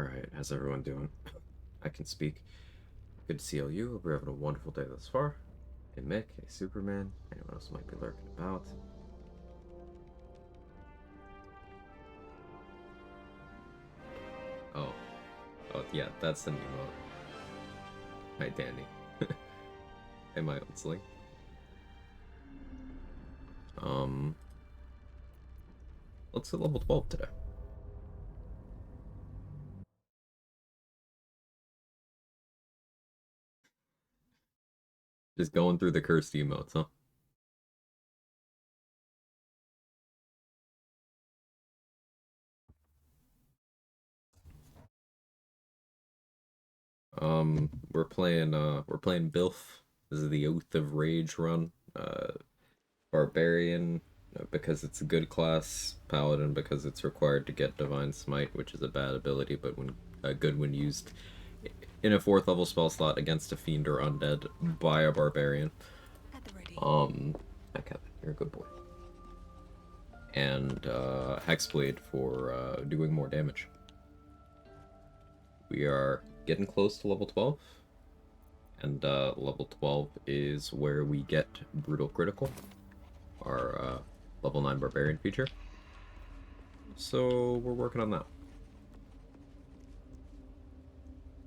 Alright, how's everyone doing? I can speak. Good to see all you. Hope you're having a wonderful day thus far. Hey Mick, hey Superman, anyone else might be lurking about. Oh. Oh, yeah, that's the Nemo. Hi, Danny. Hey, my old sling. Um, let's hit level 12 today. Just going through the cursed emotes, huh? We're playing Bilf. This is the Oath of Rage run. Barbarian because it's a good class, Paladin because it's required to get Divine Smite, which is a bad ability, but when good when used in a 4th level spell slot against a fiend or undead by a barbarian. At the ready. Hi Kevin, you're a good boy. And Hexblade for doing more damage. We are getting close to level 12, and level 12 is where we get Brutal Critical, our level 9 Barbarian feature. So we're working on that.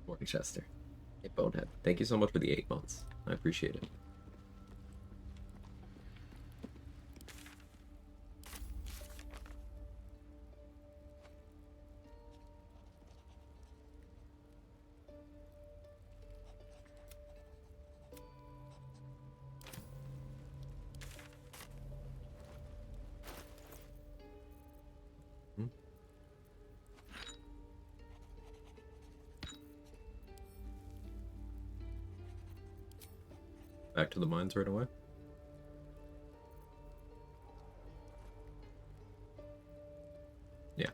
Morning, Chester. Hey, Bonehead. Thank you so much for the 8 months. I appreciate it. Hmm? Back to the mines right away. Yeah.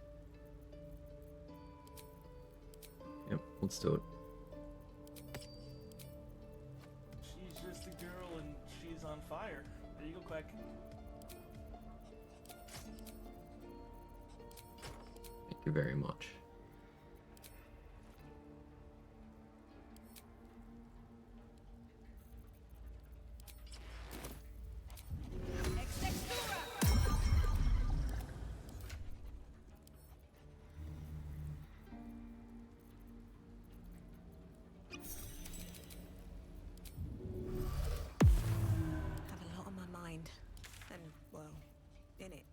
Yep, let's do it. She's just a girl and she's on fire. There you go, Quag. Thank you very much. Have a lot on my mind. And, well, in it.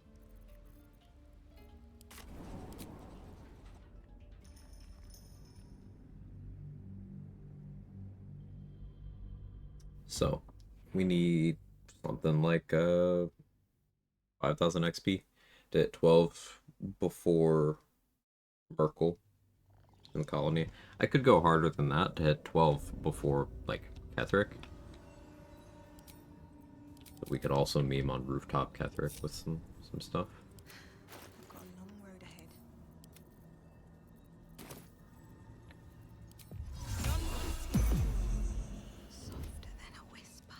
So, we need something like 5,000 XP to hit 12 before Merkel in the colony. I could go harder than that to hit 12 before, like, Ketheric. But we could also meme on Rooftop Ketheric with some stuff. I've got a long road ahead. Softer than a whisper.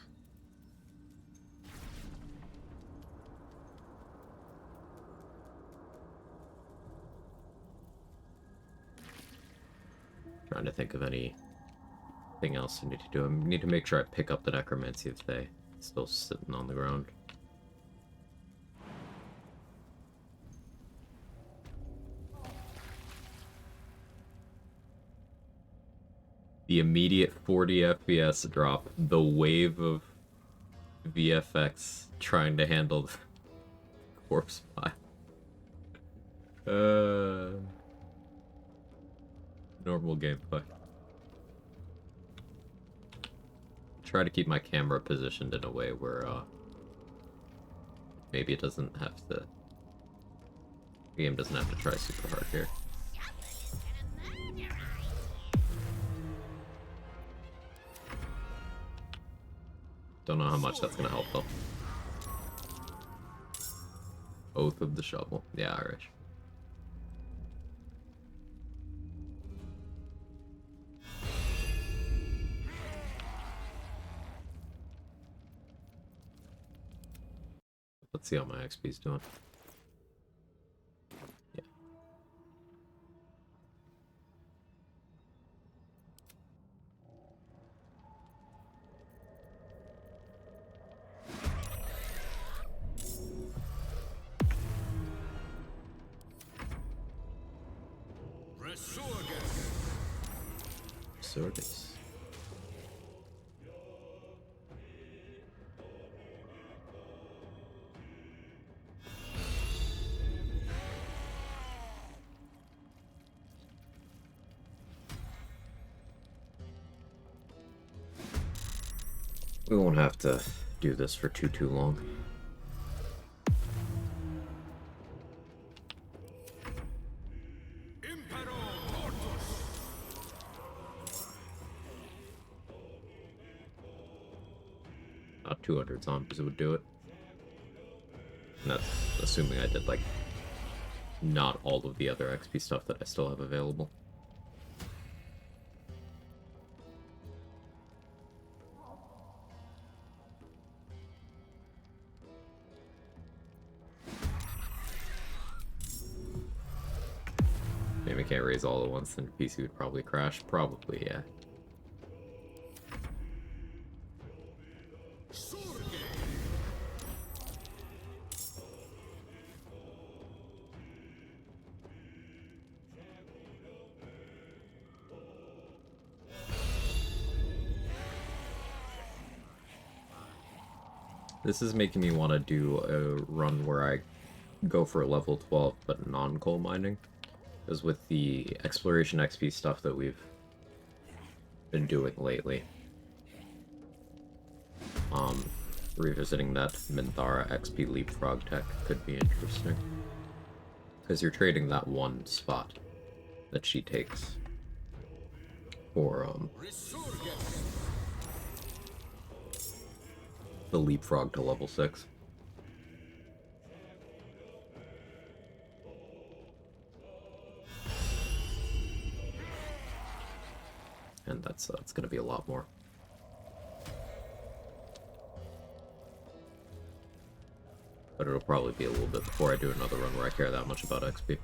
Trying to think of anything else I need to do. I need to make sure I pick up the Necromancy if they still sitting on the ground. The immediate 40 FPS drop, the wave of VFX trying to handle the corpse pile. Normal gameplay. Try to keep my camera positioned in a way where maybe it doesn't have to. The game doesn't have to try super hard here. Don't know how much that's gonna help though. Oath of the Shovel. Yeah, Irish. Let's see how my XP's doing. Yeah. Sorgus. We won't have to do this for too long. About 200 zombies would do it. And that's assuming I did, like, not all of the other XP stuff that I still have available. Maybe I can't raise all at once, then your PC would probably crash. Probably, yeah. This is making me want to do a run where I go for a level 12 but non-coal mining. Because with the exploration XP stuff that we've been doing lately, revisiting that Minthara XP leapfrog tech could be interesting. Because you're trading that one spot that she takes for the leapfrog to level 6. And that's going to be a lot more. But it'll probably be a little bit before I do another run where I care that much about XP.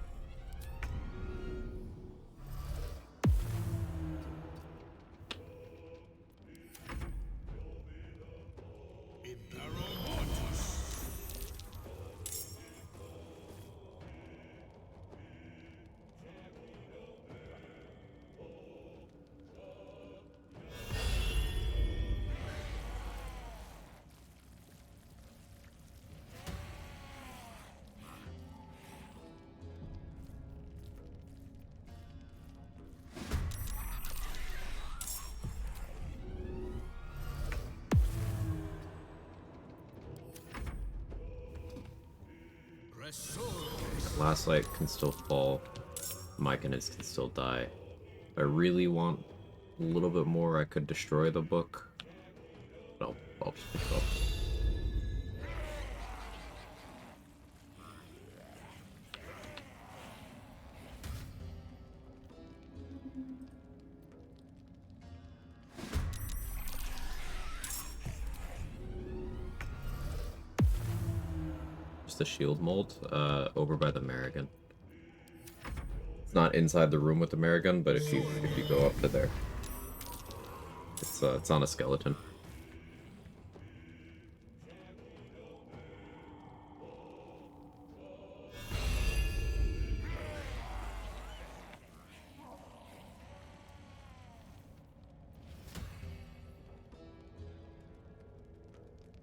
Last light can still fall. Myconus can still die. If I really want a little bit more, I could destroy the book. No, I'll just pick it up. The shield mold over by the Marigan. It's not inside the room with the Marigan, but if you go up to there, it's on a skeleton.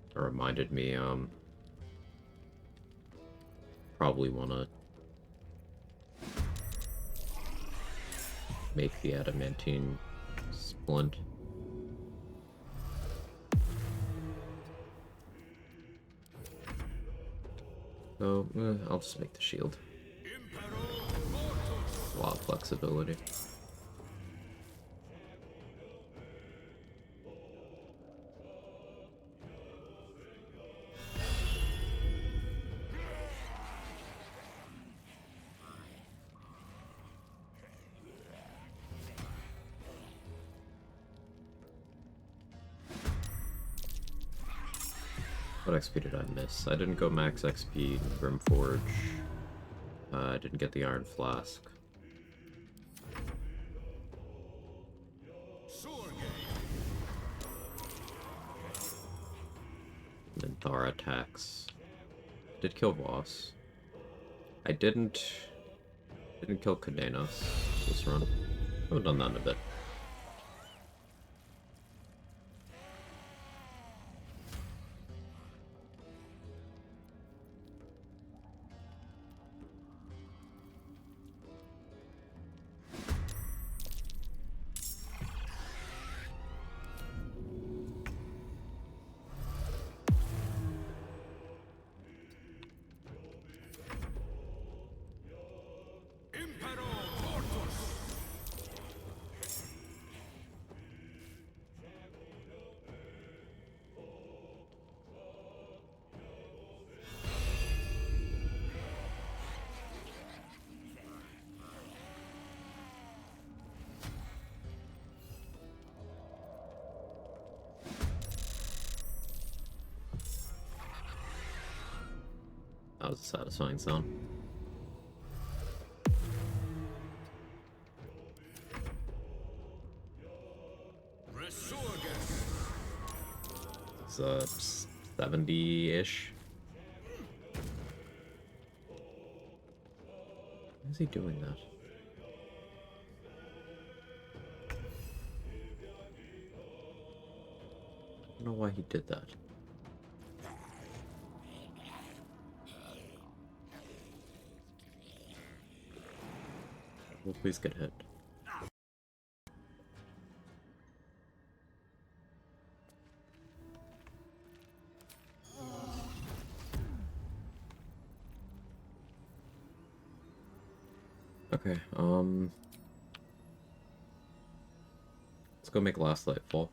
It reminded me probably want to make the adamantine splint. So, I'll just make the shield. A lot of flexibility. What XP did I miss? I didn't go max XP in Grimforge. I didn't get the Iron Flask. Minthara attacks. Did kill Voss. I didn't kill Cadenas, this run. Haven't done that in a bit. That was a satisfying sound. It's 70-ish. Why is he doing that? I don't know why he did that. Well, please get hit. Okay, let's go make last light fall.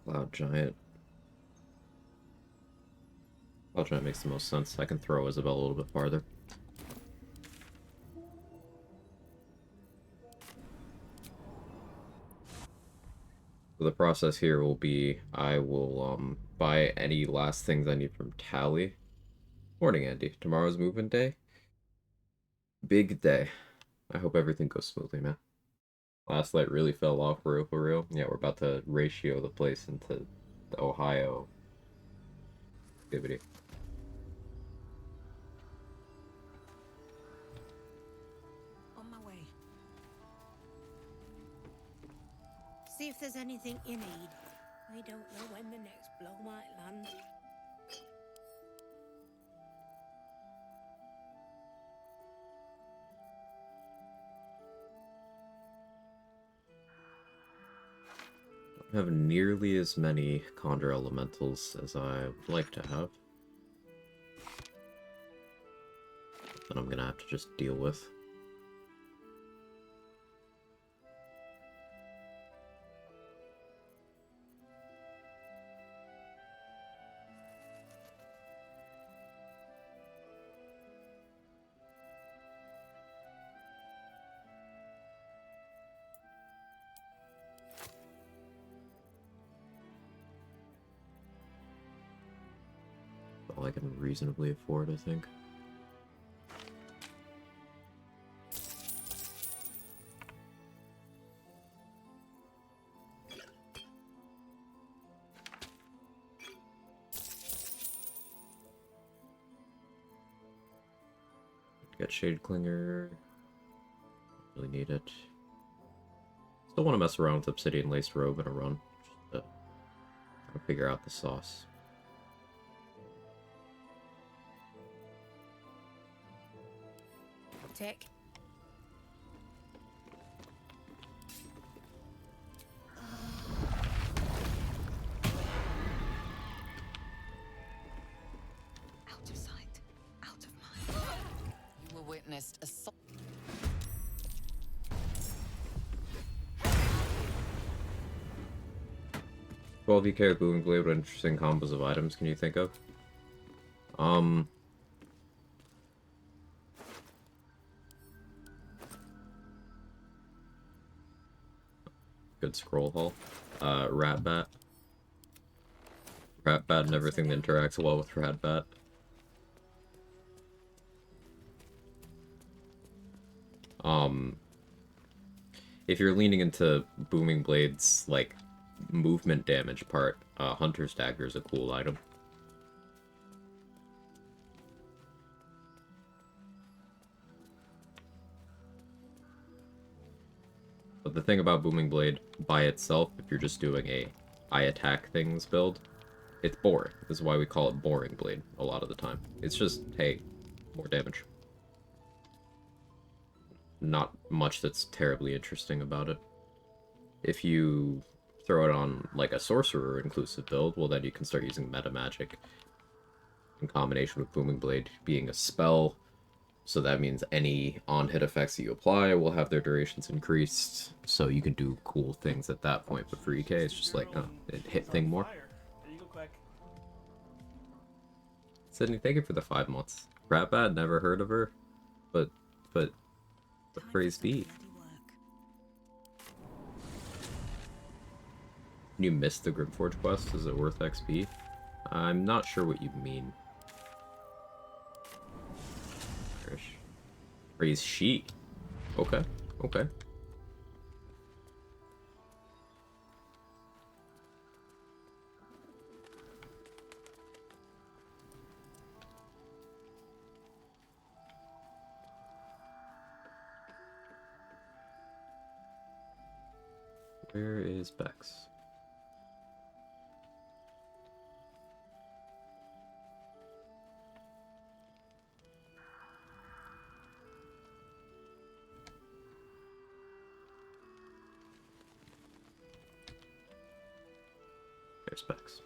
Cloud Giant. Cloud Giant makes the most sense. I can throw Isabel a little bit farther. So the process here will be I will buy any last things I need from Tally. Morning, Andy. Tomorrow's movement day. Big day. I hope everything goes smoothly, man. Last light really fell off for real. Yeah, we're about to ratio the place into the Ohio activity. On my way. See if there's anything you need. We don't know when the next blow might land. I don't have nearly as many Conjure Elementals as I would like to have. That I'm gonna have to just deal with. All I can reasonably afford, I think. Get Shade Clinger. Really need it. Still want to mess around with Obsidian Laced Robe in a run. Just to try to figure out the sauce. Tick. Out of sight, out of mind. You were witnessed assault. 12 EK Booming Blade, what interesting combos of items can you think of? Good scroll haul. Rat Bat. Rat Bat and everything that interacts well with Rat Bat. If you're leaning into Booming Blade's, like, movement damage part, Hunter's Dagger is a cool item. But the thing about Booming Blade by itself, if you're just doing a I attack things build, it's boring. This is why we call it Boring Blade a lot of the time. It's just, hey, more damage. Not much that's terribly interesting about it. If you throw it on, like, a sorcerer inclusive build, well, then you can start using meta magic in combination with Booming Blade being a spell. So that means any on-hit effects that you apply will have their durations increased, so you can do cool things at that point. But for EK, it's just like, it hit thing more. There you go, Quag. Sydney, thank you for the 5 months. Ratbat, never heard of her, but praise be. You missed the Grimforge quest, is it worth XP? I'm not sure what you mean. Praise she. Okay, okay. Where is Bex? There's Bex.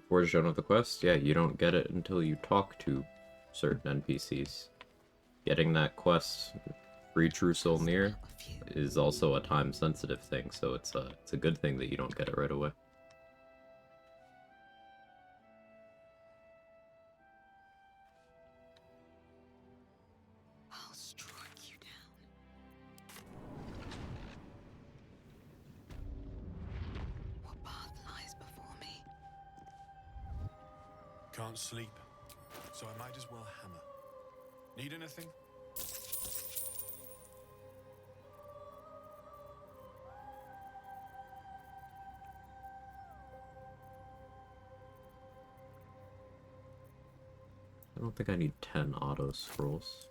Forge done with the quest? Yeah, you don't get it until you talk to certain NPCs. Getting that quest, Free True Soul Near, is also a time-sensitive thing, so it's a good thing that you don't get it right away. I'll strike you down. What path lies before me? Can't sleep, so I might as well hammer. Need anything? I don't think I need 10 auto scrolls.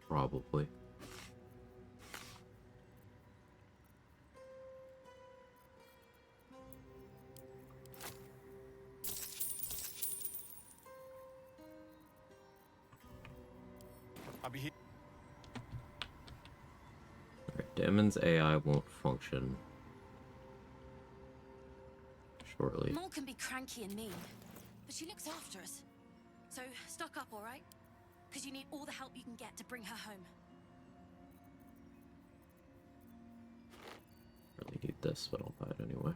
Probably. I'll be here. Alright, Damon's AI won't function shortly. Maul can be cranky and mean, but she looks after us. So, stock up, alright? Because you need all the help you can get to bring her home. Really need this, but I'll buy it anyway.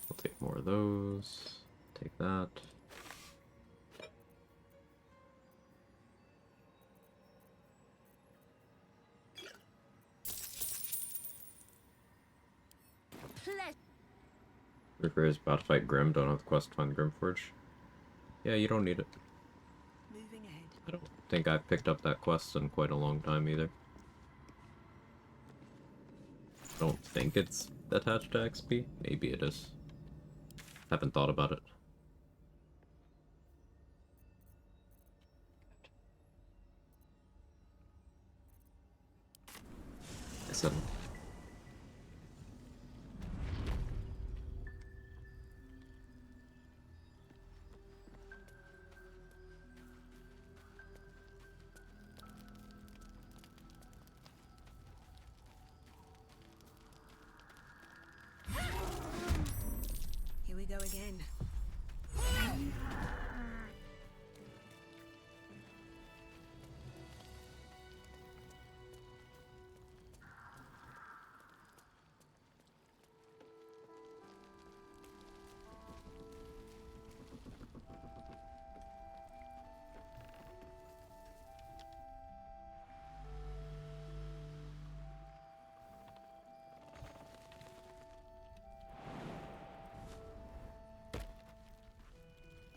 I'll take more of those. Take that. Reaper is about to fight Grim, don't have the quest to find Grimforge. Yeah, you don't need it. Moving ahead. I don't think I've picked up that quest in quite a long time either. I don't think it's attached to XP. Maybe it is. Haven't thought about it. I said Here we go again.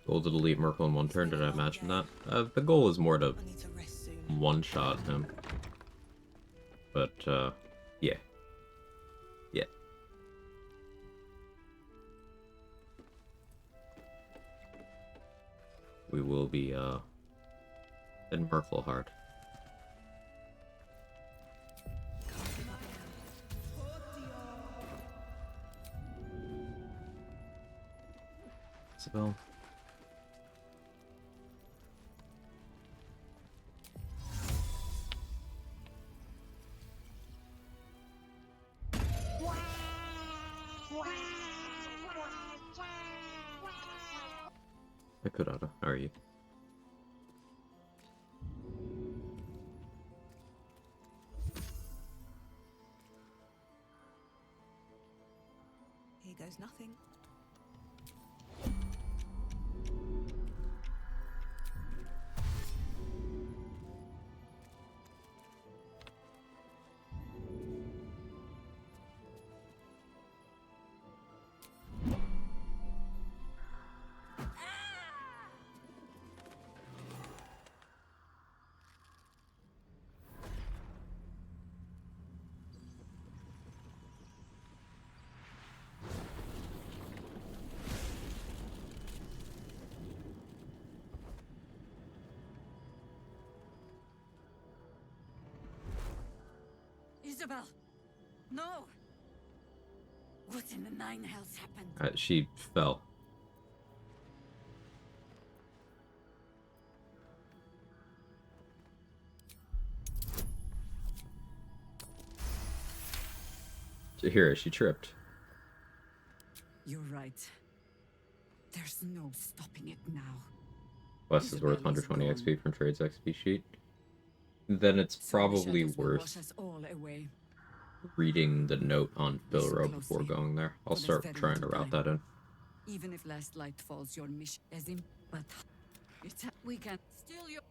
Goal to delete Merkel in one turn. Did I imagine that? The goal is more to I need to rest soon. one-shot him. But, yeah. Yeah. We will be, in Merkel hard. Isabel. Kurata, how are you? Here goes nothing. Isabel! No! What in the nine hells happened? She fell. Here, she tripped. You're right. There's no stopping it now. West is worth Isabel is 120 gone. XP from Trade's XP sheet. Then it's So the probably shadows will wash worth us all away. reading the note on Listen Philro before closely, going there. I'll for there's start very trying to little route time. that in. Even if last light falls, your mission is in. But it's we can still your.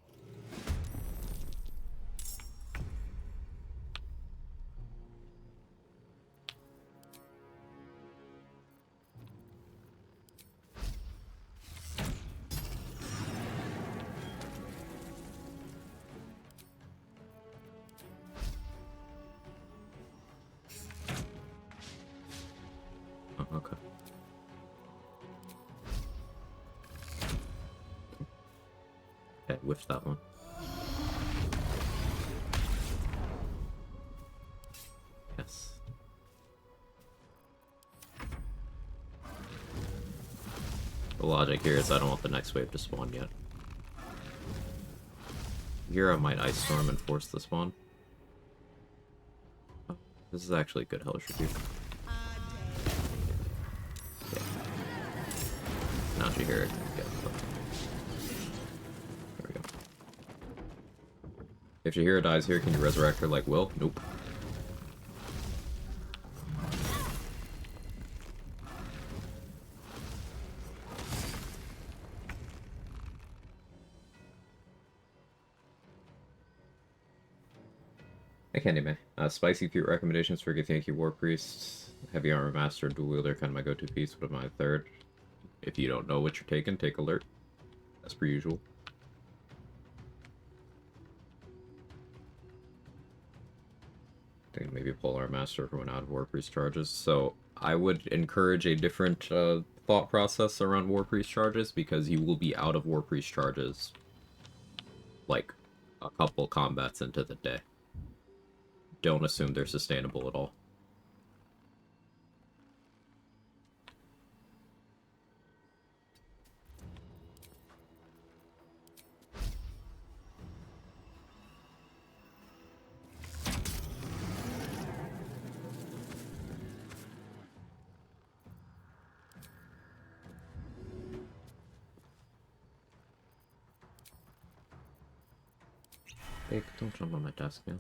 Oh, okay. Okay, whiffed that one. Yes. The logic here is I don't want the next wave to spawn yet. Here I might Ice Storm and force the spawn. Oh, this is actually good Hellish Rebuke. Yeah. Now she hear it. Yeah, there we go. If Shahira dies here, can you resurrect her like Will? Nope. Hey Candyman. Spicy feat recommendations for Githyanki War Priest. Heavy Armor Master, Dual Wielder, kind of my go-to piece, but my third. If you don't know what you're taking, take Alert. As per usual. I think maybe Polar Master for when out of War Priest charges. So I would encourage a different thought process around War Priest charges, because you will be out of War Priest charges like a couple combats into the day. Don't assume they're sustainable at all. Hey, don't jump on my desk, man.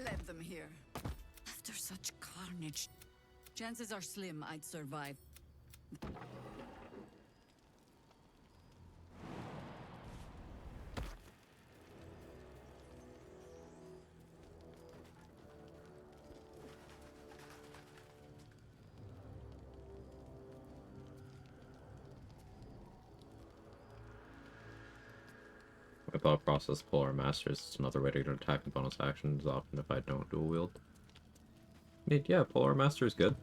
led them here. After such carnage, chances are slim I'd survive. My thought process, Polar Masters is another way to get an attack and bonus actions, often if I don't dual wield. I mean, yeah, Polar Master is good.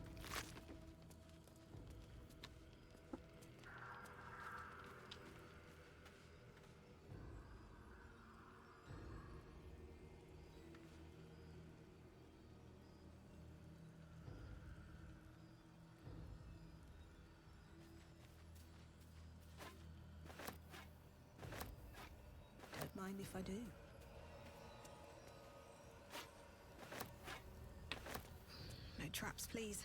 Don't mind if I do. No traps, please.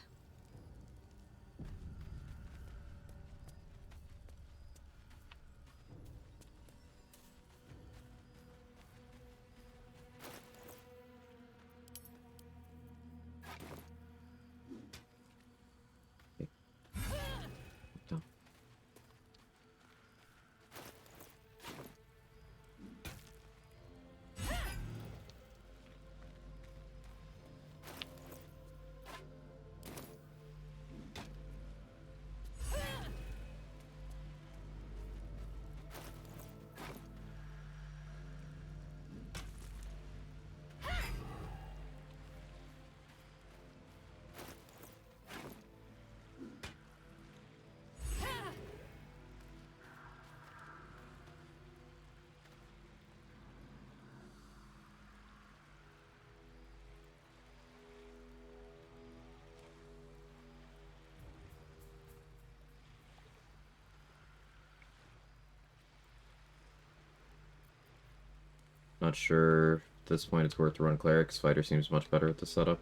Not sure at this point it's worth to run Cleric, Fighter seems much better at the setup.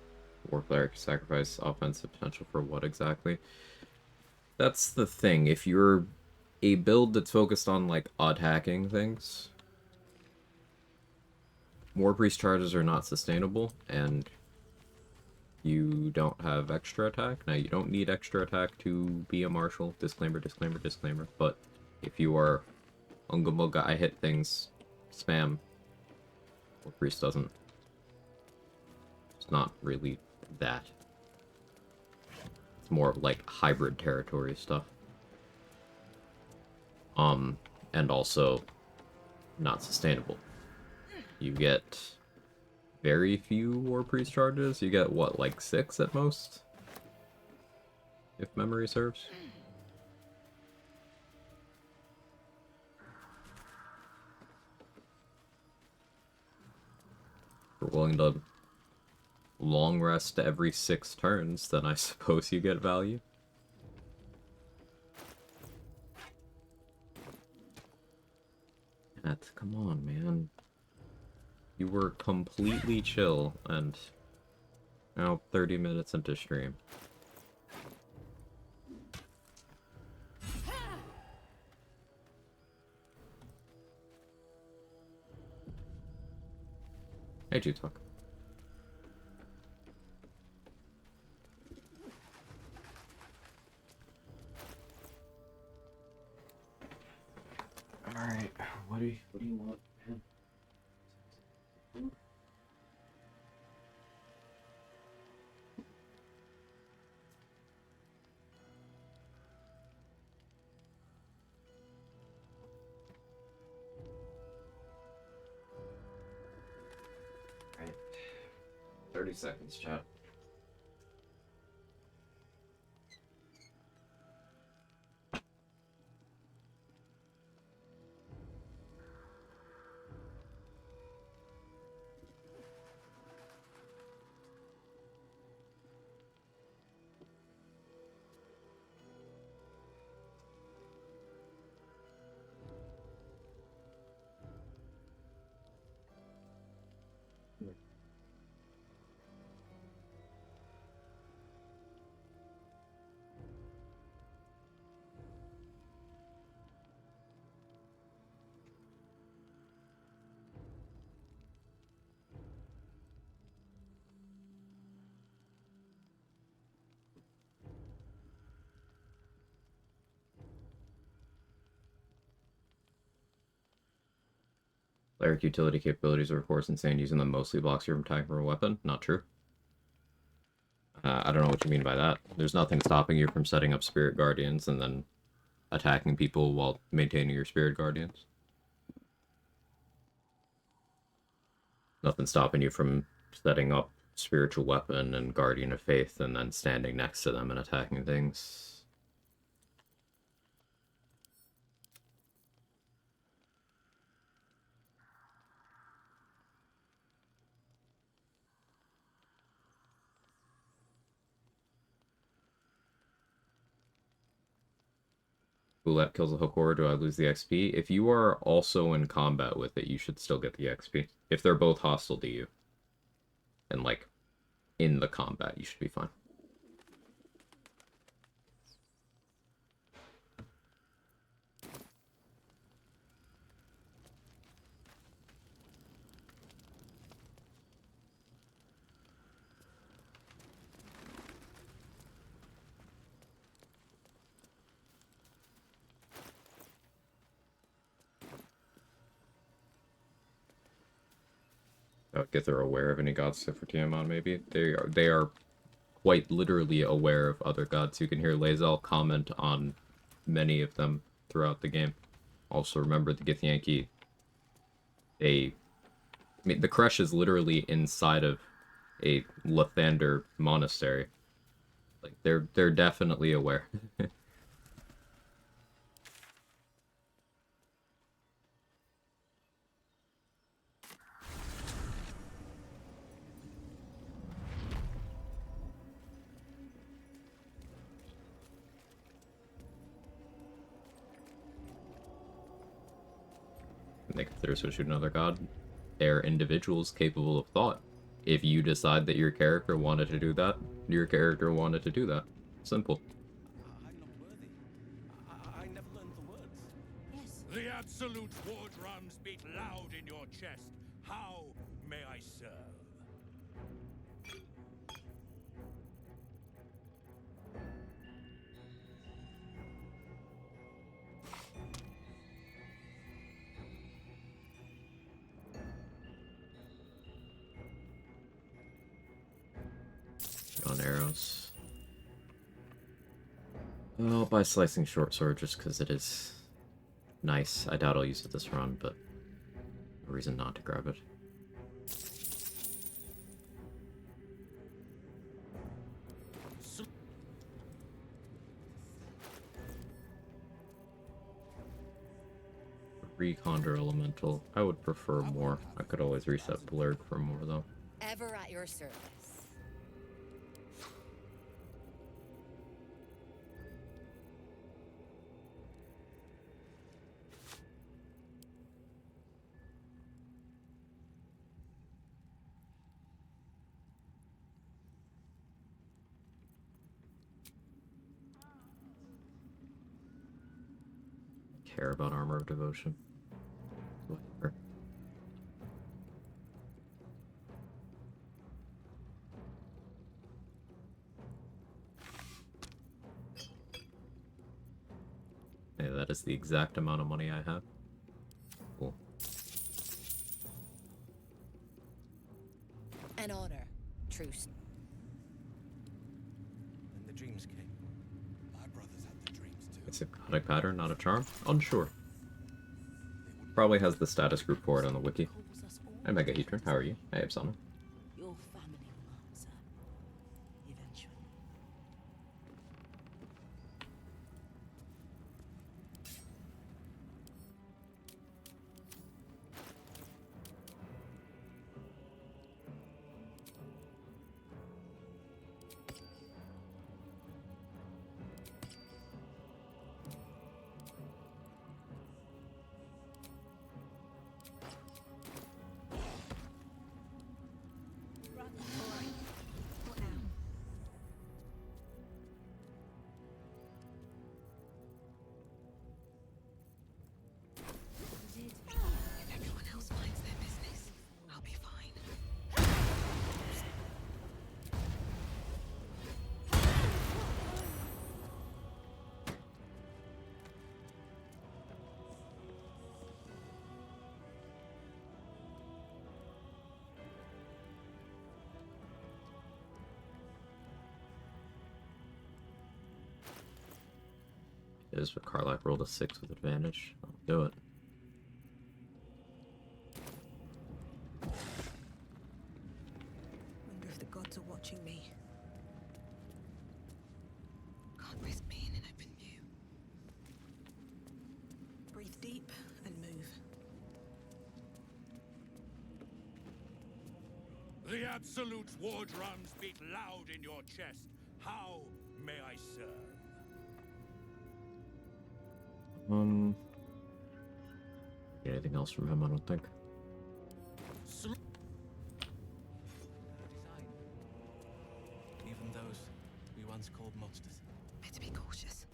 Or Cleric sacrifice offensive potential for what exactly? That's the thing. If you're a build that's focused on, like, odd hacking things, War Priest charges are not sustainable, and you don't have extra attack. Now, you don't need extra attack to be a martial. Disclaimer, disclaimer, disclaimer. But if you are Unga Munga, I hit things, spam, War Priest doesn't. It's not really that. It's more of like hybrid territory stuff. And also not sustainable. You get very few War Priest charges. You get what, like 6 at most? If memory serves. If you're willing to long rest every 6 turns, then I suppose you get value. Come on, man. You were completely chill, and now 30 minutes into stream. Hey, G-Talk. Alright, what do you want, man? Right. 30 seconds, chat. Cleric utility capabilities are of course insane. Using them mostly blocks you from attacking from a weapon. Not true. I don't know what you mean by that. There's nothing stopping you from setting up Spirit Guardians and then attacking people while maintaining your Spirit Guardians. Nothing stopping you from setting up Spiritual Weapon and Guardian of Faith and then standing next to them and attacking things. Roulette kills a hook or do I lose the XP? If you are also in combat with it, you should still get the XP. If they're both hostile to you. And, like, in the combat, you should be fine. If they're aware of any gods for Tiamat, maybe. They are quite literally aware of other gods. You can hear Lae'zel comment on many of them throughout the game. Also remember the Githyanki. I mean, the Kresh is literally inside of a Lathander monastery. Like they're definitely aware. They consider to shoot another god. They're individuals capable of thought. If you decide that your character wanted to do that, your character wanted to do that. Simple. I'm not worthy. I never learned the words. Yes. The absolute war drums beat loud in your chest. How may I serve? On arrows. I'll buy Slicing Short Sword just because it is nice. I doubt I'll use it this run, but no reason not to grab it. Reconder Elemental. I would prefer more. I could always reset Blurg for more, though. Ever at your service. Care about Armor of Devotion. Whatever. Hey, that is the exact amount of money I have. Cool. An honor. Truce. Then the dreams came. My brothers had the dreams too. It's a psychotic pattern, not a charm? Unsure. Probably has the status group for it on the wiki. Calls us all. Hi Megahedron, how are you? Hey Absana. Your family will answer. Eventually. is, but Karlach rolled a 6 with advantage. I'll do it. Wonder if the gods are watching me. Can't risk being in open view. Breathe deep and move. The Absolute's war drums beat loud in your chest. How may I serve? Anything else from him? I don't think. Even those we once called monsters. Better be cautious.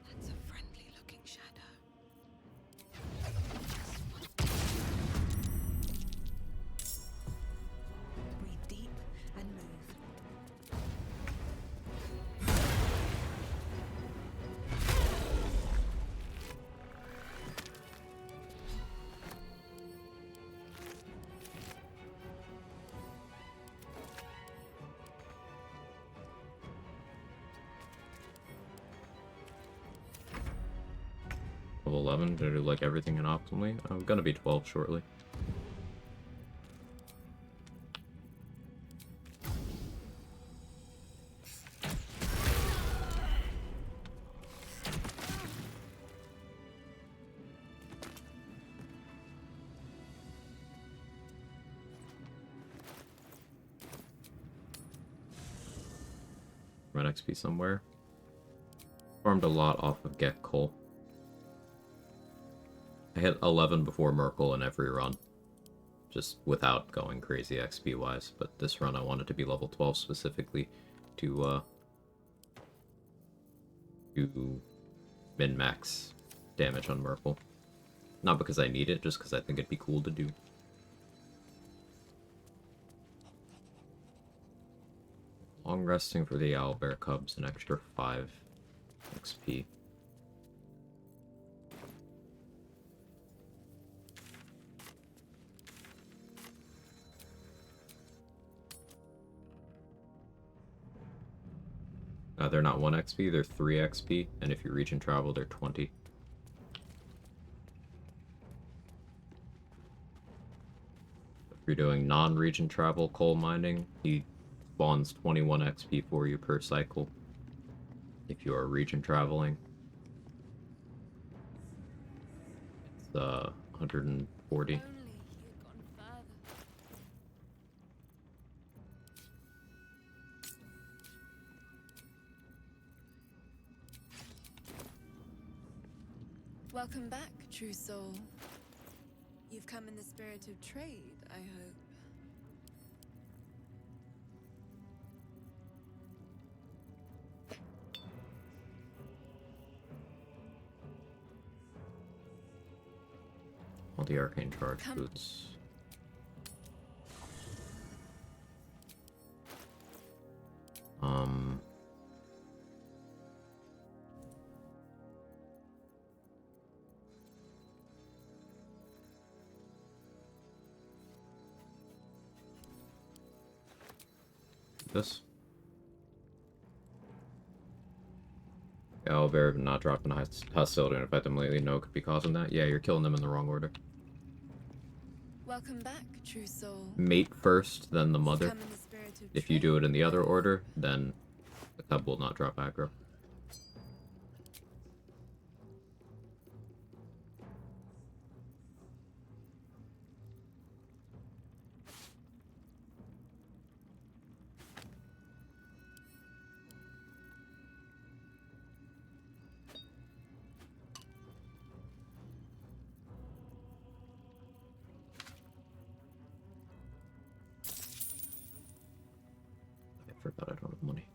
That's a friendly looking shadow. Breathe deep and move. Level 11 to do like everything in optimally. I'm gonna be 12 shortly. Run XP somewhere. Farmed a lot off of Get Coal. I hit 11 before Merkel in every run. Just without going crazy XP wise. But this run I wanted to be level 12 specifically to min-max damage on Merkel. Not because I need it, just because I think it'd be cool to do. Long resting for the owlbear cubs, an extra 5 XP. They're not 1 XP, they're 3 XP, and if you region travel, they're 20. If you're doing non-region travel coal mining, he spawns 21 XP for you per cycle. If you are region traveling, it's 140. Only he had gone further. Welcome back, true soul. You've come in the spirit of trade, I hope. All the arcane charge boots. This. Owlbear not dropping hostility and affect them lately. No, could be causing that. Yeah, you're killing them in the wrong order. Welcome back, true soul. Mate first, then the mother. Come in the spirit of If you do it in the other order, then the cub will not drop aggro. I forgot I don't have money.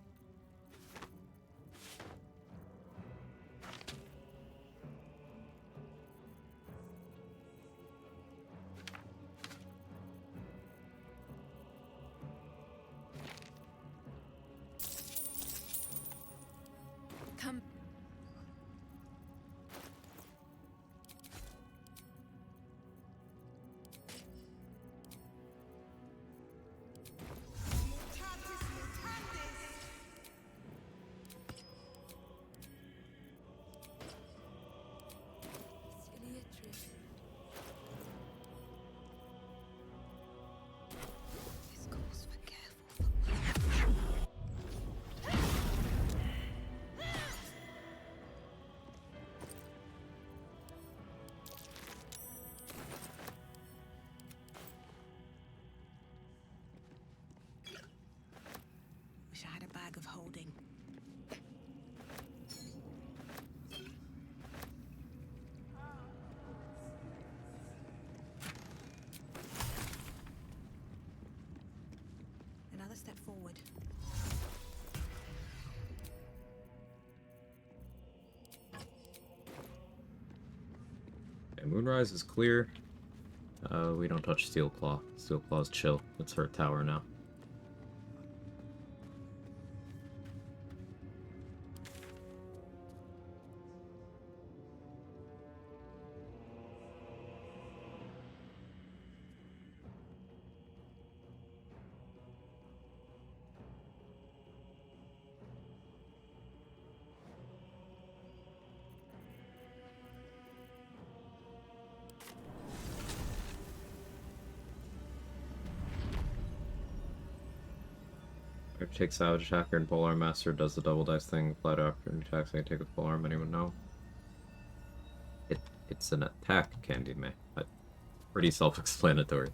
step forward. Okay, Moonrise is clear. We don't touch Steel Claw. Steel Claw's chill. It's her tower now. Take Savage Attacker and Polearm Master, does the double dice thing, apply to opportunity attacks I can take with Polearm, anyone know? It's an attack, Candy May. Pretty self-explanatory.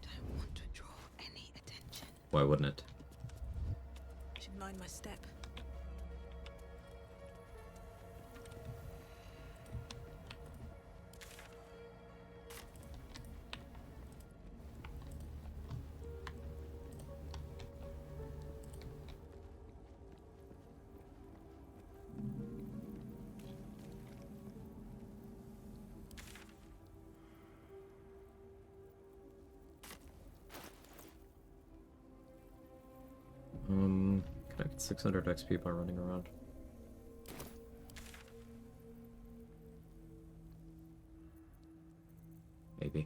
Don't want to draw any attention. Why wouldn't it? Should mind my step. Can I get 600 XP by running around? Maybe.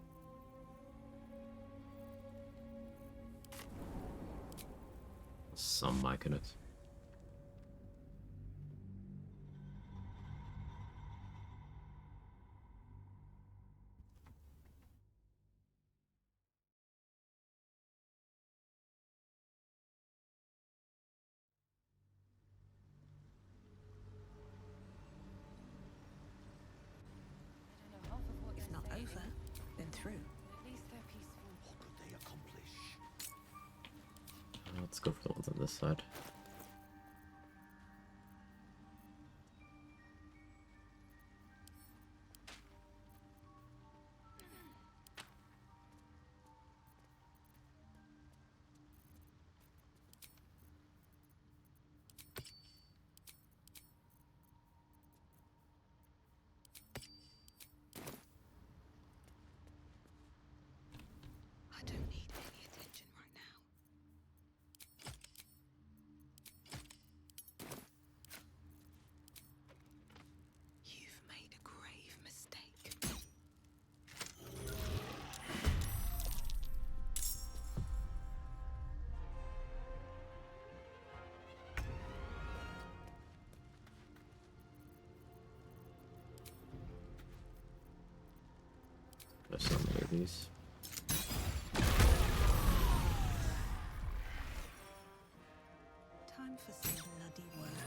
Some Myconus. If not over, then through. At least they're peaceful. What could they accomplish? Let's go for the ones on this side. I don't need any attention right now. You've made a grave mistake. There's so many of these. Time for some bloody work.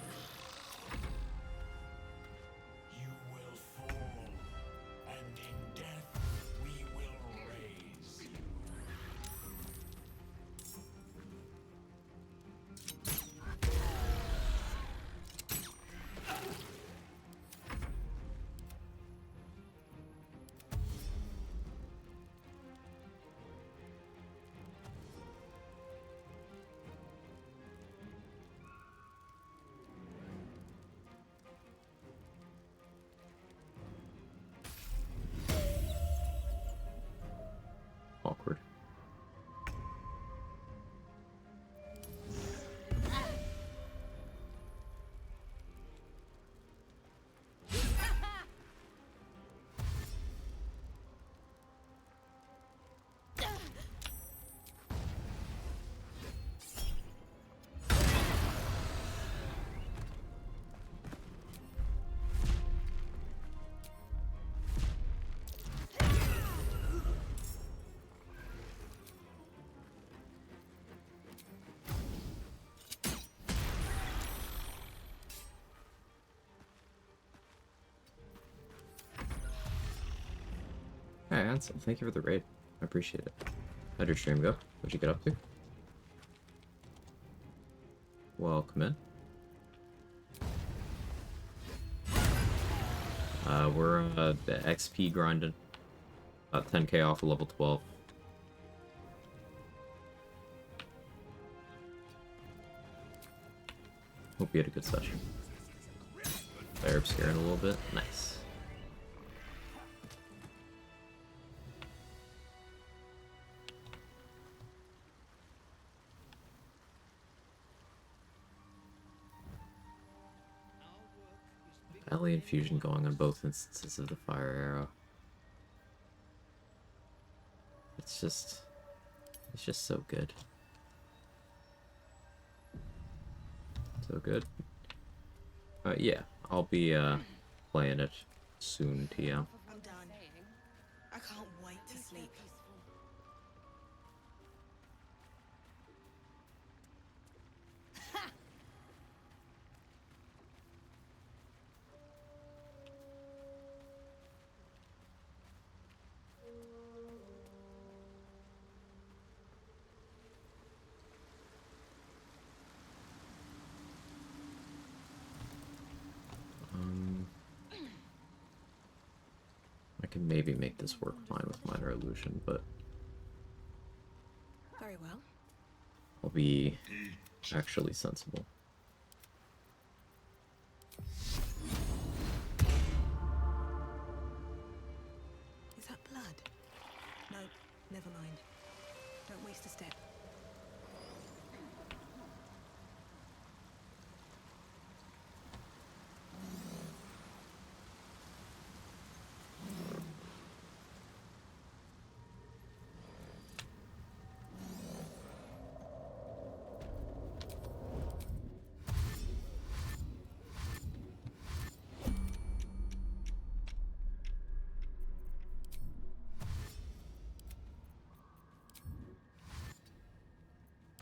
You will fall, and in death we will raise. Awkward. Hey, Ansel, thank you for the raid. I appreciate it. How'd your stream go? What'd you get up to? Welcome in. We're the XP grinding. About 10k off of level 12. Hope you had a good session. Fire obscuring a little bit. Nice. Alien fusion going on both instances of the fire arrow. It's just so good. So good. Yeah, I'll be playing it soon, TM. I'm done. I can't wait to sleep. I can maybe make this work fine with minor illusion, but Very well. I'll be actually sensible. Is that blood? No, never mind. Don't waste a step.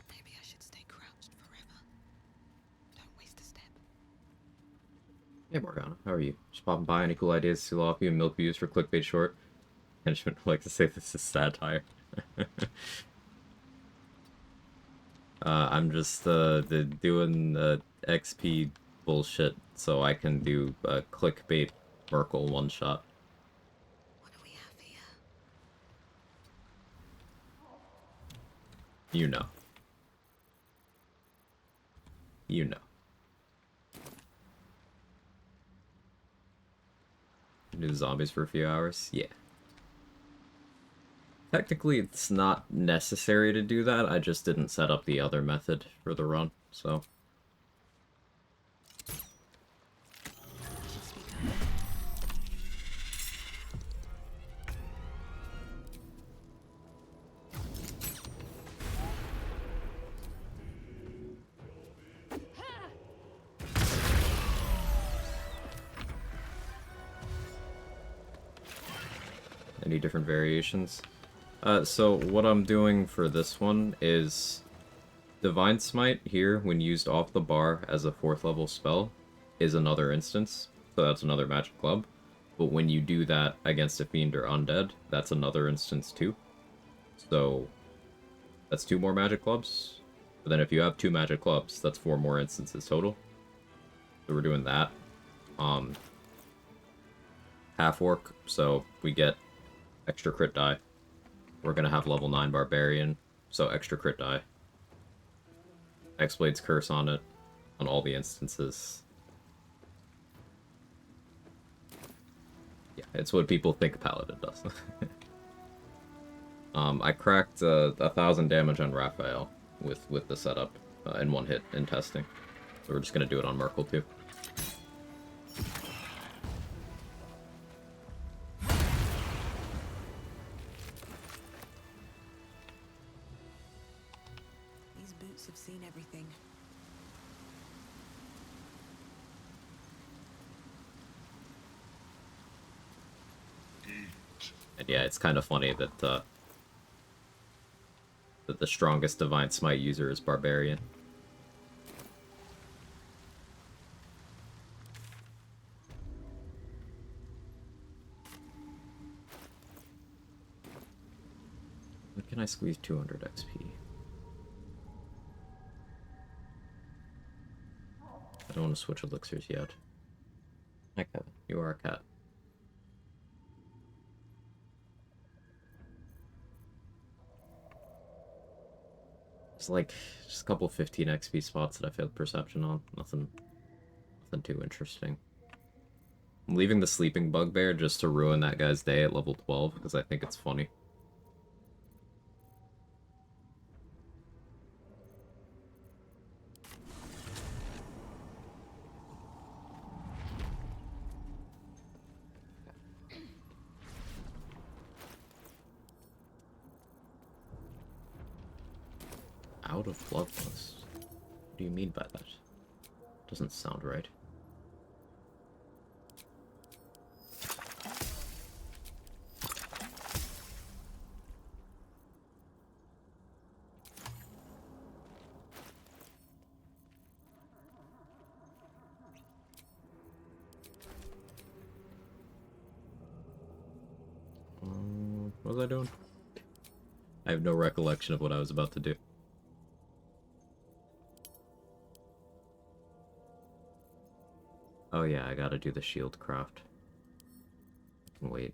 Maybe I should stay crouched forever. Don't waste a step. Hey Morgana, how are you? Just popping by. Any cool ideas to off you and milk views for clickbait short? Management would like to say this is satire. I'm just doing the XP bullshit so I can do clickbait Merkle one shot. What do we have here? You know. You know. Do zombies for a few hours? Yeah. Technically, it's not necessary to do that. I just didn't set up the other method for the run, so. Any different variations? So what I'm doing for this one is Divine Smite here, when used off the bar as a 4th level spell, is another instance, so that's another magic club. But when you do that against a fiend or undead, that's another instance too. So that's 2 more magic clubs. But then if you have 2 magic clubs, that's 4 more instances total. So we're doing that. Half orc, so we get extra crit die. We're gonna have level 9 barbarian, so extra crit die. X-Blade's curse on it, on all the instances. Yeah, it's what people think Paladin does. I cracked 1,000 damage on Raphael with the setup in 1 hit in testing. So we're just gonna do it on Merkle too. These boots have seen everything. And yeah, it's kind of funny that that the strongest Divine Smite user is Barbarian. When can I squeeze 200 XP? I don't want to switch elixirs yet. Hi, Kevin. You are a cat. It's like just a couple 15 XP spots that I failed perception on. Nothing too interesting. I'm leaving the sleeping bugbear just to ruin that guy's day at level 12 because I think it's funny. Out of bloodlust. What do you mean by that? Doesn't sound right. What was I doing? I have no recollection of what I was about to do. Oh yeah, I gotta do the shield craft. Wait.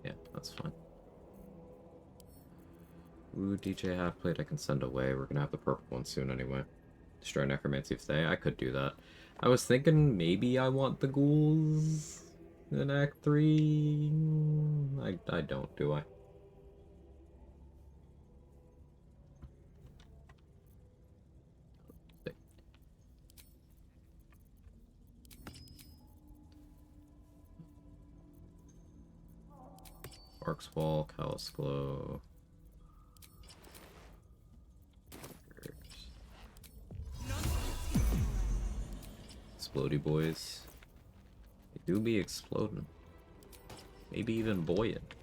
Yeah, that's fine. Ooh, DJ Half-Plate I can send away. We're gonna have the purple one soon anyway. Destroy Necromancy of Stay. I could do that. I was thinking maybe I want the ghouls in Act 3. I don't, do I? Arcs Wall, Callous Glow. Explodey boys. They do be exploding. Maybe even buoyant.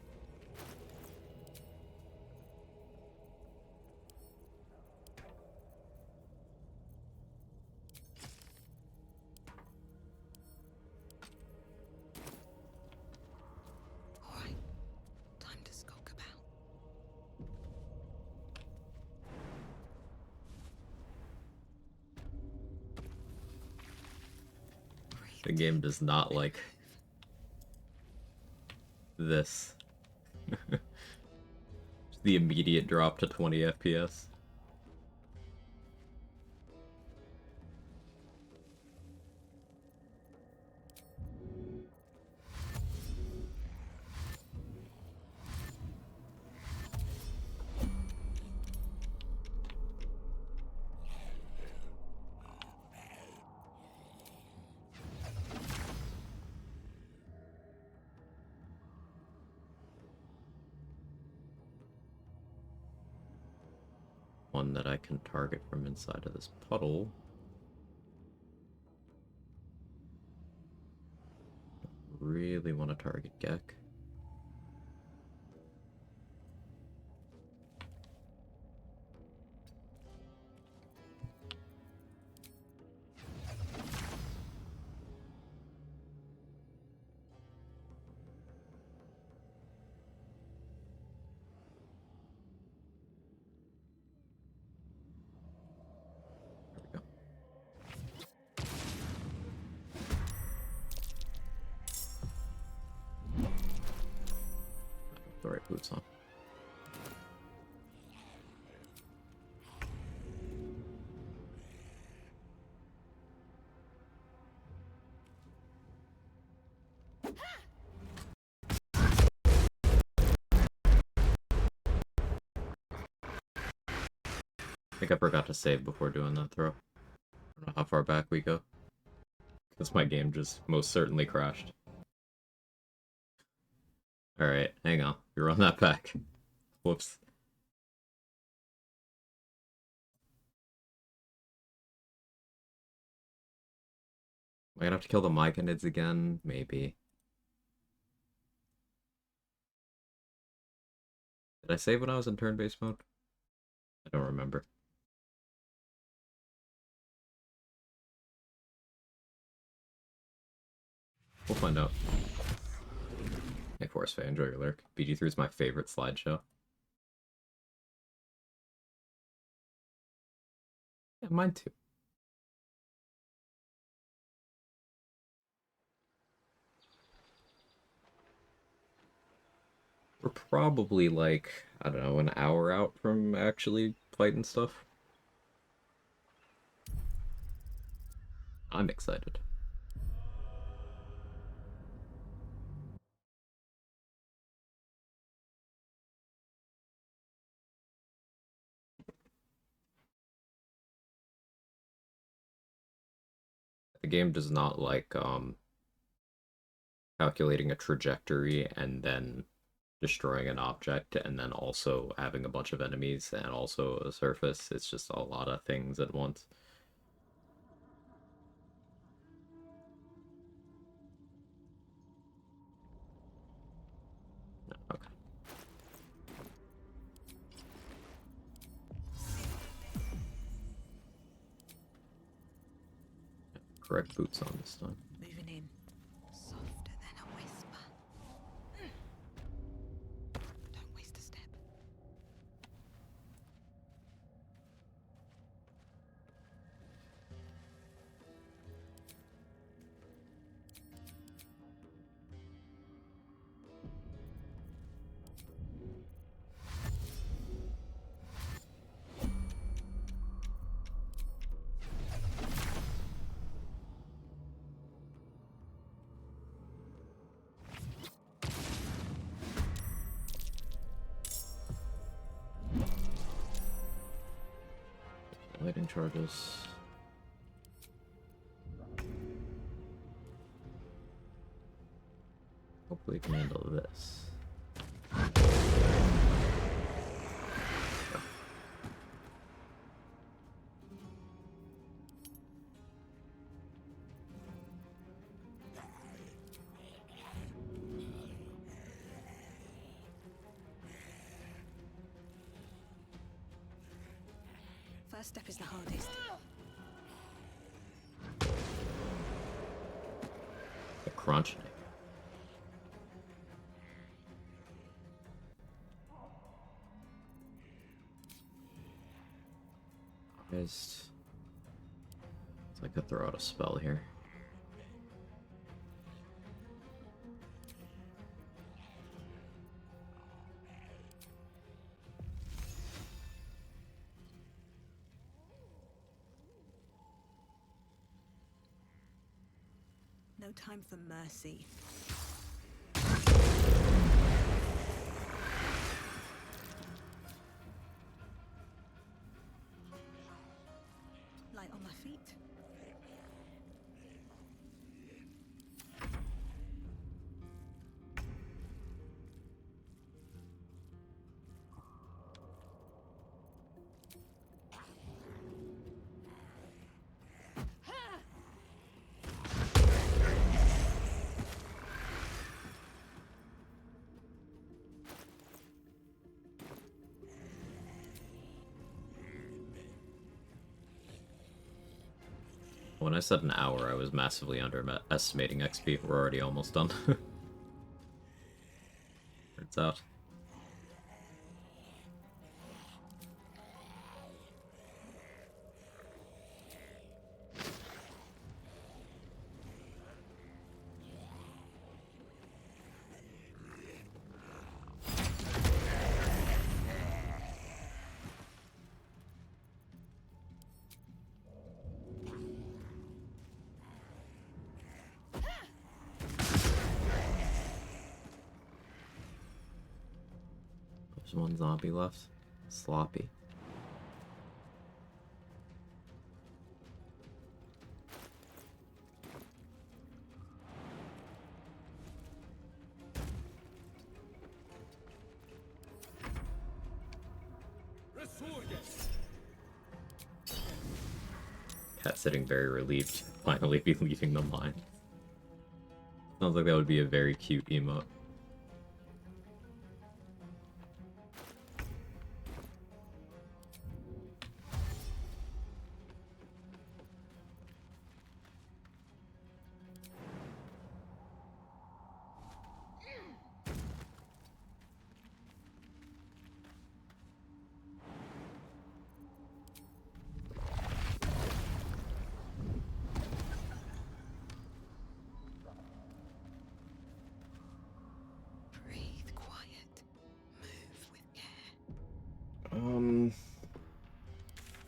Alright, time to skulk about. The game does not like this. The immediate drop to 20 FPS. One that I can target from inside of this puddle. Really want to target Gek. The right boots on. I think I forgot to save before doing that throw. I don't know how far back we go. Because my game just most certainly crashed. Alright, hang on. We run that back. Whoops. Am I gonna have to kill the Myconids again? Maybe. Did I save when I was in turn-based mode? I don't remember. We'll find out. Hey, Forest Fan, enjoy your lurk. BG3 is my favorite slideshow. Yeah, mine too. We're probably like, I don't know, an hour out from actually fighting stuff. I'm excited. The game does not like calculating a trajectory and then destroying an object and then also having a bunch of enemies and also a surface. It's just a lot of things at once. Okay. Correct boots on this time. Moving in. Softer than a whisper. Don't waste a step. Lightning charges. Hopefully we can handle this. First step is the hardest. The crunch. It's like I throw out a spell here. No time for mercy. Light on my feet. When I said an hour, I was massively underestimating XP. We're already almost done. It's out. There's one zombie left. Sloppy. Cat sitting very relieved. Finally be leaving the line. Sounds like that would be a very cute emote.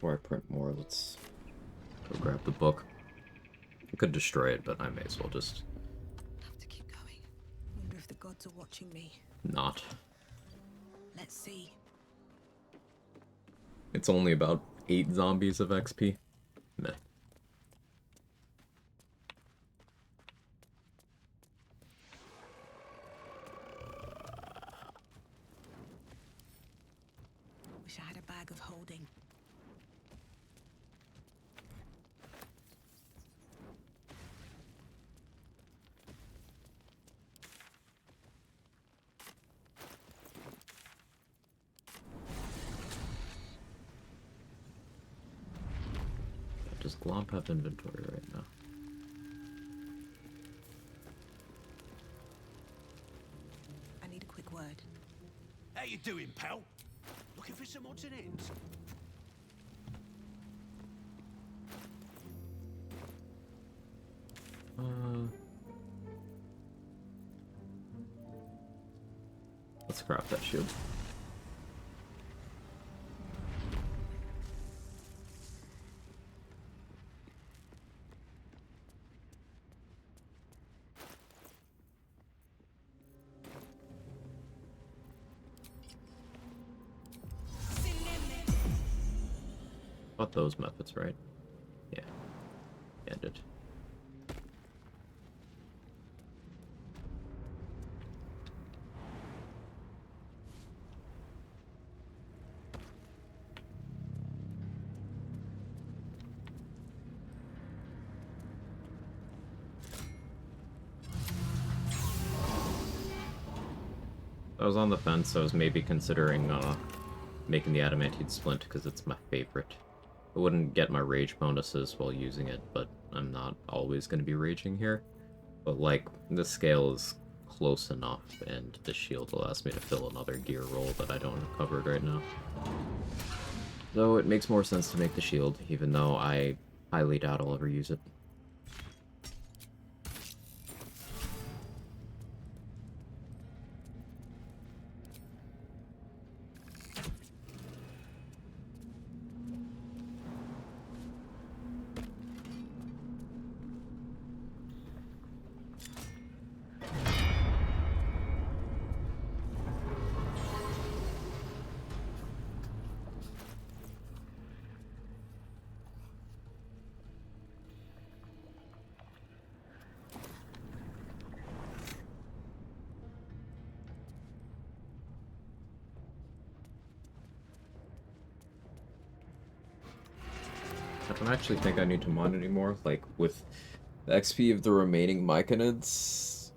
Before I print more, let's go grab the book. I could destroy it, but I may as well just Have to keep going. Wonder if the gods are watching me. not. Let's see. It's only about 8 zombies of XP. Meh. Wish I had a bag of holding. Does Glomp have inventory right now? I need a quick word. How you doing, pal? Looking for some odds and ends? Let's craft that shield. Got those methods, right? Yeah. Ended. I was on the fence. I was maybe considering making the adamantine splint because it's my favorite. I wouldn't get my rage bonuses while using it, but I'm not always going to be raging here. But like, the scale is close enough, and the shield allows me to fill another gear roll that I don't have covered right now. So it makes more sense to make the shield, even though I highly doubt I'll ever use it. I don't actually think I need to mod anymore. Like, with the XP of the remaining Myconids,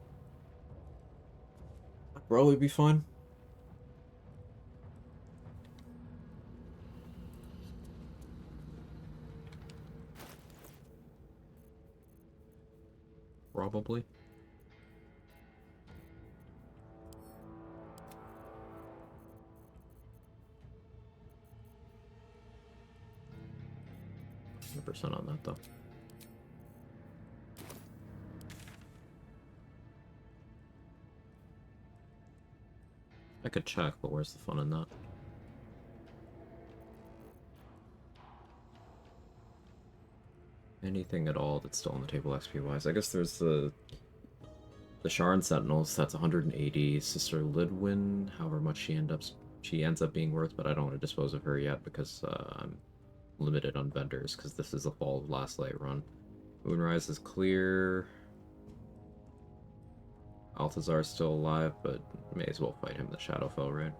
I'd probably be fine. Probably. % on that though. I could check, but where's the fun in that? Anything at all that's still on the table XP wise. I guess there's the Sharn Sentinels, that's 180. Sister Lidwin, however much she ends up being worth, but I don't want to dispose of her yet because I'm limited on vendors because this is the Fall of Last Light run. Moonrise is clear. Altazar's still alive, but may as well fight him in the Shadowfell raid.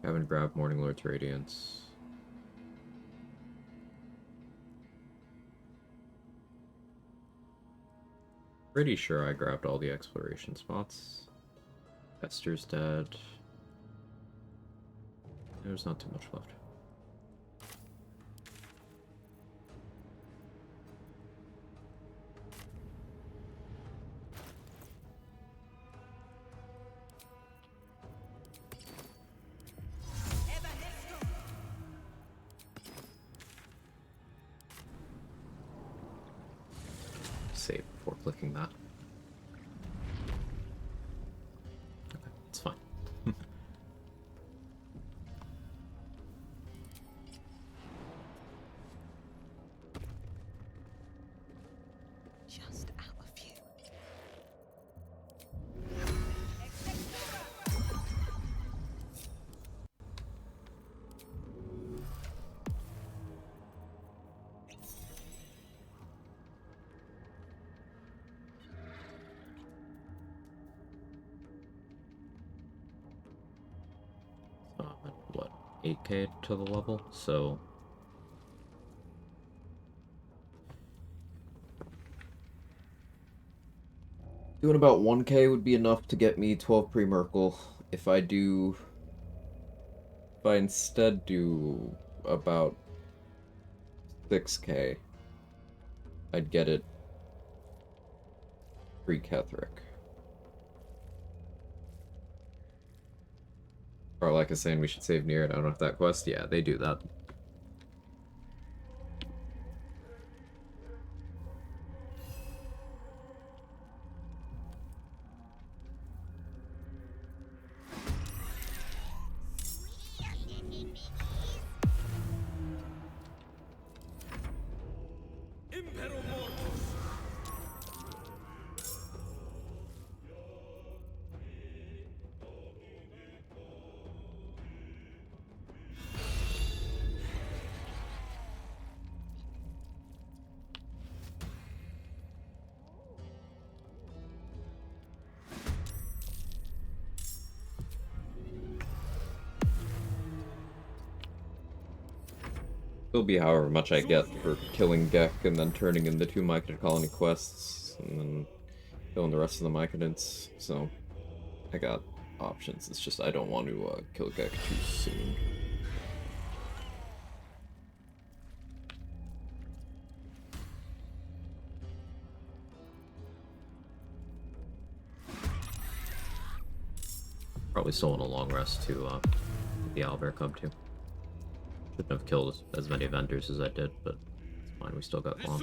Haven't grabbed Morning Lord's Radiance. Pretty sure I grabbed all the exploration spots. Esther's dead. There's not too much left. Save before clicking that. Okay, it's fine. just out of view. What, 8k to the level, so doing about 1k would be enough to get me 12 pre-Merkle. If I instead do about 6k, I'd get it pre-Ketheric. Arlak is saying we should save near it. I don't know if that quest. Yeah, they do that. Will be however much I get for killing Gek and then turning in the 2 Myconid colony quests and then killing the rest of the Myconids. So I got options. It's just I don't want to kill Gek too soon. Probably still want a long rest to the owlbear come to. Shouldn't have killed as many vendors as I did, but it's fine, we still got long.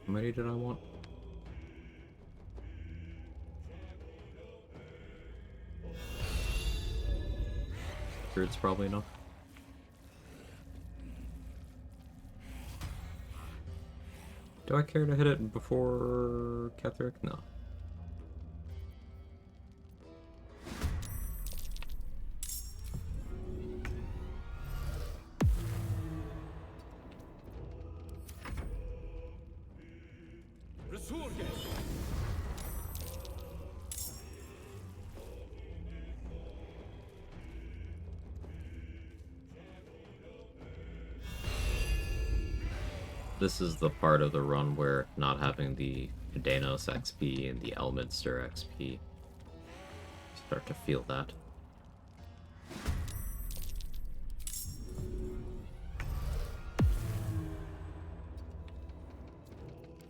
How many did I want? Sure, it's probably enough. Do I care to hit it before Ketheric? No. This is the part of the run where not having the Danos XP and the Elminster XP start to feel that.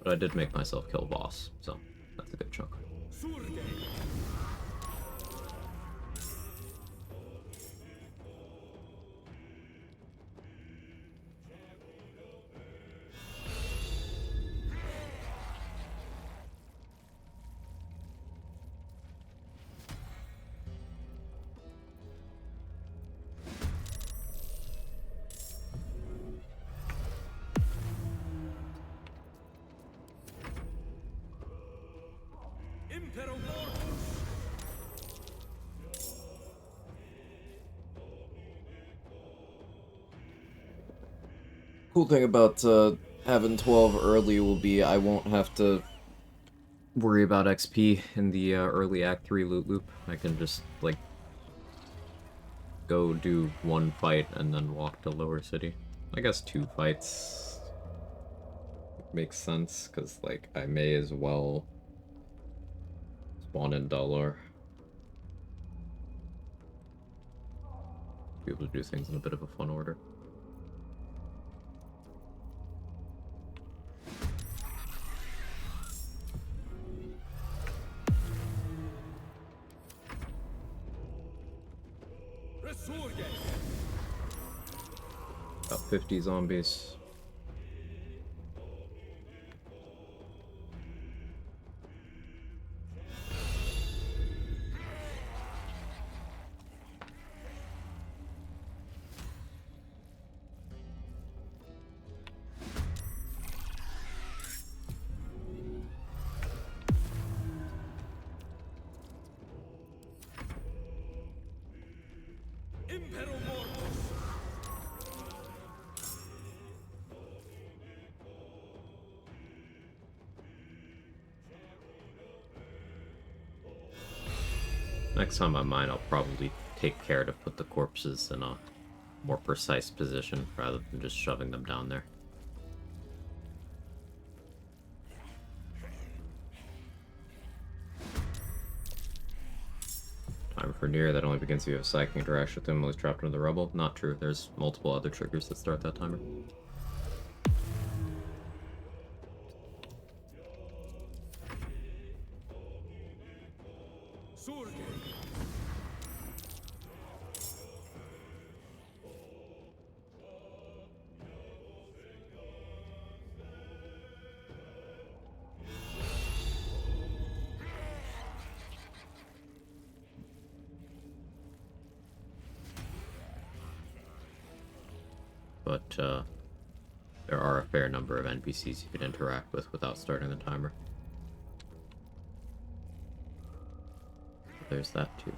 But I did make myself kill boss, so that's a good chunk. Cool thing about having 12 early will be I won't have to worry about XP in the early Act 3 loot loop. I can just, like, go do one fight and then walk to Lower City. I guess 2 fights makes sense, because, like, I may as well spawn in Dollar. Be able to do things in a bit of a fun order. About 50 zombies. Next time I mine, I'll probably take care to put the corpses in a more precise position rather than just shoving them down there. Time for near, that only begins if you have psychic interaction with them while he's trapped into the rubble. Not true, there's multiple other triggers that start that timer. But there are a fair number of NPCs you can interact with without starting the timer. There's that too.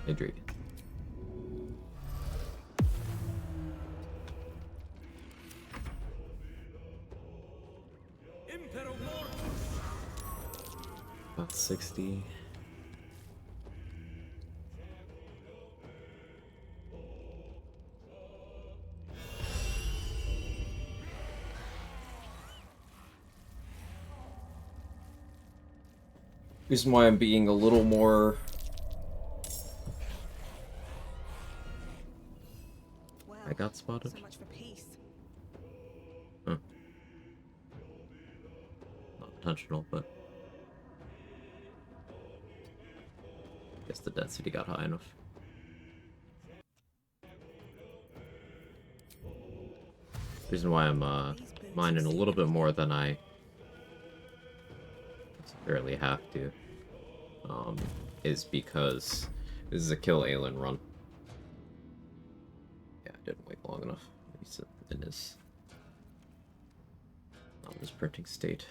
Adrian. About 60. Reason why I'm being a little more I got spotted. So much for peace. Huh. Not intentional, but I guess the density got high enough. Reason why I'm mining a little bit more than I necessarily have to is because this is a kill Aelin run. Yeah, I didn't wait long enough. He's in his not in his printing state.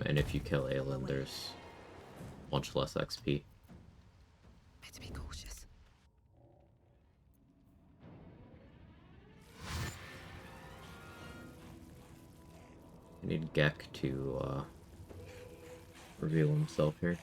And if you kill Aelin, there's much less XP. Better be cautious. I need Gek to reveal himself here.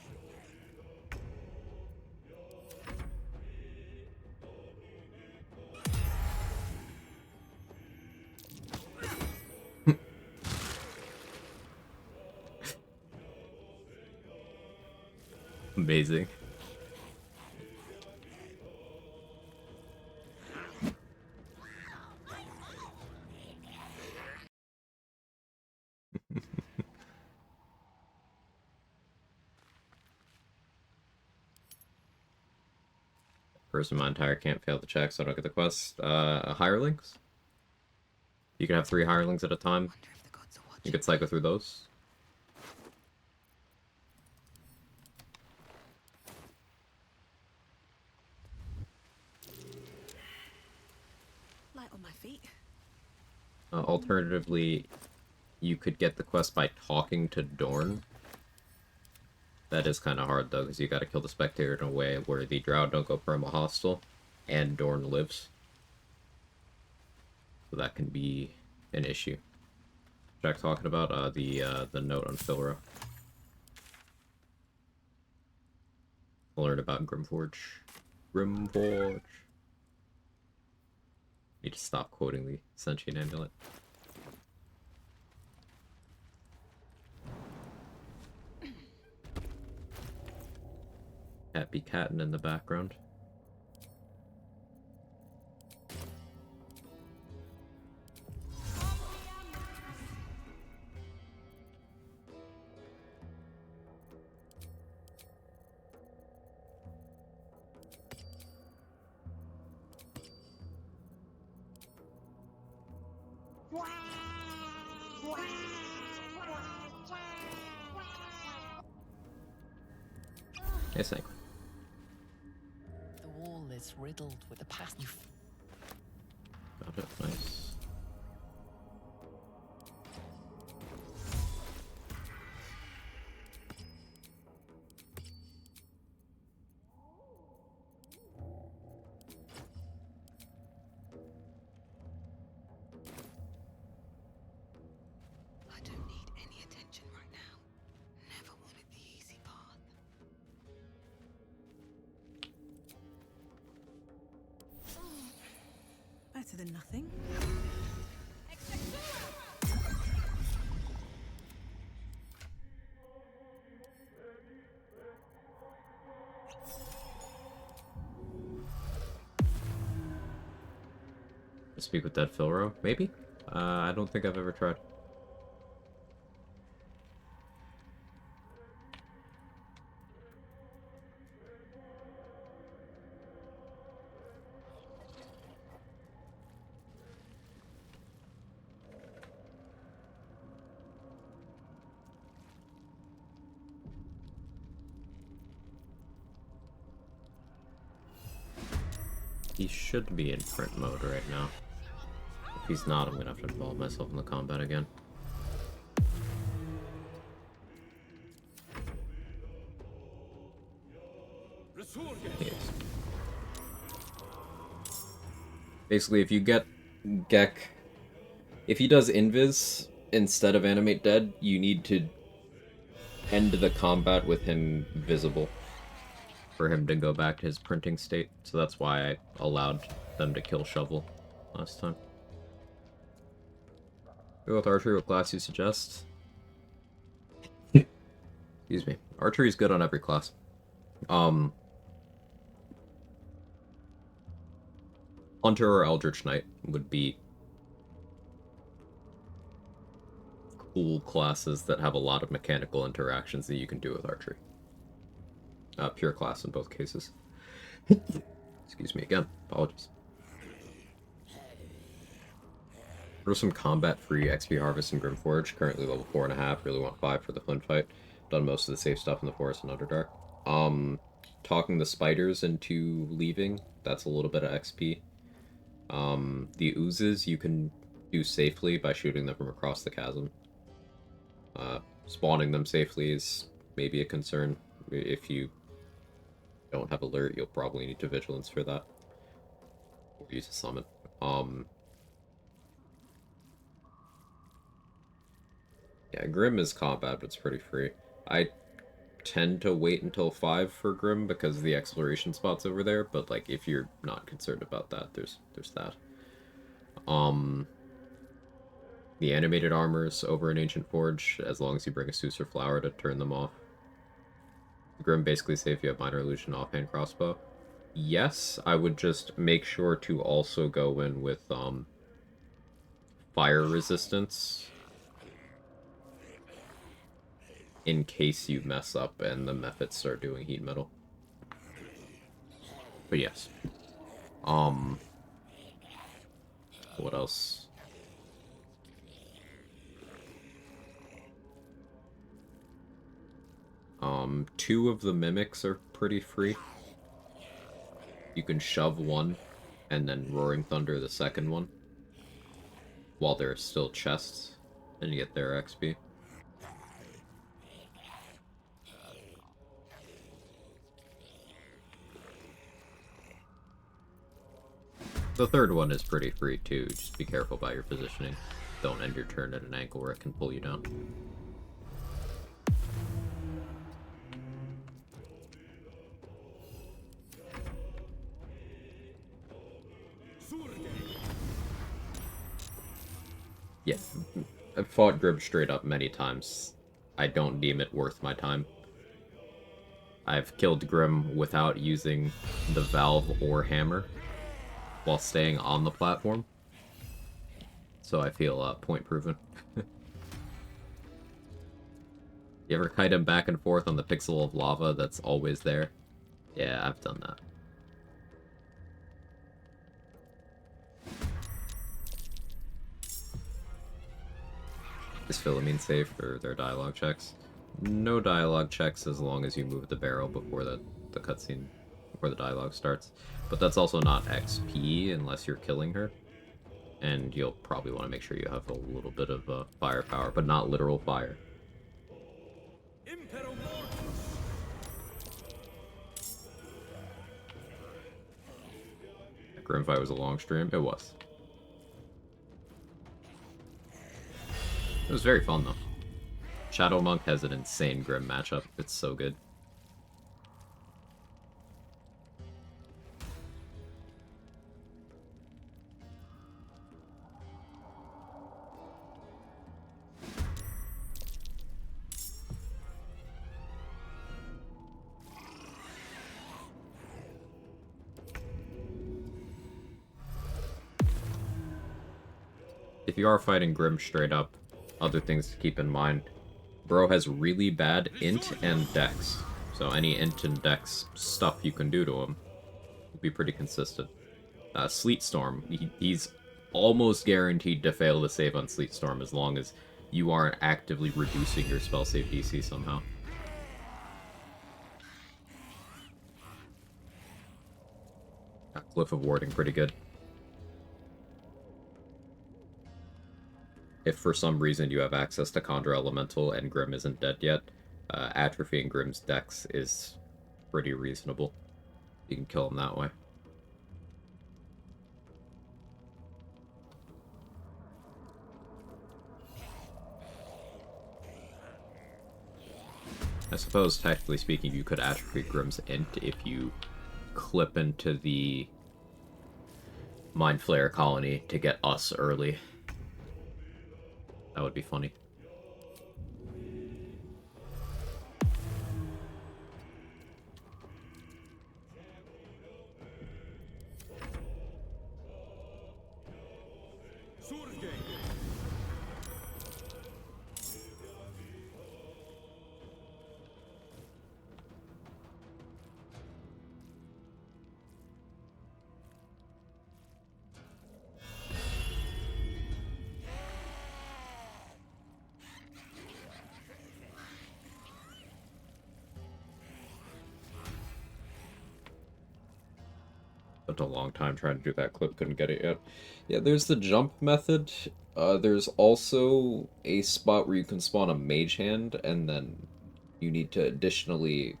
Amazing. person in my entire camp failed the check, so I don't get the quest. Hirelings? You can have 3 hirelings at a time. Wonder if the gods are watching. You could cycle through those. Light on my feet. Alternatively, you could get the quest by talking to Dorn. That is kind of hard, though, because you gotta kill the spectator in a way where the drow don't go perma-hostile, and Dorn lives. So that can be an issue. Jack talking about the note on Philro. Learn about Grimforge. Grimforge. Need to stop quoting the sentient amulet. Happy catting in the background. Yes, thank you. The wall is riddled with a pattern. Got it, nice. I don't need any attention right now. Never wanted the easy path. Better than nothing. Speak with Dead Philro? Maybe? I don't think I've ever tried. He should be in print mode right now. If he's not, I'm gonna have to involve myself in the combat again. Yes. Basically, if you get Gek... If he does Invis instead of Animate Dead, you need to end the combat with him visible for him to go back to his printing state. So that's why I allowed them to kill Shovel last time. Go with archery, what class you suggest? Excuse me. Archery is good on every class. Hunter or Eldritch Knight would be cool classes that have a lot of mechanical interactions that you can do with archery. Pure class in both cases. Excuse me again. Apologies. There's some combat-free XP Harvest in Grimforge. Currently level 4.5. Really want 5 for the Flint fight. Done most of the safe stuff in the Forest and Underdark. Talking the spiders into leaving. That's a little bit of XP. The oozes you can do safely by shooting them from across the chasm. Spawning them safely is maybe a concern. If you don't have alert, you'll probably need to vigilance for that. Or use a summon. Yeah, Grim is combat, but it's pretty free. I tend to wait until 5 for Grim because of the exploration spots over there, but like if you're not concerned about that, there's that. The animated armors over in Ancient Forge, as long as you bring a Susur Flower to turn them off. Grim basically say if you have Minor Illusion offhand crossbow. Yes, I would just make sure to also go in with fire resistance in case you mess up and the methods start doing heat metal. But yes. What else? Two of the mimics are pretty free. You can shove one, and then Roaring Thunder the second one, while there are still chests, and you get their XP. The third one is pretty free too, just be careful about your positioning. Don't end your turn at an angle where it can pull you down. Yeah, I've fought Grib straight up many times. I don't deem it worth my time. I've killed Grim without using the valve or hammer while staying on the platform. So I feel point proven. You ever kite him back and forth on the pixel of lava that's always there? Yeah, I've done that. Is Philomene safe for their dialogue checks? No dialogue checks as long as you move the barrel before the cutscene, before the dialogue starts. But that's also not XP unless you're killing her. And you'll probably want to make sure you have a little bit of firepower, but not literal fire. That Grim fight was a long stream. It was. It was very fun though. Shadow Monk has an insane Grim matchup. It's so good. If you are fighting Grim straight up, other things to keep in mind. Bro has really bad int and dex. So any int and dex stuff you can do to him will be pretty consistent. Sleet Storm, he's almost guaranteed to fail the save on Sleet Storm as long as you aren't actively reducing your spell save DC somehow. Cliff of Warding, pretty good. If for some reason you have access to Conjure Elemental and Grim isn't dead yet, atrophying Grim's dex is pretty reasonable. You can kill him that way. I suppose, technically speaking, you could atrophy Grim's int if you clip into the Mind Flayer colony to get us early. That would be funny. Spent a long time trying to do that clip, couldn't get it yet. Yeah, there's the jump method. There's also a spot where you can spawn a mage hand, and then you need to additionally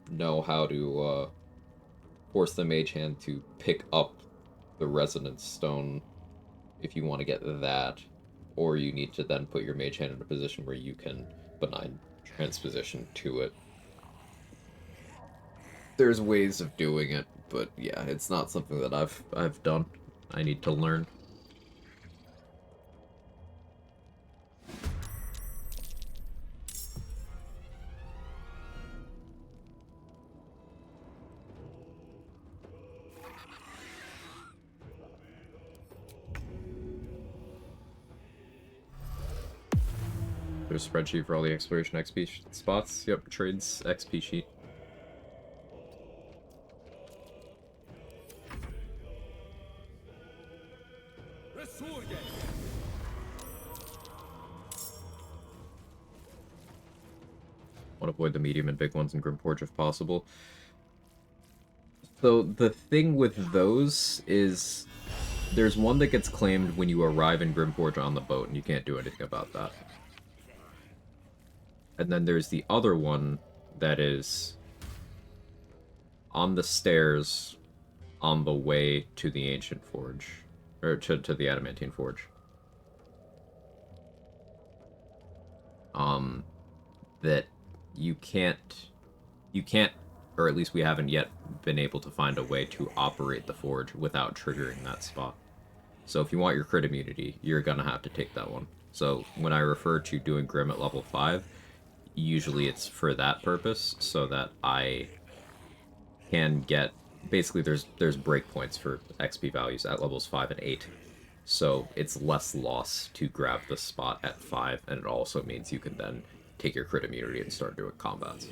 know how to force the mage hand to pick up the resonance stone if you want to get that. Or you need to then put your mage hand in a position where you can benign transposition to it. There's ways of doing it, but yeah, it's not something that I've done. I need to learn. There's a spreadsheet for all the exploration XP spots. Yep, trades XP sheet. Want to avoid the medium and big ones in Grimforge if possible. So the thing with those is there's one that gets claimed when you arrive in Grimforge on the boat, and you can't do anything about that. And then there's the other one that is on the stairs on the way to the Ancient Forge. Or to the Adamantine Forge. That you can't, or at least we haven't yet been able to find a way to operate the forge without triggering that spot. So if you want your crit immunity, you're gonna have to take that one. So when I refer to doing Grim at level 5, usually it's for that purpose, so that I can get... Basically, there's breakpoints for XP values at levels 5 and 8. So it's less loss to grab the spot at 5, and it also means you can then take your crit immunity and start doing combats.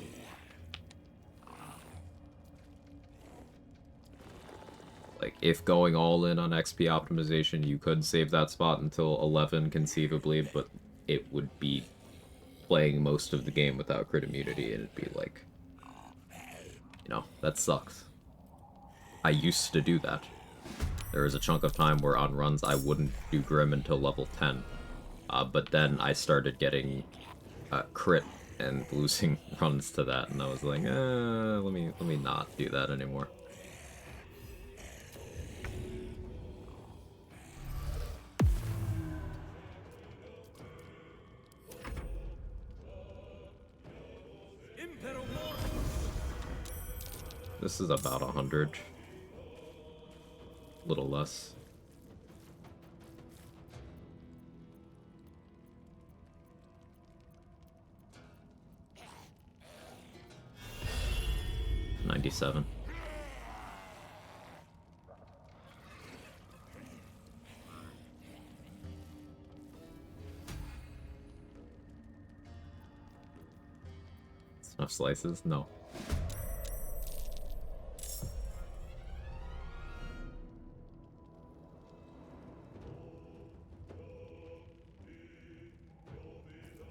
Like, if going all in on XP optimization, you could save that spot until 11, conceivably, but it would be playing most of the game without crit immunity, and it'd be like... You know, that sucks. I used to do that. There was a chunk of time where on runs I wouldn't do Grim until level 10. But then I started getting crit and losing runs to that, and I was like, let me not do that anymore. This is about 100. A little less. $97. Enough slices? No.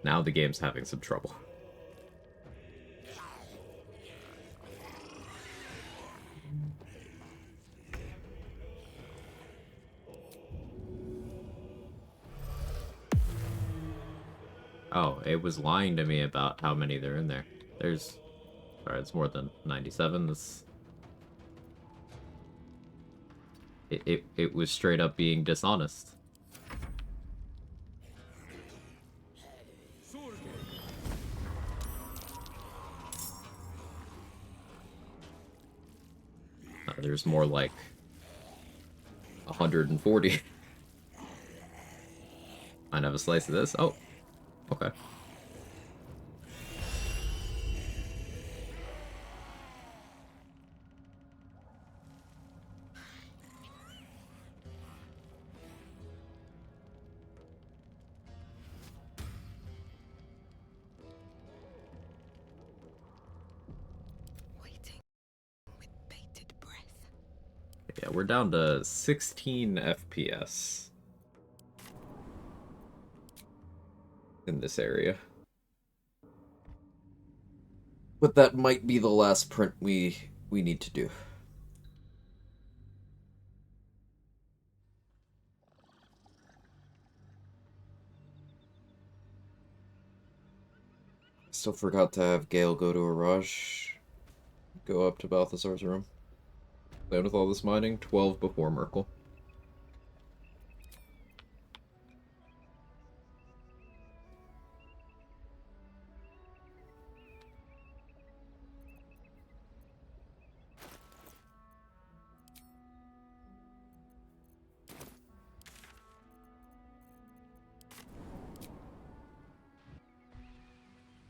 Now the game's having some trouble. Oh, it was lying to me about how many there are in there. There's... Sorry, it's more than 97. This... It was straight up being dishonest. There's more like 140. Might have a slice of this. Oh, okay. Yeah, we're down to 16 FPS in this area. But that might be the last print we need to do. Still forgot to have Gale go to Araj. Go up to Balthazar's room. Done with all this mining, 12 before Merkel.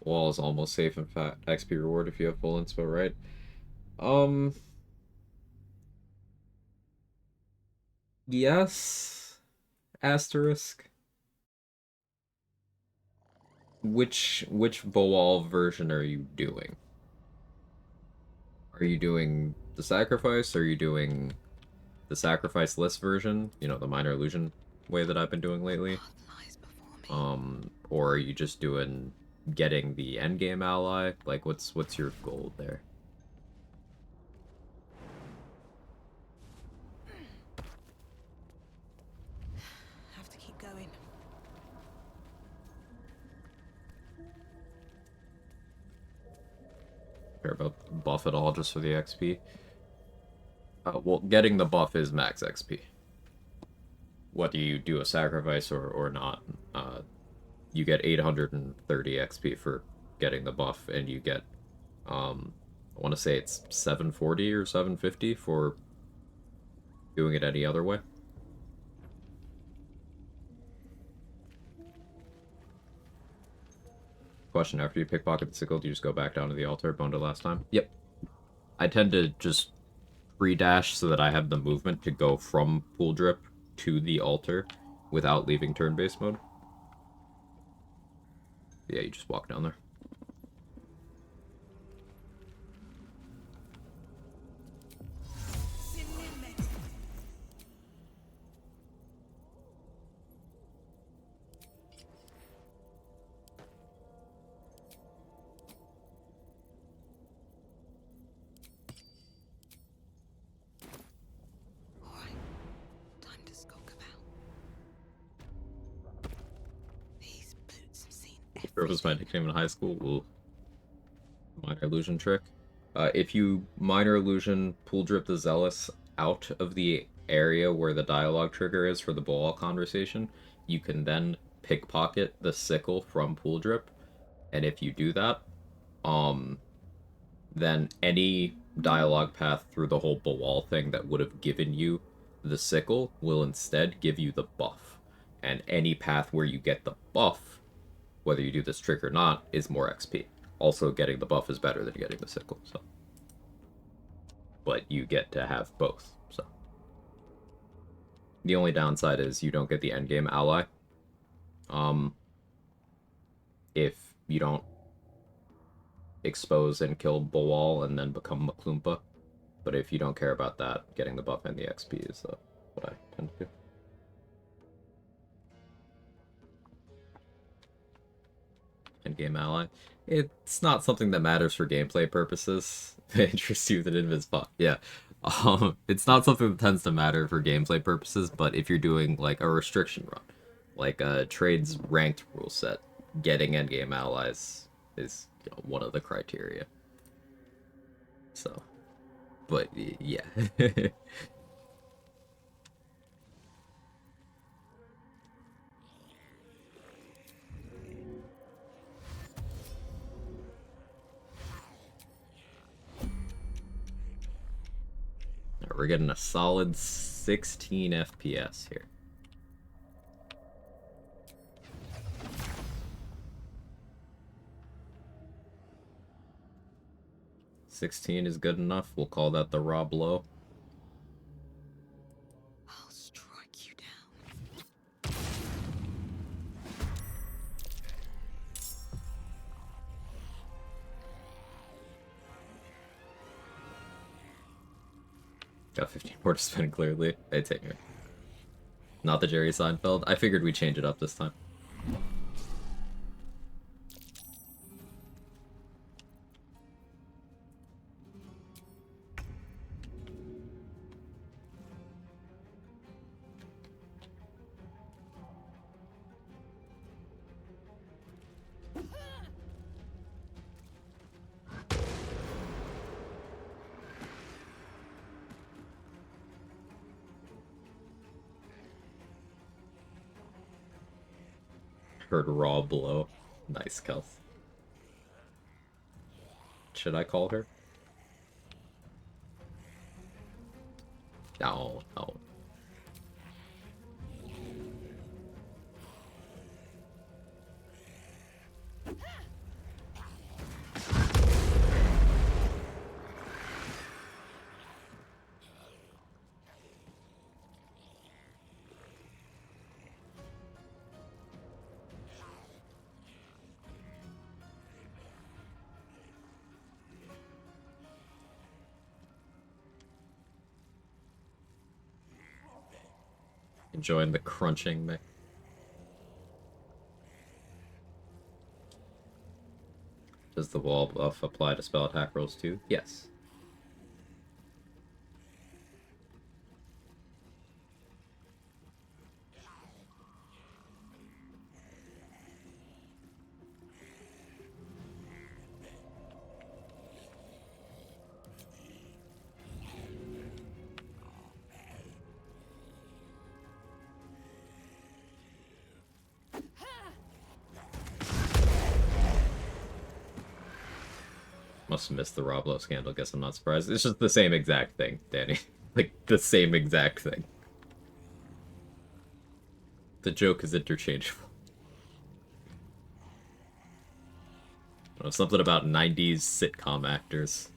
Wall is almost safe, in fact. XP reward if you have full inspo, right? Yes. Asterisk. Which Boal version are you doing? Are you doing the sacrifice? Are you doing the sacrifice list version? You know, the minor illusion way that I've been doing lately? Or are you just doing getting the endgame ally? Like, what's your goal there? Have to keep going. Care about buff at all just for the XP? Well, getting the buff is max XP. Whether you do a sacrifice or not, you get 830 XP for getting the buff, and you get, I want to say it's 740 or 750 for doing it any other way. Question, after you pickpocket the sickle, do you just go back down to the altar, boned it last time? Yep. I tend to just pre-dash so that I have the movement to go from pool drip to the altar without leaving turn-based mode. Yeah, you just walk down there. Alright, time to skulk about. These boots have seen That was my nickname in high school. Ooh. Minor illusion trick. If you minor illusion pool drip the zealous out of the area where the dialogue trigger is for the ball conversation, you can then pickpocket the sickle from pool drip, and if you do that, then any dialogue path through the whole Bawal thing that would have given you the sickle will instead give you the buff. And any path where you get the buff, whether you do this trick or not, is more XP. Also, getting the buff is better than getting the sickle, so. But you get to have both, so. The only downside is you don't get the endgame ally. If you don't expose and kill Bawal and then become Maklumpa. But if you don't care about that, getting the buff and the XP is what I tend to do. Endgame ally. It's not something that matters for gameplay purposes. If it interests you that invis buff. Yeah. It's not something that tends to matter for gameplay purposes, but if you're doing like a restriction run, like a trade's ranked rule set, getting endgame allies is one of the criteria. So, but yeah. We're getting a solid 16 FPS here. $16 is good enough. We'll call that the raw blow. I'll strike you down. Got 15 more to spend, clearly. Hey, take me. Not the Jerry Seinfeld. I figured we'd change it up this time. Heard raw blow. Nice, Kels. Should I call her? No, no. Enjoying the crunching mix. Does the wall buff apply to spell attack rolls too? Yes. Must have missed the Roblo scandal, guess I'm not surprised. It's just the same exact thing, Danny. Like, the same exact thing. The joke is interchangeable. Something about 90s sitcom actors.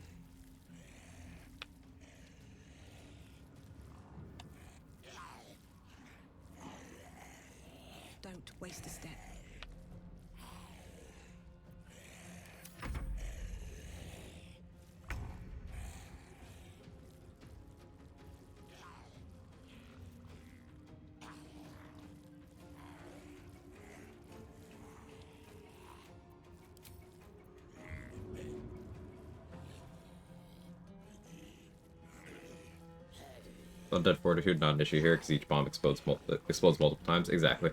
Don't waste a step. Undead Fortitude, not an issue here, because each bomb explodes multiple times. Exactly.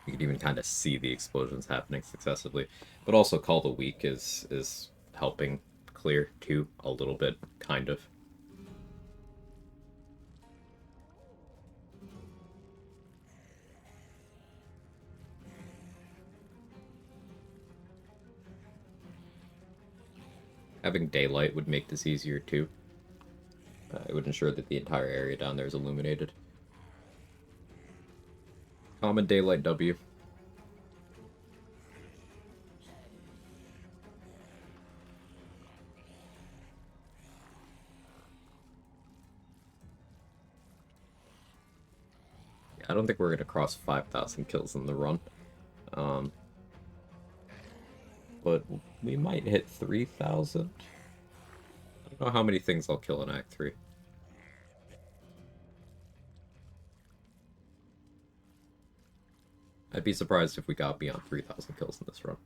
You can even kind of see the explosions happening successively. But also Call the Weak is helping clear, too, a little bit, kind of. Having daylight would make this easier, too. It would ensure that the entire area down there is illuminated. Common daylight W. I don't think we're going to cross 5,000 kills in the run. But we might hit 3,000. I don't know how many things I'll kill in Act 3. I'd be surprised if we got beyond 3,000 kills in this run.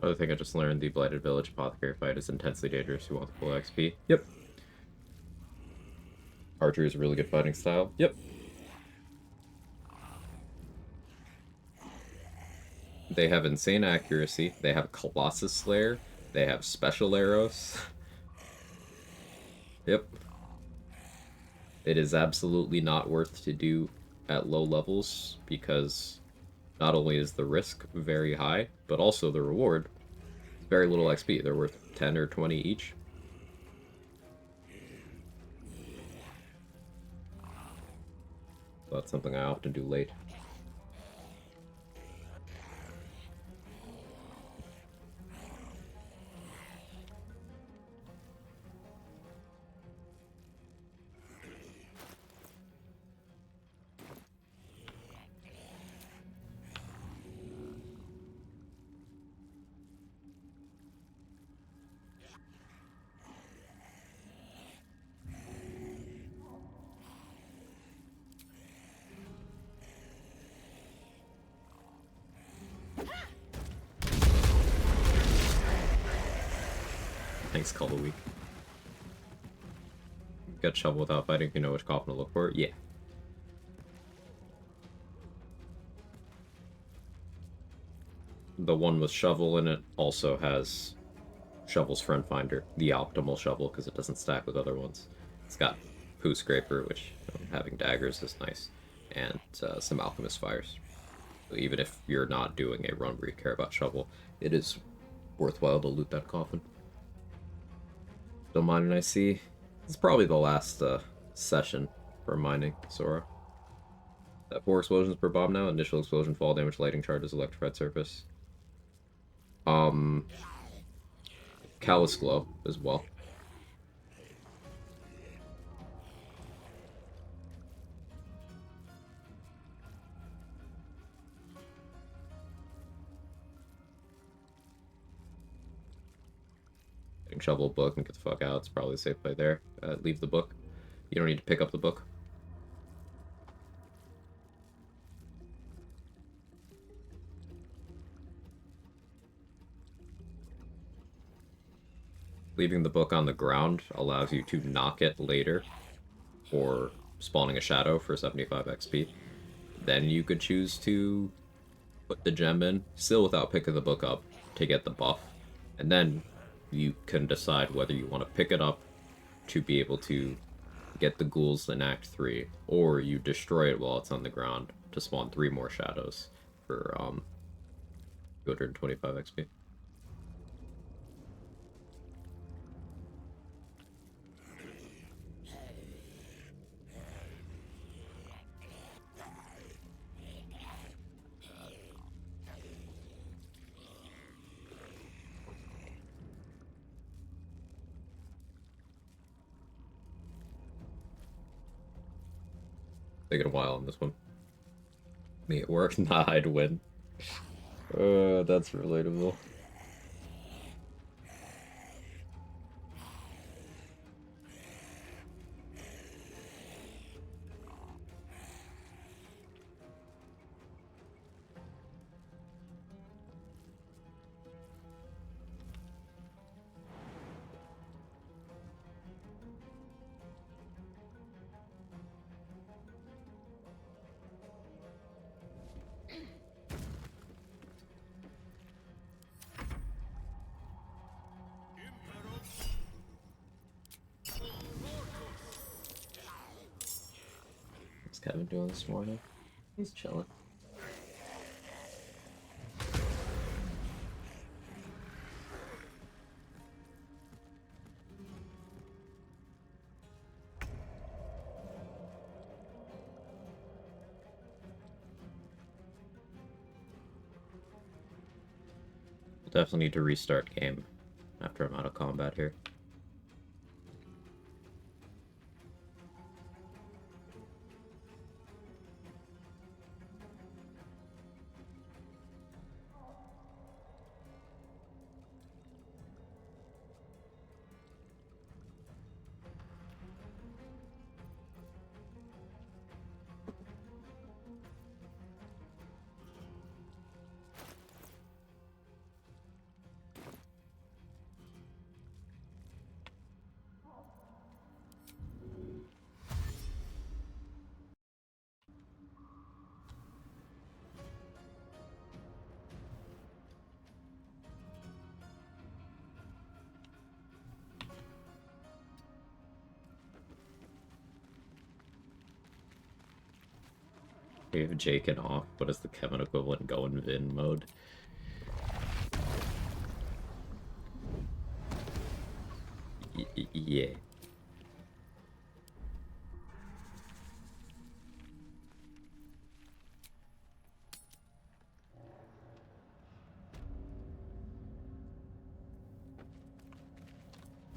Other thing I just learned, the Blighted Village Apothecary fight is intensely dangerous. You want the full XP? Yep. Archery is a really good fighting style. Yep. They have insane accuracy. They have Colossus Slayer. They have special arrows. Yep. It is absolutely not worth to do at low levels because not only is the risk very high, but also the reward is very little XP. They're worth 10 or 20 each. So that's something I often do late. Thanks, Call a Week. Get shovel without fighting if you know which coffin to look for. Yeah. The one with shovel in it also has Shovel's Friend Finder, the optimal shovel, because it doesn't stack with other ones. It's got Poo Scraper, which, having daggers is nice, and some Alchemist Fires. So even if you're not doing a run where you care about shovel, it is worthwhile to loot that coffin. Don't mind when I see. It's probably the last session for mining Sora. 4 explosions per bomb now. Initial explosion, fall damage, lighting charges, electrified surface. Callous Glow as well. Shovel book and get the fuck out. It's probably a safe play there. Leave the book. You don't need to pick up the book. Leaving the book on the ground allows you to knock it later for spawning a shadow for 75 XP. Then you could choose to put the gem in, still without picking the book up, to get the buff. And then you can decide whether you want to pick it up to be able to get the ghouls in Act 3, or you destroy it while it's on the ground to spawn 3 more shadows for 225 XP. Taking a while on this one. Me at work, nah, I'd win. That's relatable. What's Kevin doing this morning? He's chilling. Definitely need to restart game after I'm out of combat here. We have Jake and off. What is the Kevin equivalent going Vin mode? Yeah.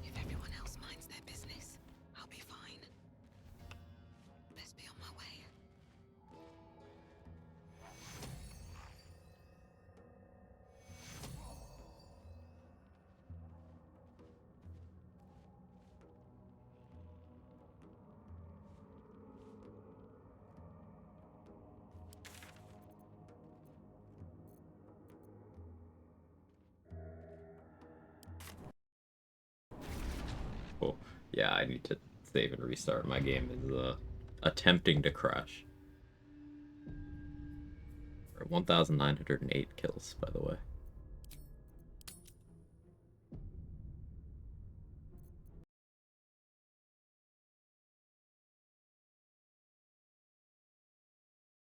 If everyone else minds their business, I'll be fine. Best be on my way. Yeah, I need to save and restart. My game is attempting to crash. 1,908 kills, by the way.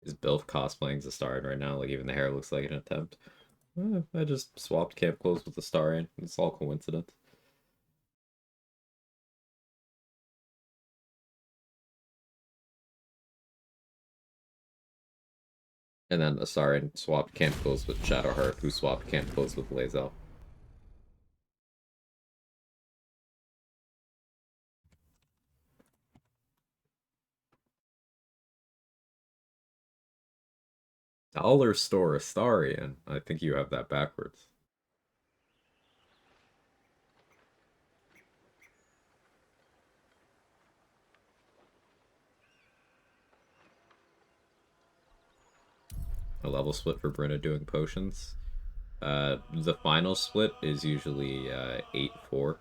Is Bilf cosplaying Zastarian right now? Like, even the hair looks like an attempt. I just swapped camp clothes with Zastarian. It's all coincidence. And then Astarion swapped camp clothes with Shadowheart, who swapped camp clothes with Lae'zel. Dollar store Astarion. I think you have that backwards. A level split for Brenna doing potions. The final split is usually 8-4.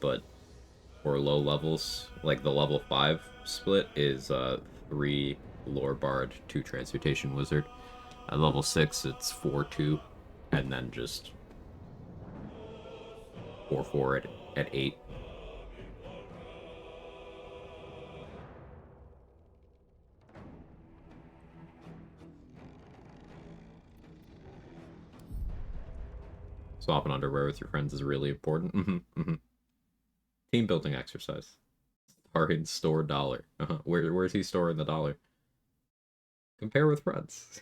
But for low levels, like the level 5 split is 3 Lore Bard, 2 Transmutation Wizard. At level 6, it's 4-2, and then just 4-4 at 8. Swapping underwear with your friends is really important. Team building exercise. Target store dollar. Where's he storing the dollar? Compare with friends.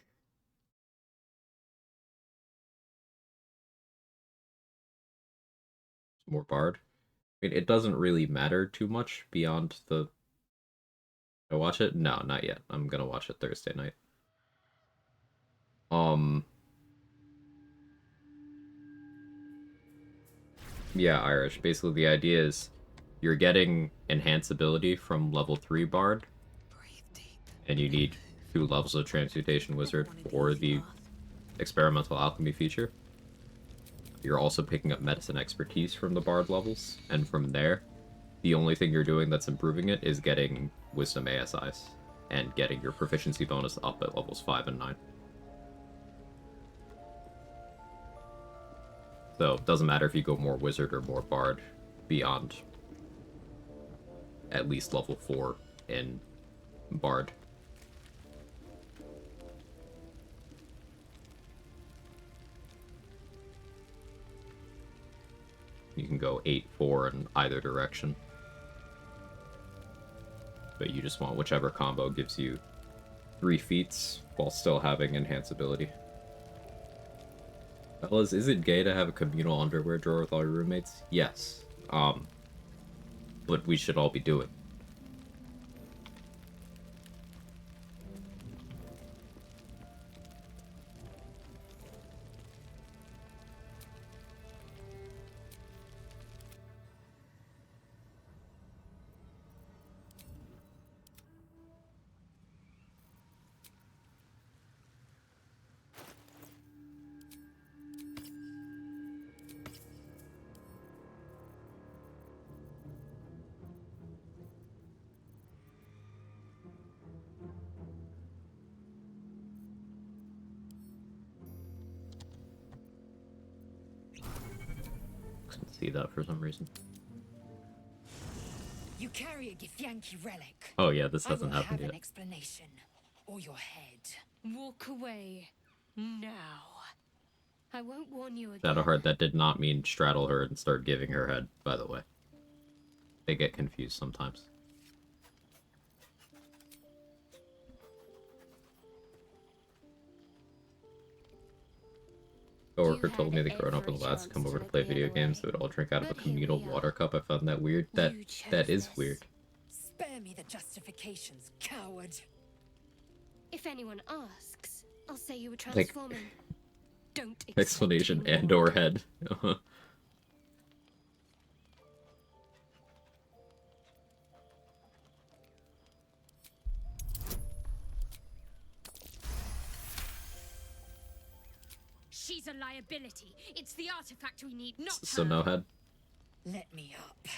More Bard. I mean, it doesn't really matter too much beyond the... I watch it? No, not yet. I'm gonna watch it Thursday night. Yeah, Irish. Basically, the idea is you're getting enhance ability from level 3 Bard, and you need 2 levels of Transmutation Wizard for the Experimental Alchemy feature. You're also picking up Medicine Expertise from the Bard levels, and from there, the only thing you're doing that's improving it is getting Wisdom ASIs, and getting your proficiency bonus up at levels 5 and 9. So, it doesn't matter if you go more Wizard or more Bard beyond at least level 4 in Bard. You can go 8-4 in either direction. But you just want whichever combo gives you 3 feats while still having enhance ability. Fellas, is it gay to have a communal underwear drawer with all your roommates? Yes. But we should all be doing. See that for some reason. You carry a Githyanki relic. Oh yeah, this hasn't I will happened have yet. an explanation, or your head. Walk away now. I won't warn you again. Shadowheart, that did not mean straddle her and start giving her head, by the way. They get confused sometimes. Coworker told me that growing up with lads come over to play video games, they would all drink out of a communal water cup. I found that weird. That is weird. Spare me the justifications, coward. If anyone asks, I'll say you were Like, transforming. Don't explanation and or head. She's a liability. It's the artifact we need, not So her. no head. Let me up,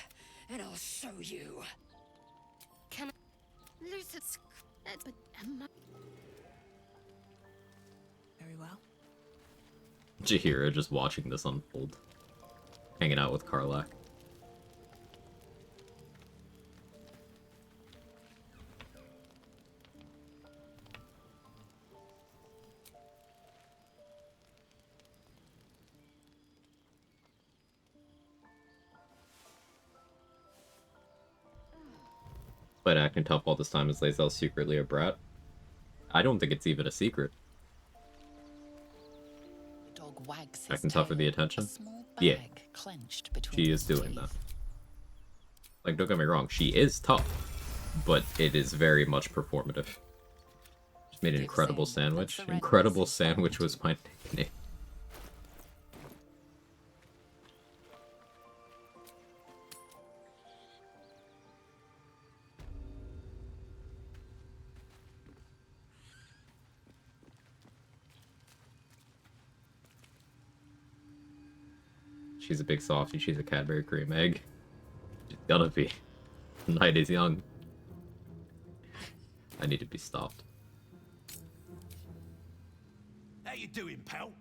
and I'll show you. Can I... Lucid... But am Very well. Jahira just watching this unfold. Hanging out with Karlach. But acting tough all this time is Lae'zel's secretly a brat. I don't think it's even a secret. The dog wags his Acting tough for the tail, attention? a small Yeah. bag clenched between She is his doing teeth. that. Like, don't get me wrong, she is tough. But it is very much performative. Just made an incredible sandwich. Incredible sandwich was my nickname. She's a big softie. She's a Cadbury cream egg. She's gotta be. Night is young. I need to be stopped. How you doing, pal?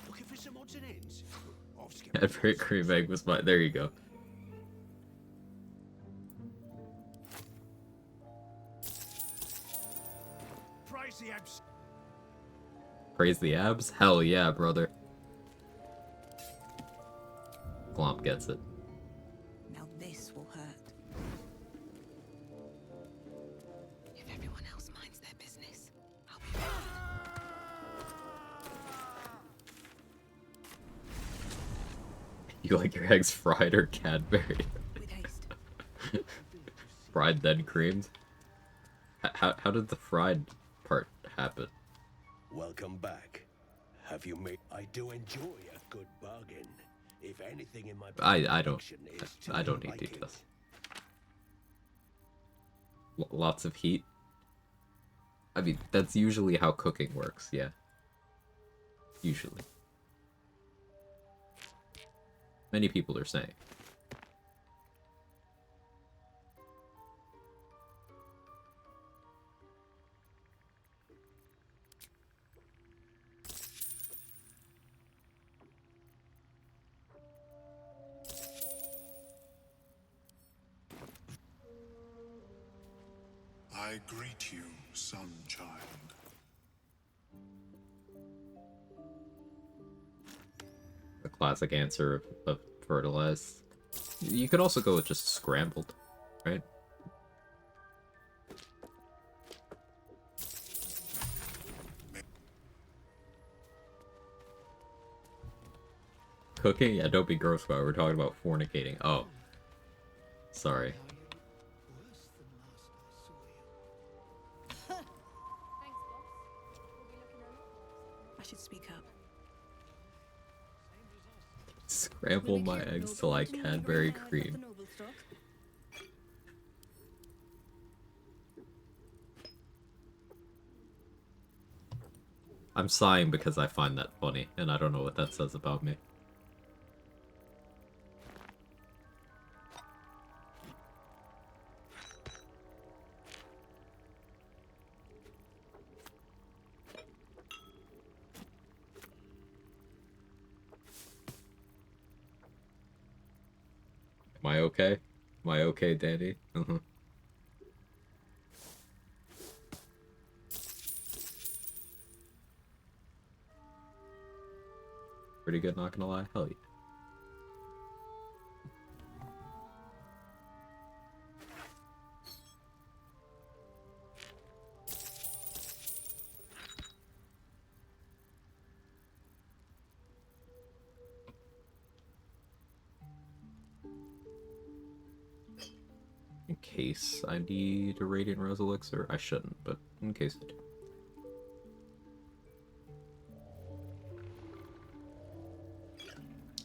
Looking for some odds and ends? Cadbury cream egg was my. There you go. Praise the abs. Praise the abs? Hell yeah, brother. Glomp gets it. Now this will hurt. If everyone else minds their business, I'll be fine. You like your eggs fried or Cadbury? With haste. Fried then creamed? How did the fried part happen? Welcome back. Have you made... I do enjoy a good bargain. If anything in my I don't collection is to I don't your need to do liking. this. Lots of heat. I mean, that's usually how cooking works, yeah. Usually. Many people are saying. I greet you, son child. The classic answer of fertilized. You could also go with just scrambled, right? Cooking? Yeah, don't be gross about it. We're talking about fornicating. Oh. Sorry. I should speak up. Scramble my eggs till I Cadbury cream. I'm sighing because I find that funny, and I don't know what that says about me. Am I okay? Am I okay, Danny? Uh-huh. Pretty good, not gonna lie. Hell yeah. In case I need a Radiant Rose Elixir, I shouldn't, but in case I do.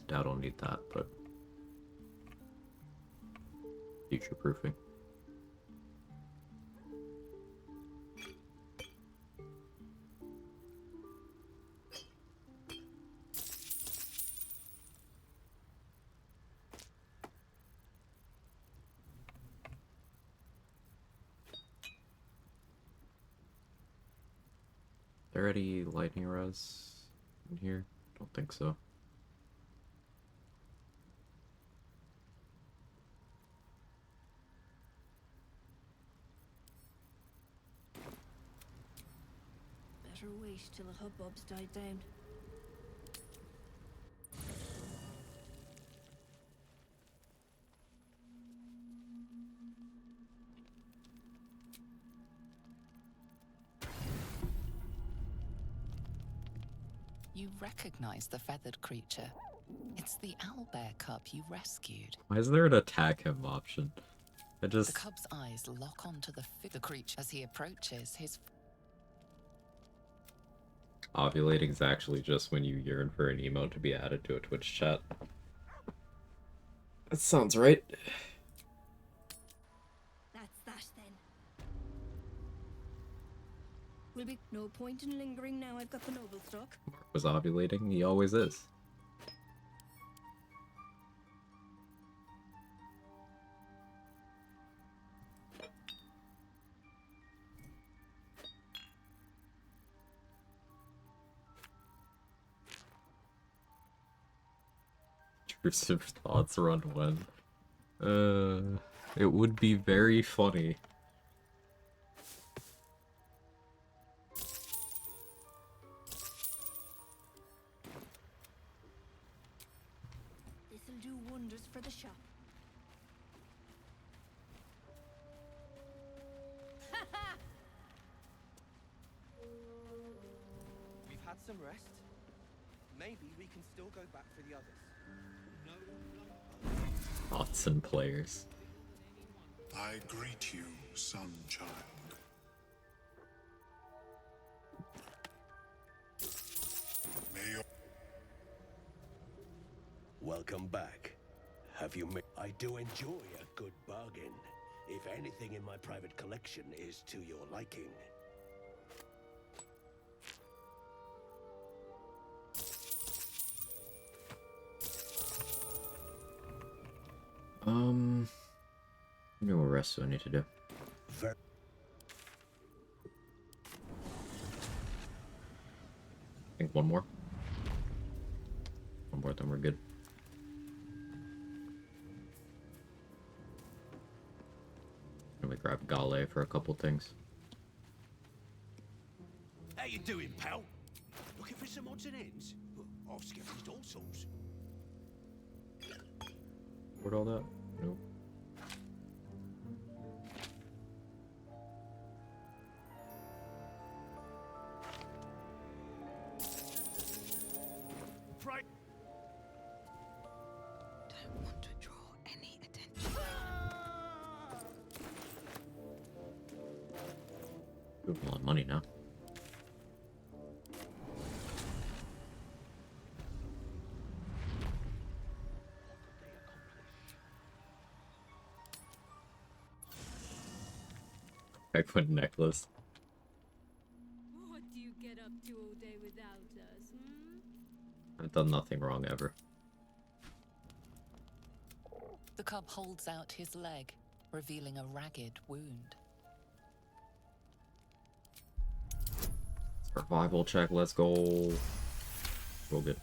Doubt I'll need that, but future proofing. there any lightning res in here? Don't think so. Better wait till the hubbub's died down. You recognize the feathered creature. It's the owlbear cub you rescued. Why is there an attack him option? I The just... cub's eyes lock onto the creature as he approaches. His Ovulating is actually just when you yearn for an emote to be added to a Twitch chat. That sounds right. That's that then. Will be no point in lingering now I've got the noble stock. Mark was ovulating, he always is. Intrusive thoughts run when? It would be very funny. This'll do wonders for the shop. We've had some rest. Maybe we can still go back for the others. Thoughts and players. I greet you, son child. May your... Welcome back. Have you made... I do enjoy a good bargain. If anything in my private collection is to your liking. How many more rests do I need to do? I think one more. One more, then we're good. Let me grab Gale for a couple things. How you doing, pal? Looking for some odds and ends? I've scavenged all sorts. Where'd all that? Nope. Right. don't want to draw any attention. We have a lot of money now. Eggplant necklace. What do you get up to all day without us, I've done nothing wrong ever. The cub holds out his leg, revealing a ragged wound. Survival check, let's go. Go good.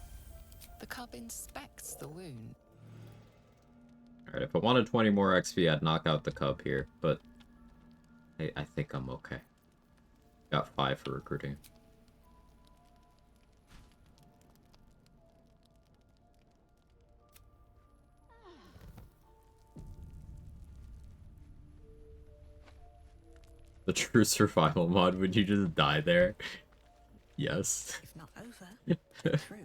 The cub inspects the wound. Alright, if I wanted 20 more XP, I'd knock out the cub here, but I think I'm okay. Got 5 for recruiting. The true survival mod, would you just die there? Yes. If not over, true.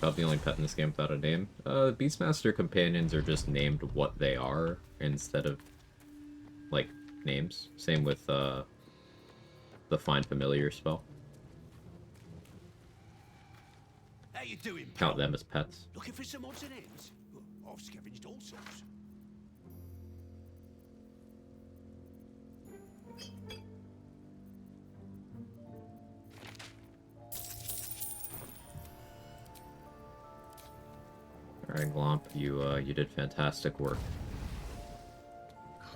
About the only pet in this game without a name. Beastmaster companions are just named what they are instead of, like, names. Same with, the Find Familiar spell. How you doing, pal? Count them as pets. Looking for some odds and ends? I've scavenged all sorts. Alright, Glomp, you did fantastic work.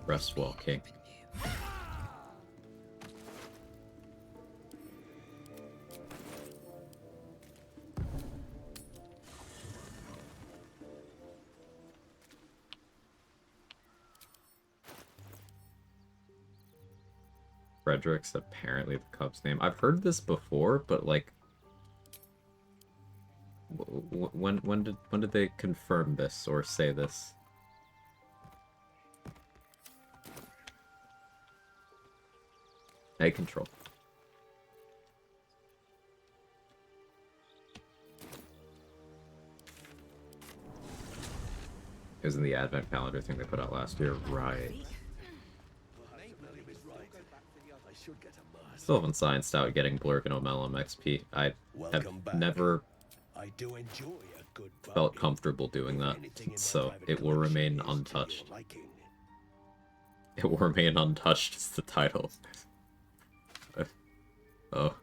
Rest well, King. Frederick's apparently the Cub's name. I've heard this before, but like, when did they confirm this or say this? A control. It was in the Advent calendar thing they put out last year, right? Still haven't scienced out getting Blurg and Omelum XP. I have never felt comfortable doing that, so it will remain untouched. It will remain untouched is the title. Oh.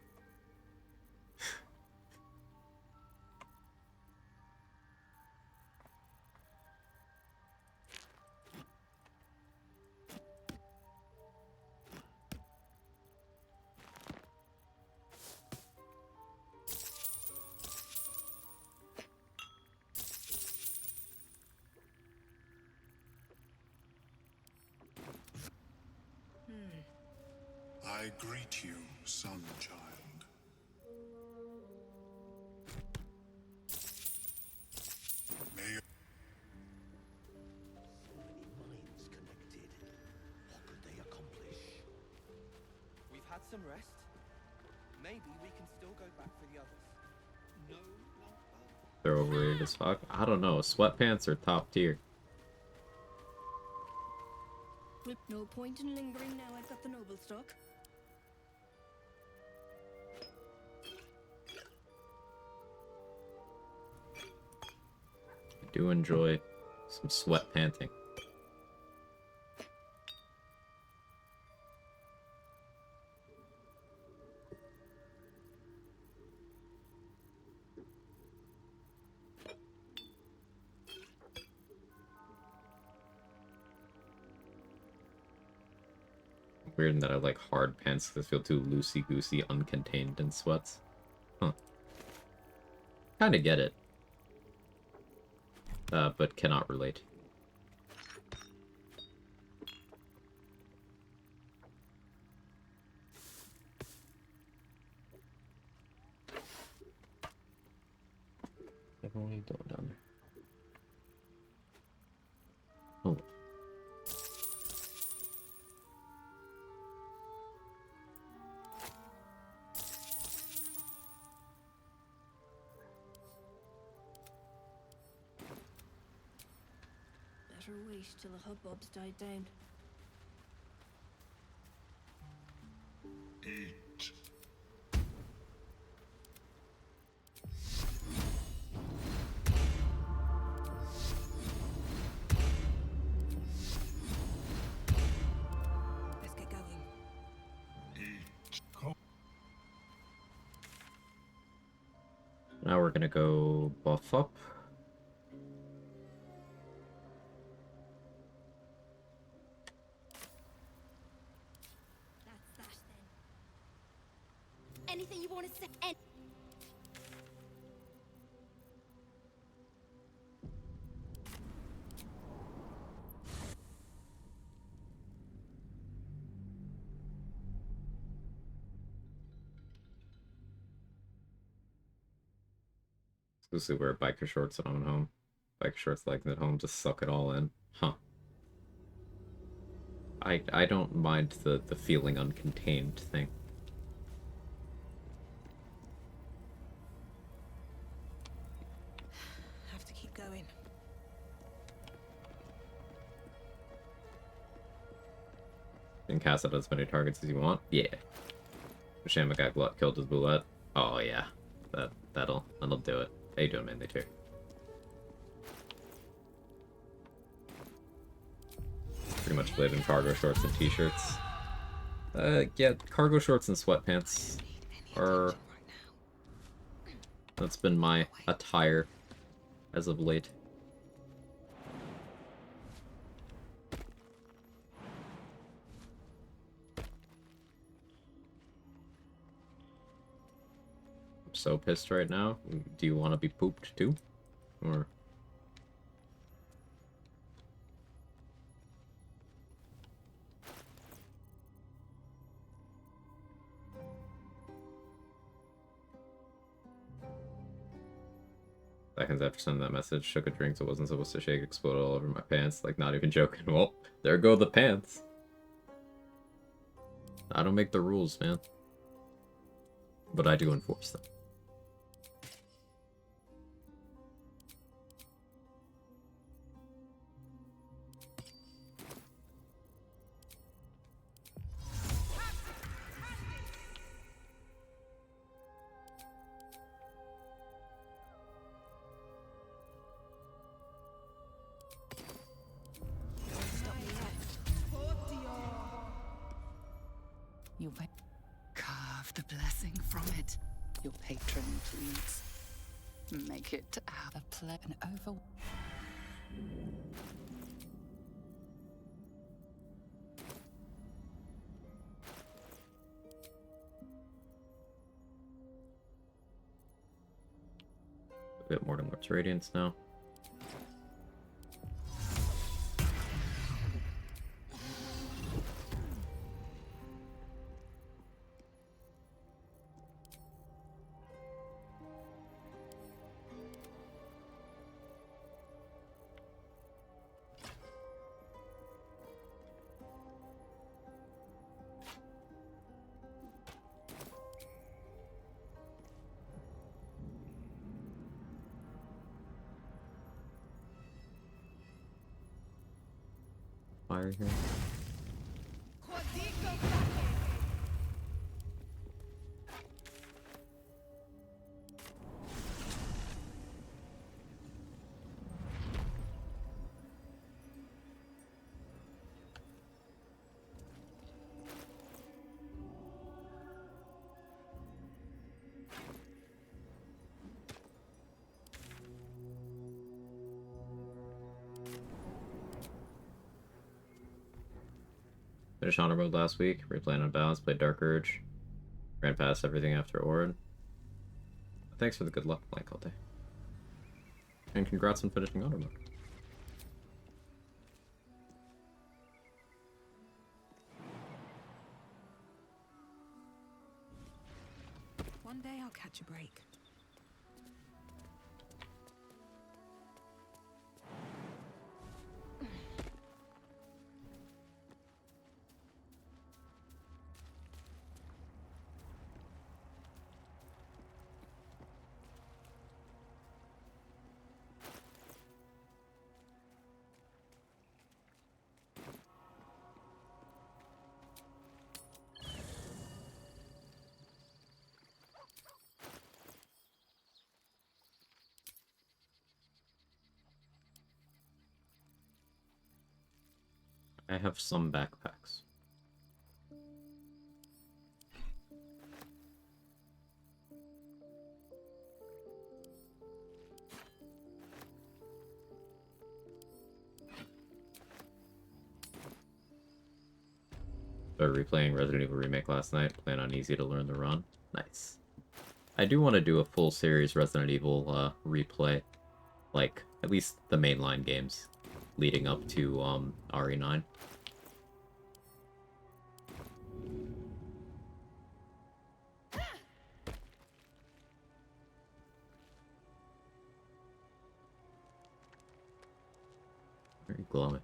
I greet you, son child. May you... So many minds connected. What could they accomplish? We've had some rest. Maybe we can still go back for the others. No, They're overrated as fuck. I don't know. Sweatpants are top tier. No point in lingering now I've got the noble stock. I do enjoy some sweat panting. Weird in that I like hard pants because I feel too loosey-goosey, uncontained in sweats. Huh. Kinda get it. But cannot relate. Definitely go down there. Oh. Better wait till the hubbub's died down. Eat. Let's get going. Eat. Now we're gonna go buff up. That's that then. Anything you want to say? Exclusively wear biker shorts when I'm at home. Biker shorts leggings at home, just suck it all in. Huh. I don't mind the feeling uncontained thing. Have to keep going. You can cast it at as many targets as you want? Yeah. Shama got killed with Bullet. Oh yeah. That'll do it. How you doing, man? They too. much live in cargo shorts and t-shirts. Yeah, cargo shorts and sweatpants are... That's been my attire as of late. I'm so pissed right now. Do you want to be pooped too? Or... Seconds after sending that message, shook a drink that wasn't supposed to shake, exploded all over my pants. Like, not even joking. Well, there go the pants. I don't make the rules, man. But I do enforce them. You'll carve the blessing from it. Your patron, please. Make it out of play and over. A bit more than what's Radiance now. Fire here. Finished Honor Mode last week, replaying Unbalanced, played Dark Urge, ran past everything after Orin. Thanks for the good luck, Blank, all day. And congrats on finishing Honor Mode. One day I'll catch a break. I have some backpacks. Started replaying Resident Evil Remake last night. Plan on easy to learn the run. Nice. I do want to do a full series Resident Evil replay. Like, at least the mainline games leading up to RE9. Very glowing.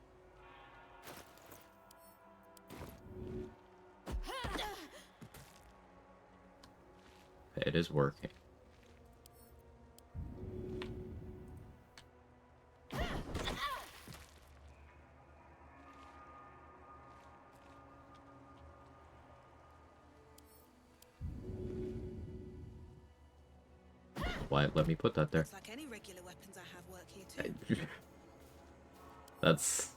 It is working. Why let me put that there? Looks like any regular weapons I have work here too. That's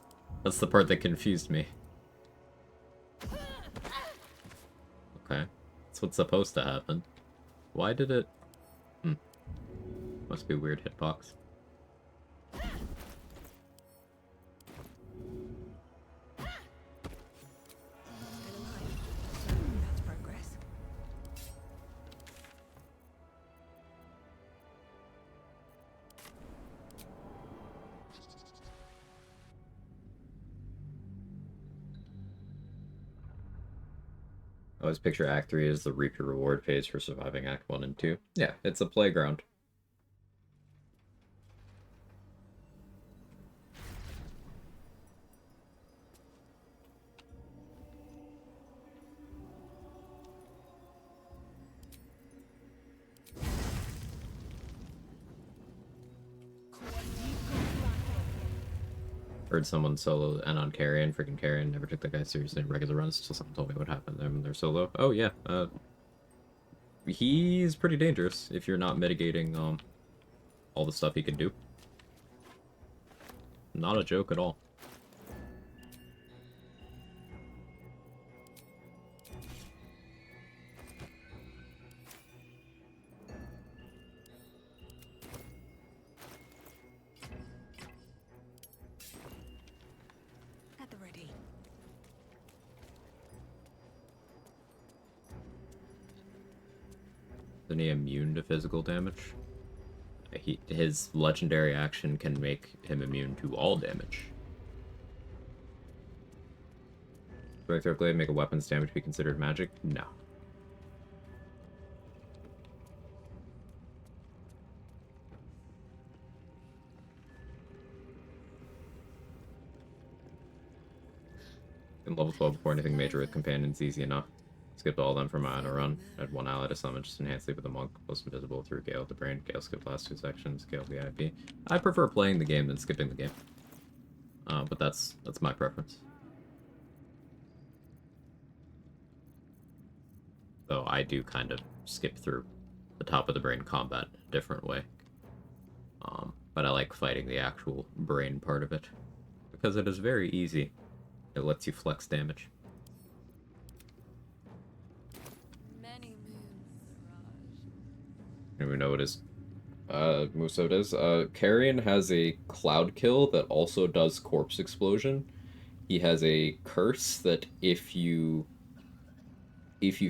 That's the part that confused me. Okay. That's what's supposed to happen. Why did it... Must be a weird hitbox. That's progress. I always picture Act 3 as the reap your reward phase for surviving Act 1 and 2. Yeah, it's a playground. Heard someone solo and on Carrion, freaking Carrion, never took that guy seriously in regular runs until someone told me what happened to them when they're solo. Oh yeah, he's pretty dangerous if you're not mitigating all the stuff he can do. Not a joke at all. At the ready. Isn't he immune to physical damage? His legendary action can make him immune to all damage. Direct Throat Glaive make a weapon's damage be considered magic? No. In level 12 before anything major with companions, easy enough. Skipped all of them for my auto run. Had one ally to summon, just enhance sleep with a monk, plus invisible through Gale the Brain. Gale skipped last 2 sections, Gale VIP. I prefer playing the game than skipping the game. But that's my preference. Though I do kind of skip through the top of the brain combat a different way. But I like fighting the actual brain part of it. Because it is very easy. It lets you flex damage. I don't even know what his moveset is. Carrion has a cloud kill that also does corpse explosion. He has a curse that if you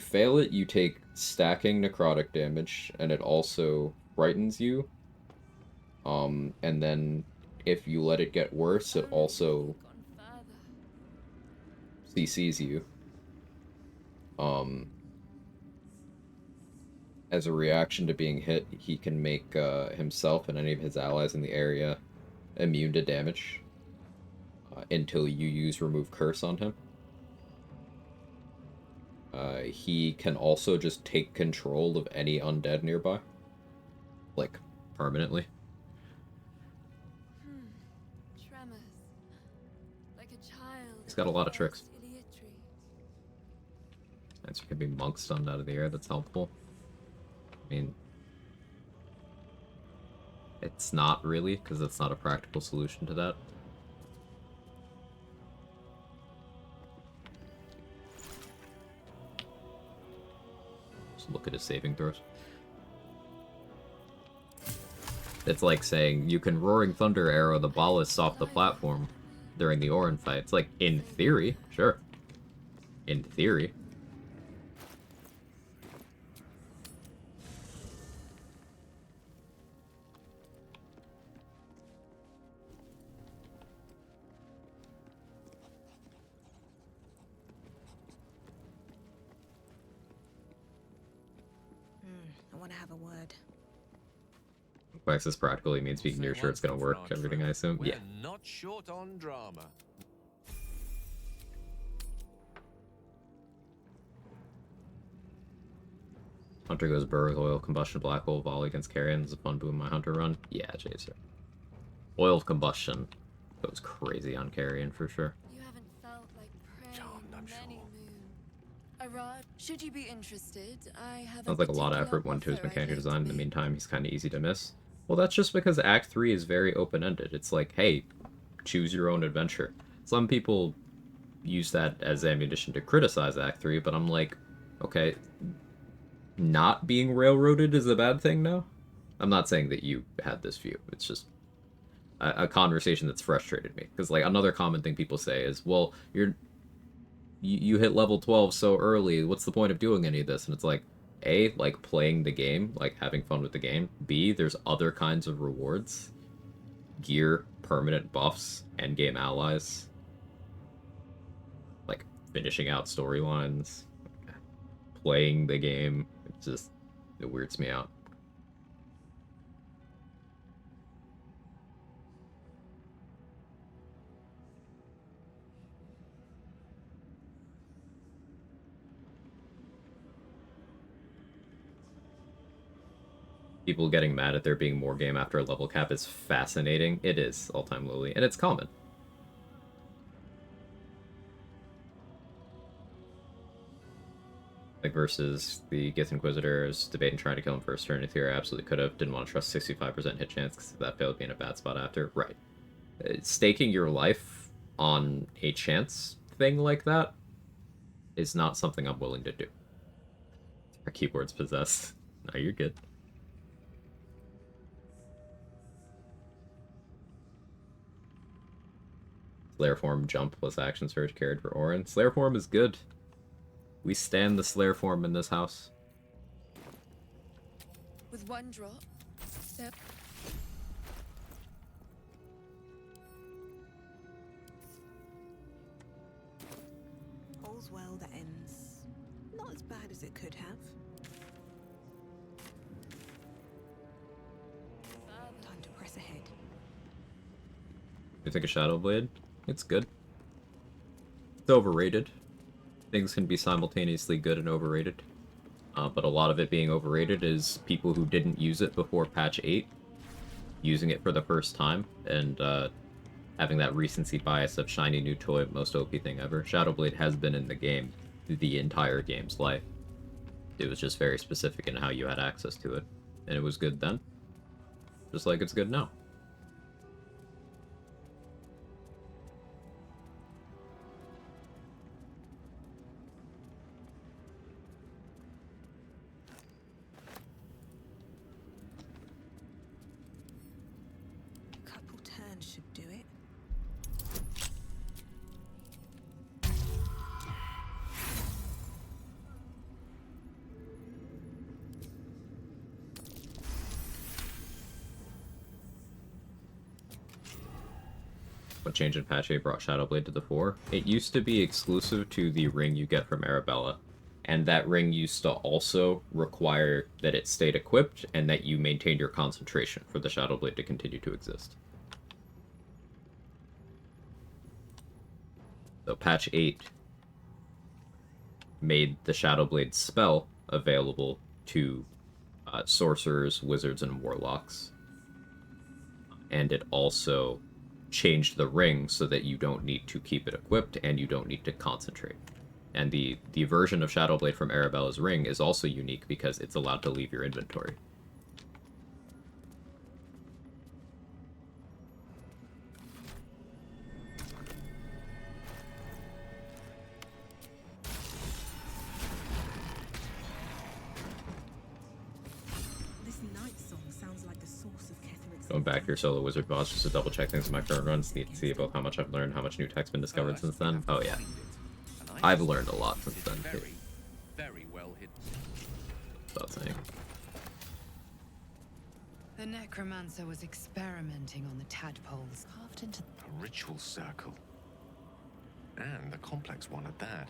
fail it, you take stacking necrotic damage, and it also frightens you. And then if you let it get worse, it also CCs you. As a reaction to being hit, he can make himself and any of his allies in the area immune to damage until you use Remove Curse on him. He can also just take control of any undead nearby. Like, permanently. Tremors. Like a child. He's got a lot of tricks. Answer can be monk stunned out of the air, that's helpful. I mean, it's not really, because it's not a practical solution to that. Just look at his saving throws. It's like saying, you can Roaring Thunder arrow the ballists off the platform during the Orin fight. It's like, in theory, sure. In theory. I want to have a word. Access practically means being near sure it's gonna work, everything I assume. We're Yeah. not short on drama. Hunter goes Burr with Oil Combustion, Black Hole, Volley against Carrion. It's a fun boom my Hunter run. Yeah, Chaser. Oil of Combustion goes crazy on Carrion for sure. You haven't felt like praying in many moons. Arad, should you be interested, I have Sounds like a lot of effort went to his mechanical design. In the meantime, he's kind of easy to miss. Well, that's just because Act 3 is very open-ended. It's like, hey, choose your own adventure. some people use that as ammunition to criticize Act 3, but I'm like, okay, not being railroaded is a bad thing now? I'm not saying that you had this view. It's just a conversation that's frustrated me. Because, like, another common thing people say is, well, you hit level 12 so early, what's the point of doing any of this? And it's like, A, like, playing the game, like, having fun with the game. B, there's other kinds of rewards. Gear, permanent buffs, endgame allies. Like, finishing out storylines. Playing the game. It weirds me out. People getting mad at there being more game after a level cap is fascinating. It is, all-time lowly, and it's common. Like versus the Gith Inquisitors debating trying to kill him first turn. In theory, I absolutely could have. Didn't want to trust 65% hit chance because that failed being a bad spot after. Right. Staking your life on a chance thing like that is not something I'm willing to do. Our keyboard's possessed. No, you're good. Slayer form jump plus action surge carried for Orin. Slayer form is good. We stand the Slayer form in this house. With one drop, step. All's well that ends. Not as bad as it could have. Time to press ahead. You think of Shadow Blade? It's good. It's overrated. Things can be simultaneously good and overrated. But a lot of it being overrated is people who didn't use it before patch 8 using it for the first time and having that recency bias of shiny new toy, most OP thing ever. Shadow Blade has been in the game the entire game's life. It was just very specific in how you had access to it. And it was good then. Just like it's good now. Couple turns should do it. What change in patch 8 brought Shadow Blade to the fore? It used to be exclusive to the ring you get from Arabella, and that ring used to also require that it stayed equipped and that you maintained your concentration for the Shadow Blade to continue to exist. So patch 8 made the Shadow Blade spell available to sorcerers, wizards, and warlocks. And it also changed the ring so that you don't need to keep it equipped and you don't need to concentrate. And the version of Shadow Blade from Arabella's ring is also unique because it's allowed to leave your inventory. This night song sounds like the source of Ketheric's. Going back to your solo wizard boss just to double check things in my current runs, need to see about how much I've learned, how much new tech's been discovered since then. Oh yeah. I've learned a lot since then too. Very well hidden. Without saying. The necromancer was experimenting on the tadpoles carved into A ritual circle. And a complex one at that.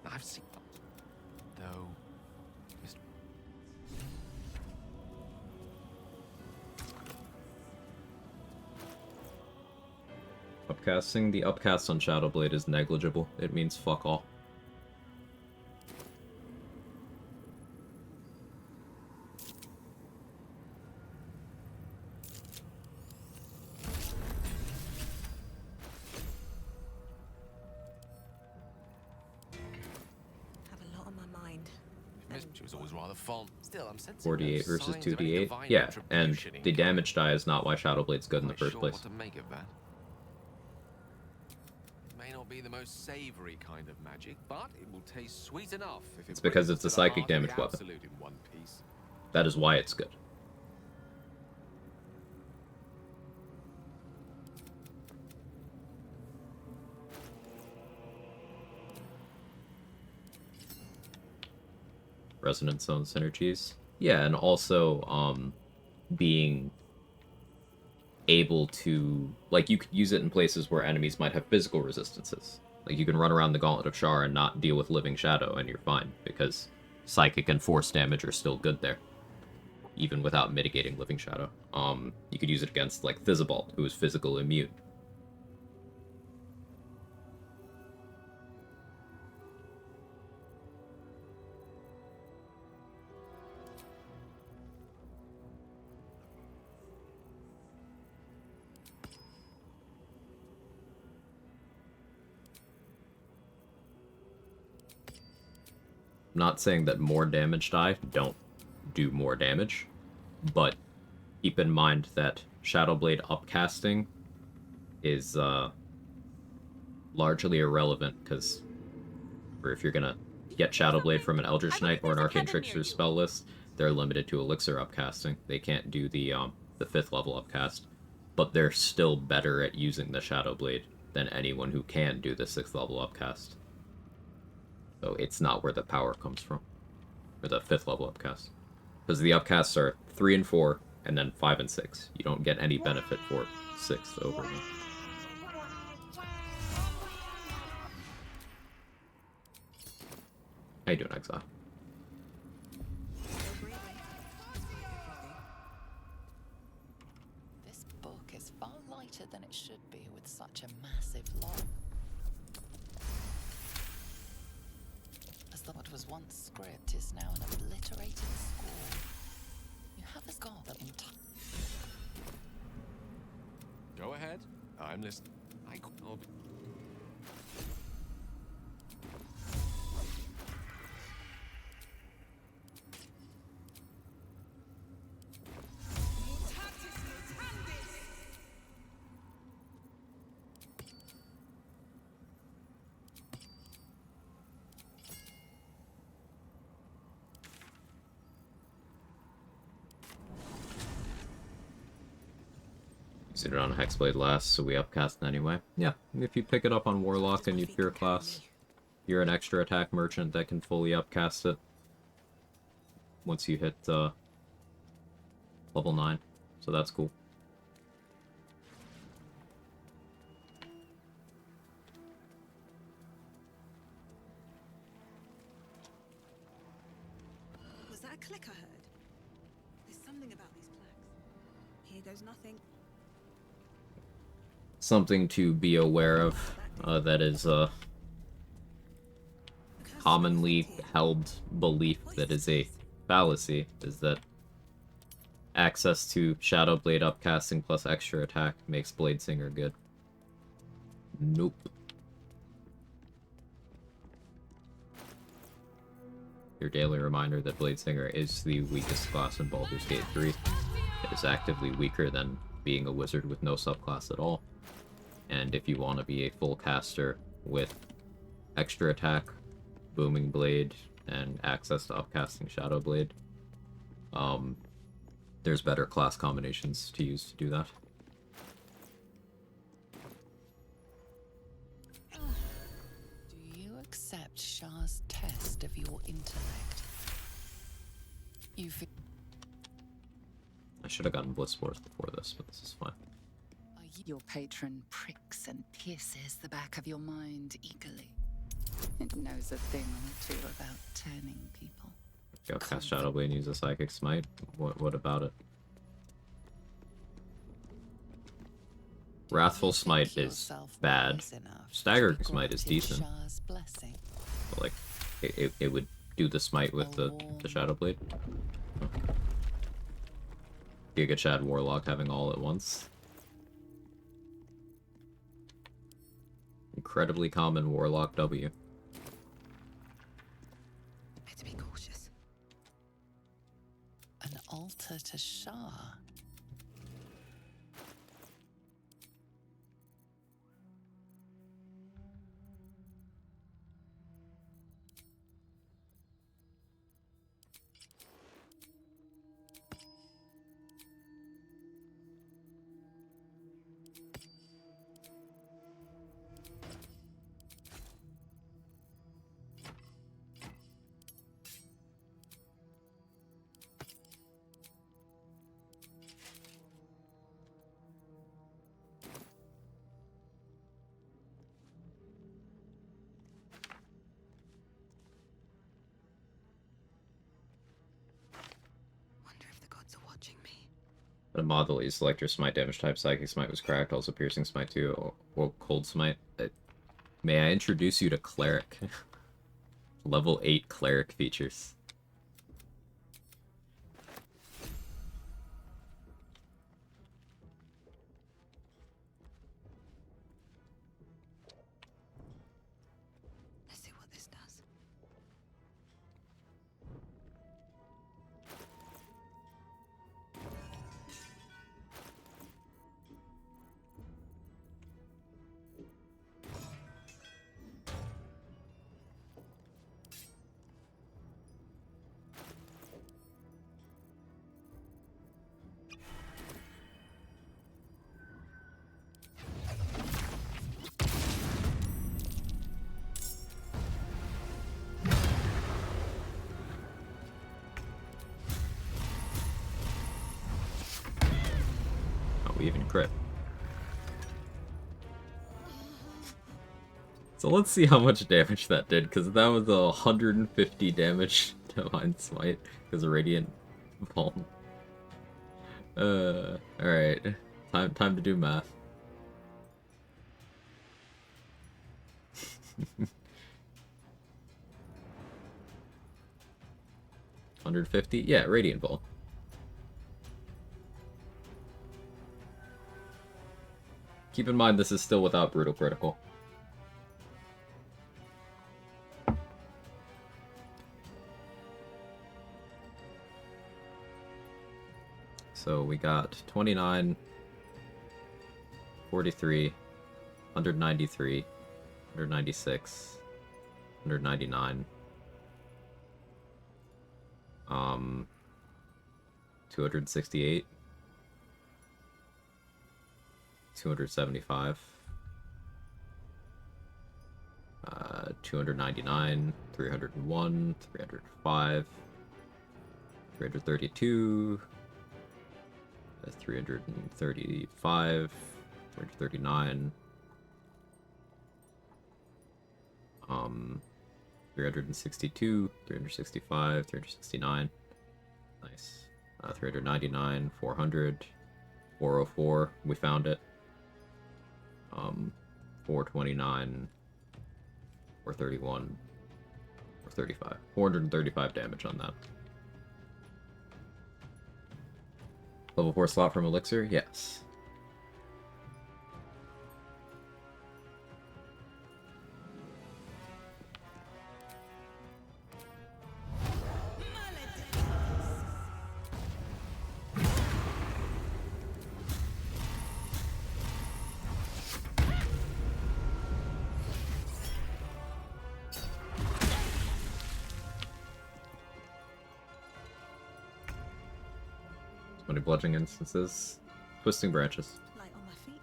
I've seen... Though... Mr. Upcasting. The upcast on Shadow Blade is negligible. It means fuck all. Have a lot on my mind. She was always rather fond. Still, I'm sensing 48 no versus signs of any 2d8. divine Yeah, and retribution in the camp. damage die is not why Shadow Blade's good in the Not first sure place. what to make of that. not be the most savory kind of magic, but it will taste sweet enough if It's because brings it's a to the psychic heart of the damage weapon. absolute in one piece. That is why it's good. Resonance zone synergies. Yeah, and also being able to, like, you could use it in places where enemies might have physical resistances. Like, you can run around the Gauntlet of Shar and not deal with Living Shadow, and you're fine, because psychic and force damage are still good there, even without mitigating Living Shadow. You could use it against, like, Thizabalt, who is physical immune. I'm not saying that more damage die don't do more damage, but keep in mind that Shadowblade upcasting is largely irrelevant, because if you're gonna get Shadowblade from an Eldritch Knight or an Arcane Trickster's spell list, they're limited to Elixir upcasting. They can't do the 5th level upcast, but they're still better at using the Shadowblade than anyone who can do the 6th level upcast. So it's not where the power comes from, or the 5th level upcast. Because the upcasts are 3 and 4, and then 5 and 6. You don't get any benefit for 6th over them. How you doing, Exile? This book is far lighter than it should be with such a massive lot. As though what was once script is now an obliterated score. You have a scar that Go ahead. I'm listening. I'll be... Used it on Hexblade last, so we upcast anyway. Yeah, if you pick it up on Warlock and you pure class, you're an extra attack merchant that can fully upcast it once you hit level 9, so that's cool. Was that a click I heard? There's something about these plaques. Here goes nothing. Something to be aware of that is a commonly held belief that is a fallacy, is that access to Shadowblade upcasting plus extra attack makes Bladesinger good. Nope. Your daily reminder that Bladesinger is the weakest class in Baldur's Gate 3. It is actively weaker than being a wizard with no subclass at all. And if you want to be a full caster with extra attack, Booming Blade, and access to upcasting Shadowblade, there's better class combinations to use to do that. Do you accept Shah's test of your intellect? I should have gotten Bliss Force before this, but this is fine. Your patron pricks and pierces the back of your mind eagerly. It knows a thing or two about turning people. Go cast Shadowblade and use a Psychic Smite. What about it? Wrathful Smite is bad. Staggering Smite is decent. But, like, it would do the smite with the Shadowblade. Oh. Giga Chad Warlock having all at once. Incredibly common Warlock W. Better be cautious. An altar to Shah. Anomaly, select your smite damage type. Psychic smite was cracked, also piercing smite too, or cold smite. May I introduce you to cleric? Level 8 cleric features. Let's see what this does. Oh, we even crit. So let's see how much damage that did, because that was a 150 damage Divine Smite, because of Radiant Palm. Alright. Time to do math. $150? Yeah, Radiant Ball. Keep in mind this is still without Brutal Critical. So we got 29, 43, 193, 196, 199, 268, 275, 299, 301, 305, 332, 335, 339, 362, 365, 369, nice, 399, 400, 404, we found it, 429, 431, 435, 435 damage on that. Level 4 slot from Elixir? Yes. Bludgeoning instances. Twisting branches. Light on my feet.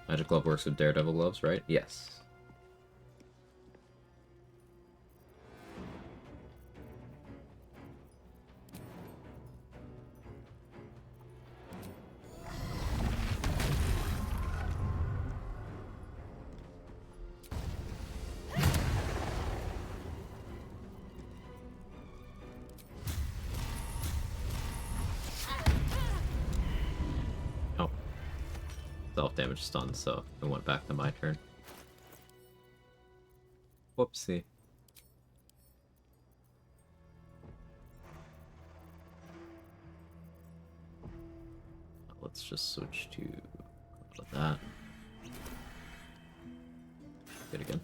Magic Glove works with Daredevil gloves, right? Yes. Self-damage stun, so it went back to my turn. Whoopsie. Let's just switch to that. Good again.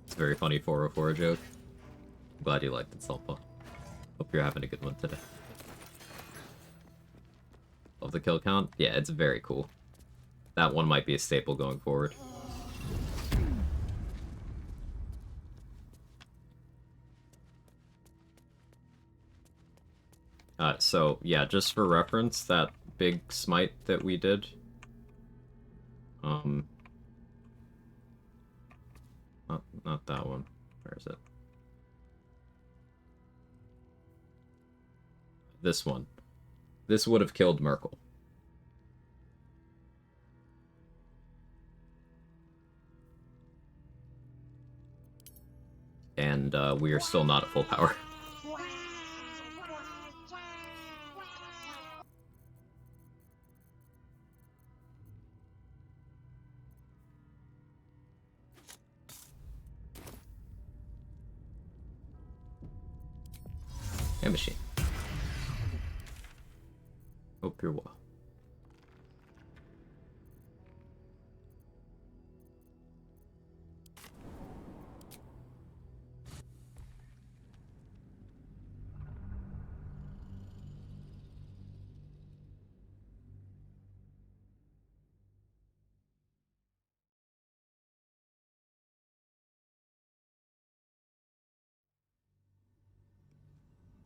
It's a very funny 404 joke. I'm glad you liked it, Sulpa. Hope you're having a good one today. Love the kill count? Yeah, it's very cool. That one might be a staple going forward. So, yeah, just for reference, that big smite that we did, not that one. Where is it? This one. This would have killed Merkel. And we are still not at full power. Hey, machine. Hope you're well.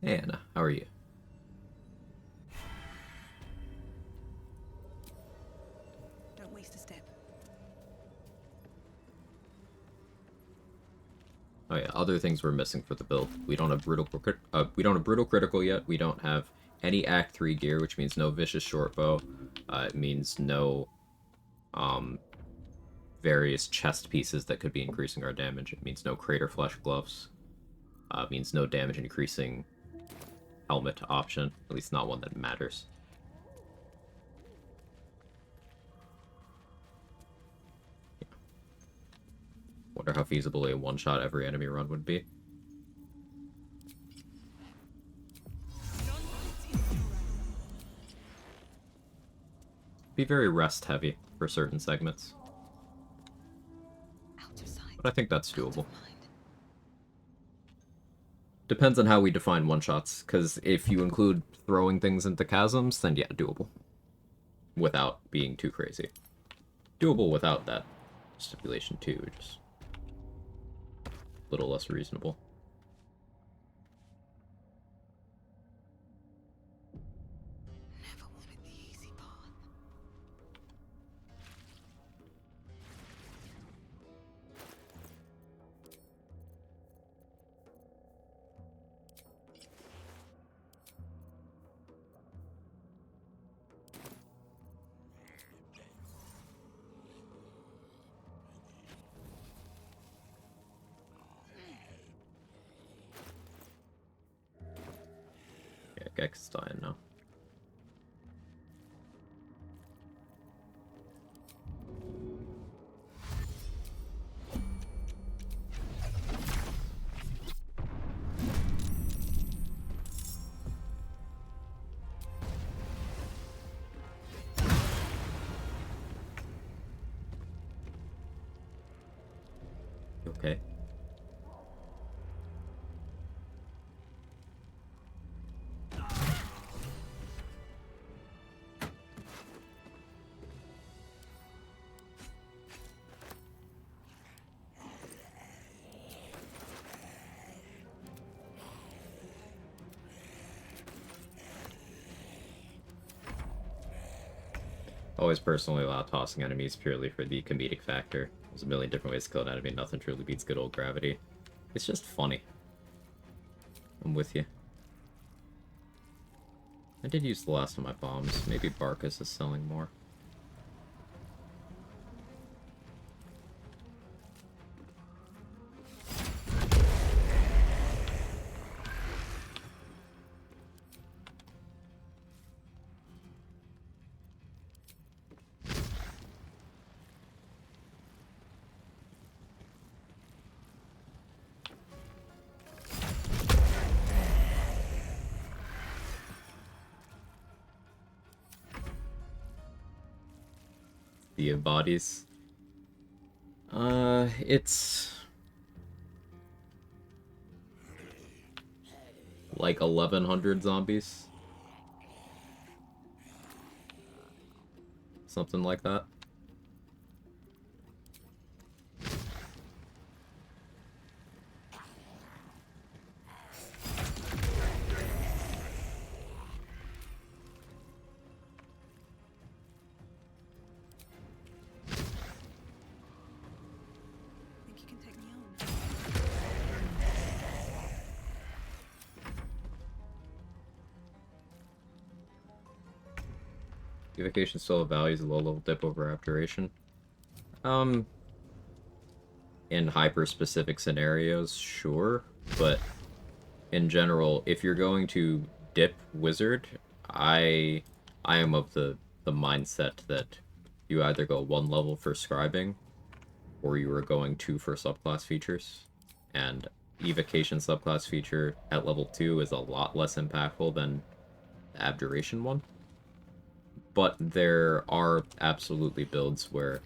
Hey, Anna. How are you? Don't waste a step. Oh yeah, other things we're missing for the build. We don't have brutal critical yet. We don't have any Act 3 gear, which means no vicious short bow. It means no various chest pieces that could be increasing our damage. It means no crater flesh gloves. It means no damage increasing helmet option, at least not one that matters. Yeah. Wonder how feasible a one-shot every enemy run would be. Be very rest heavy for certain segments. But I think that's doable. Depends on how we define one-shots, because if you include throwing things into chasms, then yeah, doable. Without being too crazy. Doable without that stipulation too, just a little less reasonable. Yeah, Gex is dying now. You okay? Always personally allow tossing enemies purely for the comedic factor. There's a million different ways to kill an enemy, nothing truly beats good old gravity. It's just funny. I'm with you. I did use the last of my bombs. Maybe Barkus is selling more. The bodies. It's like 1100 zombies. Something like that. Think you can take me on? Evocation still values a low level dip over abjuration. In hyper-specific scenarios, sure, but in general, if you're going to dip wizard, I am of the mindset that you either go one level for scribing, or you are going two for subclass features, and evocation subclass feature at level 2 is a lot less impactful than the abjuration one. But there are absolutely builds where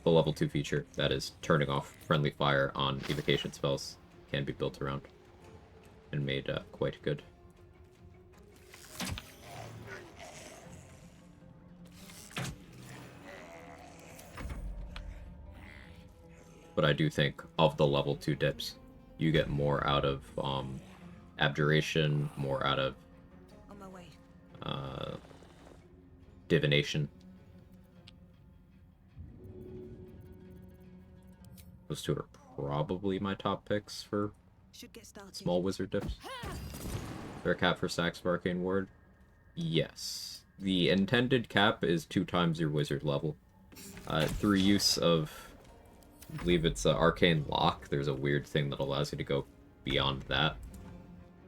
the level 2 feature, that is, turning off friendly fire on evocation spells, can be built around and made quite good. But I do think of the level 2 dips, you get more out of abjuration, more out of On my way. divination. Those two are probably my top picks for Should get started. small wizard dips. Their cap for Sax of Arcane Ward? Yes. The intended cap is 2 times your wizard level. Through use of, I believe it's Arcane Lock, there's a weird thing that allows you to go beyond that.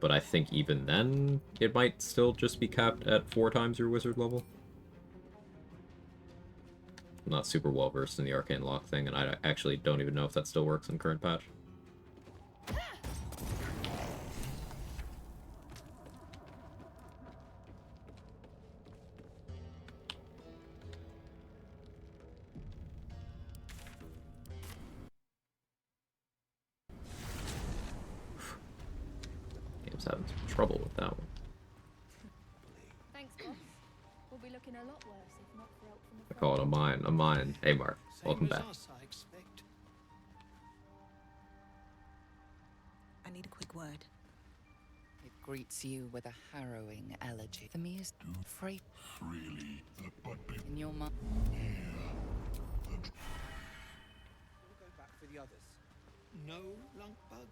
But I think even then, it might still just be capped at 4 times your wizard level. I'm not super well versed in the Arcane Lock thing, and I actually don't even know if that still works in current patch. Game's having some trouble with that one. Thanks, boss. We'll be looking a lot worse if not for help from the I call it a mine, a mine. Hey Mark, welcome back. I need a quick word. It greets you with a harrowing elegy. The muse free Freely, in your mind. We'll go back for the others. No, Lunkbug.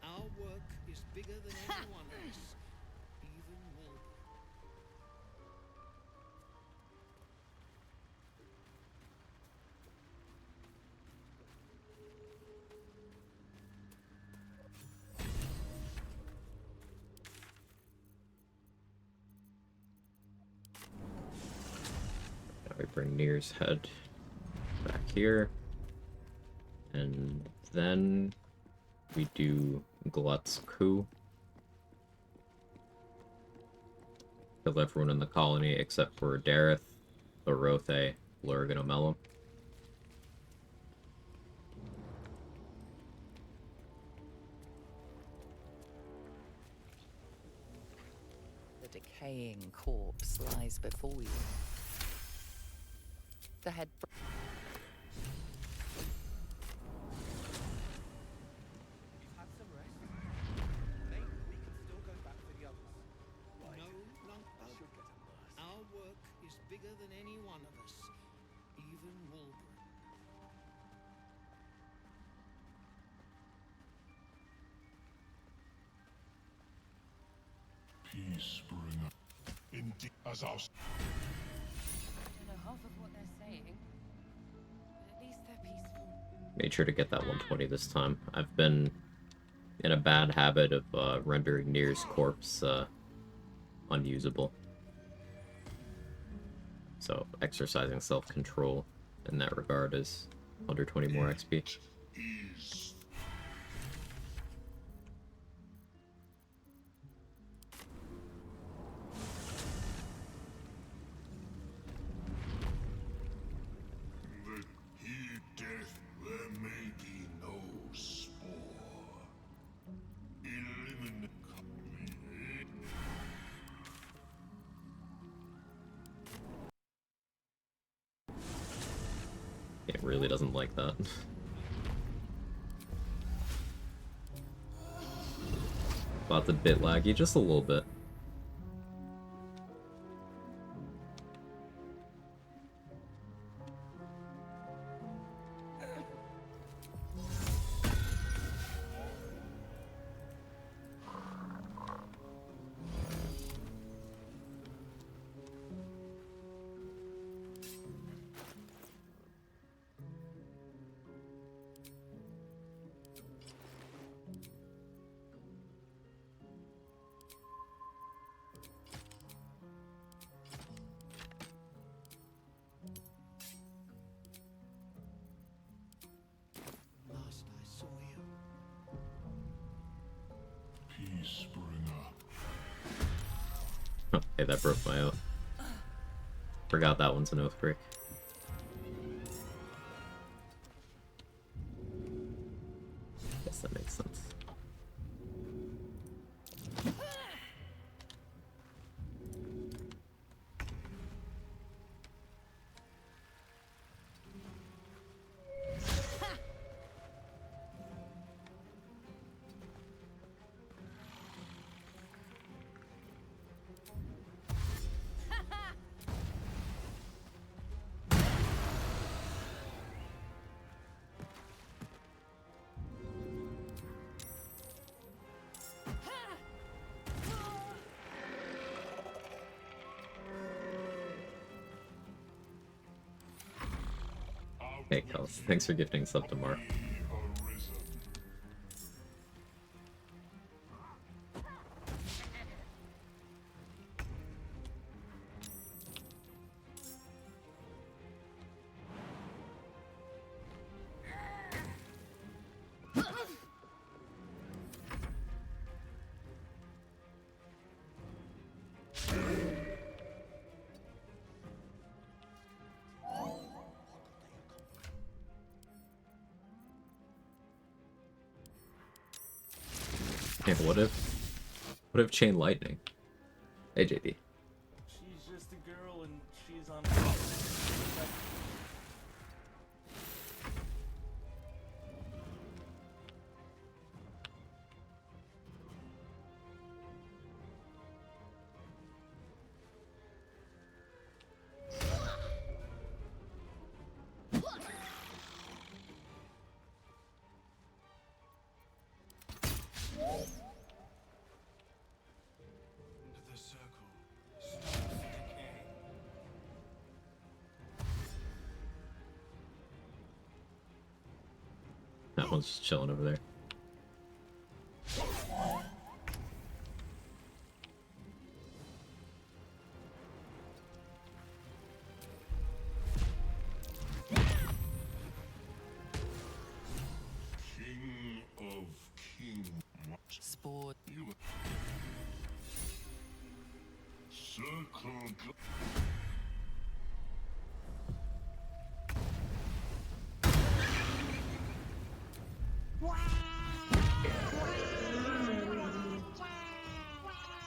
Our work is bigger than any one of us. Even more. Now we bring Nir's head back here. And then we do Glut's coup. Kill everyone in the colony except for Dareth, Orothe, Lurg, and Omelum. The decaying corpse lies before you. The head. We've had some rest. Maybe we can still go back for the others. No, Lunkbug. Our work is bigger than any one of us. Even Walburn. peace bringer. Indeed, as our I don't know half of what they're saying, but at least they're peaceful. Made sure to get that 120 this time. I've been in a bad habit of rendering Nir's corpse unusable. So exercising self-control in that regard is 120 more XP. heed death, there may be no spore. Eliminate. It really doesn't like that. Bot's a bit laggy, just a little bit. Oh, hey, that broke my oath. Forgot that one's an oath break. Guess that makes sense. Hey, Kels, thanks for gifting sub to Mark. Hey, what if chain lightning? Hey, JD. She's just a girl and she's on fire. Into the circle. Stop decay. That one's just chilling over there. King of King. Sport. Circle.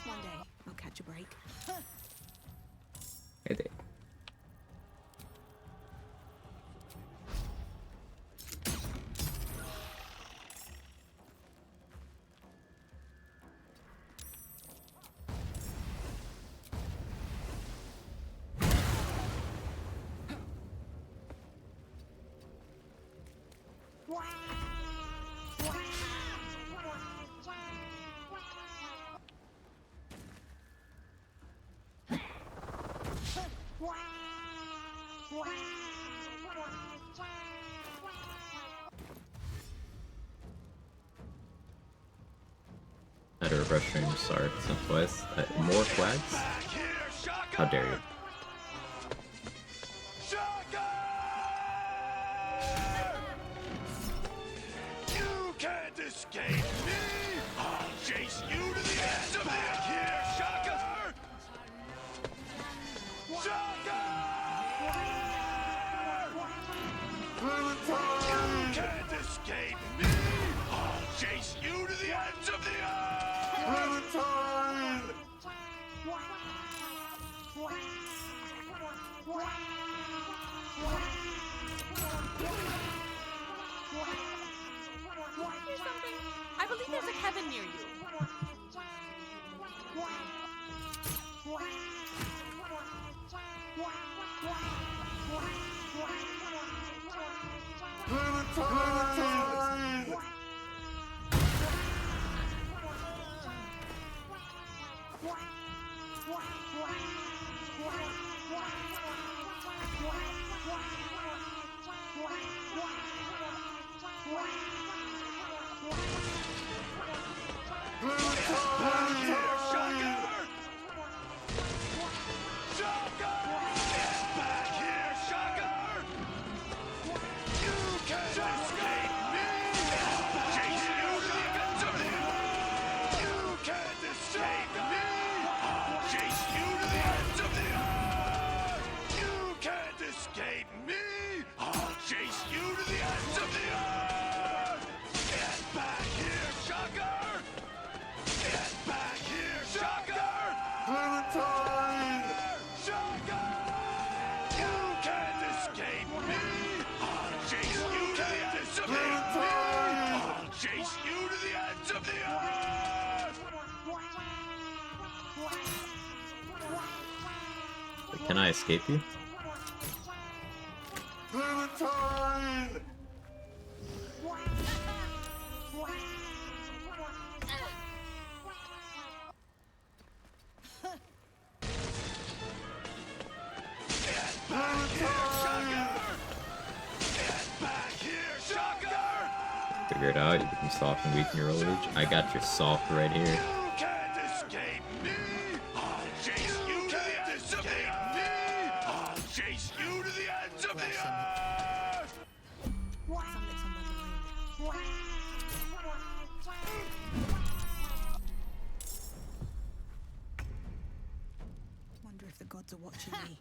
One day, I'll catch a break. Hey, Dave. I had to refresh stream, sorry, sent twice. More Quags? How dare you? You can't escape me! I'll chase you to the end of the earth! Here, Shocker! Shocker! You can't escape me! I'll chase you to the ends of the earth! Here's something. I believe there's a cabin near you. Get back here, Shocker! You can't escape! Can I escape you? Clementine! Figure it out, you become soft and weak in your old age. I got your soft right here. You can't escape me! I'll chase you to the ends of the earth! I'll chase you to the ends of the earth! Wonder if the gods are watching me.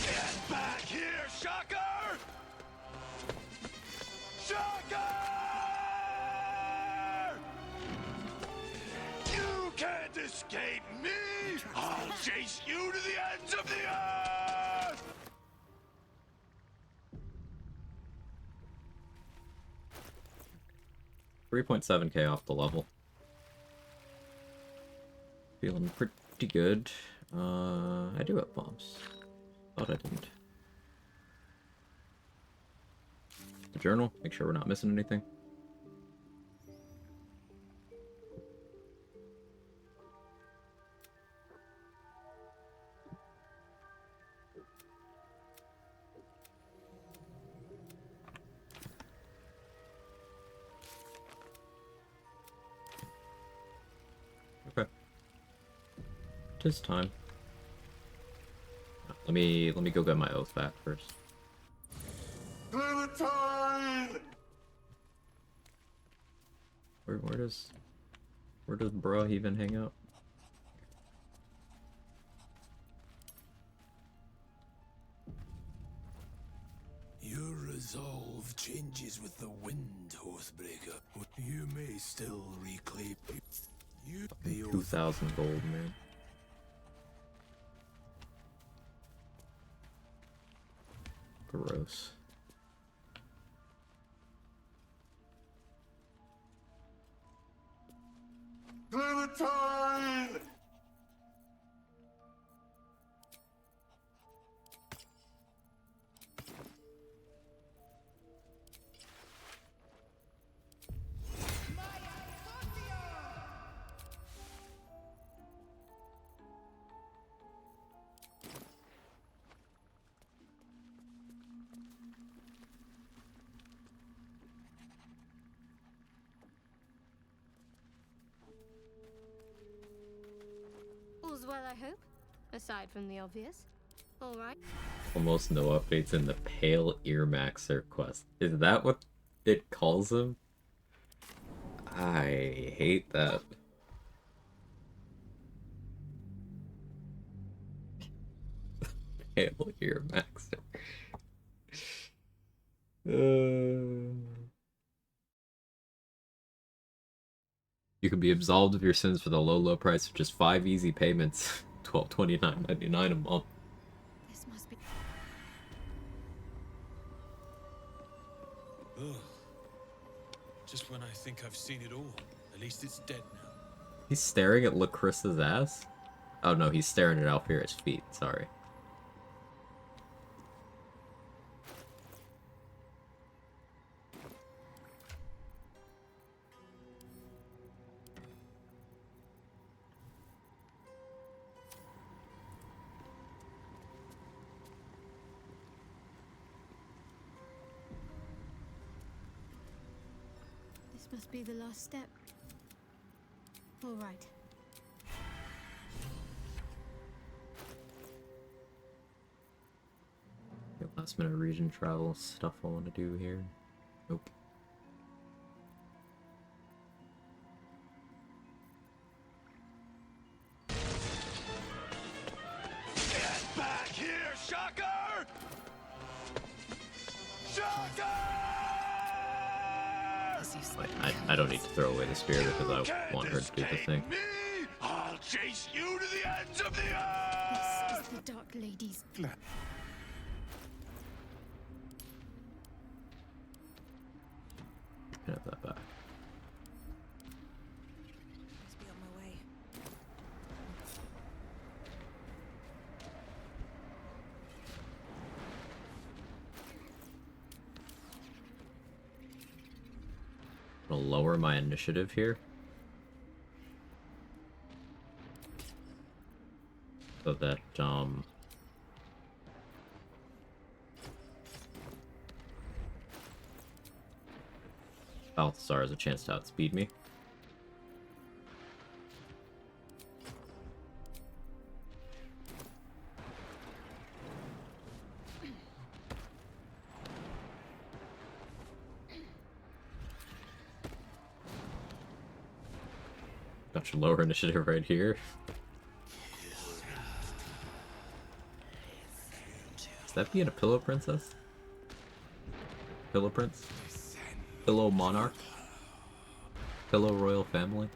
Get back here, Shocker! Shocker! You can't escape me! I'll chase you to the ends of the earth! 3.7k off the level. Feeling pretty good. I do have bombs. Thought I didn't. The journal, make sure we're not missing anything. Okay. Tis time. Let me go get my oath back first. Clementine! Where does bruh even hang out? Your resolve changes with the wind, Oathbreaker. You may still reclaim you. The 2,000 gold, man. Gross. Clementine! All's well, I hope. Aside from the obvious. Alright. Almost no updates in the Pale Ear Maxer quest. Is that what it calls him? I hate that. Pale Ear Maxer. You can be absolved of your sins for the low price of just 5 easy payments. $12.29.99 a month. This must be. Ugh. Just when I think I've seen it all. At least it's dead now. He's staring at Lacrissa's ass? Oh no, he's staring at Alfira's feet, sorry. This must be the last step. Alright. Last minute region travel stuff I want to do here. Nope. Shocker! Shocker! I don't need to throw away the spear because I want her to do the thing. Me, I'll chase you to the ends of the earth! This is the Dark Lady's blood. Have that back. Must be on my way. I'll lower my initiative here. So that, Balthasar has a chance to outspeed me. Got your lower initiative right here. Is that being a pillow princess? Pillow prince? Pillow monarch? Pillow royal family?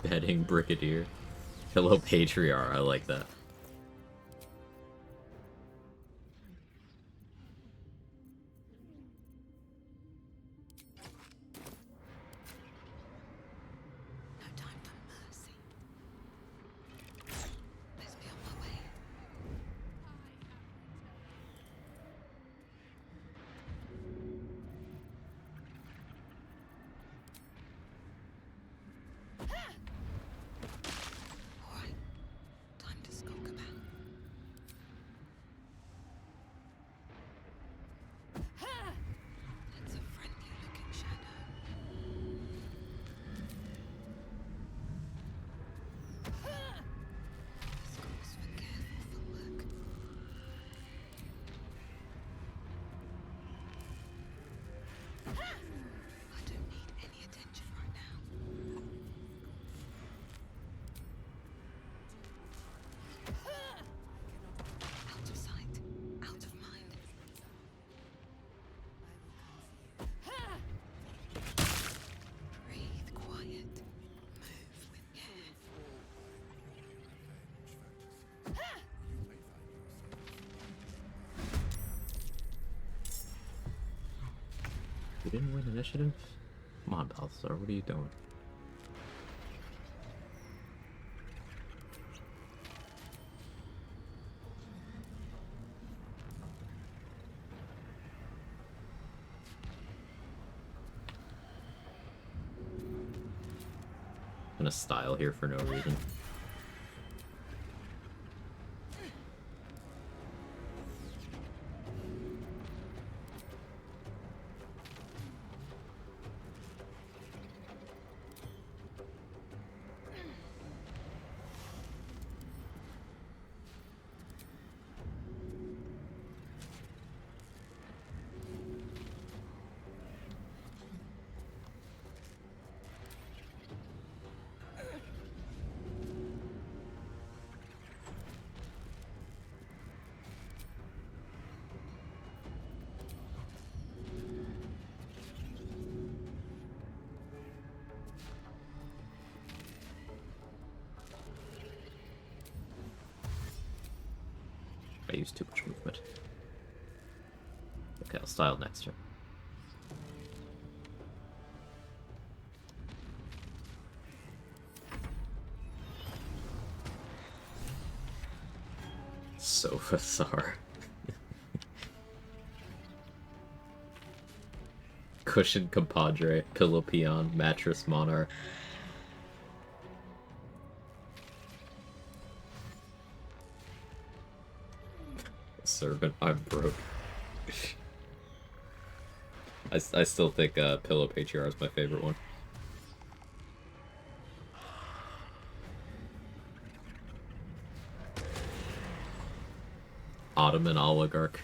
Bedding Brigadier. Pillow Patriarch, I like that. You didn't win initiative? Come on, Balthasar, what are you doing? I'm gonna style here for no reason. I used too much movement. Okay, I'll style next turn. Sofa Sar. Cushion Compadre, Pillow Peon, Mattress Monarch. Servant, I'm broke. I still think Pillow Patriarch is my favorite one. Ottoman Oligarch.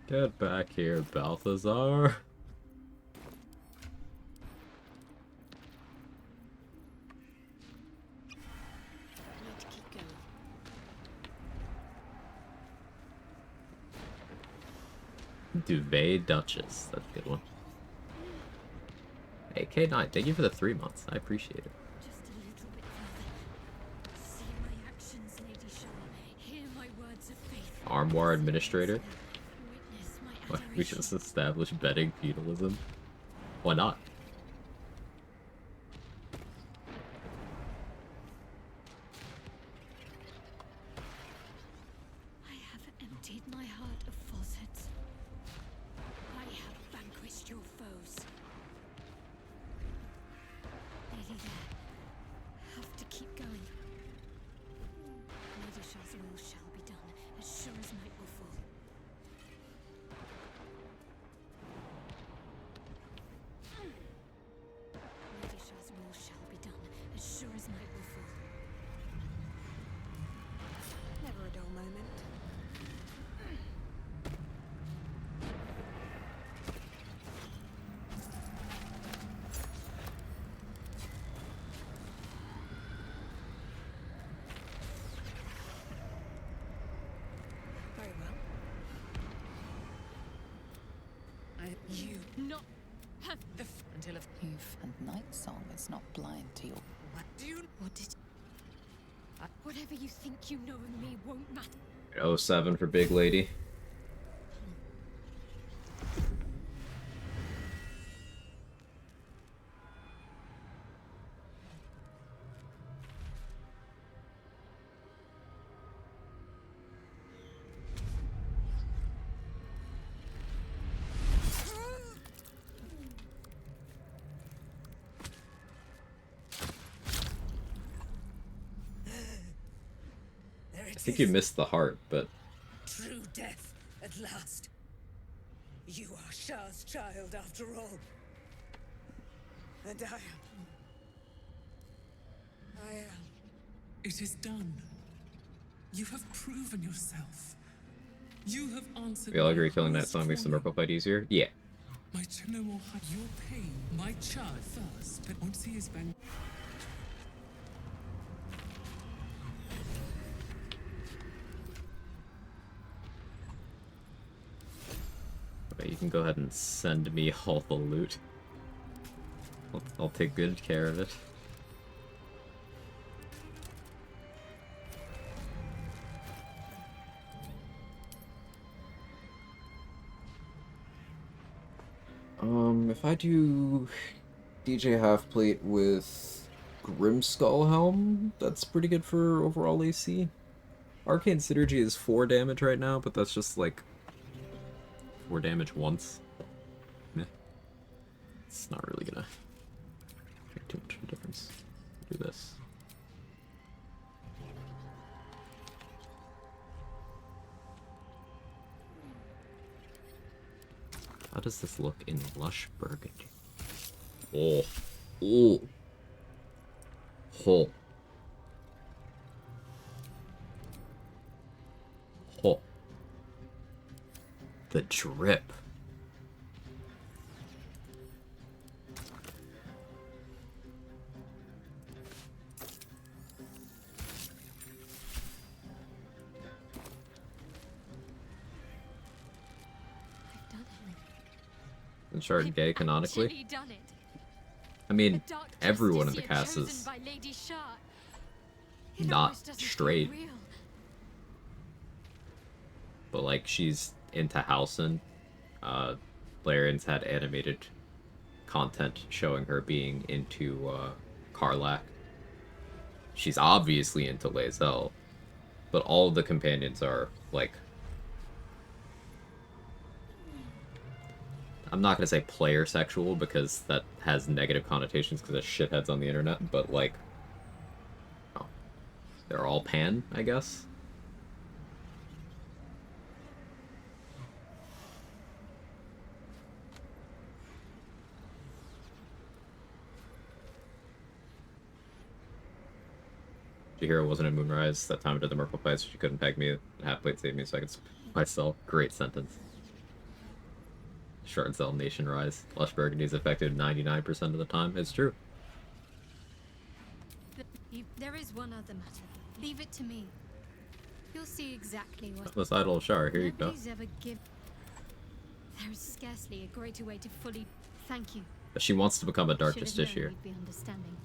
Get back here, Balthazar. Duvet Duchess. That's a good one. Hey, K9, thank you for the 3 months. I appreciate it. Just a little bit further. See my actions, Lady Shaw. Hear my words of faith. Armoire Administrator. Witness my What, we adoration. just established betting feudalism? Why not? I have emptied my heart of falsehoods. I have vanquished your foes. Nearly there. Have to keep going. Lady Shah's will shall be done, as sure as night will fall. Lady Shah's will shall be done, as sure as night will fall. Never a dull moment. Very well. You not have the until youth and night song is not blind to your. What do you? What did? Whatever you think you know of me won't matter. 07 for Big Lady. I think you missed the heart, but True death at last. You are Shah's child after all. And I am. It is done. You have proven yourself. You have answered. we all agree killing that song makes the Merkle fight easier? Yeah. My no more had your pain. My child first, but once he is been. Okay, you can go ahead and send me all the loot. I'll take good care of it. If I do DJ Halfplate with Grimskull Helm, that's pretty good for overall AC. Arcane Synergy is 4 damage right now, but that's just like 4 damage once. Meh. It's not really gonna make too much of a difference. Do this. How does this look in lush burgundy? Oh. Oh. Oh. Oh. The drip. Uncharted gay canonically? Actually done it. I mean, A dark everyone in the justician cast chosen is by Lady Shah. It not almost doesn't feel straight, real. but like she's into Halcyon. Larian's had animated content showing her being into Karlach. She's obviously into Lae'zel, but all of the companions are like, I'm not gonna say player sexual because that has negative connotations because there's shitheads on the internet, but like, oh, they're all pan, I guess. Chihiro wasn't in Moonrise. That time I did the Merkle fight, so she couldn't peg me. Half plate saved me so I could myself. Great sentence. Short Cell Nation Rise. Lush Burgundy is effective 99% of the time. It's true. There is one other matter. Leave it to me. You'll see exactly what. This idol of Shar. Here you go. Nobody's ever give. There is scarcely a greater way to fully thank you. But she wants to become a Dark Should have known Justiciar. we'd be understanding.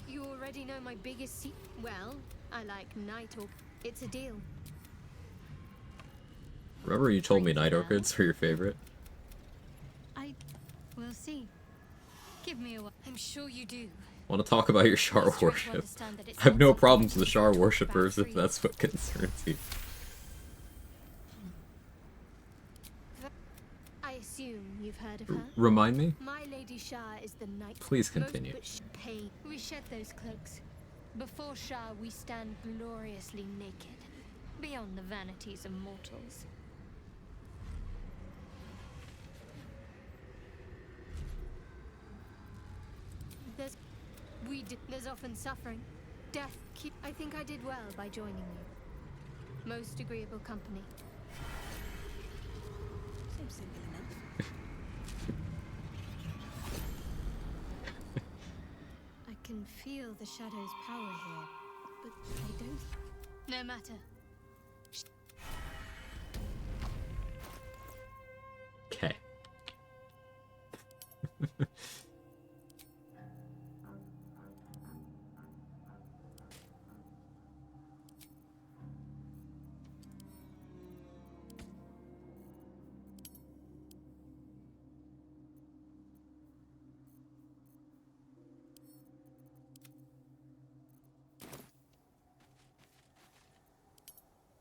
You already know my biggest well, I like Night Orc. It's a deal. Remember you told me Night Orchids were your favorite? We'll see. Give me a while. I'm sure you do. Want to talk about your Shar worship? I have no problems with the Shar worshippers if that's what concerns you. I assume you've heard of her. Remind me? My Lady Shah is the night. Please continue. Pain. We shed those cloaks. Before Shah, we stand gloriously naked, beyond the vanities of mortals. There's often suffering, death. I think I did well by joining you. Most agreeable company. Seems simple enough. I can feel the shadow's power here, but I don't. No matter. Okay.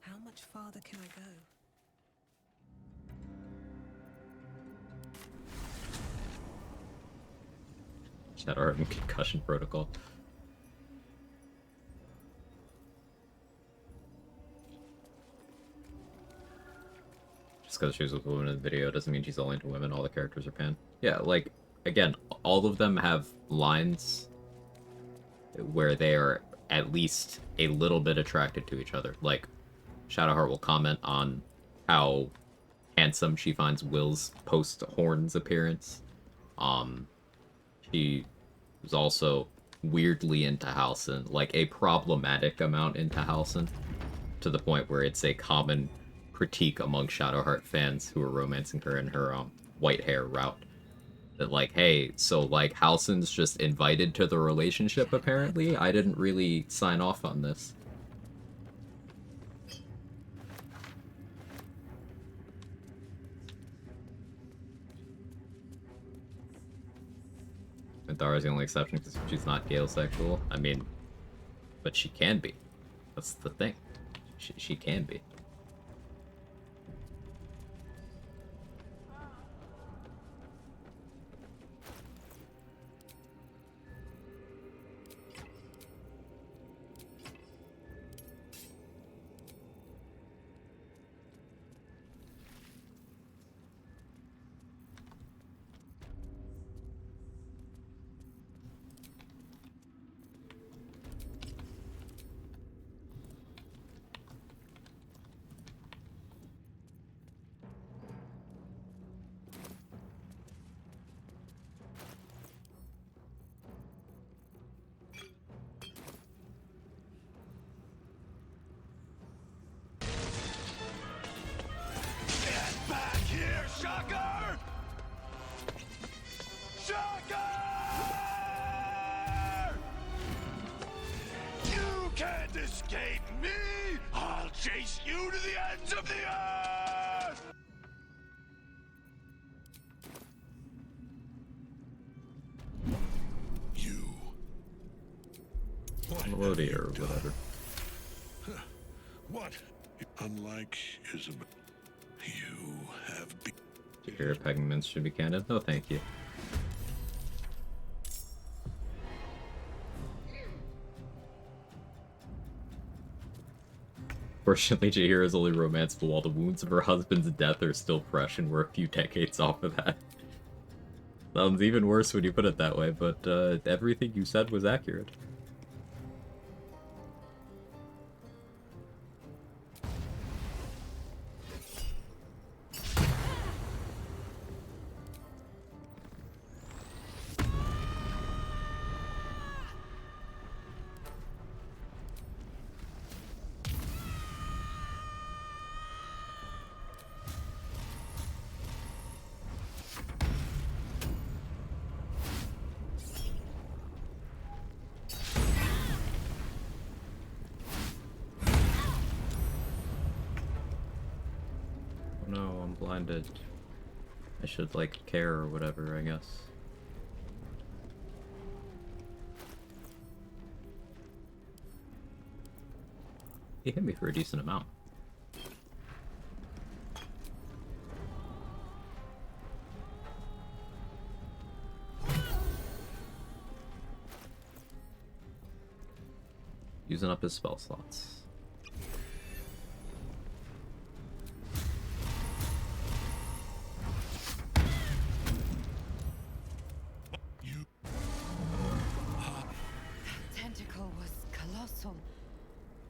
How much farther can I go? Shadowheart and Concussion Protocol. Just because she was with a woman in the video doesn't mean she's only into women. All the characters are pan. Yeah, like, again, all of them have lines where they are at least a little bit attracted to each other. Like, Shadowheart will comment on how handsome she finds Will's post-Horns appearance. She was also weirdly into Halcyon, like a problematic amount into Halcyon, to the point where it's a common critique among Shadowheart fans who are romancing her in her white hair route. That like, hey, so like Halcyon's just invited to the relationship apparently? I didn't really sign off on this. Minthara's the only exception because she's not Gale-sexual. I mean, but she can be. That's the thing. She can be. chase you to the ends of the earth! Melody or whatever. What? Unlike Isabel, you have been. Your pegments should be canon. No, thank you. Fortunately, Jaheira's only romanceable while the wounds of her husband's death are still fresh and we're a few decades off of that. Sounds even worse when you put it that way, but everything you said was accurate. No, I'm blinded. I should, like, care or whatever, I guess. He hit me for a decent amount. Using up his spell slots. Tentacle was colossal.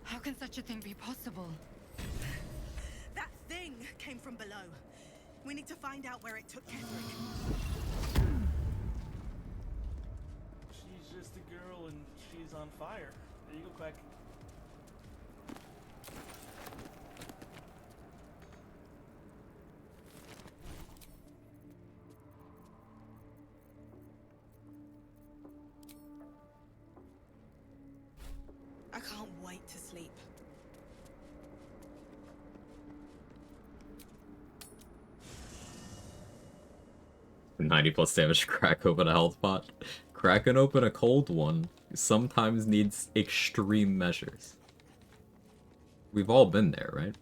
How can such a thing be possible? That thing came from below. We need to find out where it took Kendrick. She's just a girl and she's on fire. There you go, Quag. I can't wait to sleep. +90 damage to crack open a health pot. Cracking open a cold one sometimes needs extreme measures. We've all been there, right?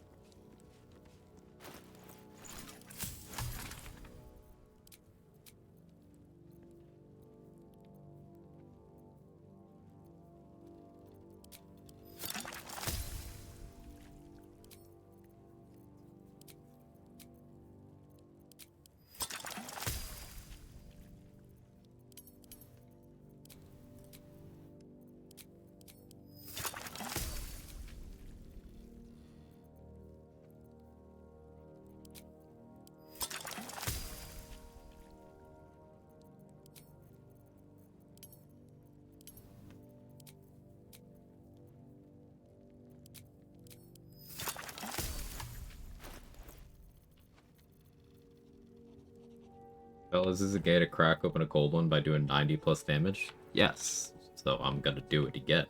Fellas, is it gay to crack open a cold one by doing 90+ damage? Yes. So I'm gonna do what you get.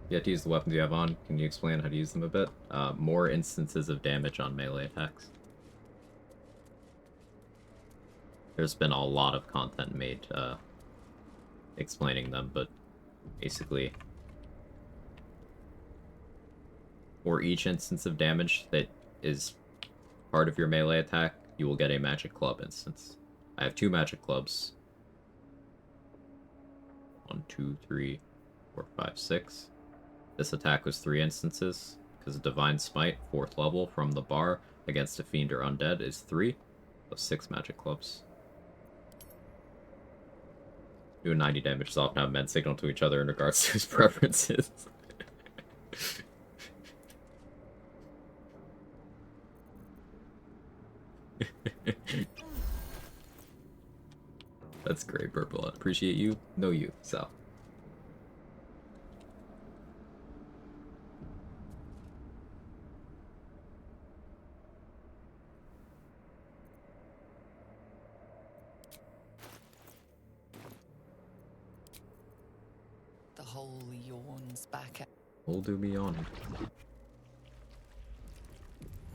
You have to use the weapons you have on. Can you explain how to use them a bit? More instances of damage on melee attacks. There's been a lot of content made explaining them, but basically for each instance of damage that is part of your melee attack, you will get a magic club instance. I have 2 magic clubs. 1, 2, 3, 4, 5, 6. This attack was 3 instances, because Divine Smite, 4th level, from the bar, against a fiend or undead is 3, so 6 magic clubs. Doing 90 damage is often how men signal to each other in regards to his preferences. That's great, Purple. I appreciate you. Know you, so. The hole yawns back at. Hole do be on.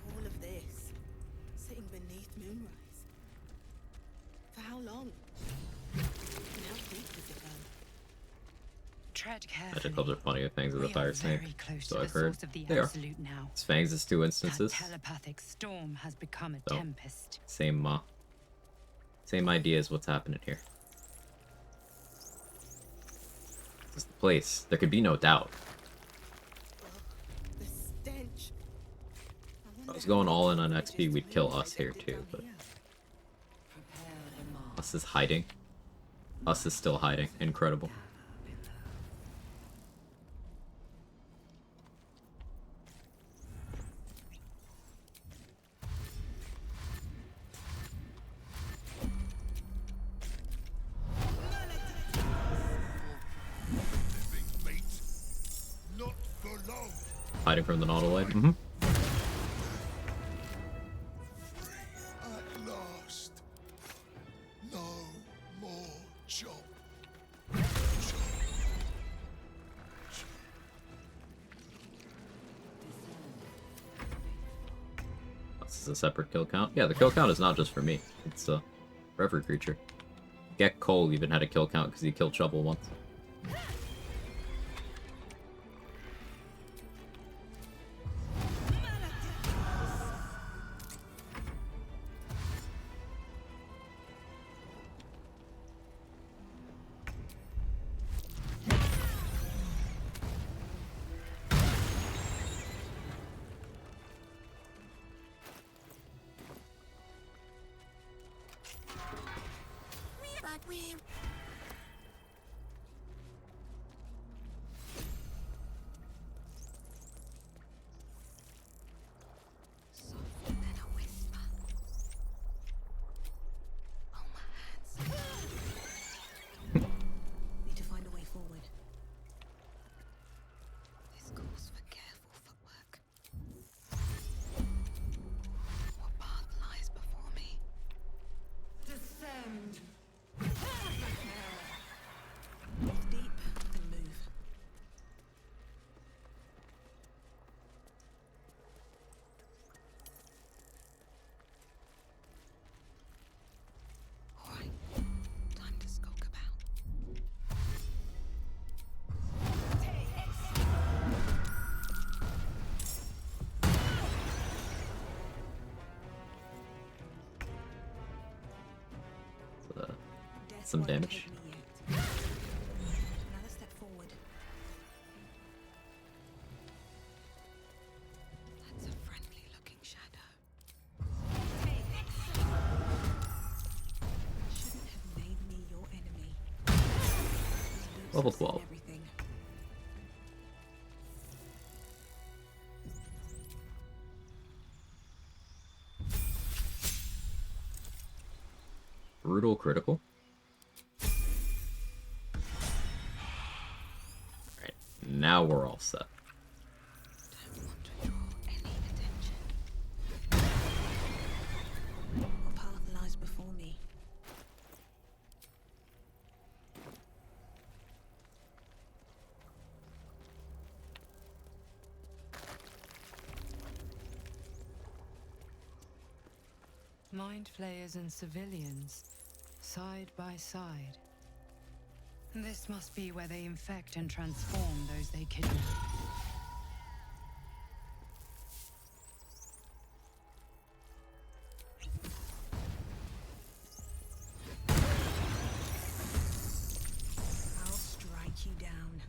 All of this, sitting beneath moonrise. For how long? And how deep does it go? Tread Magic carefully. clubs are funnier things of the We fire are snake, very close so to I've the heard. source of the They are. absolute now. It's Fangs is 2 instances. That telepathic storm has become a So, tempest. same idea as what's happening here. This is the place. There could be no doubt. The stench. If I was going all in on XP, we'd kill us here too, but... Us is hiding. Us is still hiding. Incredible. Not for long. Hiding from the Nautiloid. Mm-hmm. At last. No more chop. This is a separate kill count. Yeah, the kill count is not just for me. It's for every creature. Get Cole even had a kill count because he killed Shovel once. Need to find a way forward. This calls for careful footwork. What path lies before me? Descend. Deep and move. All right, time to skulk about. Some damage. Another step forward. That's a friendly-looking shadow. Shouldn't have made me your enemy. Level 12. Everything. Brutal critical. Alright, now we're all set. Don't want to draw any attention. What path lies before me? Mind flayers and civilians, side by side. This must be where they infect and transform those they kidnap. I'll strike you down.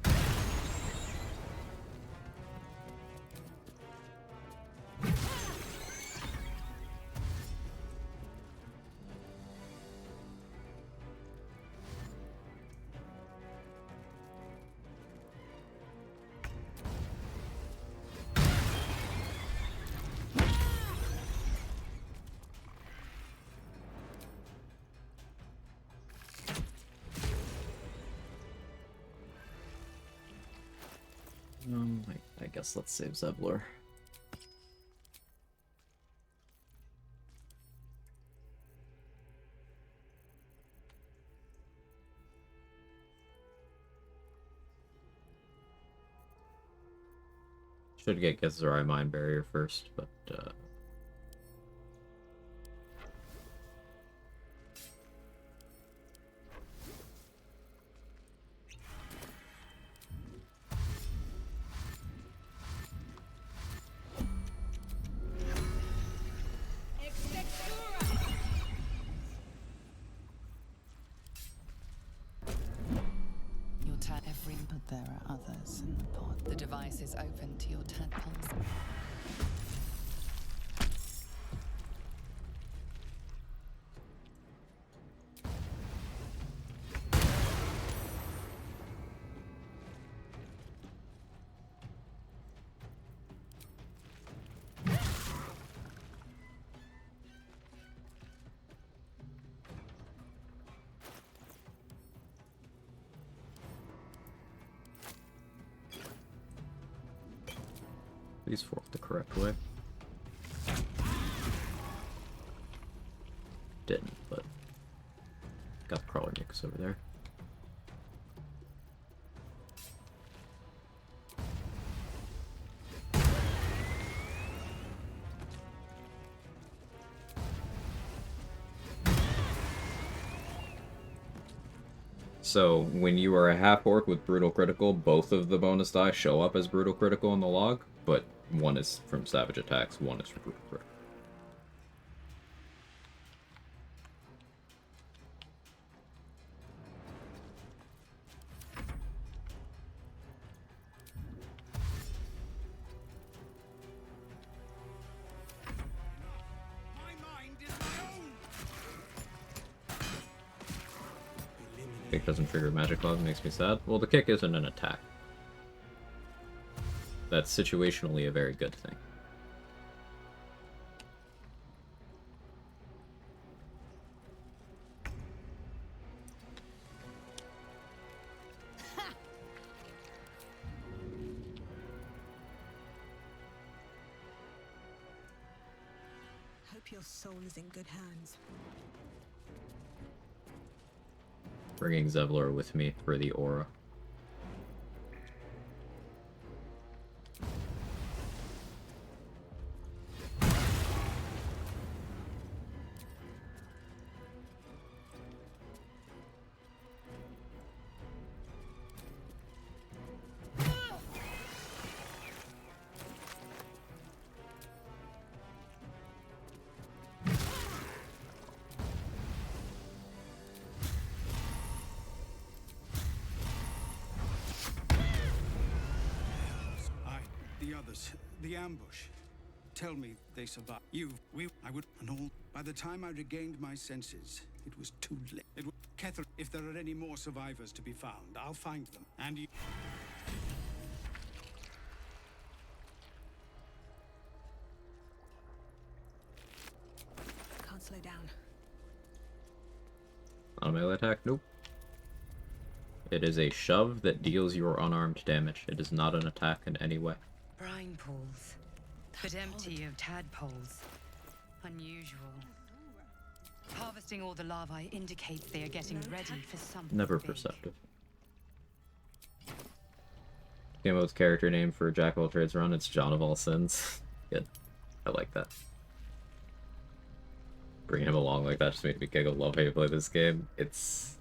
I guess let's save Zevlor. Should get Githzerai Mind Barrier first, but Your every, but there are others in the pod. The device is open to your tadpoles. please fork the correct way. Didn't, but got the crawler nicks over there. So, when you are a half-orc with Brutal Critical, both of the bonus die show up as Brutal Critical in the log, but one is from Savage Attacks, one is from Brutal Critical. Kick doesn't trigger Magic Cloud, makes me sad. Well, the kick isn't an attack. That's situationally a very good thing. Hope your soul is in good hands. Bringing Zevlor with me for the aura. The others, the ambush. Tell me they survived. I would, and all. By the time I regained my senses, it was too late. Kethel, if there are any more survivors to be found, I'll find them. And you. Can't slow down. On a melee attack? Nope. It is a shove that deals your unarmed damage. It is not an attack in any way. Brine pools, but empty of tadpoles. Unusual. Harvesting all the larvae indicates they are getting ready for something Never big. perceptive. Game mode's character name for Jack of all trades run, it's John of all sins. Good. I like that. Bringing him along like that just made me giggle. Love how you play this game. This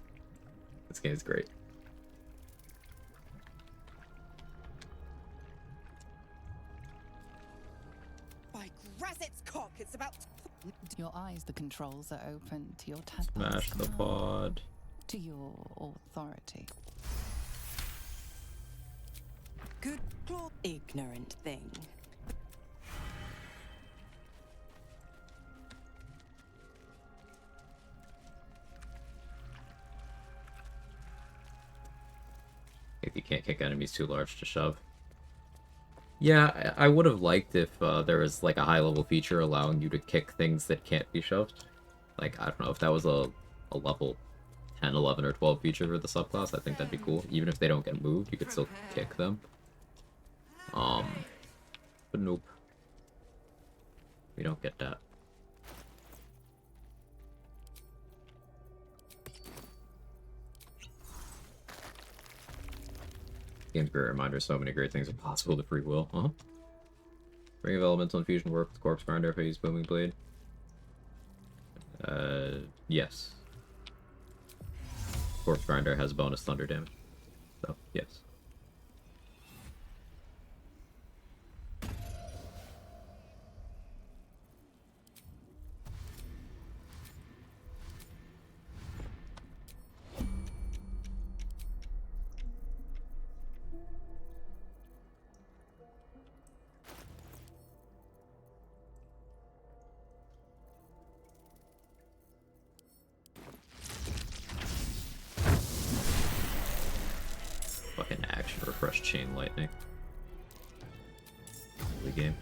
game is great. By Grazit's cock, it's about. Your eyes, the controls are open to your tadpoles. Smash the pod. To your authority. Good claw, ignorant thing. If you can't kick enemies too large to shove. Yeah, I would have liked if there was like a high-level feature allowing you to kick things that can't be shoved. Like, I don't know, if that was a level 10, 11, or 12 feature for the subclass, I think that'd be cool. Even if they don't get moved, you could still kick them. But nope. We don't get that. Game's great reminder, so many great things are possible to free will. Huh? Ring of Elemental Infusion work with Corpse Grinder if I use Booming Blade. Yes. Corpse Grinder has bonus thunder damage. So, yes. Fucking action refresh chain lightning. The game.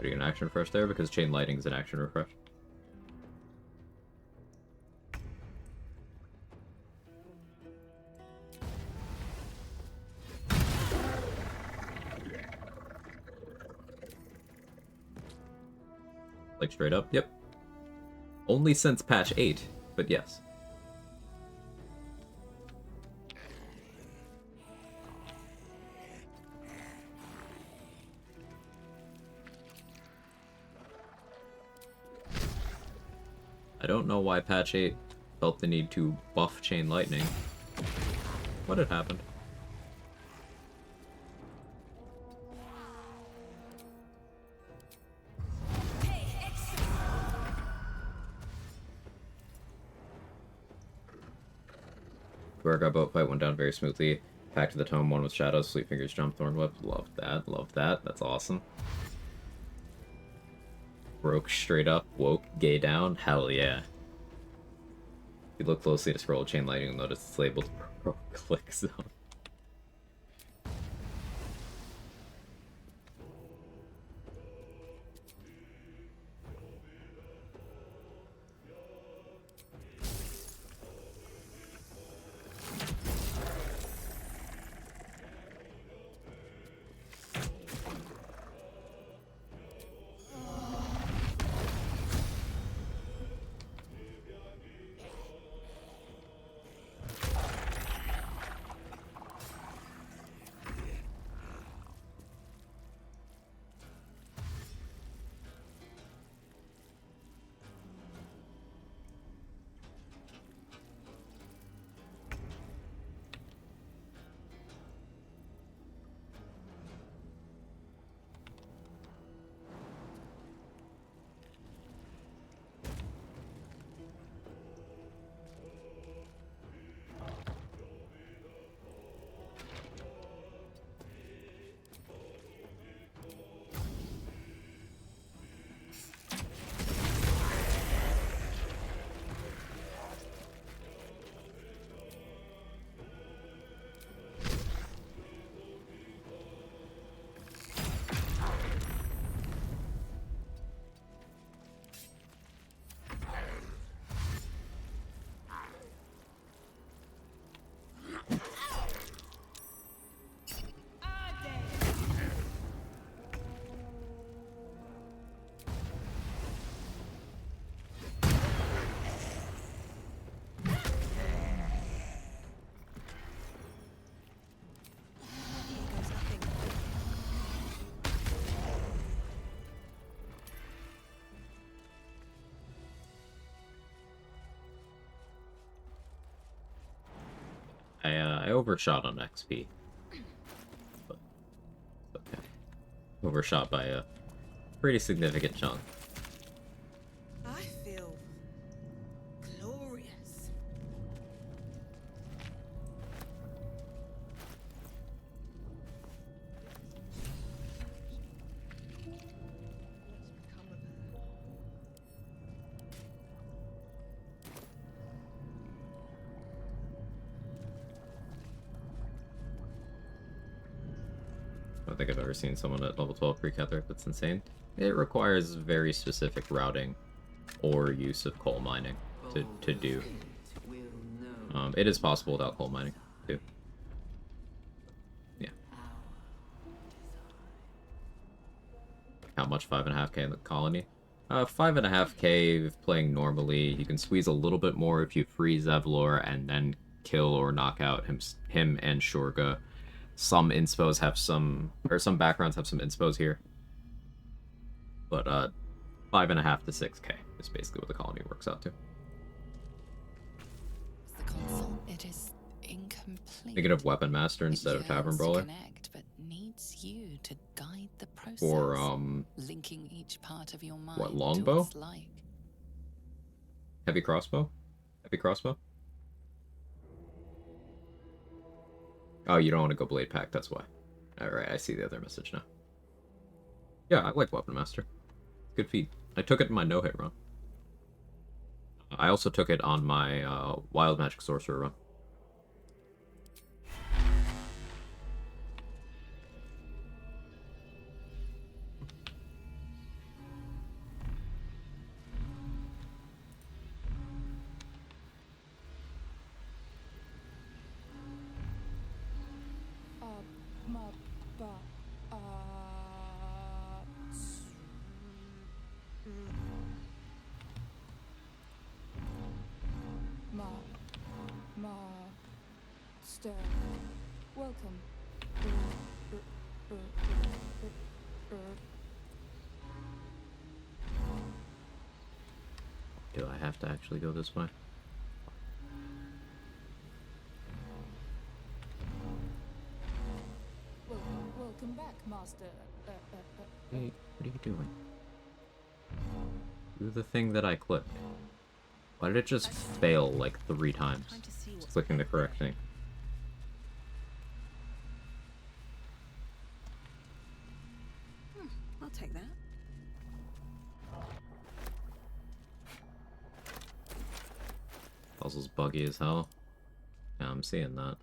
Are you an action refresh there? Because chain lighting is an action refresh. Like straight up? Yep. Only since patch 8, but yes. I don't know why patch 8 felt the need to buff chain lightning. What had happened? Our boat fight went down very smoothly. Back to the tome, one with shadows, Sweet Fingers, Jump, Thorn Whip. Love that, love that. That's awesome. Broke straight up, woke, gay down. Hell yeah. If you look closely to scroll chain lighting, you'll notice it's labeled Pro Click Zone. I overshot on XP. But, okay. Overshot by a pretty significant chunk. I feel glorious. I don't think I've ever seen someone at level 12 pre-Kether. That's insane. It requires very specific routing or use of coal mining to do. It is possible without coal mining, too. Yeah. How much 5.5k in the colony? 5.5k playing normally. You can squeeze a little bit more if you free Zevlor and then kill or knock out him and Shurga. Some inspos have some, or some backgrounds have some inspos here. But 5.5 to 6k is basically what the colony works out to. The console, it is incomplete. Thinking of Weapon Master instead of Tavern Brawler. Connect, but needs you to guide the process. Or linking each part of your mind what, longbow? to its like. Heavy crossbow? Heavy crossbow? Oh, you don't want to go Blade Pack, that's why. Alright, I see the other message now. Yeah, I like Weapon Master. Good feat. I took it in my no-hit run. I also took it on my Wild Magic Sorcerer run. Welcome. Do I have to actually go this way? Welcome back, Master. Hey, what are you doing? Do the thing that I clicked. Why did it just fail like 3 times? Just clicking the correct thing. I'll take that. Puzzle's buggy as hell. Yeah, I'm seeing that.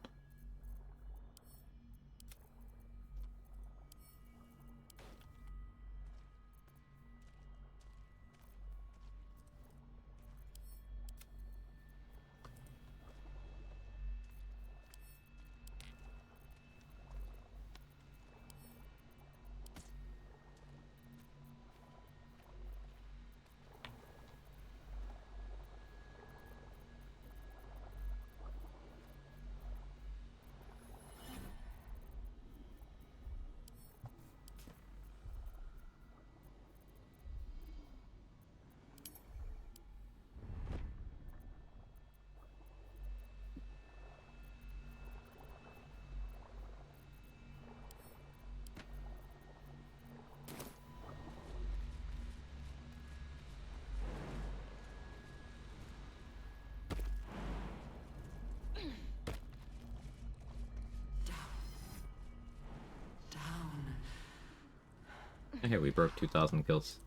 Hey, we broke 2,000 kills.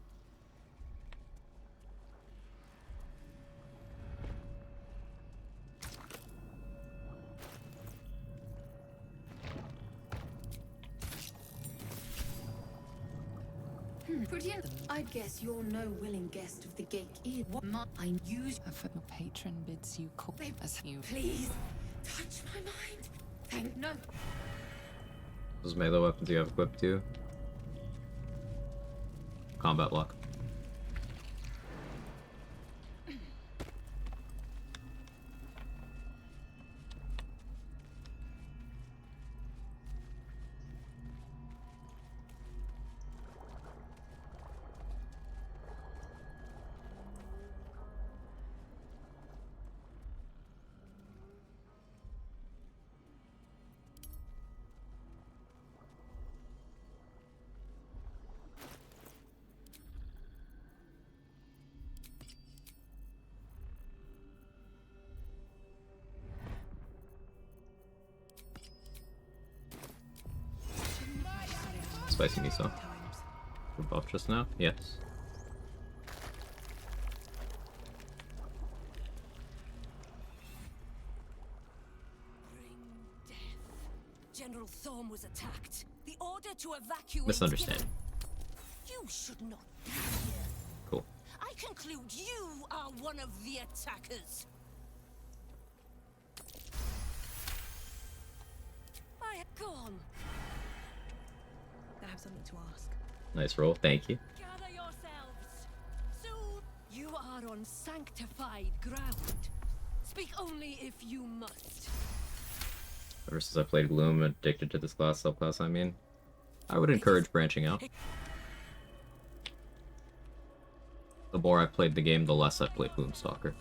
Brilliant. I'd guess you're no willing guest of the gate. What I use For your patron bids you call as you please touch my mind. Thank no. Those melee weapons you have equipped too. Combat block. Spicy miso. For buff just now? Yes. General Thorm was attacked. The order to evacuate... Misunderstanding. You should not be here. Cool. I conclude you are one of the attackers. I have gone. I have something to ask. Nice roll, thank you. Gather yourselves. Soon you are on sanctified ground. Speak only if you must. Ever since I played Gloom, addicted to this subclass, I mean. I would encourage branching out. The more I've played the game, the less I've played Gloomstalker.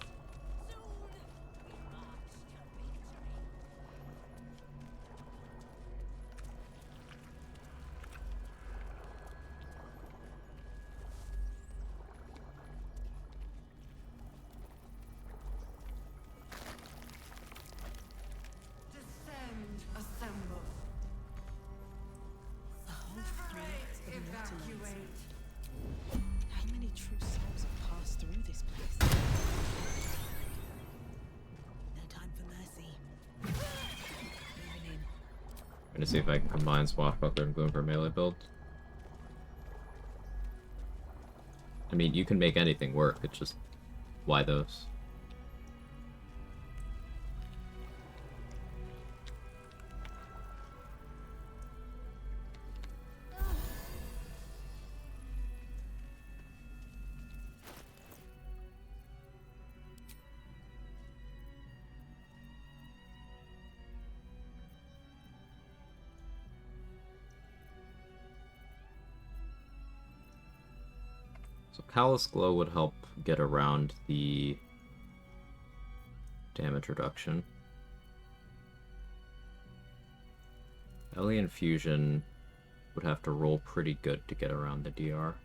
Descend, assemble. The whole fleet of Evacuate. How many true souls have passed through this place? No time for mercy. Moving in. I'm gonna see if I can combine Swashbuckler and Gloom for melee build. I mean, you can make anything work, it's just why those? So Callous Glow would help get around the damage reduction. Alien Fusion would have to roll pretty good to get around the DR.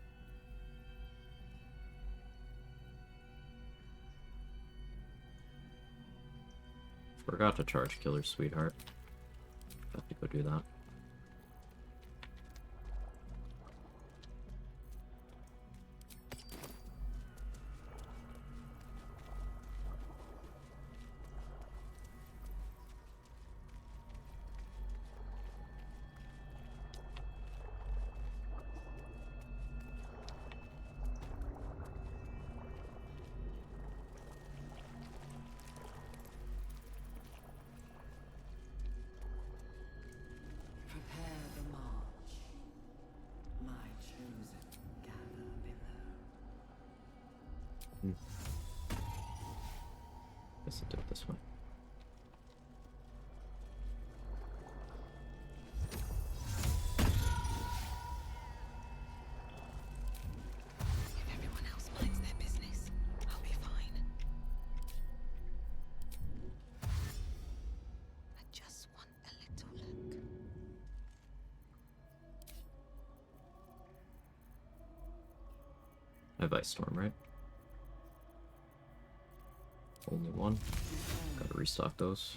Forgot to charge Killer Sweetheart. Have to go do that. Prepare the march. My chosen gather below. Guess I'll do it this way. If everyone else minds their business, I'll be fine. I just want a little look. I have Ice Storm, right? Only one. Gotta restock those.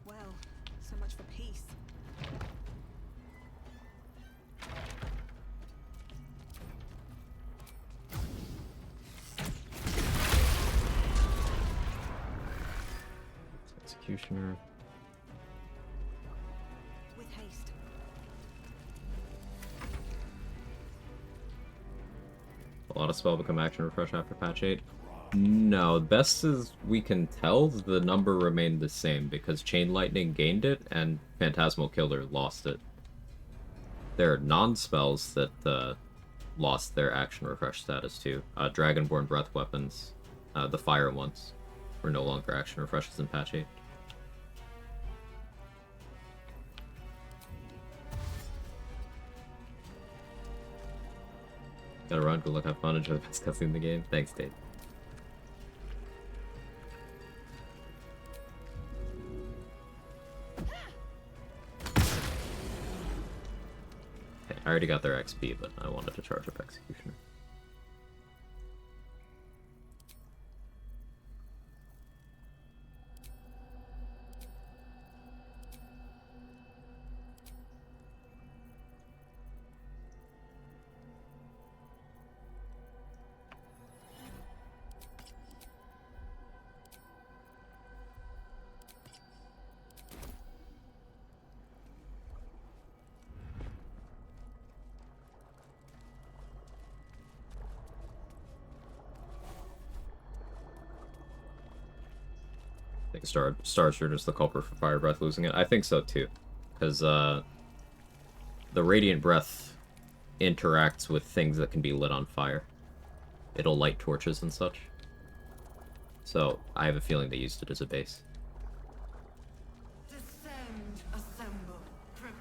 Well, so much for peace. Executioner. With haste. A lot of spell become action refresh after patch 8. No, best as we can tell, the number remained the same because Chain Lightning gained it and Phantasmal Killer lost it. There are non-spells that lost their action refresh status too. Dragonborn Breath Weapons, the fire ones, were no longer action refreshes in patch 8. Gotta run, go look, have fun, enjoy the best cutscene in the game. Thanks, Dave. Okay, I already got their XP, but I wanted to charge up Executioner. think Star Surge is the culprit for Fire Breath losing it. I think so too, because the Radiant Breath interacts with things that can be lit on fire. It'll light torches and such. So I have a feeling they used it as a base. Descend, assemble, prepare.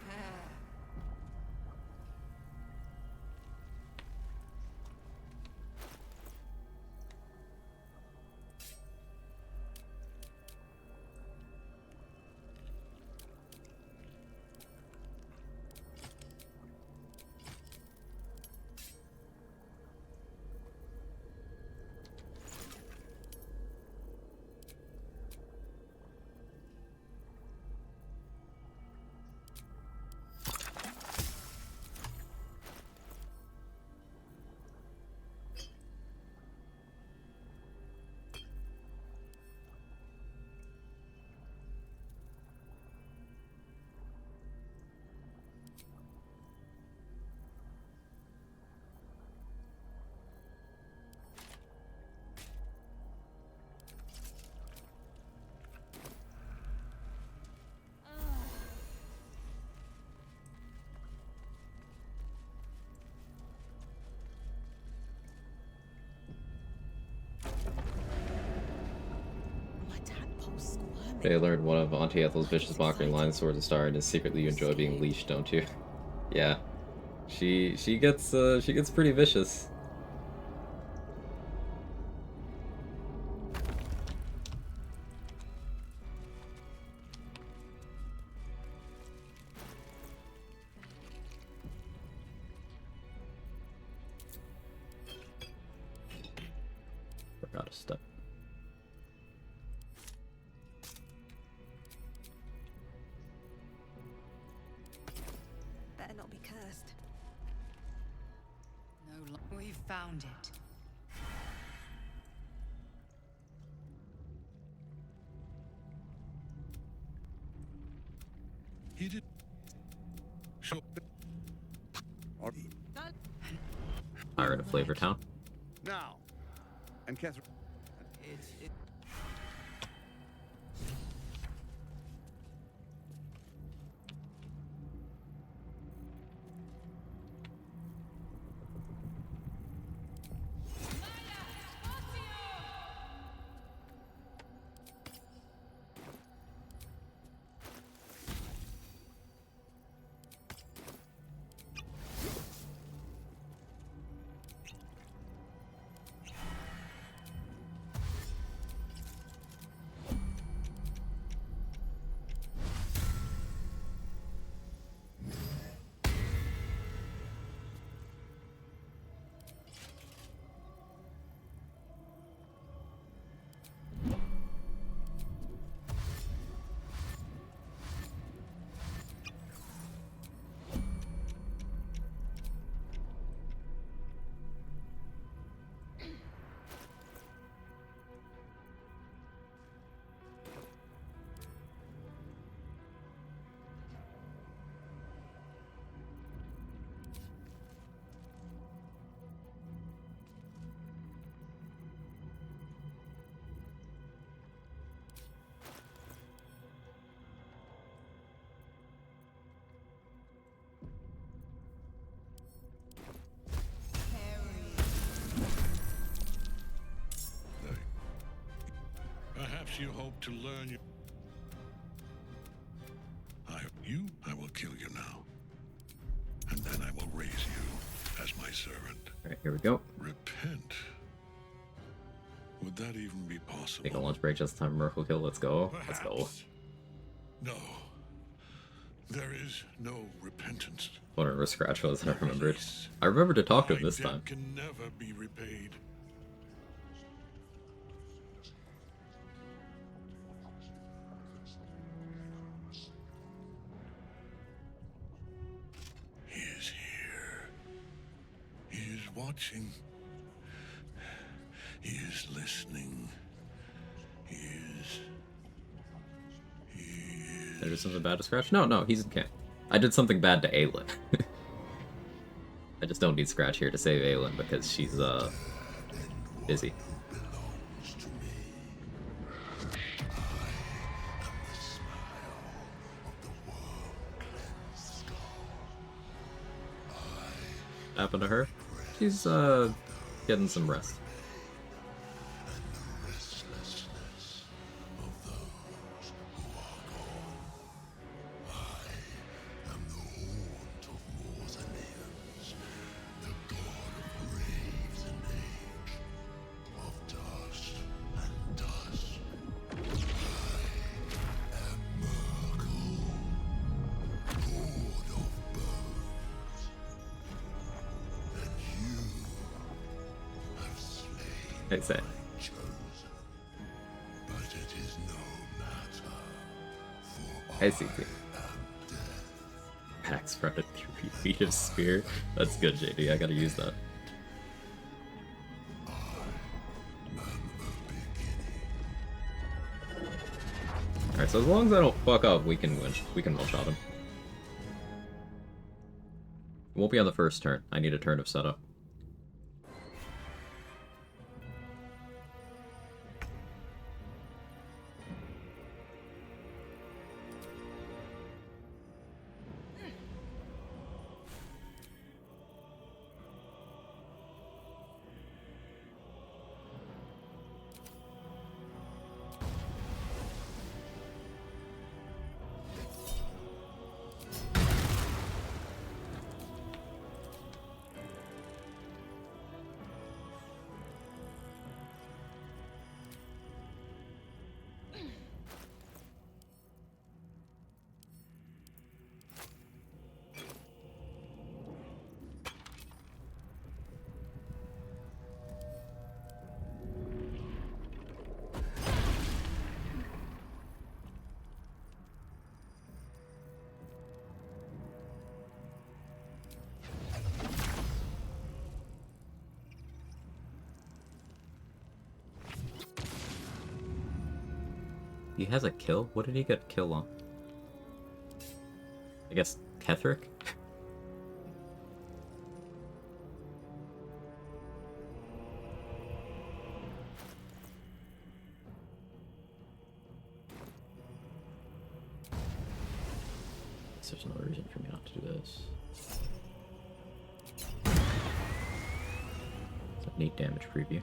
They learned one of Auntie Ethel's vicious mocking lines towards the star, and is secretly you enjoy being leashed, don't you? Yeah, she gets pretty vicious. Forgot a step. Better not be cursed. No, we've found it. He did. So. Pirate of Flavor Town. Now, and Catherine. It's Perhaps you hope to learn your... I will kill you now. And then I will raise you as my servant. Alright, here we go. Repent. Would that even be possible? Take a lunch break just in time for Miracle Kill. Let's go. Let's go. No. There is no repentance. Whatever Scratch was, I remembered. I remembered to talk to him this My debt time. can never be repaid. He is here. He is watching. He is listening. He is... Did I do something bad to Scratch? No, he's in camp. I did something bad to Aelin. I just don't need Scratch here to save Aelin because she's, busy. happened to her? She's, getting some rest. I say. I see. Pax front at 3 feet of spear. That's good, JD. I gotta use that. Alright, so as long as I don't fuck up, we can one-shot him. It won't be on the first turn. I need a turn of setup. He has a kill? What did he get kill on? I guess Ketherick? There's no reason for me not to do this. It's a neat damage preview.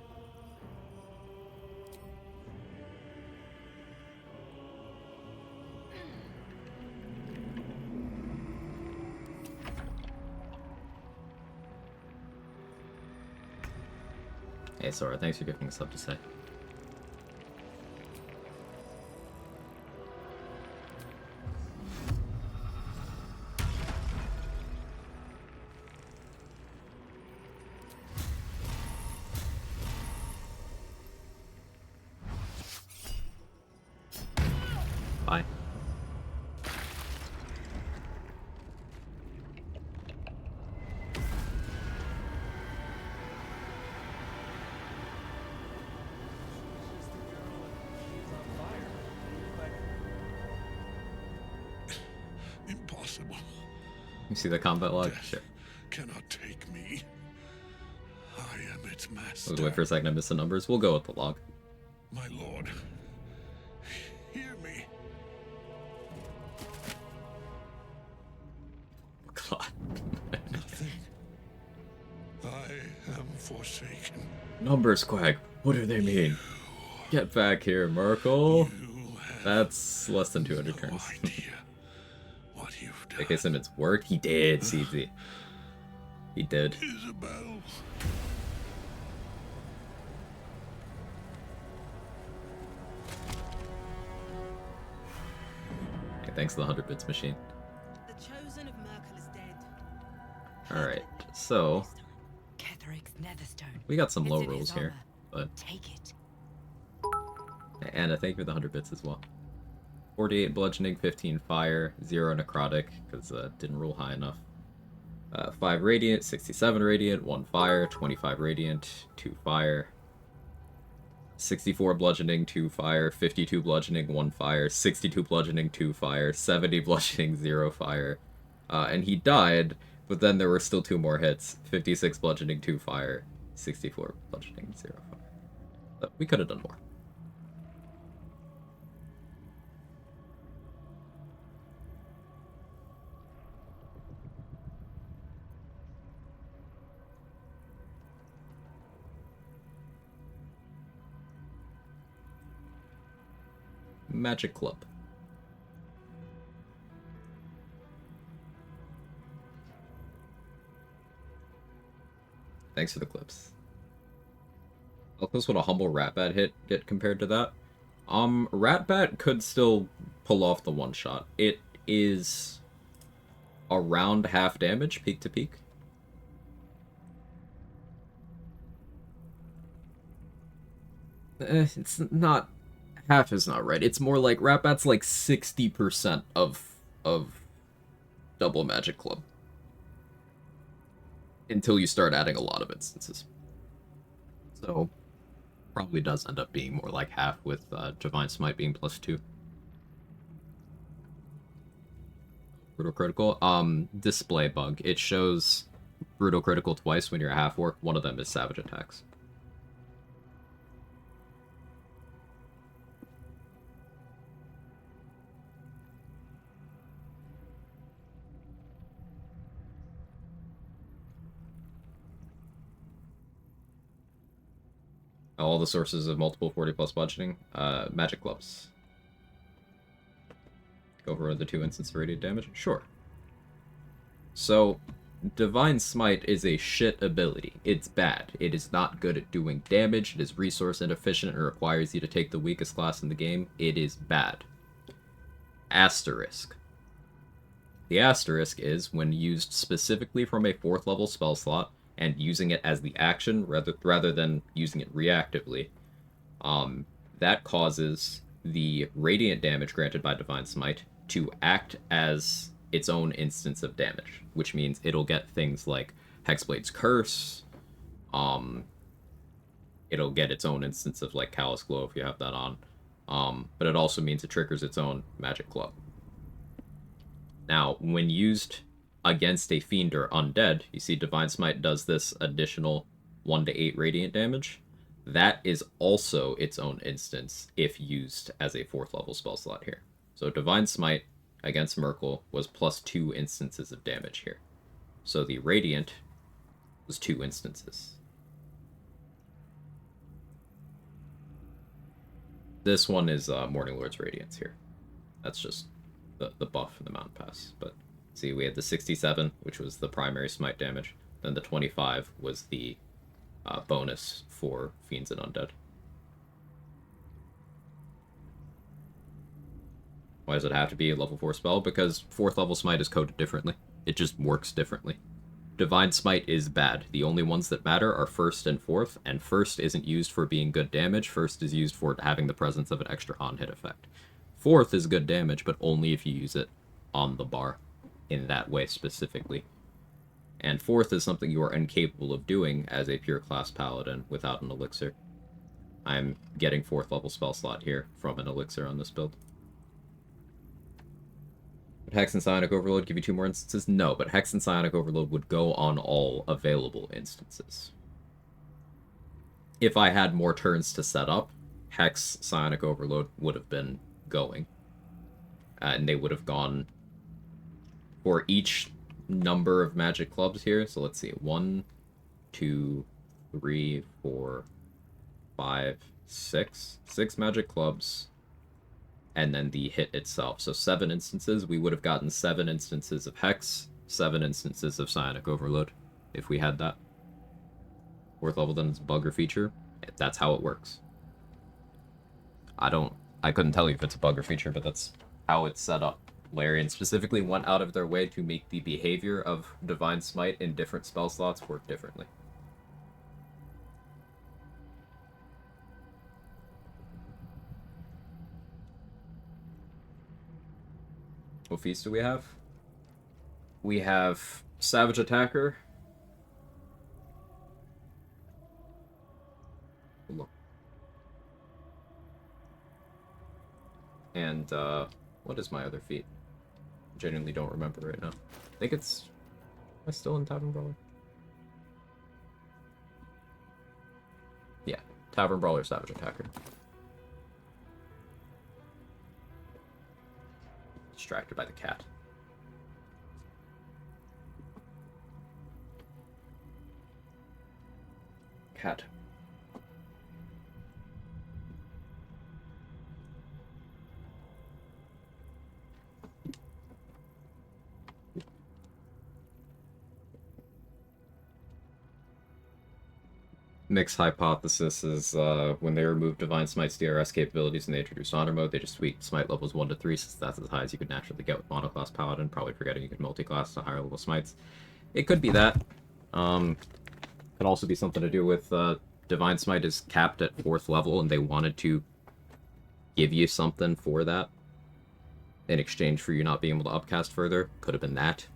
Hey Sora, thanks for giving us stuff to say. Bye. Impossible. You see the combat log? Death Sure. cannot take me. I am its master. Let's wait for a second, I missed the numbers. We'll go with the log. My lord, hear me. God. Nothing. I am forsaken. Numbers, Quag. What do they mean? Get back here, Merkel. That's less than 200 turns. What you've done. AK Simmons worked? He did, CZ. He did. Isabel. Okay, thanks to the 100 bits machine. The chosen of Merkel is dead. Alright, so Ketherick's netherstone. we got some It's low in his rolls here, armor. but Take it. and I thank you for the 100 bits as well. 48 bludgeoning, 15 fire, 0 necrotic, because didn't roll high enough. 5 radiant, 67 radiant, 1 fire, 25 radiant, 2 fire. 64 bludgeoning, 2 fire, 52 bludgeoning, 1 fire, 62 bludgeoning, 2 fire, 70 bludgeoning, 0 fire. And he died, but then there were still 2 more hits. 56 bludgeoning, 2 fire, 64 bludgeoning, 0 fire. But we could have done more. Magic Club. Thanks for the clips. How close would a humble Ratbat hit get compared to that? Ratbat could still pull off the one-shot. It is around half damage, peak to peak. It's not... Half is not right. It's more like Ratbat's like 60% of double Magic Club. Until you start adding a lot of instances. So, probably does end up being more like half with Divine Smite being +2. Brutal Critical. Display bug. It shows Brutal Critical twice when you're a half-orc. One of them is Savage Attacks. All the sources of multiple 40+ budgeting. Magic Gloves. Go over the 2 instance radiant damage? Sure. So, Divine Smite is a shit ability. It's bad. It is not good at doing damage. It is resource inefficient and requires you to take the weakest class in the game. It is bad. Asterisk. The asterisk is when used specifically from a 4th level spell slot and using it as the action rather than using it reactively, that causes the radiant damage granted by Divine Smite to act as its own instance of damage, which means it'll get things like Hexblade's Curse, it'll get its own instance of like Callous Glow if you have that on, but it also means it triggers its own Magic Club. Now, when used against a Fiend or Undead, you see Divine Smite does this additional 1 to 8 radiant damage. That is also its own instance if used as a 4th level spell slot here. So Divine Smite against Merkle was +2 instances of damage here. So the Radiant was 2 instances. This one is Morning Lord's Radiance here. That's just the buff in the Mountain Pass. But see, we had the 67, which was the primary smite damage. Then the 25 was the bonus for Fiends and Undead. Why does it have to be a level 4 spell? Because 4th level smite is coded differently. It just works differently. Divine Smite is bad. The only ones that matter are 1st and 4th, and 1st isn't used for being good damage. 1st is used for having the presence of an extra on-hit effect. 4th is good damage, but only if you use it on the bar in that way specifically. And 4th is something you are incapable of doing as a pure class paladin without an elixir. I'm getting 4th level spell slot here from an elixir on this build. Would Hex and Psionic Overload give you 2 more instances? No, but Hex and Psionic Overload would go on all available instances. If I had more turns to set up, Hex, Psionic Overload would have been going. And they would have gone for each number of magic clubs here. So let's see. 1, 2, 3, 4, 5, 6. 6 magic clubs. And then the hit itself. So 7 instances. We would have gotten 7 instances of Hex, 7 instances of Psionic Overload, if we had that. 4th level, then it's bug or feature. That's how it works. I couldn't tell you if it's a bug or feature, but that's how it's set up. Larian specifically went out of their way to make the behavior of Divine Smite in different spell slots work differently. What feats do we have? We have Savage Attacker. And, what is my other feat? I genuinely don't remember right now. I think it's... Am I still in Tavern Brawler? Yeah, Tavern Brawler, Savage Attacker. Distracted by the cat. Cat. Mixed hypothesis is when they removed Divine Smite's DRS capabilities and they introduced Honor Mode, they just tweaked Smite levels 1 to 3, since that's as high as you could naturally get with monoclass Paladin, probably forgetting you could multi-class to higher level Smites. It could be that. Could also be something to do with Divine Smite is capped at 4th level, and they wanted to give you something for that in exchange for you not being able to upcast further. Could have been that.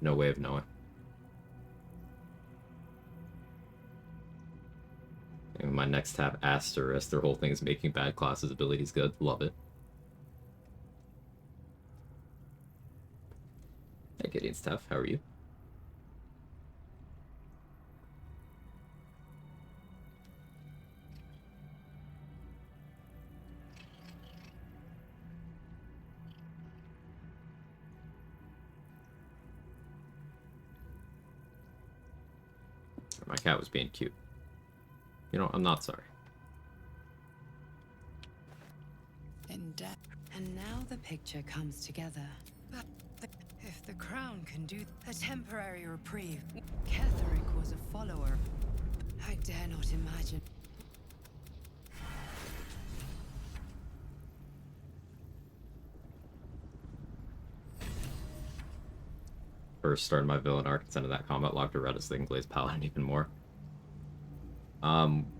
No way of knowing. And my next tab, Asterisk, their whole thing is making bad classes' abilities good. Love it. Hey, Gideon Steph, how are you? My cat was being cute. You know, I'm not sorry. And now the picture comes together. But if the crown can do a temporary reprieve, Ketheric was a follower. I dare not imagine. First started my villain arc and sent that combat log to Redis thing Glaze Paladin even more.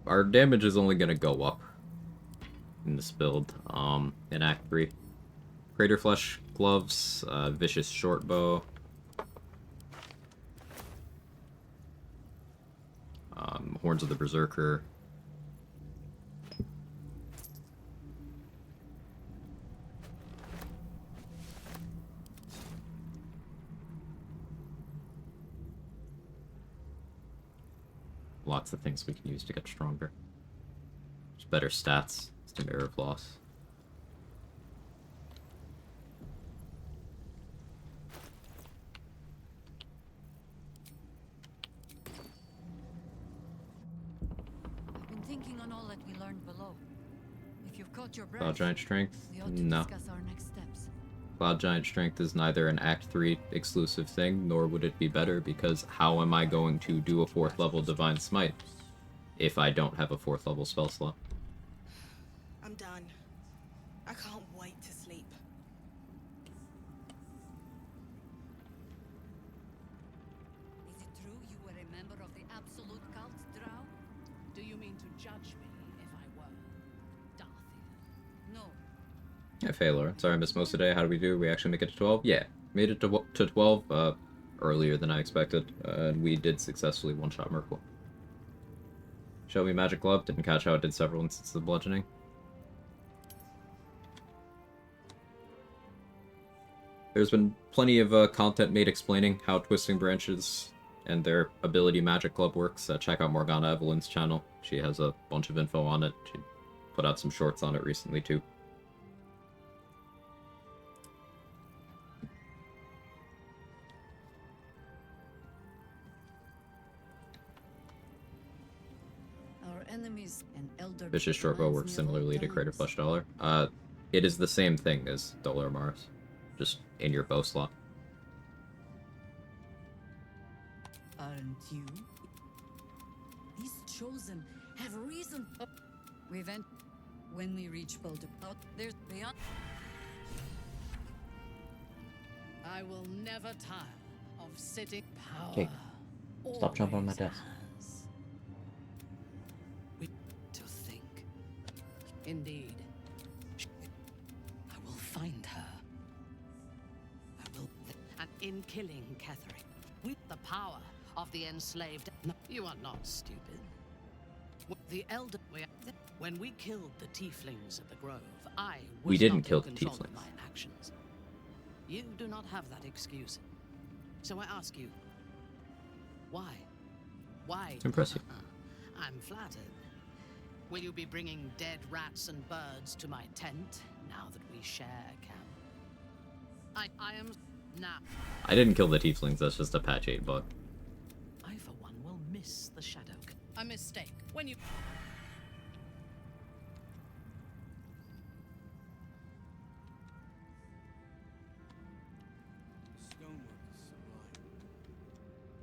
Our damage is only gonna go up in this build. In Act 3. Crater Flesh Gloves, Vicious Shortbow. Horns of the Berserker. Lots of things we can use to get stronger. Just better stats. Just a Mirror of Loss. I've been thinking on all that we learned below. If you've caught your breath, Cloud Giant Strength? we ought to No. discuss our next steps. Cloud Giant Strength is neither an Act 3 exclusive thing, nor would it be better, because how am I going to do a 4th level Divine Smite if I don't have a 4th level spell slot? I'm done. I can't wait to sleep. Is it true you were a member of the Absolute Cult, Drow? Do you mean to judge me if I were? Darthian? No. Yeah, Failure. Sorry I missed most of the day. How did we do? We actually make it to 12? Yeah. Made it to 12 earlier than I expected. And we did successfully one-shot Merkle. Show me Magic Glove. Didn't catch how it did several instances of bludgeoning. There's been plenty of content made explaining how Twisting Branches and their ability Magic Club works. Check out Morgana Evelyn's channel. She has a bunch of info on it. She put out some shorts on it recently, too. Our enemies and elder Vicious Shortbow works similarly to Crater Flesh Dollar. It is the same thing as Dollar Mars, just in your bow slot. Aren't you? These chosen have reason. We've when we reach Boulder, there's beyond. I will never tire of sitting power. Okay. Stop jumping on my desk. To think. Indeed. I will find her. I will. And in killing Ketheric, with the power of the enslaved. No, you are not stupid. The elder. When we killed the tieflings of the grove, I was We didn't not kill in the control of tieflings. my actions. You do not have that excuse. So I ask you, why? Why? It's impressive. I'm flattered. Will you be bringing dead rats and birds to my tent now that we share a camp? I am now. I didn't kill the tieflings, that's just a patch 8 bug. I for one will miss the shadow. A mistake. When you The stonework is sublime.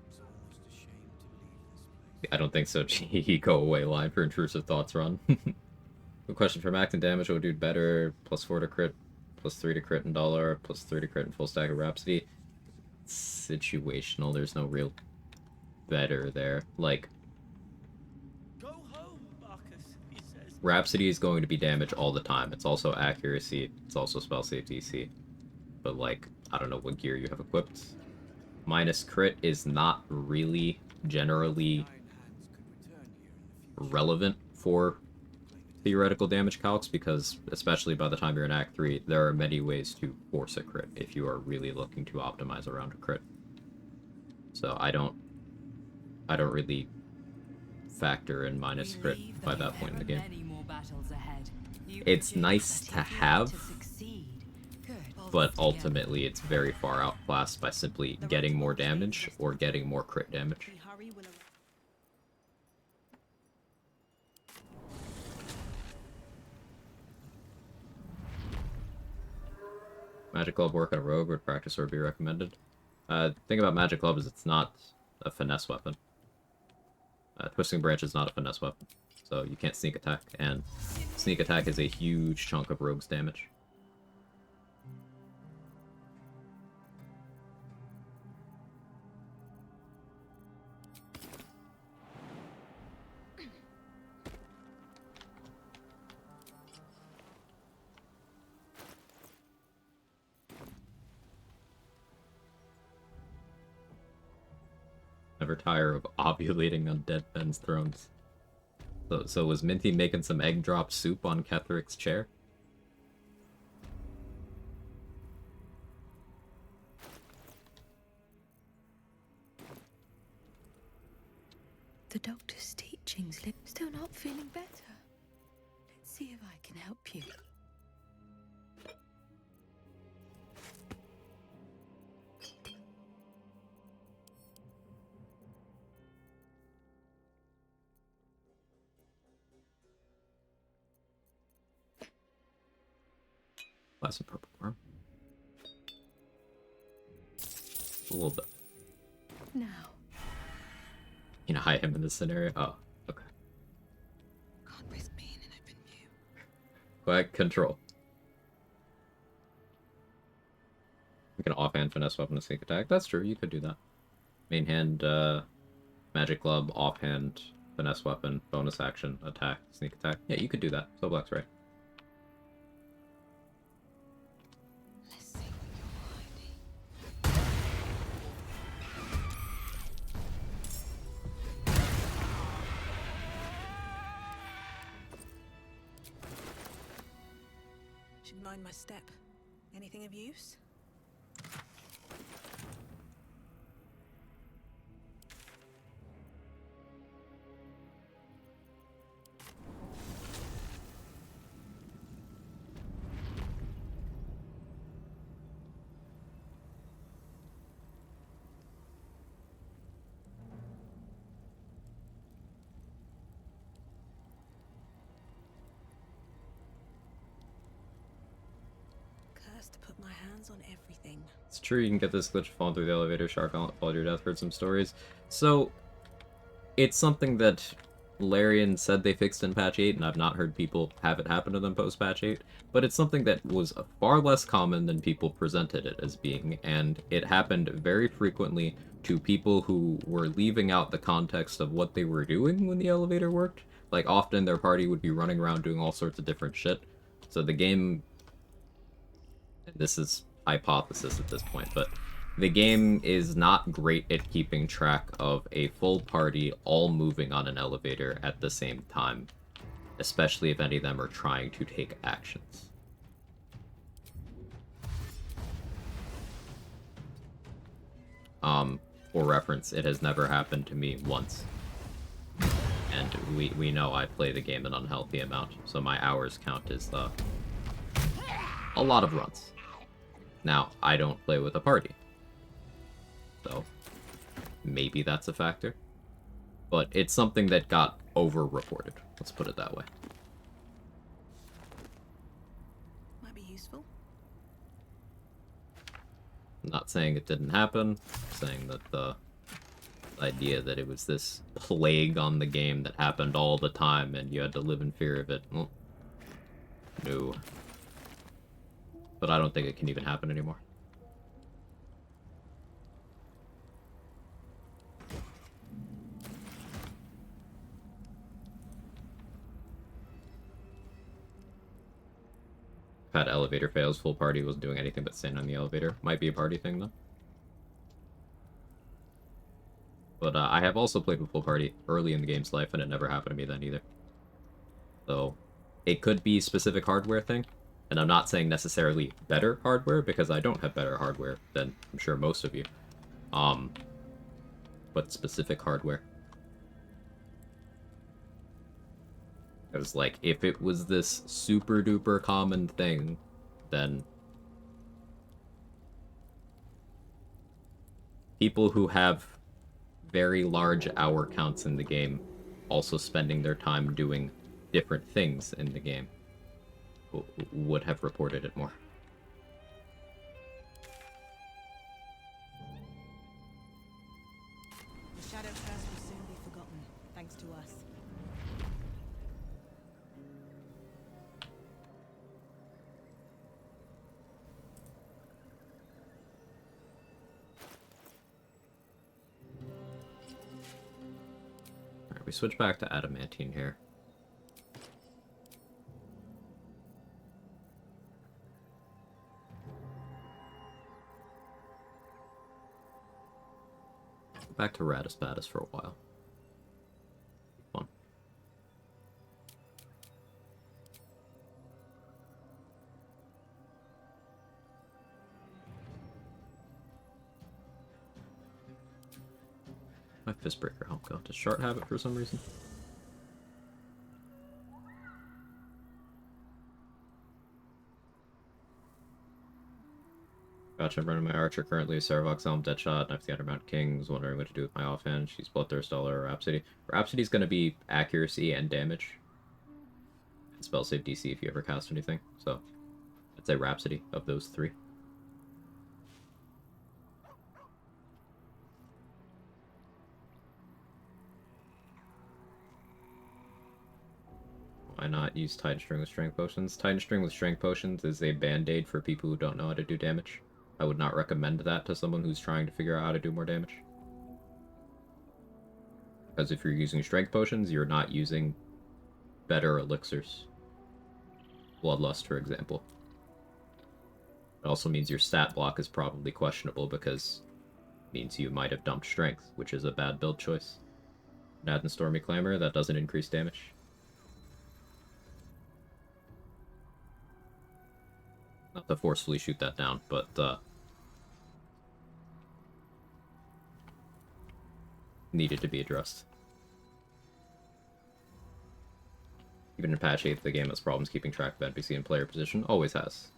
It's almost a shame to leave this place. I don't think so. Gee, go away line for intrusive thoughts run. Good question. For max and damage, what would do better? +4 to crit, +3 to crit in dollar, +3 to crit in full stack of Rhapsody. It's situational. There's no real better there. Like, Go home, Marcus, he says. Rhapsody is going to be damage all the time. It's also accuracy. It's also spell save DC. But, like, I don't know what gear you have equipped. Minus crit is not really generally relevant for theoretical damage calcs because, especially by the time you're in Act 3, there are many ways to force a crit if you are really looking to optimize around a crit. So I don't really factor in minus crit by that point in the game. It's nice to have, but ultimately it's very far outclassed by simply getting more damage or getting more crit damage. Magic Club work on a rogue, would practice or be recommended? Thing about Magic Club is it's not a finesse weapon. Twisting Branch is not a finesse weapon, so you can't sneak attack, and sneak attack is a huge chunk of rogue's damage. Never tire of ovulating on dead men's thrones. So was Minty making some egg drop soup on Ketheric's chair? The doctor's teachings. Still not feeling better. Let's see if I can help you. That's a purple worm. A little bit. Now. You know, hide him in this scenario? Oh, okay. Can't risk being in open view. Quag control. You can offhand finesse weapon to sneak attack. That's true, you could do that. Main hand, magic club, offhand, finesse weapon, bonus action, attack, sneak attack. Yeah, you could do that. So Black's right. Should mind my step. Anything of use? To put my hands on everything. It's true, you can get this glitch falling through the elevator, shark on fall to your death. Heard some stories. So, it's something that Larian said they fixed in patch 8, and I've not heard people have it happen to them post patch 8, but it's something that was far less common than people presented it as being, and it happened very frequently to people who were leaving out the context of what they were doing when the elevator worked. Like, often their party would be running around doing all sorts of different shit, so the game... This is hypothesis at this point, but the game is not great at keeping track of a full party all moving on an elevator at the same time, especially if any of them are trying to take actions. For reference, it has never happened to me once. And we know I play the game an unhealthy amount, so my hours count is a lot of runs. Now, I don't play with a party, so maybe that's a factor. But it's something that got over-reported, let's put it that way. Might be useful. I'm not saying it didn't happen, I'm saying that The idea that it was this plague on the game that happened all the time and you had to live in fear of it. Well, no. But I don't think it can even happen anymore. Had elevator fails, full party wasn't doing anything but stand on the elevator. Might be a party thing, though. But I have also played with full party early in the game's life, and it never happened to me then either. So, it could be specific hardware thing, and I'm not saying necessarily better hardware, because I don't have better hardware than I'm sure most of you. But specific hardware. It was like, if it was this super duper common thing, then people who have very large hour counts in the game also spending their time doing different things in the game would have reported it more. The Shadow Curse will soon be forgotten, thanks to us. Alright, we switch back to adamantine here. Back to Radis Badis for a while. Fun. My Fistbreaker help go to Short Habit for some reason. Gotcha, I'm running my Archer currently, Saravox Helm, Deadshot, Knife the Undermount Kings, wondering what to do with my offhand. She's Bloodthirst or Rhapsody. Rhapsody's gonna be accuracy and damage. And spell save DC if you ever cast anything. So, I'd say Rhapsody of those three. Why not use Titan String with Strength Potions? Titan String with Strength Potions is a band-aid for people who don't know how to do damage. I would not recommend that to someone who's trying to figure out how to do more damage. Because if you're using Strength Potions, you're not using better elixirs. Bloodlust, for example. It also means your stat block is probably questionable because it means you might have dumped Strength, which is a bad build choice. Add in Stormy Clamor, that doesn't increase damage. Not to forcefully shoot that down, but needed to be addressed. Even in patch 8, the game has problems keeping track of NPC and player position. Always has.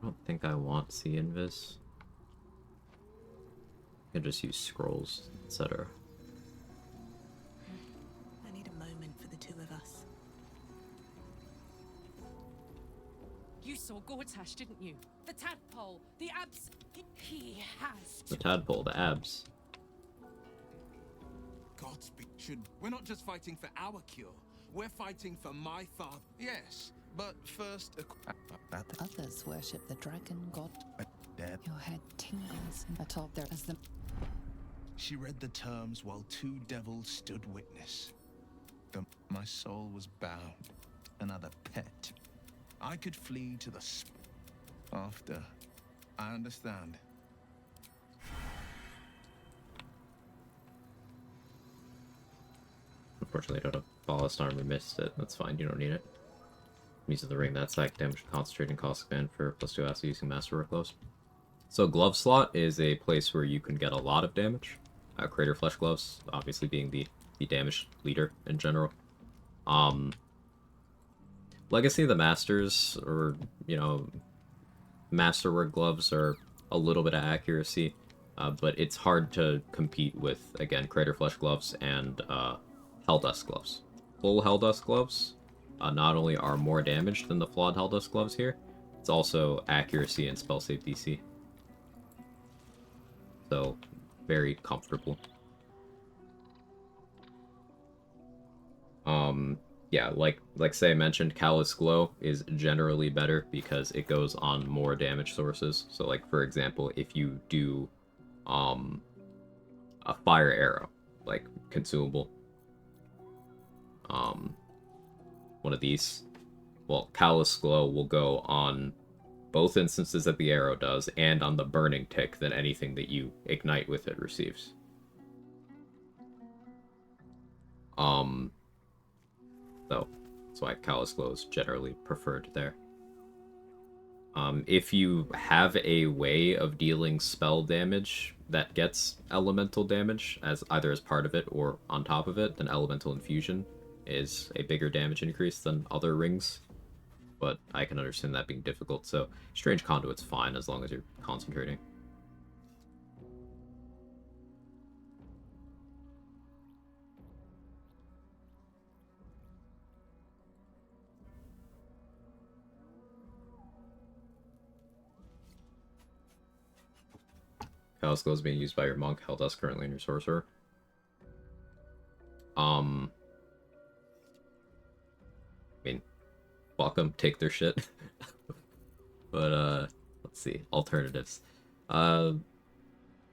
I don't think I want C Invis. I can just use scrolls, etc. I need a moment for the two of us. You saw Gortash, didn't you? The tadpole, the abs. He has. The tadpole, the abs. Godspeed. We're not just fighting for our cure. We're fighting for my father. Yes, but first... Others worship the dragon god. Your head tingles atop there as the... She read the terms while two devils stood witness. My soul was bound. Another pet. I could flee to the... After. I understand. Unfortunately, I don't have Ballast Armor, missed it. That's fine, you don't need it. Using the ring, that's sack damage, concentrating cost expand for +2 acid using Master Gloves. So Glove Slot is a place where you can get a lot of damage. Crater Flesh Gloves, obviously being the damage leader in general. Legacy of the Masters, or, you know, Masterwork gloves are a little bit of accuracy, but it's hard to compete with, again, Crater Flesh gloves and Helldust gloves. Full Helldust gloves not only are more damage than the flawed Helldust gloves here, it's also accuracy and spell save DC. So, very comfortable. Yeah, like say I mentioned, Callous Glow is generally better because it goes on more damage sources. So like for example, if you do a fire arrow, like consumable, one of these, well, Callous Glow will go on both instances that the arrow does and on the burning tick that anything that you ignite with it receives. So that's why Callous Glow is generally preferred there. If you have a way of dealing spell damage that gets elemental damage, as either as part of it or on top of it, then Elemental Infusion is a bigger damage increase than other rings. But I can understand that being difficult, so Strange Conduit's fine as long as you're concentrating. Callous Glow is being used by your monk, Helldust currently in your sorcerer. I mean, fuck them, take their shit. But, let's see, alternatives. So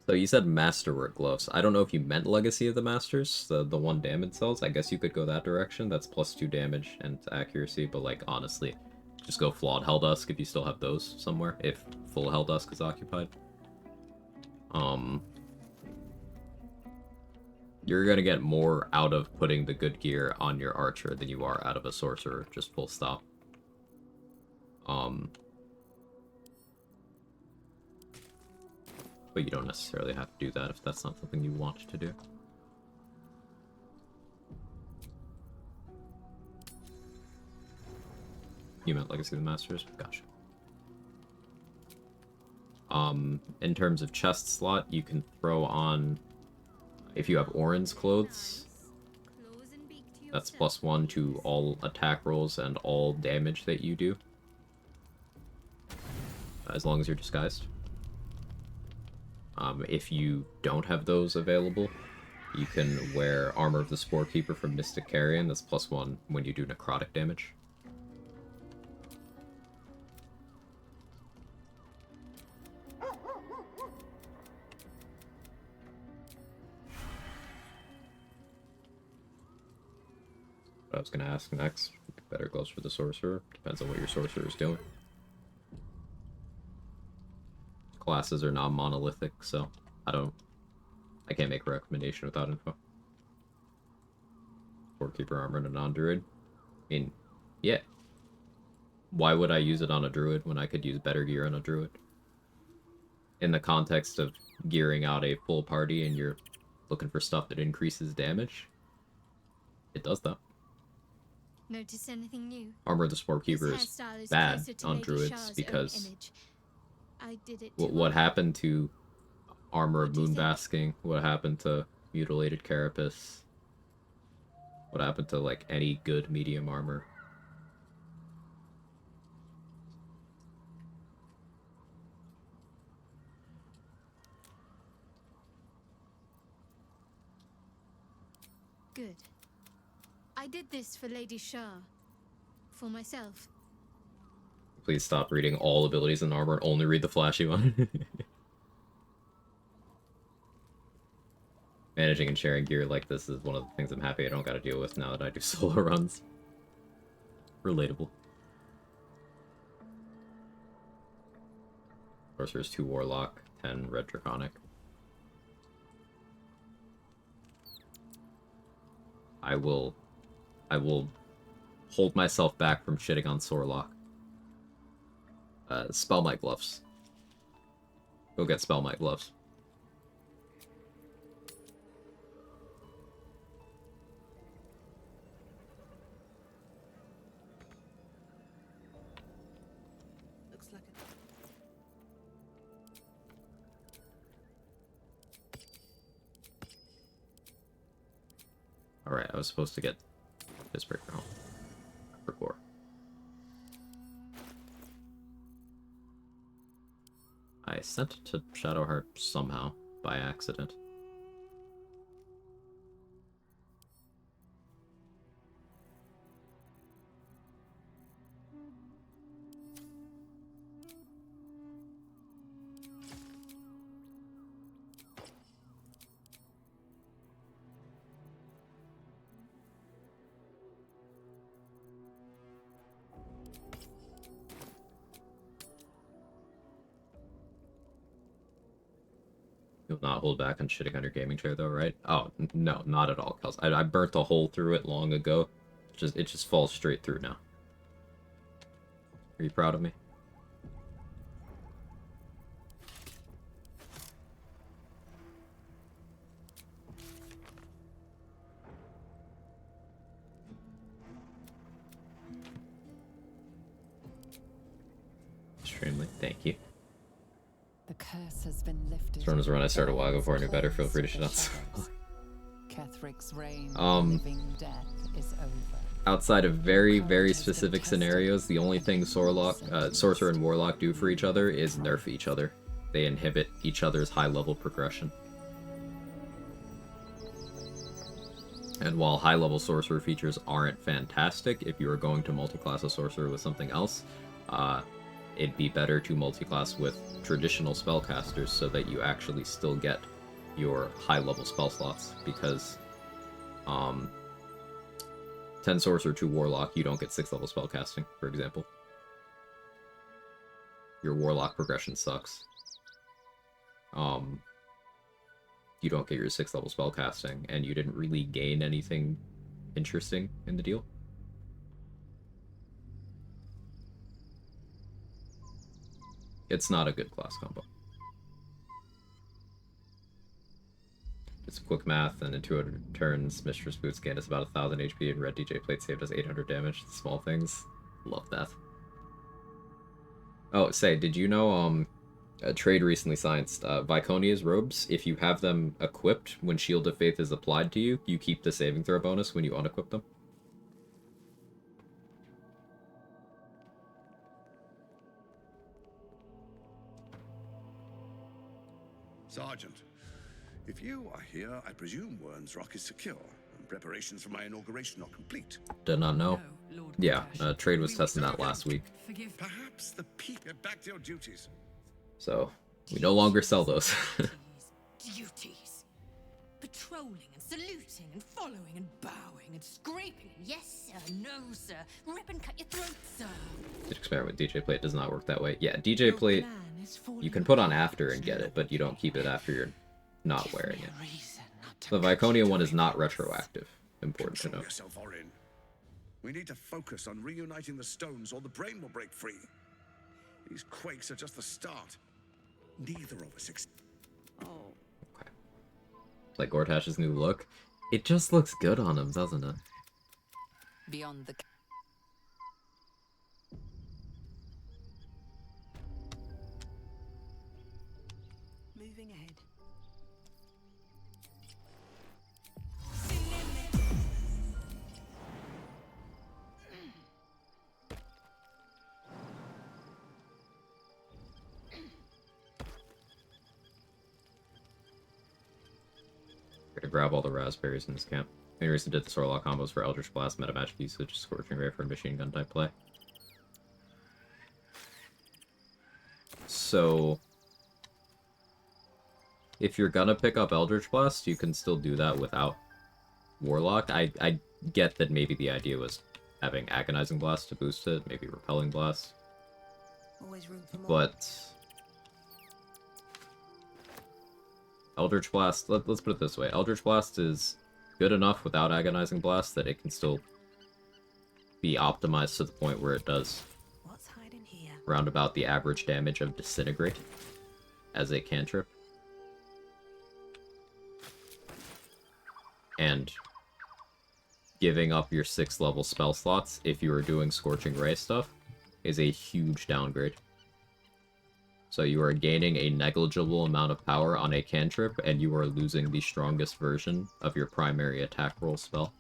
you said Masterwork gloves. I don't know if you meant Legacy of the Masters, the one damage cells. I guess you could go that direction. That's +2 damage and accuracy, but like, honestly, just go Flawed Helldusk if you still have those somewhere, if full Helldusk is occupied. You're gonna get more out of putting the good gear on your archer than you are out of a sorcerer, just full stop. But you don't necessarily have to do that if that's not something you want to do. You meant Legacy of the Masters? Gotcha. In terms of chest slot, you can throw on, if you have Orin's clothes, that's +1 to all attack rolls and all damage that you do, as long as you're disguised. If you don't have those available, you can wear Armor of the Sporekeeper from Mystic Carrion, that's +1 when you do necrotic damage. What I was going to ask next, better gloves for the sorcerer, depends on what your sorcerer is doing. Classes are non-monolithic, so I can't make a recommendation without info. Sporekeeper armor and a non-druid. I mean, yeah. Why would I use it on a druid when I could use better gear on a druid? In the context of gearing out a full party and you're looking for stuff that increases damage, it does that. Notice anything new? Armor of the Sporekeeper is bad on druids because what happened to Armor of Moonbasking, what happened to Mutilated Carapace, what happened to like any good medium armor. Good. I did this for Lady Shah. For myself. Please stop reading all abilities in armor and only read the flashy one. Managing and sharing gear like this is one of the things I'm happy I don't gotta deal with now that I do solo runs. Relatable. Sorcerer's 2 Warlock, 10 Red Draconic. I will hold myself back from shitting on Sorlock. Spellmight gloves. Go get Spellmight gloves. Looks like right, I was supposed to get this breaker home. For core. I sent it to Shadowheart somehow, by accident. You'll not hold back on shitting on your gaming chair, though, right? Oh, no, not at all, Kels. I burnt a hole through it long ago. It just falls straight through now. Are you proud of me? Extremely. Thank you. The curse has been lifted. Storm was the run I started a while ago before I knew better. Feel free to shut up. Ketheric's reign of living death is over. Outside of very, very specific scenarios, the only thing Sorcerer and Warlock do for each other is nerf each other. They inhibit each other's high-level progression. And while high-level Sorcerer features aren't fantastic, if you are going to multi-class a Sorcerer with something else, it'd be better to multi-class with traditional spellcasters so that you actually still get your high-level spell slots, because 10 Sorcerer, 2 Warlock, you don't get 6th level spellcasting, for example. Your Warlock progression sucks. You don't get your 6th level spellcasting, and you didn't really gain anything interesting in the deal. It's not a good class combo. It's quick math, and in 200 turns, Mistress Boots gained us about 1,000 HP, and Red DJ Plate saved us 800 damage. Small things. Love that. Oh, say, did you know, a trade recently scienced, Viconia's robes, if you have them equipped, when Shield of Faith is applied to you, you keep the saving throw bonus when you unequip them? Sergeant, if you are here, I presume Wyrm's Rock is secure, and preparations for my inauguration are complete. Did not know. Yeah, trade was testing that last week. Perhaps the peak. Get back to your duties. So, we no longer sell those. Duties. Patrolling and saluting and following and bowing and scraping. Yes, sir. No, sir. Rip and cut your throat, sir. Did experiment with DJ Plate, does not work that way. Yeah, DJ Plate, you can put on after and get it, but you don't keep it after you're not wearing it. The Viconia one is not retroactive. Important to know. Yourself, Orin. We need to focus on reuniting the stones, or the brain will break free. These quakes are just the start. Neither of us. Okay. It's like Gortash's new look. It just looks good on him, doesn't it? Beyond the... Moving ahead. Gonna grab all the raspberries in this camp. Main reason did the Sorlock combos for Eldritch Blast, meta magic usage, Scorching Ray for machine gun type play. So, if you're gonna pick up Eldritch Blast, you can still do that without Warlock. I get that maybe the idea was having Agonizing Blast to boost it, maybe Repelling Blast. Always room for more. But Eldritch Blast, let's put it this way. Eldritch Blast is good enough without Agonizing Blast that it can still be optimized to the point where it does round about the average damage of Disintegrate as a cantrip. And giving up your 6th level spell slots if you are doing Scorching Ray stuff is a huge downgrade. So you are gaining a negligible amount of power on a cantrip, and you are losing the strongest version of your primary attack roll spell.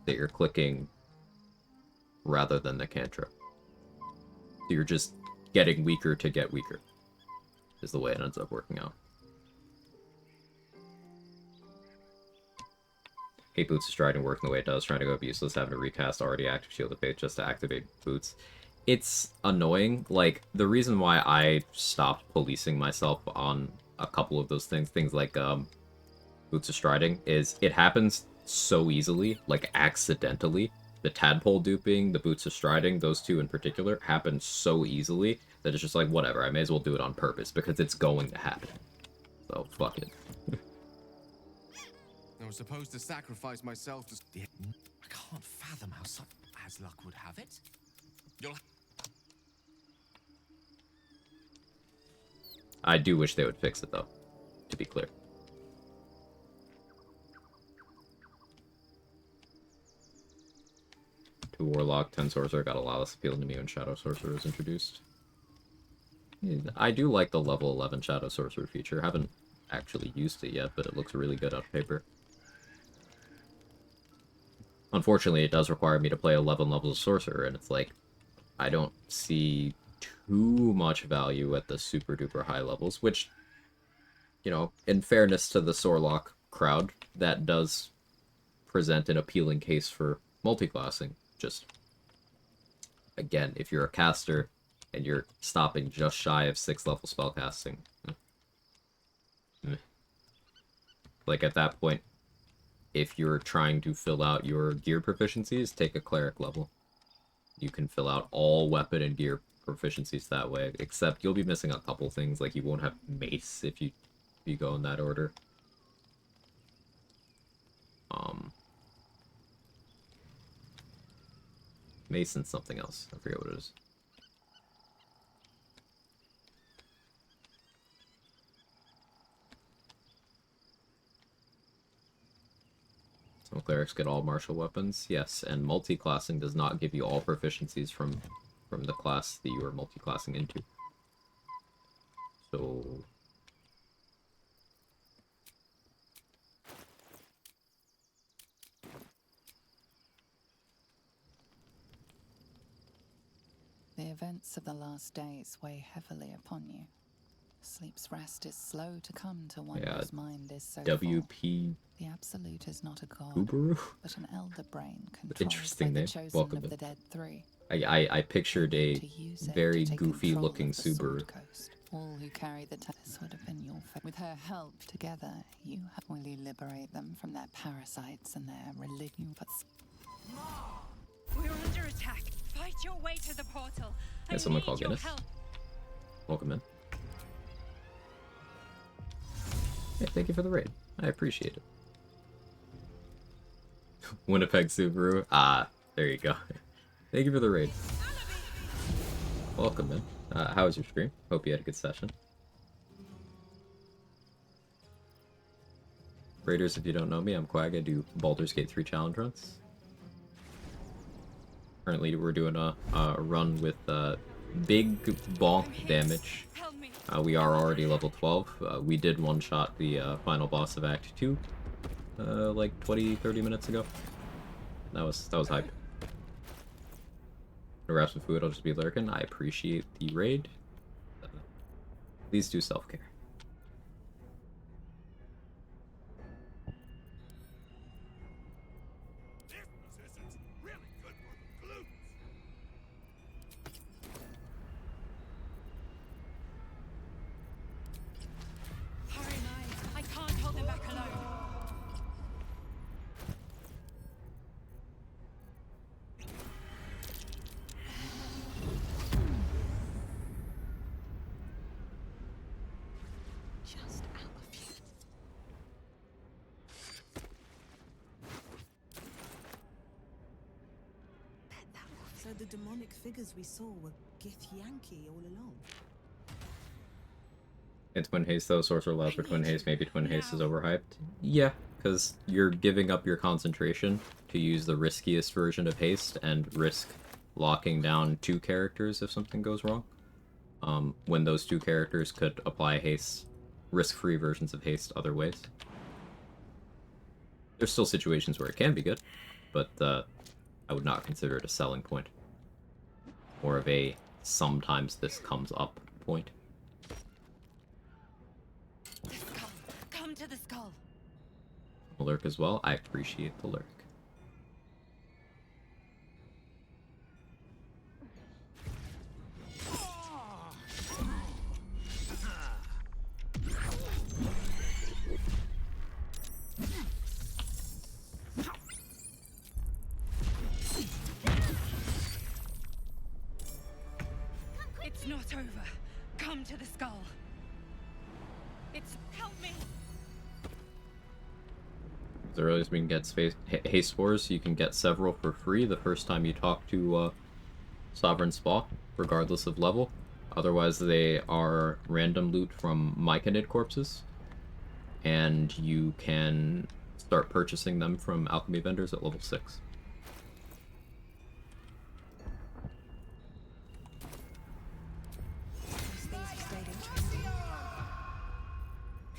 that you're clicking rather than the cantrip. So you're just getting weaker to get weaker, is the way it ends up working out. Hate Boots is Striding working the way it does, trying to go useless, having to recast already active Shield of Faith just to activate Boots. It's annoying. Like, the reason why I stopped policing myself on a couple of those things like Boots of Striding, is it happens so easily, like accidentally. The Tadpole duping, the Boots of Striding, those two in particular, happen so easily that it's just like, whatever, I may as well do it on purpose, because it's going to happen. So, fuck it. I was supposed to sacrifice myself to... I can't fathom how such... as luck would have it. You'll... I do wish they would fix it, though, to be clear. Two Warlock, 10 Sorcerer got a lot less appealing to me when Shadow Sorcerer was introduced. I do like the level 11 Shadow Sorcerer feature. Haven't actually used it yet, but it looks really good on paper. Unfortunately, it does require me to play 11 levels of Sorcerer, and it's like, I don't see too much value at the super duper high levels, which, you know, in fairness to the Sorlock crowd, that does present an appealing case for multiclassing. Just, again, if you're a caster and you're stopping just shy of 6th level spellcasting, like at that point, if you're trying to fill out your gear proficiencies, take a cleric level. You can fill out all weapon and gear proficiencies that way, except you'll be missing a couple things, like you won't have mace if you go in that order. Mace and something else. I forget what it is. Some clerics get all martial weapons, yes, and multi-classing does not give you all proficiencies from the class that you are multi-classing into. So... The events of the last days weigh heavily upon you. Sleep's rest is slow to come to one whose mind is so WP full. The Absolute is not a god, Uberu? but an elder brain controlled Interesting by name. the chosen Welcome of in. the dead three. I pictured a very goofy looking Sword Subaru. Coast. All who carry the this would have been your fate. With her help, together, you have really liberate them from their parasites and their religion. But we're under attack. Fight your way to the portal. Hey, someone called Guinness. Welcome in. Hey, thank you for the raid. I appreciate it. Winnipeg Subaru. Ah, there you go. Thank you for the raid. Welcome in. How was your stream? Hope you had a good session. Raiders, if you don't know me, I'm Quag. I do Baldur's Gate 3 challenge runs. Currently, we're doing a run with big bonk damage. We are already level 12. We did one-shot the final boss of Act 2 like 20-30 minutes ago. That was hype. To wrap some food, I'll just be lurking. I appreciate the raid. Please do self-care. Hurry, Knight. I can't hold them back alone. just out of you. So the demonic figures we saw were Githyanki all along. In Twin Haste, though, Sorcerer allows for Twin Haste. Maybe Twin Haste is overhyped. Yeah, because you're giving up your concentration to use the riskiest version of Haste and risk locking down 2 characters if something goes wrong. When those 2 characters could apply Haste, risk-free versions of Haste other ways. There's still situations where it can be good, but I would not consider it a selling point. More of a sometimes this comes up point. The skull. Come to the skull. A lurk as well. I appreciate the lurk. It's not over. Come to the skull. It's help me. The earliest we can get space haste spores, you can get several for free the first time you talk to Sovereign Spa, regardless of level. Otherwise, they are random loot from Myconid corpses, and you can start purchasing them from alchemy vendors at level 6.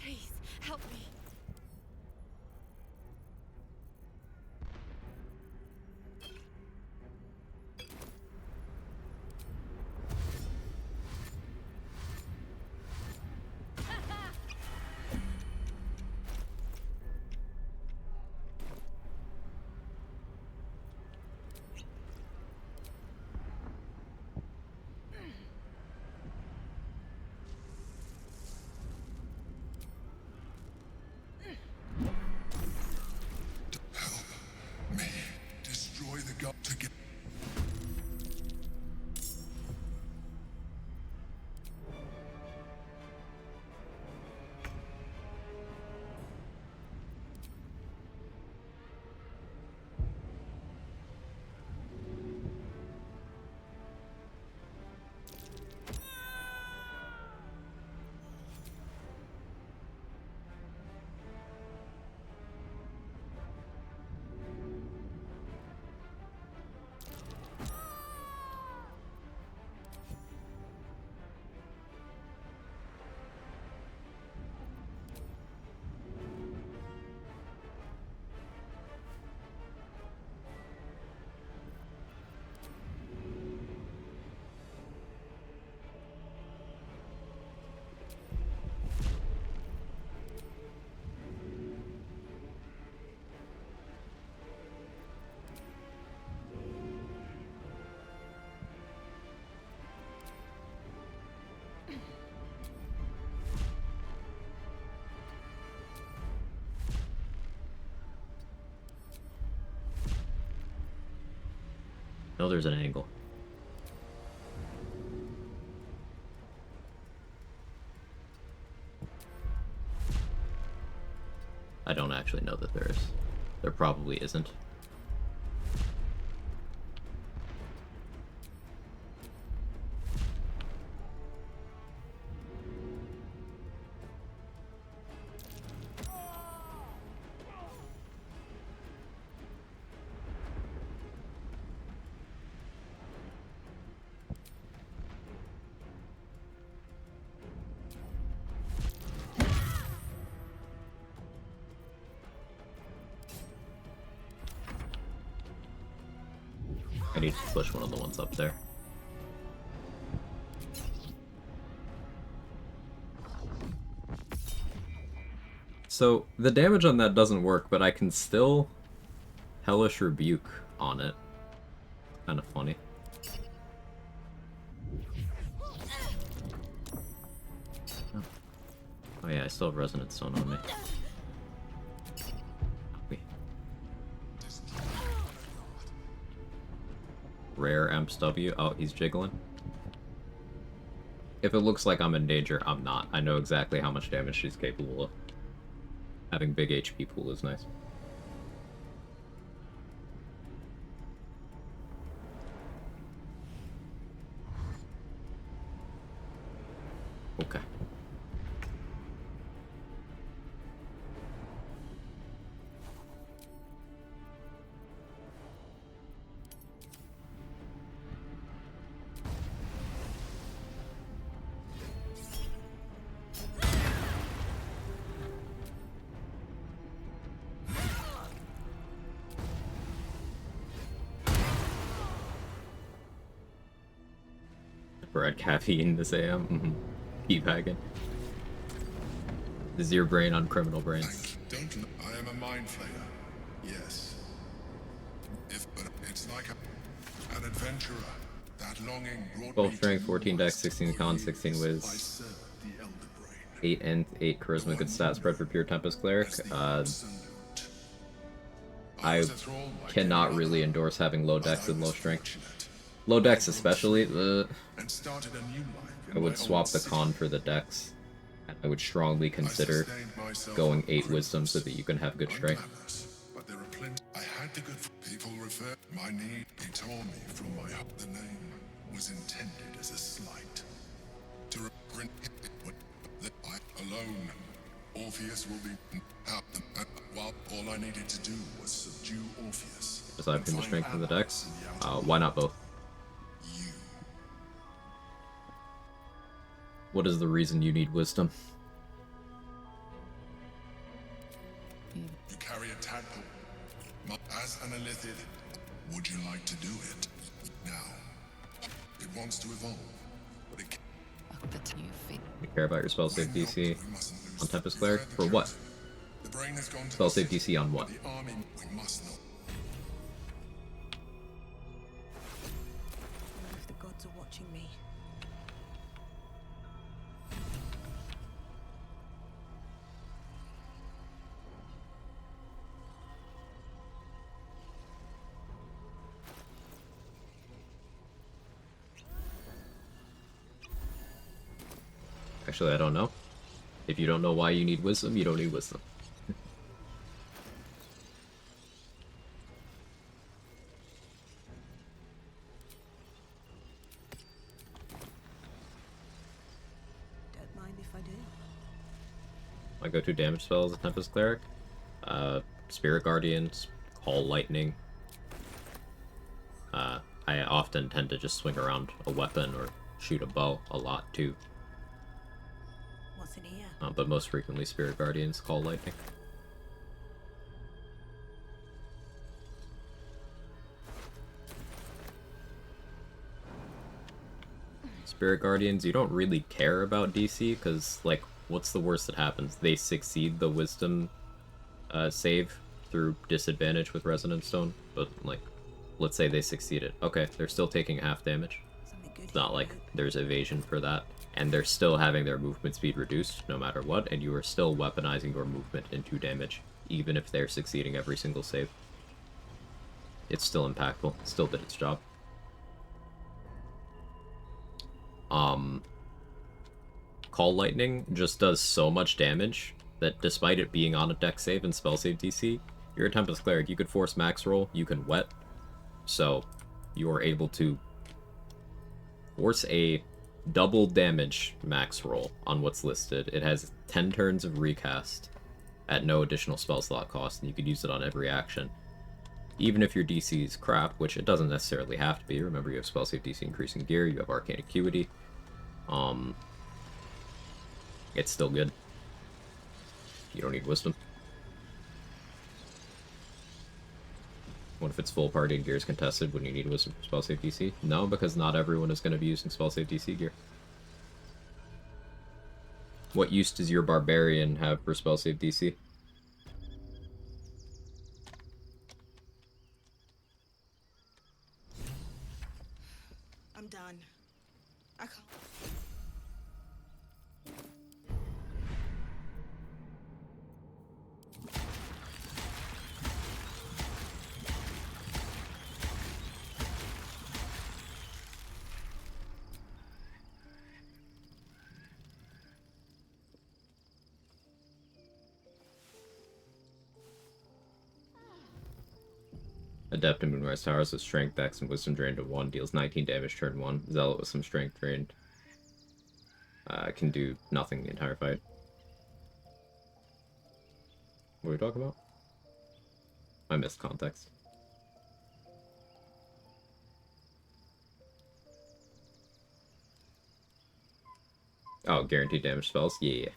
Please, help me. Destroy the god to get. No, there's an angle. I don't actually know that there is. There probably isn't. I need to push one of the ones up there. So, the damage on that doesn't work, but I can still Hellish Rebuke on it. Kind of funny. Oh yeah, I still have Resonant Stone on me. Rare Emps W. Oh, he's jiggling. If it looks like I'm in danger, I'm not. I know exactly how much damage she's capable of. Having big HP pool is nice. Okay. Bread caffeine this AM. Keep hacking. This is your brain on criminal brains. Don't. I am a mind flayer. Yes. But it's like an adventurer. That longing brought 12 me strength, to 14 dex, 16 con, 16 whiz. 8 and 8 charisma, good stat spread for pure Tempest Cleric. I cannot really endorse having low dex and low strength. Low dex especially, I would swap the con for the dex. I would strongly consider going 8 wisdom so that you can have good strength. But there are plenty. I had the good people refer my need. He tore me from my heart. The name was intended as a slight. To reprint that I alone, Orpheus will be out. While all I needed to do was subdue Orpheus. Aside from the strength and the dex, why not both? What is the reason you need wisdom? You carry a tadpole. As an Elithid, would you like to do it? Now, it wants to evolve, but it can't. You care about your spell save DC on Tempest Cleric? For what? Spell save DC on what? We must know. If the gods are watching me. Actually, I don't know. If you don't know why you need wisdom, you don't need wisdom. Don't mind if I do. My go-to damage spell is a Tempest Cleric. Spirit Guardians, Call Lightning. I often tend to just swing around a weapon or shoot a bow a lot too. What's in here? But most frequently Spirit Guardians, Call Lightning. Spirit Guardians, you don't really care about DC, because, like, what's the worst that happens? They succeed the Wisdom save through disadvantage with Resonance Stone, but, like, let's say they succeed it. Okay, they're still taking half damage. It's not like there's evasion for that. And they're still having their movement speed reduced, no matter what, and you are still weaponizing your movement into damage, even if they're succeeding every single save. It's still impactful. It still did its job. Call Lightning just does so much damage that despite it being on a dex save and spell save DC, you're a Tempest Cleric. You could force max roll, you can wet, so you are able to force a double damage max roll on what's listed. It has 10 turns of recast at no additional spell slot cost, and you could use it on every action. Even if your DC is crap, which it doesn't necessarily have to be. Remember, you have spell save DC increasing gear, you have arcane acuity. It's still good. You don't need wisdom. What if it's full party and gear is contested? Wouldn't you need wisdom for spell save DC? No, because not everyone is going to be using spell save DC gear. What use does your barbarian have for spell save DC? I'm done. I can't. Adept in Moonrise Towers with Strength, Dex, and Wisdom drained to 1, deals 19 damage turn 1. Zealot with some Strength drained. Can do nothing the entire fight. What are we talking about? I missed context. Oh, guaranteed damage spells? Yeah.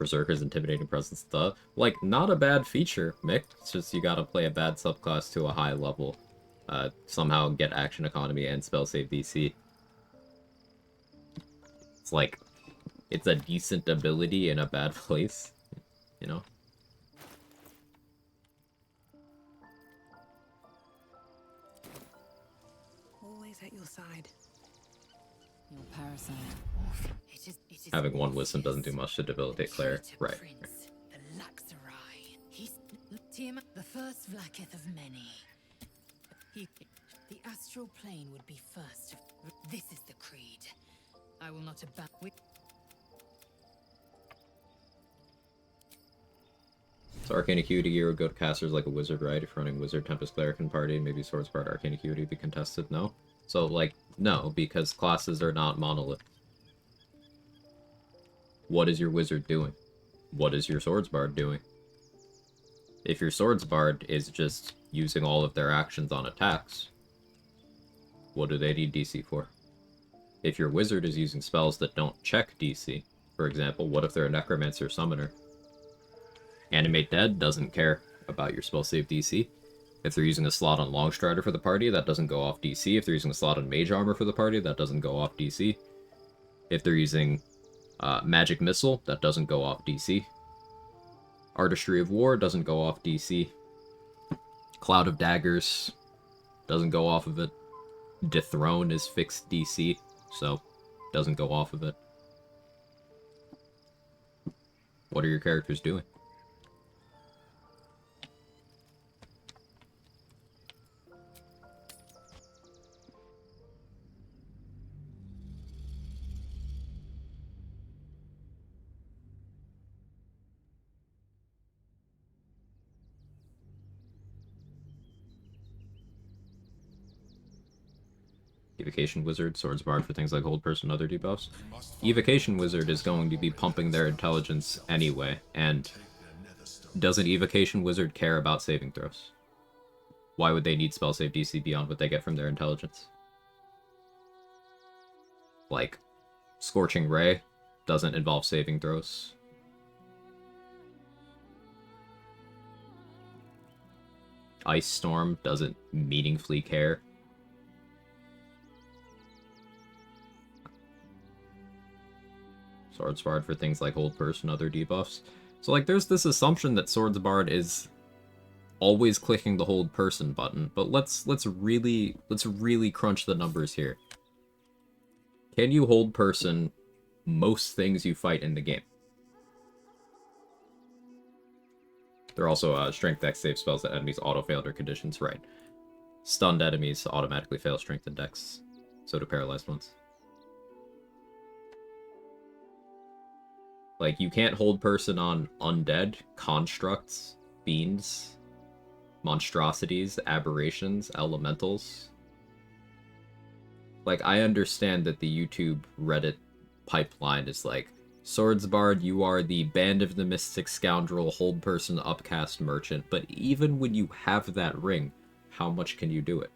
Berserker's intimidating presence, duh. Like, not a bad feature, Mick. It's just you gotta play a bad subclass to a high level. Somehow get action economy and spell save DC. It's like, it's a decent ability in a bad place, you know? Always at your side. Your parasite. Having one wisdom doesn't do much to debilitate Claire. Right. The Laxarai. He's Tiamat, the first Vlakith of many. The astral plane would be first. This is the creed. I will not abandon. So Arcane Acuity gear would go to casters like a wizard, right? If running wizard, Tempest Cleric and party, maybe Swords Bard, Arcane Acuity be contested? No. So, like, no, because classes are not monolith. What is your wizard doing? What is your Swords Bard doing? If your Swords Bard is just using all of their actions on attacks, what do they need DC for? If your wizard is using spells that don't check DC, for example, what if they're a Necromancer Summoner? Animate Dead doesn't care about your spell save DC. If they're using a slot on Longstrider for the party, that doesn't go off DC. If they're using a slot on Mage Armor for the party, that doesn't go off DC. If they're using Magic Missile, that doesn't go off DC. Artistry of War doesn't go off DC. Cloud of Daggers doesn't go off of it. Dethrone is fixed DC, so doesn't go off of it. What are your characters doing? Evocation Wizard, Swords Bard for things like Hold Person and other debuffs. Evocation Wizard is going to be pumping their intelligence anyway, and doesn't Evocation Wizard care about saving throws? Why would they need spell save DC beyond what they get from their intelligence? Like, Scorching Ray doesn't involve saving throws. Ice Storm doesn't meaningfully care. Swords Bard for things like Hold Person and other debuffs. So, like, there's this assumption that Swords Bard is always clicking the Hold Person button, but let's really crunch the numbers here. Can you Hold Person most things you fight in the game? There are also Strength Dex save spells that enemies auto-fail under conditions, right. Stunned enemies automatically fail Strength and Dex, so do paralyzed ones. Like, you can't Hold Person on undead, constructs, fiends, monstrosities, aberrations, elementals. Like, I understand that the YouTube Reddit pipeline is like, Swords Bard, you are the Band of the Mystic Scoundrel, Hold Person, Upcast Merchant, but even when you have that ring, how much can you do it?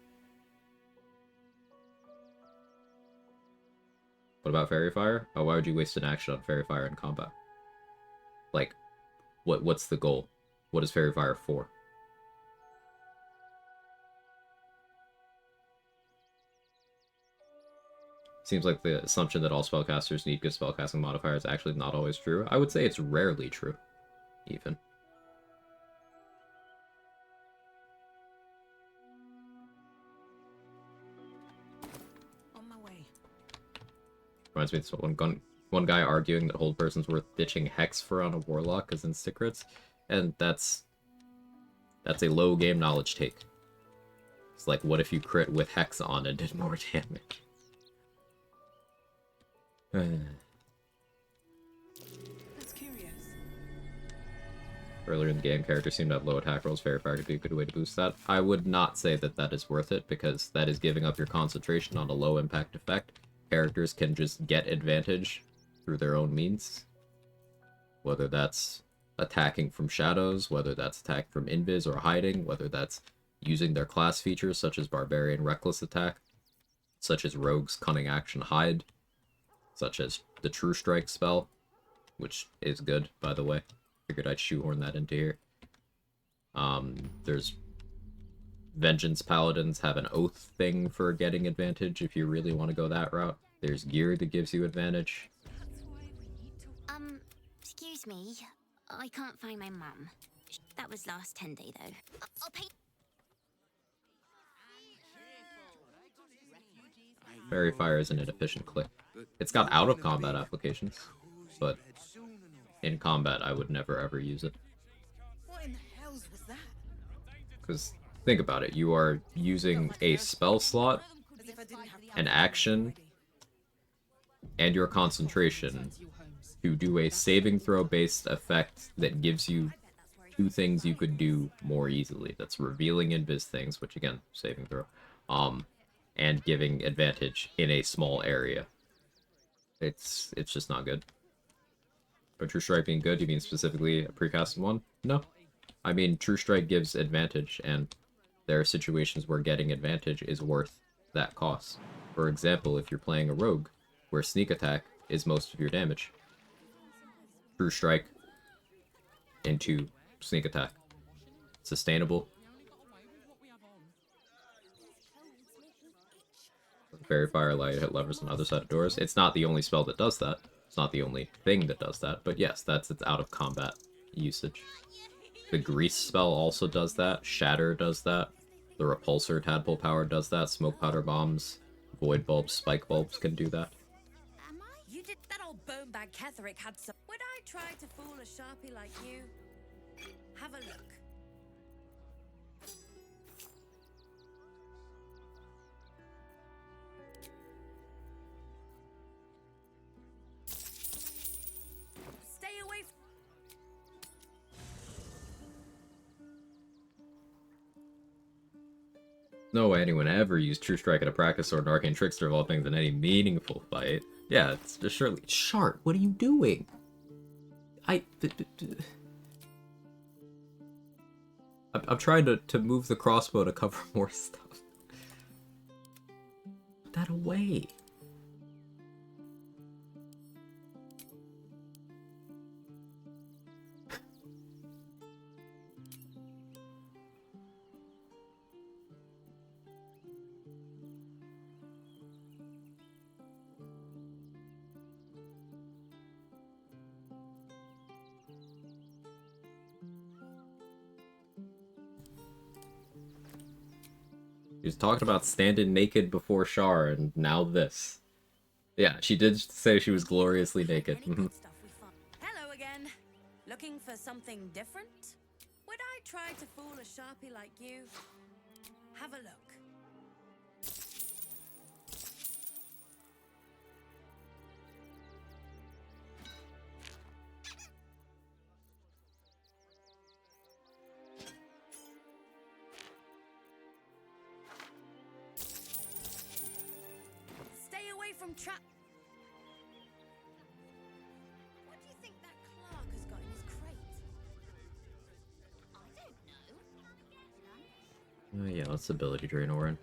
What about Fairy Fire? Oh, why would you waste an action on Fairy Fire in combat? Like, what's the goal? What is Fairy Fire for? Seems like the assumption that all spellcasters need good spellcasting modifier is actually not always true. I would say it's rarely true, even. On my way. Reminds me of one guy arguing that Hold Person's worth ditching Hex for on a Warlock as instant crits, and that's a low game knowledge take. It's like, what if you crit with Hex on and did more damage? That's curious. Earlier in the game, characters seem to have low attack rolls. Fairy Fire could be a good way to boost that. I would not say that that is worth it, because that is giving up your concentration on a low impact effect. Characters can just get advantage through their own means. Whether that's attacking from shadows, whether that's attack from invis or hiding, whether that's using their class features such as Barbarian Reckless Attack, such as Rogue's Cunning Action Hide, such as the True Strike spell. which is good, by the way. Figured I'd shoehorn that into here. There's Vengeance Paladins have an oath thing for getting advantage if you really want to go that route. There's gear that gives you advantage. Excuse me. I can't find my mum. That was last 10 day though. I'll pay. Fairy Fire is an inefficient click. It's got out of combat applications, but in combat I would never ever use it. What in the hells was that? Because think about it, you are using a spell slot, an action, and your concentration to do a saving throw based effect that gives you two things you could do more easily. That's revealing invis things, which again, saving throw, and giving advantage in a small area. It's just not good. But True Strike being good, you mean specifically a precasted one? No. I mean, True Strike gives advantage, and there are situations where getting advantage is worth that cost. For example, if you're playing a rogue, where sneak attack is most of your damage, True Strike into sneak attack. Sustainable. Fairy Fire allow you to hit levers on the other side of doors. It's not the only spell that does that. It's not the only thing that does that. But yes, that's its out of combat usage. The Grease spell also does that. Shatter does that. The Repulsor Tadpole Power does that. Smoke Powder Bombs, Void Bulbs, Spike Bulbs can do that. You did that old bone bag Ketherick had some. Would I try to fool a sharpie like you? Have a look. Stay away from... No way anyone ever used True Strike at a practice sword and Arcane Trickster of all things in any meaningful fight. Yeah, it's just surely... Shart, what are you doing? I'm trying to move the crossbow to cover more stuff. Put that away. She was talking about standing naked before Shar, and now this. Yeah, she did say she was gloriously naked. Hello again. Looking for something different? Would I try to fool a sharpie like you? Have a look. Stay away from trap. What do you think that Clark has got in his crate? I don't know. Yeah, let's ability drain Orin.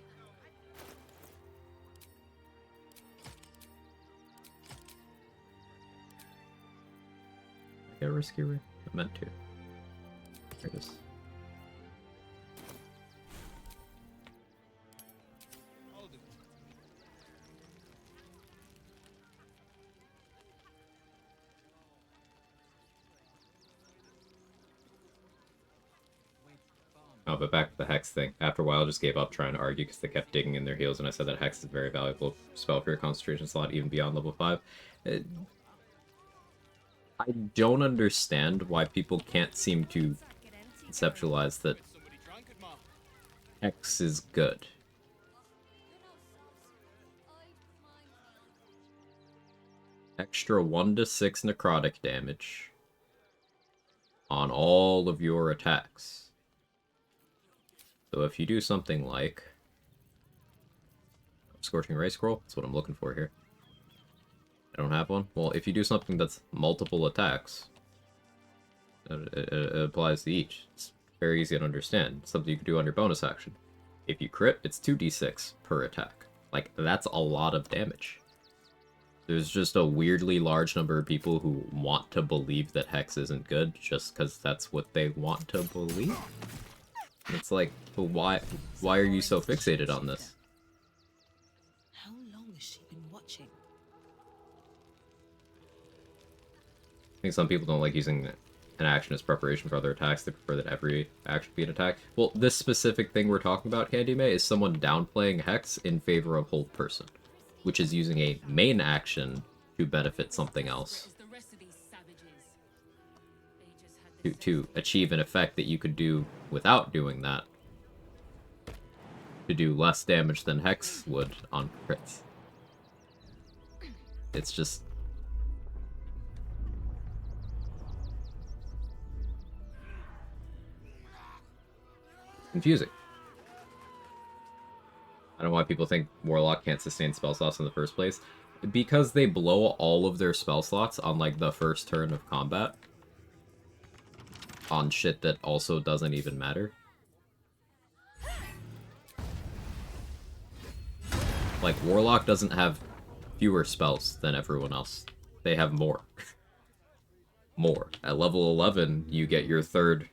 I got a risky ring. I meant to. There it is. Oh, but back to the Hex thing. After a while, I just gave up trying to argue because they kept digging in their heels, and I said that Hex is a very valuable spell for your concentration slot, even beyond level 5. I don't understand why people can't seem to conceptualize that Hex is good. Extra 1 to 6 necrotic damage on all of your attacks. So if you do something like Scorching Ray Scroll, that's what I'm looking for here. I don't have one. Well, if you do something that's multiple attacks, it applies to each. It's very easy to understand. It's something you can do on your bonus action. If you crit, it's 2d6 per attack. Like, that's a lot of damage. There's just a weirdly large number of people who want to believe that Hex isn't good just because that's what they want to believe. It's like, but why are you so fixated on this? How long has she been watching? I think some people don't like using an action as preparation for other attacks. They prefer that every action be an attack. Well, this specific thing we're talking about, Candy May, is someone downplaying Hex in favor of Hold Person, which is using a main action to benefit something else. To achieve an effect that you could do without doing that. To do less damage than Hex would on crits. It's just... confusing. I don't know why people think Warlock can't sustain spell slots in the first place. Because they blow all of their spell slots on, like, the first turn of combat. On shit that also doesn't even matter. Like, Warlock doesn't have fewer spells than everyone else. They have more. More. At level 11, you get your third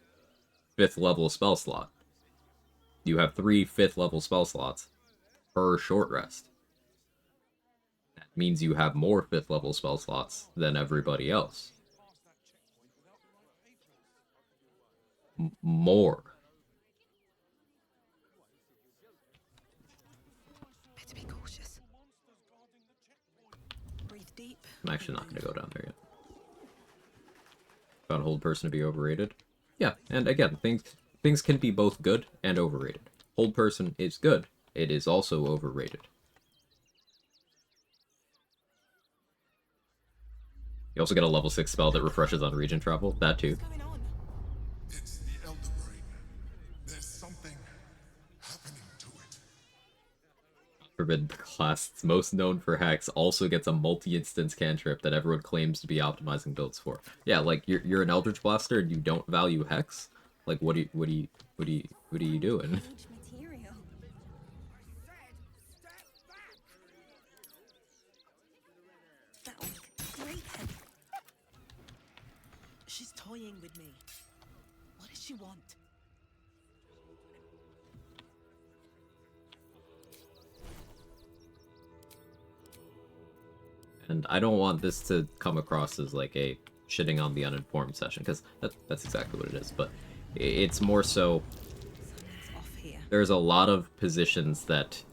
5th level spell slot. You have 3 5th level spell slots per short rest. That means you have more 5th level spell slots than everybody else. More. Better be cautious. Breathe deep. I'm actually not going to go down there yet. Found Hold Person to be overrated. Yeah, and again, things can be both good and overrated. Hold Person is good. It is also overrated. You also get a level 6 spell that refreshes on region travel. That too. It's the Elder Brain. There's something happening to it. Forbidden class that's most known for Hex also gets a multi-instance cantrip that everyone claims to be optimizing builds for. Yeah, like you're an Eldritch Blaster and you don't value Hex? Like what are you doing? She's toying with me. What does she want? And I don't want this to come across as like a shitting on the uninformed session, because that's exactly what it is, but it's more so there's a lot of positions that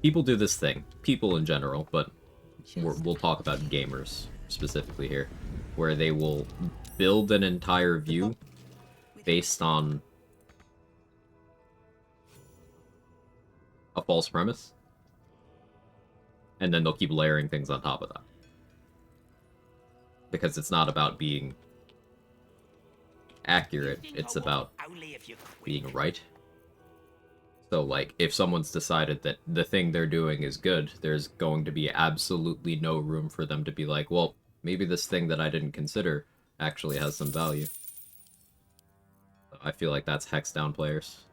people do this thing, people in general, but we'll talk about gamers specifically here, where they will build an entire view based on a false premise, and then they'll keep layering things on top of that. Because it's not about being accurate, it's about being right. So, like, if someone's decided that the thing they're doing is good, there's going to be absolutely no room for them to be like, well, maybe this thing that I didn't consider actually has some value. I feel like that's Hex down players.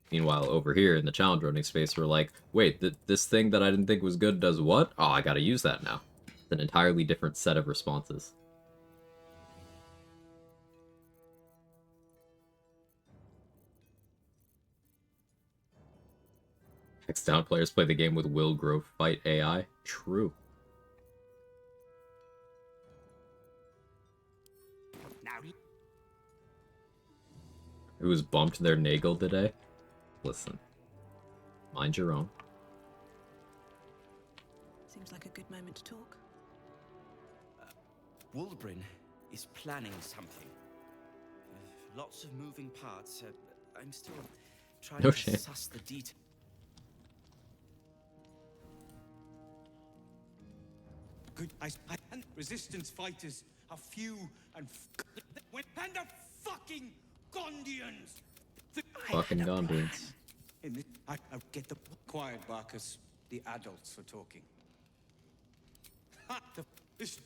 Meanwhile, over here in the challenge running space, we're like, wait, this thing that I didn't think was good does what? Oh, I gotta use that now. It's an entirely different set of responses. Hex down players play the game with will grow fight AI. True. Who's bumped their Nagel today? Listen. Mind your own. Seems like a good moment to talk. Waldbrin is planning something. Lots of moving parts. I'm still trying No to shit. suss the details. Good. And resistance fighters are few and and the fucking Gondians. Fucking Gondians. I get the quiet, Barkus. The adults are talking. This.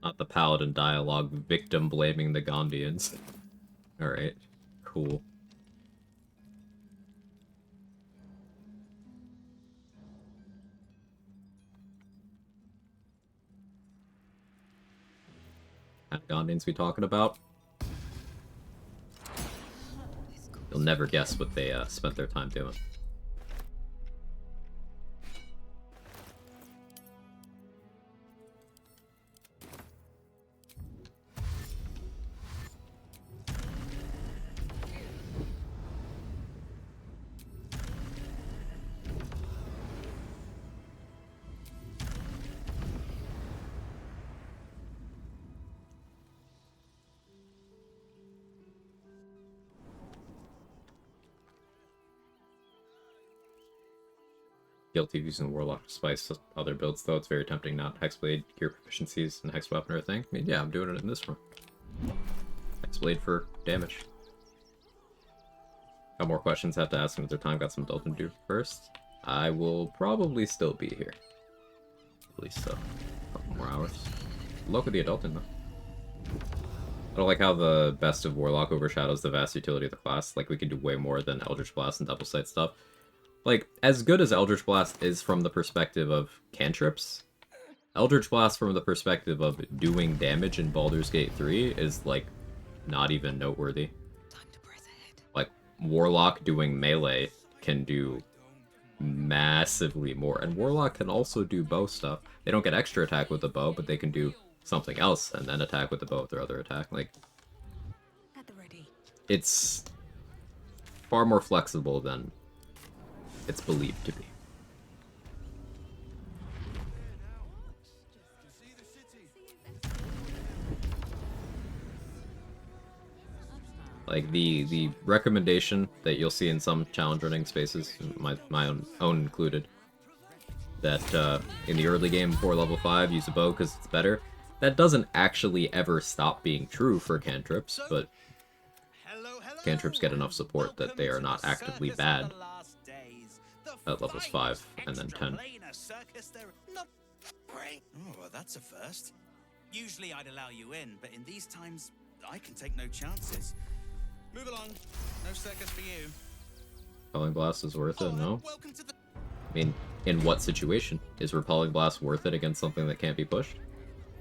Not the paladin dialogue, victim blaming the Gondians. Alright. cool. Gondians we talking about? You'll never guess what they spent their time doing. Guilty of using Warlock to spice other builds, though. It's very tempting not. Hexblade, gear proficiencies, and Hex Weapon are a thing. I mean, yeah, I'm doing it in this one. Hexblade for damage. Got more questions, have to ask another time. Got some adulting to do first. I will probably still be here. At least a couple more hours. Look at the adulting, though. I don't like how the best of Warlock overshadows the vast utility of the class. Like, we can do way more than Eldritch Blast and Double Sight stuff. Like, as good as Eldritch Blast is from the perspective of cantrips, Eldritch Blast from the perspective of doing damage in Baldur's Gate 3 is, like, not even noteworthy. Like, Warlock doing melee can do massively more. And Warlock can also do bow stuff. They don't get extra attack with the bow, but they can do something else and then attack with the bow with their other attack. Like, it's far more flexible than it's believed to be. Like, the recommendation that you'll see in some challenge running spaces, my own included, that in the early game before level 5, use a bow because it's better. That doesn't actually ever stop being true for cantrips, but cantrips get enough support that they are not actively bad at levels 5 and then 10. Oh, well, that's a first. Usually I'd allow you in, but in these times, I can take no chances. Move along. No circus for you. Repelling Blast is worth it, no? I mean, in what situation? Is Repelling Blast worth it against something that can't be pushed?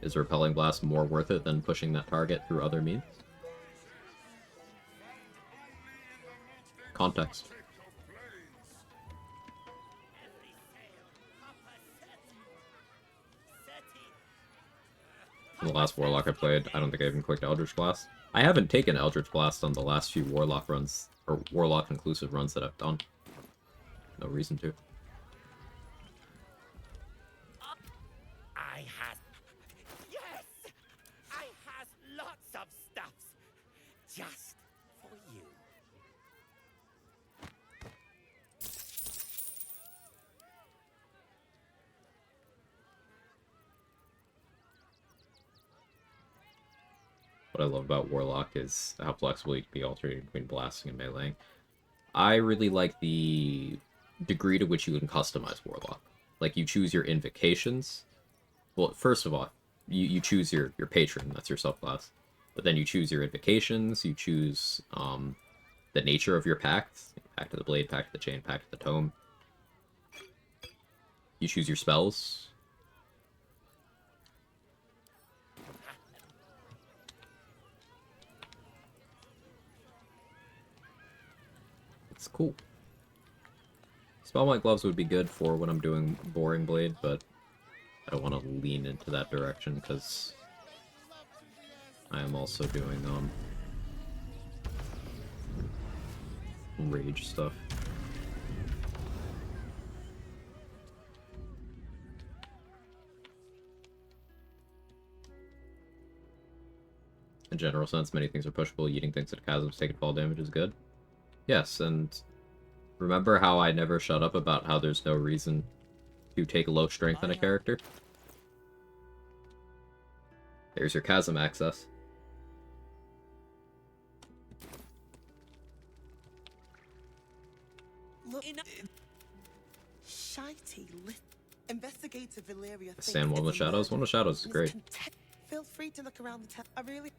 Is Repelling Blast more worth it than pushing that target through other means? Context. The last Warlock I played, I don't think I even clicked Eldritch Blast. I haven't taken Eldritch Blast on the last few Warlock runs, or Warlock inclusive runs that I've done. No reason to. I has... Yes! I has lots of stuffs. Just for you. What I love about Warlock is how flexible you can be alternating between blasting and meleeing. I really like the degree to which you can customize Warlock. Like, you choose your invocations. Well, first of all, you choose your patron, that's your subclass. But then you choose your invocations, you choose the nature of your pact. Pact of the Blade, Pact of the Chain, Pact of the Tome. You choose your spells. It's cool. Spellmight Gloves would be good for when I'm doing Boring Blade, but I don't want to lean into that direction because I am also doing rage stuff. In general sense, many things are pushable. Eating things at chasms, taking fall damage is good. Yes, and remember how I never shut up about how there's no reason to take low strength in a character? There's your chasm access. Look, shitey investigator Valeria. Stand One with Shadows? One with Shadows is great. Feel free to look around the town. I really...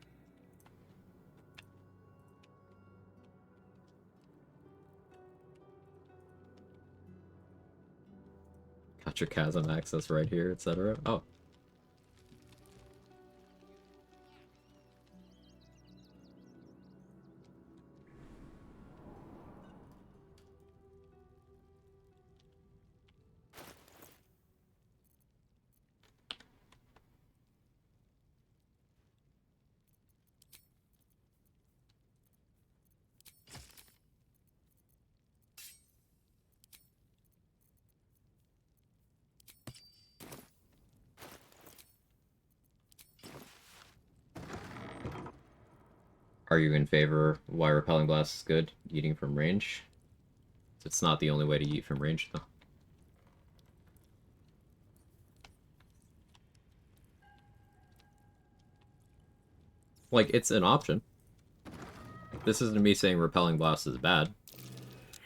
Got your chasm access right here, etc. Oh. Are you in favor why Repelling Blast is good? Eating from range? It's not the only way to eat from range, though. Like, it's an option. This isn't me saying Repelling Blast is bad,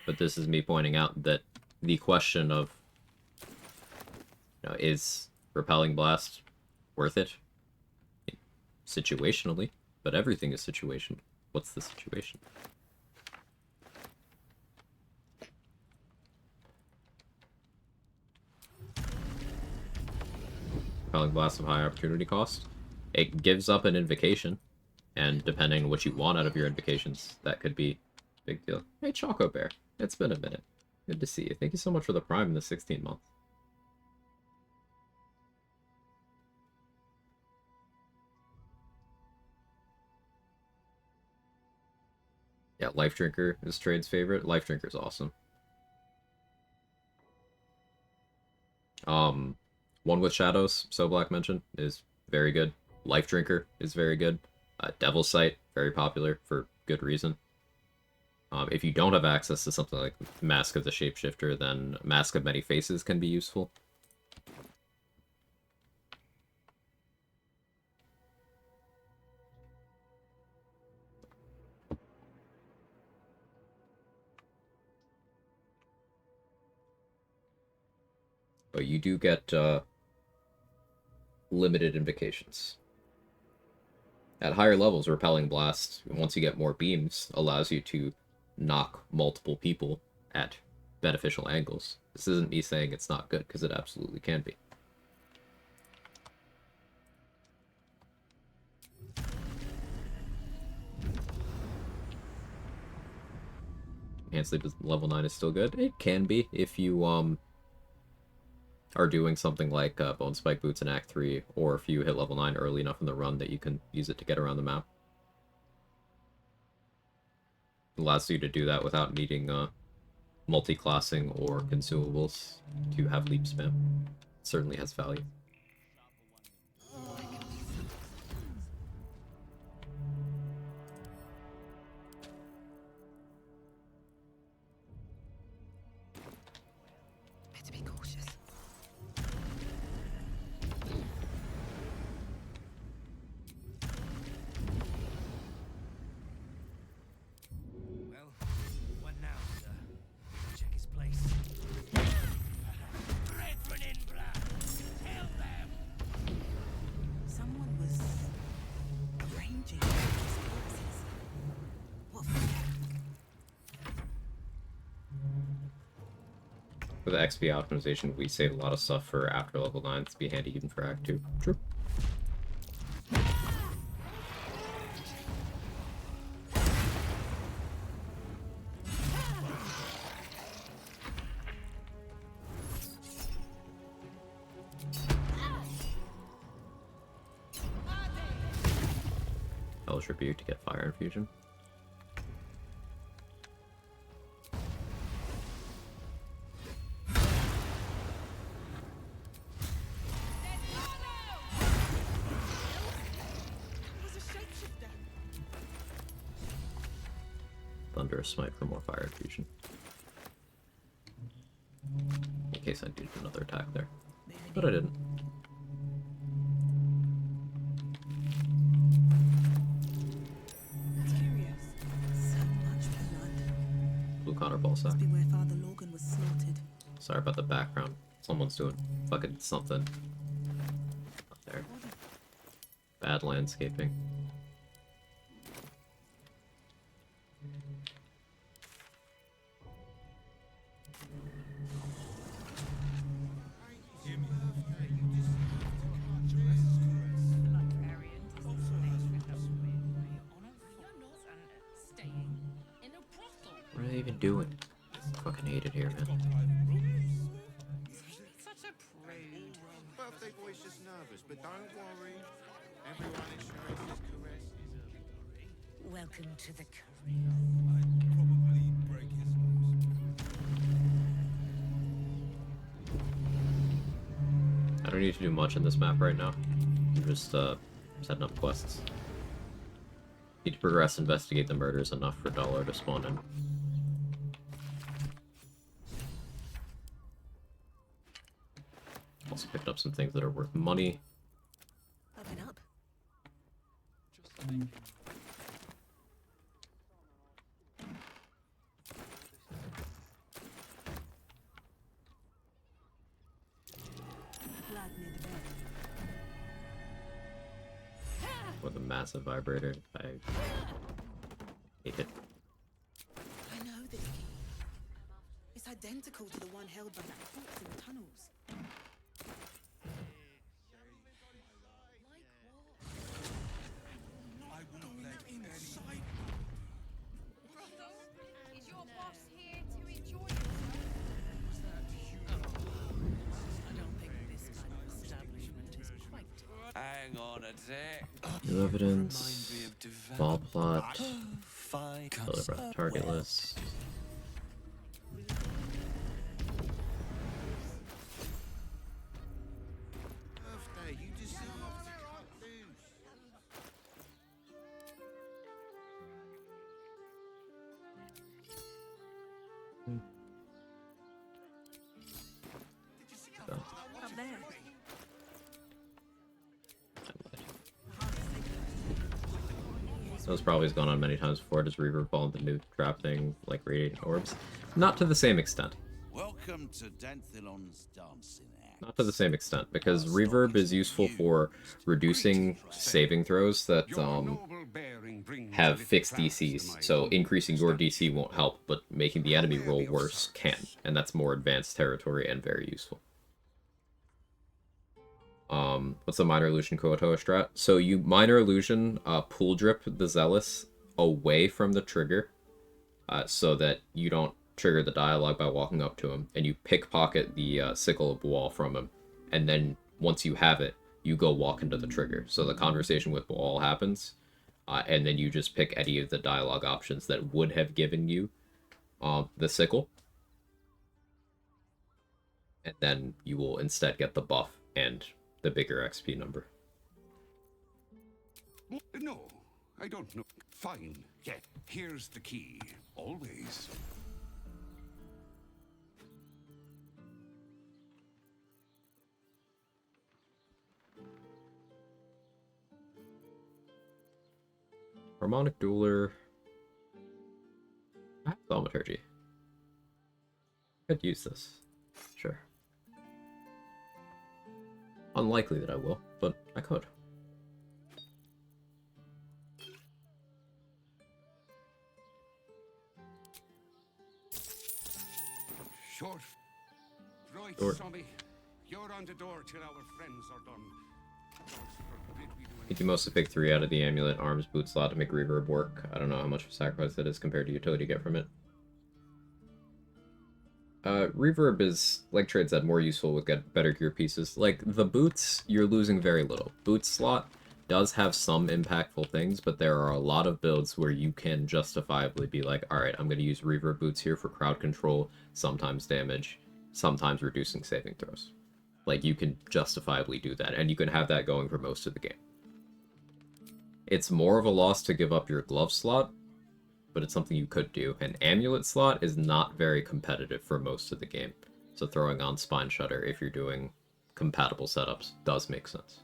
but this is me pointing out that the question of, is Repelling Blast worth it? Situationally, but everything is situational. What's the situation? Repelling Blast of high opportunity cost. It gives up an invocation, and depending on what you want out of your invocations, that could be a big deal. Hey, Choco Bear, it's been a minute. Good to see you. Thank you so much for the Prime in the 16 months. Yeah, Life Drinker is Trade's favorite. Life Drinker's awesome. One with Shadows, So Black mentioned, is very good. Life Drinker is very good. Devil's Sight, very popular for good reason. If you don't have access to something like Mask of the Shapeshifter, then Mask of Many Faces can be useful. But you do get limited invocations. At higher levels, Repelling Blast, once you get more beams, allows you to knock multiple people at beneficial angles. This isn't me saying it's not good, because it absolutely can be. Enhanced Sleep level 9 is still good. It can be if you are doing something like Bone Spike Boots in Act 3, or if you hit level 9 early enough in the run that you can use it to get around the map. It allows you to do that without needing multi-classing or consumables to have leap spam. It certainly has value. Better be cautious. Well, what now, sir? Check his place. Brethren in black, tell them! Someone was arranging these corpses. What for? With XP optimization, we save a lot of stuff for after level 9 to be handy even for Act 2. True. Hellish Rebuke to get Fire Infusion. Thunderous Smite for more Fire Infusion. In case I did another attack there. But I didn't. That's curious. So much blood. Blue Connor Ball Sack. Must be where Father Logan was slaughtered. Sorry about the background. Someone's doing fucking something. Up there. Bad landscaping. even doing? Fucking hate it here, man. Such a prude. Birthday boy's just nervous, but don't worry. Everyone is sharing his caresses. Welcome to the I don't need to do much in this map right now. I'm just setting up quests. Need to progress, investigate the murders enough for Dollar to spawn in. Also picked up some things that are worth money. Open up. With a massive vibrator, I hate it. I know this key. It's identical to the one held by that corpse in the tunnels. I won't let inside. Is your boss here to enjoy I don't think this kind of establishment is quite. Hang on a sec. New evidence, ball plot, Fine. deliver target list. Birthday, you deserve to cut loose. So, Up there. those probably has gone on many times before. Does Reaver fall into new trap thing like radiating orbs? Not to the same extent. Welcome to Danthilon's dancing act. Not to the same extent, because reverb is useful for reducing saving throws that have fixed DCs. So increasing your DC won't help, but making the enemy roll worse can, and that's more advanced territory and very useful. What's the minor illusion Koatoa strat? So you minor illusion pool drip the Zealous away from the trigger, so that you don't trigger the dialogue by walking up to him, and you pickpocket the sickle of Wall from him, and then once you have it, you go walk into the trigger. So the conversation with Wall happens, and then you just pick any of the dialogue options that would have given you the sickle, and then you will instead get the buff and the bigger XP number. No, I don't know. Fine. Yeah, here's the key. Always. Harmonic Dueler. I have Thaumaturgy. Could use this. Sure. Unlikely that I will, but I could. Short. Right, Short. Sommy. You're on the door till our friends are done. God forbid we do I think you mostly pick 3 out of the amulet, arms, boot slot to make reverb work. I don't know how much of a sacrifice that is compared to utility you get from it. Reverb is, like Trade said, more useful with better gear pieces. Like, the boots, you're losing very little. Boot slot does have some impactful things, but there are a lot of builds where you can justifiably be like, alright, I'm going to use reverb boots here for crowd control, sometimes damage, sometimes reducing saving throws. Like, you can justifiably do that, and you can have that going for most of the game. It's more of a loss to give up your glove slot, but it's something you could do. An amulet slot is not very competitive for most of the game, so throwing on Spine Shutter if you're doing compatible setups does make sense.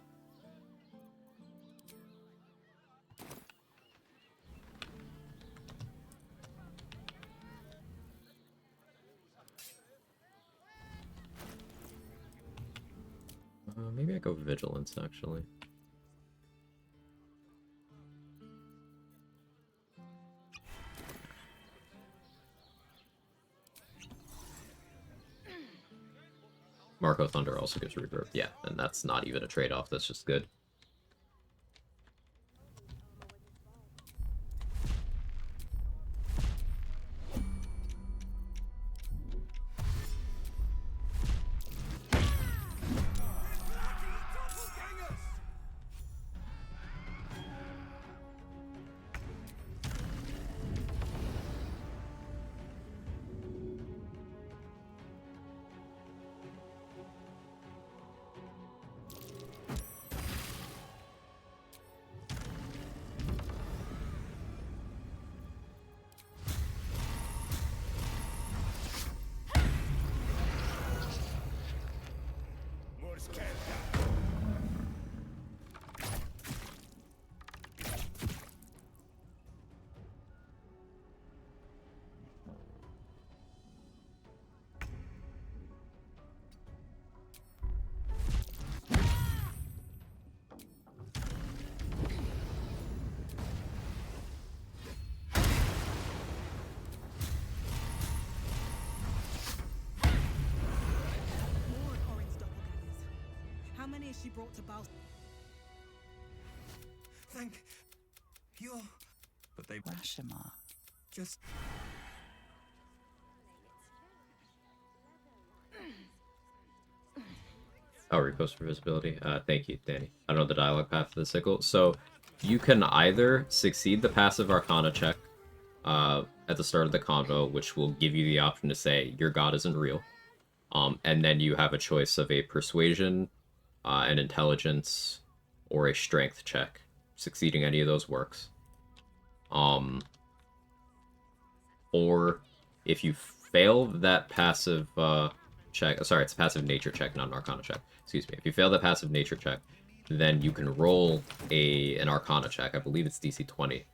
Maybe I go Vigilance, actually. Marco Thunder also gives reverb. Yeah, and that's not even a trade-off, that's just good. she brought to Bal. Thank you. But they Rashomon. Just. Oh, repost for visibility. Thank you, Danny. I don't know the dialogue path for the sickle. So you can either succeed the passive Arcana check at the start of the convo, which will give you the option to say your god isn't real. And then you have a choice of a persuasion, an intelligence, or a strength check. Succeeding any of those works. Or if you fail that passive check, sorry, it's a passive nature check, not an Arcana check. Excuse me. If you fail the passive nature check, then you can roll an Arcana check. I believe it's DC 20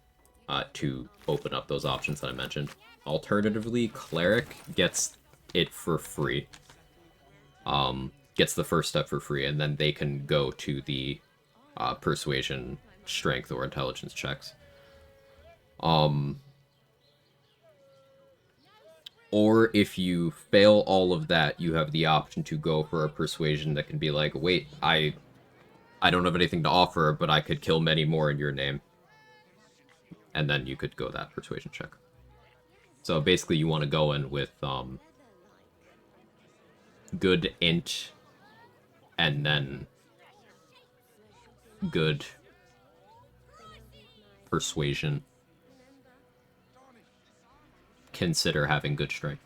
to open up those options that I mentioned. Alternatively, Cleric gets it for free. Gets the first step for free, and then they can go to the persuasion, strength, or intelligence checks. Or if you fail all of that, you have the option to go for a persuasion that can be like, wait, I don't have anything to offer, but I could kill many more in your name. And then you could go that persuasion check. So basically you want to go in with good int and then good persuasion. Consider having good strength.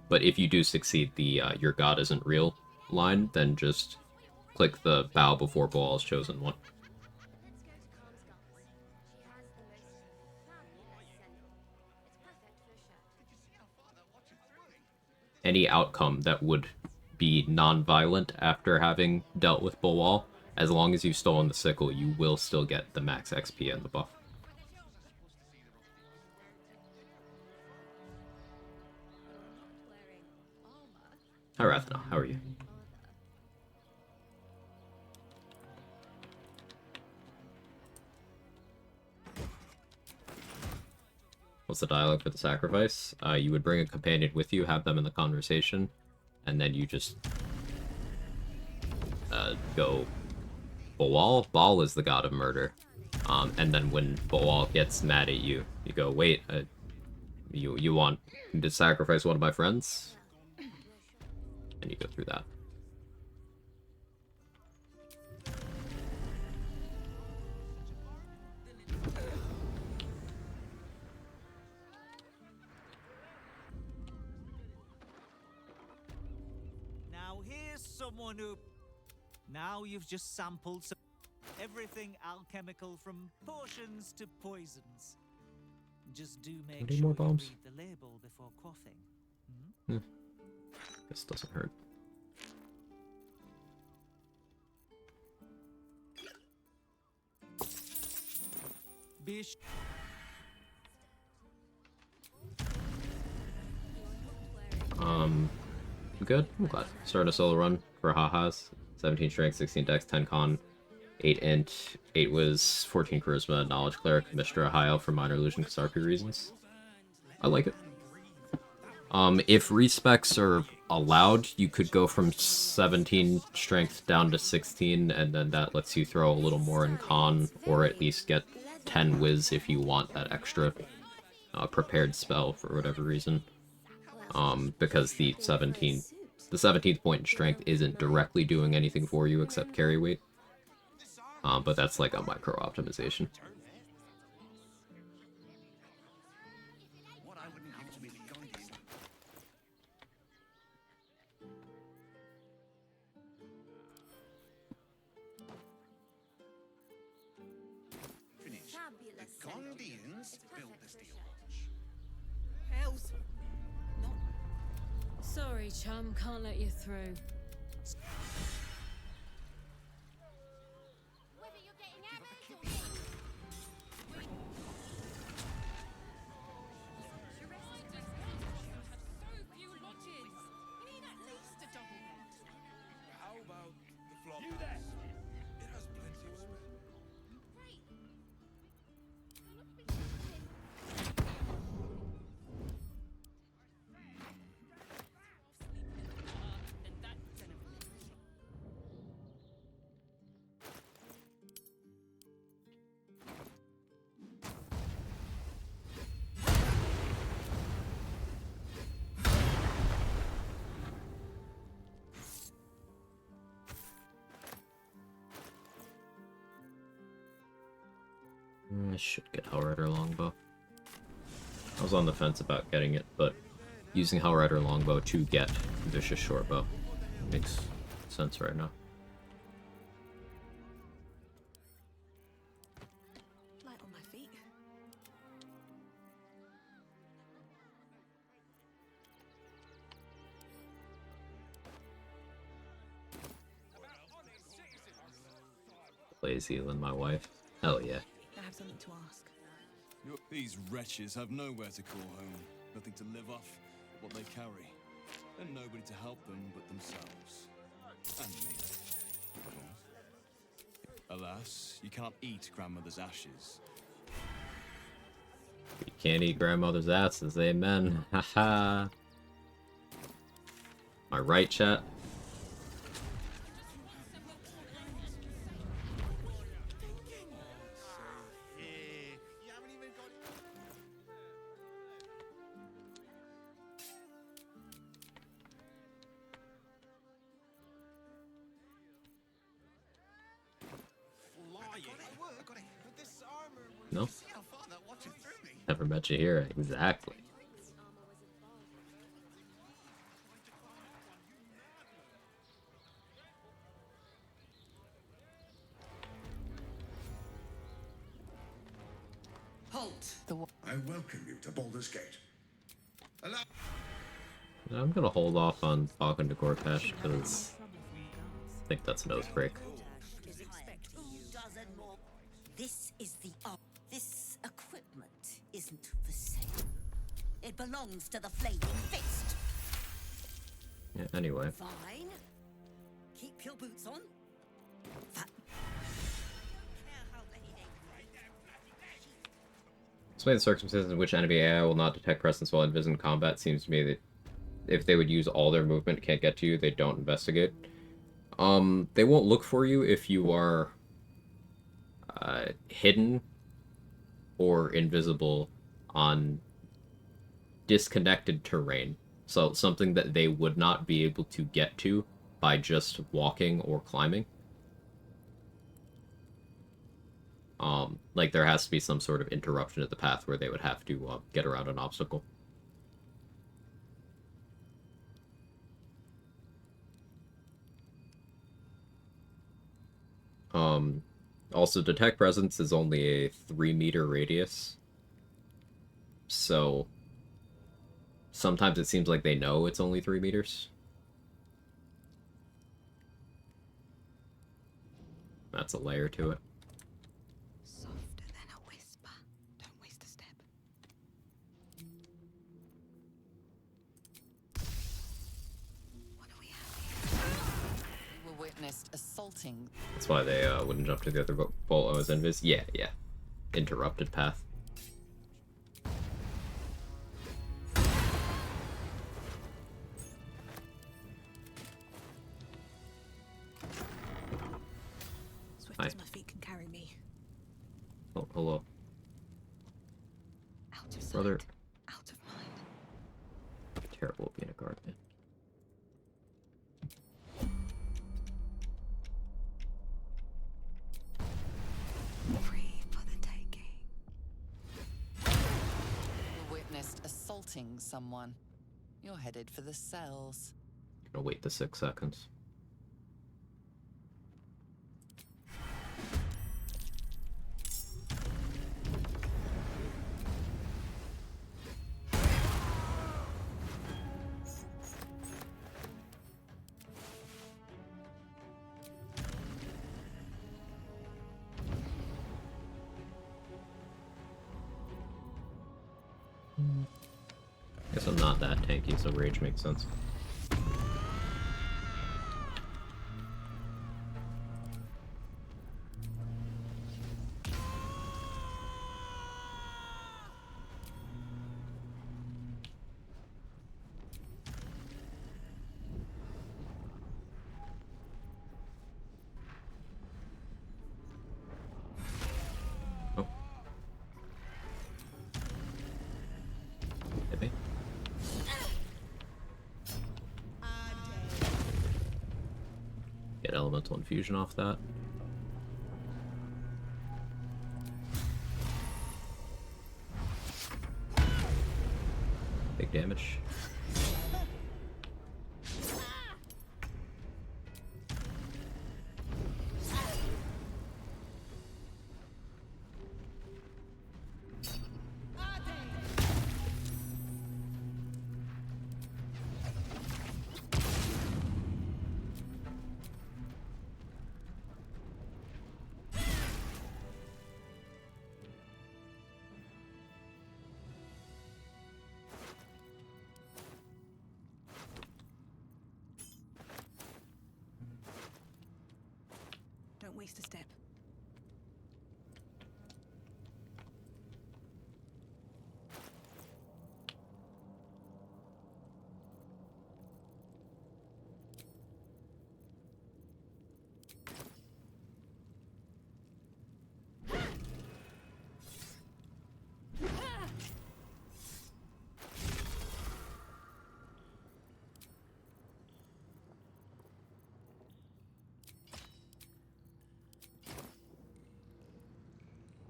But if you do succeed the your god isn't real line, then just click the bow before Baal's chosen one. Any outcome that would be non-violent after having dealt with Boal, as long as you've stolen the sickle, you will still get the max XP and the buff. Hi Rathna, how are you? What's the dialogue for the sacrifice? You would bring a companion with you, have them in the conversation, and then you just go Boal. Baal is the god of murder. And then when Boal gets mad at you, you go, wait, you want to sacrifice one of my friends? And you go through that. Now here's someone who... Now you've just sampled some... everything alchemical from potions to poisons. Just do make Any sure more you bombs? read the label before quaffing. This doesn't hurt. Bish. Good? I'm glad. Starting a solo run for Haha's. 17 strength, 16 dex, 10 con, 8 int, 8 whiz, 14 charisma, knowledge cleric, Mistra, high elf for minor illusion RP reasons. I like it. If respecs are allowed, you could go from 17 strength down to 16, and then that lets you throw a little more in con, or at least get 10 whiz if you want that extra prepared spell for whatever reason. Because the 17th point in strength isn't directly doing anything for you except carry weight. But that's like a micro optimization. The Gondians built the steel Hells. Sorry, chum, can't let you through. How about the flop? You there? It has plenty of space. I should get Hellrider Longbow. I was on the fence about getting it, but using Hellrider Longbow to get Vicious Shortbow makes sense right now. Light on my feet. Lazy than my wife. Hell yeah. I have something to ask. These wretches have nowhere to call home, nothing to live off, what they carry, and nobody to help them but themselves. And me. Alas, you can't eat grandmother's ashes. You can't eat grandmother's asses, amen. Haha. Am I right, chat? No? Never met you here. Exactly. Halt! I welcome you to Baldur's Gate. Allow I'm gonna hold off on talking to Gorpesh because I think that's an oath break. This is the This equipment isn't for sale. It belongs to the Flaming Fist. Yeah, anyway. Fine. Keep your boots on. Explain the circumstances in which enemy AI will not detect presence while invisible in combat. Seems to me that if they would use all their movement, can't get to you, they don't investigate. They won't look for you if you are hidden or invisible on disconnected terrain. So something that they would not be able to get to by just walking or climbing. Like there has to be some sort of interruption at the path where they would have to get around an obstacle. Also, detect presence is only a 3-meter radius. So, sometimes it seems like they know it's only 3 meters. That's a layer to it. Softer than a whisper. Don't waste a step. What do we have here? You were witnessed assaulting. That's why they wouldn't jump to the other bolt as invis. Yeah, yeah. Interrupted path. Swift as my feet can carry me. Oh, hello. Out of sight. Brother. Out of mind. Terrible being a guard, man. Free for the taking. You witnessed assaulting someone. You're headed for the cells. Gonna wait the 6 seconds. Guess I'm not that tanky, so rage makes sense. Oh. Hit me. Get elemental infusion off that. damage. Don't waste a step.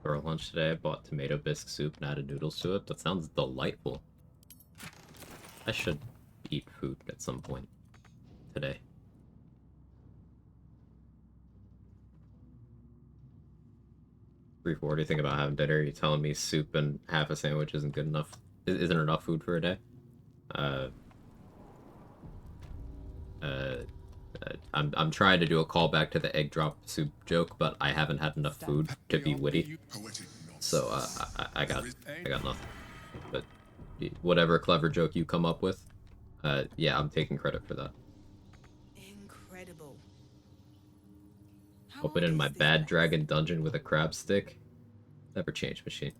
For lunch today, I bought tomato bisque soup and added noodles to it. That sounds delightful. I should eat food at some point today. What do you think about having dinner? You telling me soup and half a sandwich isn't good enough? Isn't enough food for a day? I'm trying to do a callback to the egg drop soup joke, but I haven't had enough food to be witty. So I got nothing. But whatever clever joke you come up with, yeah, I'm taking credit for that. Incredible. Open in my bad dragon dungeon with a crab stick. Never change machine.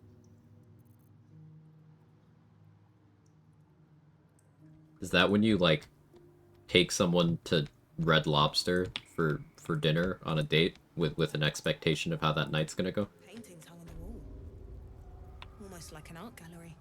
Is that when you like take someone to Red Lobster for dinner on a date with an expectation of how that night's gonna go? Paintings hung on the wall. Almost like an art gallery.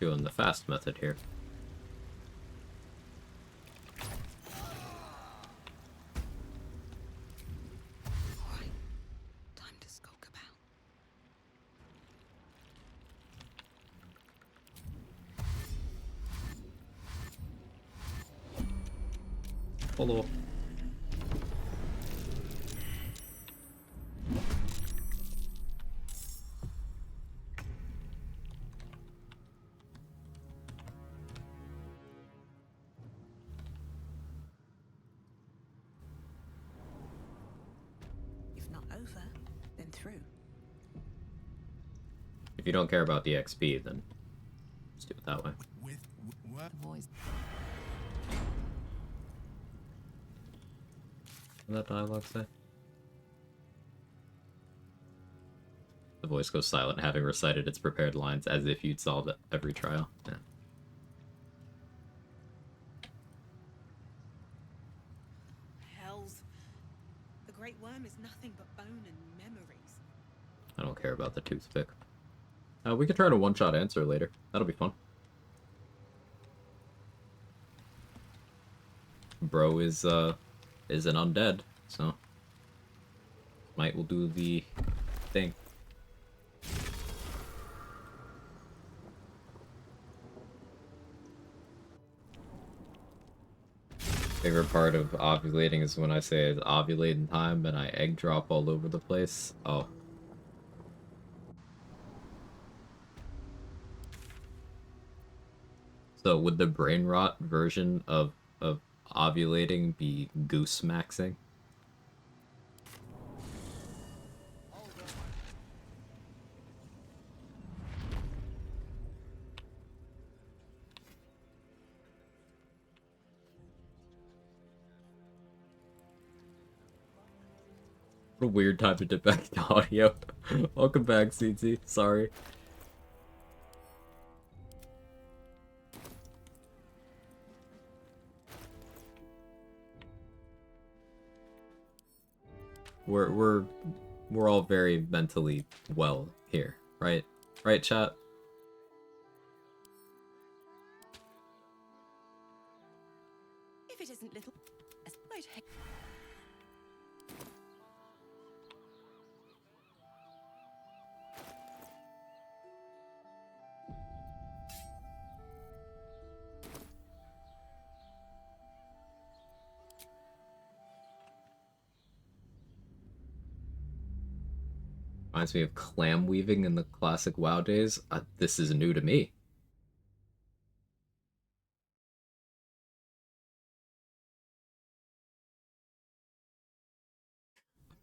Doing the fast method here. Time to skulk about. Hello. If not over, then through. If you don't care about the XP, then just do it that way. Voice. What did that dialogue say? The voice goes silent, having recited its prepared lines as if you'd solved every trial. Yeah. Hells. The Great Worm is nothing but bone and memories. I don't care about the toothpick. We could try to one-shot answer later. That'll be fun. Bro is an undead, so might will do the thing. Favorite part of ovulating is when I say it's ovulating time and I egg drop all over the place. Oh. So would the brain rot version of ovulating be goose maxing? What a weird time to dip back to audio. Welcome back, CZ. Sorry. We're all very mentally well here, right? Right, chat? If it isn't little, I'd hate. Reminds me of clam weaving in the classic WoW days. This is new to me.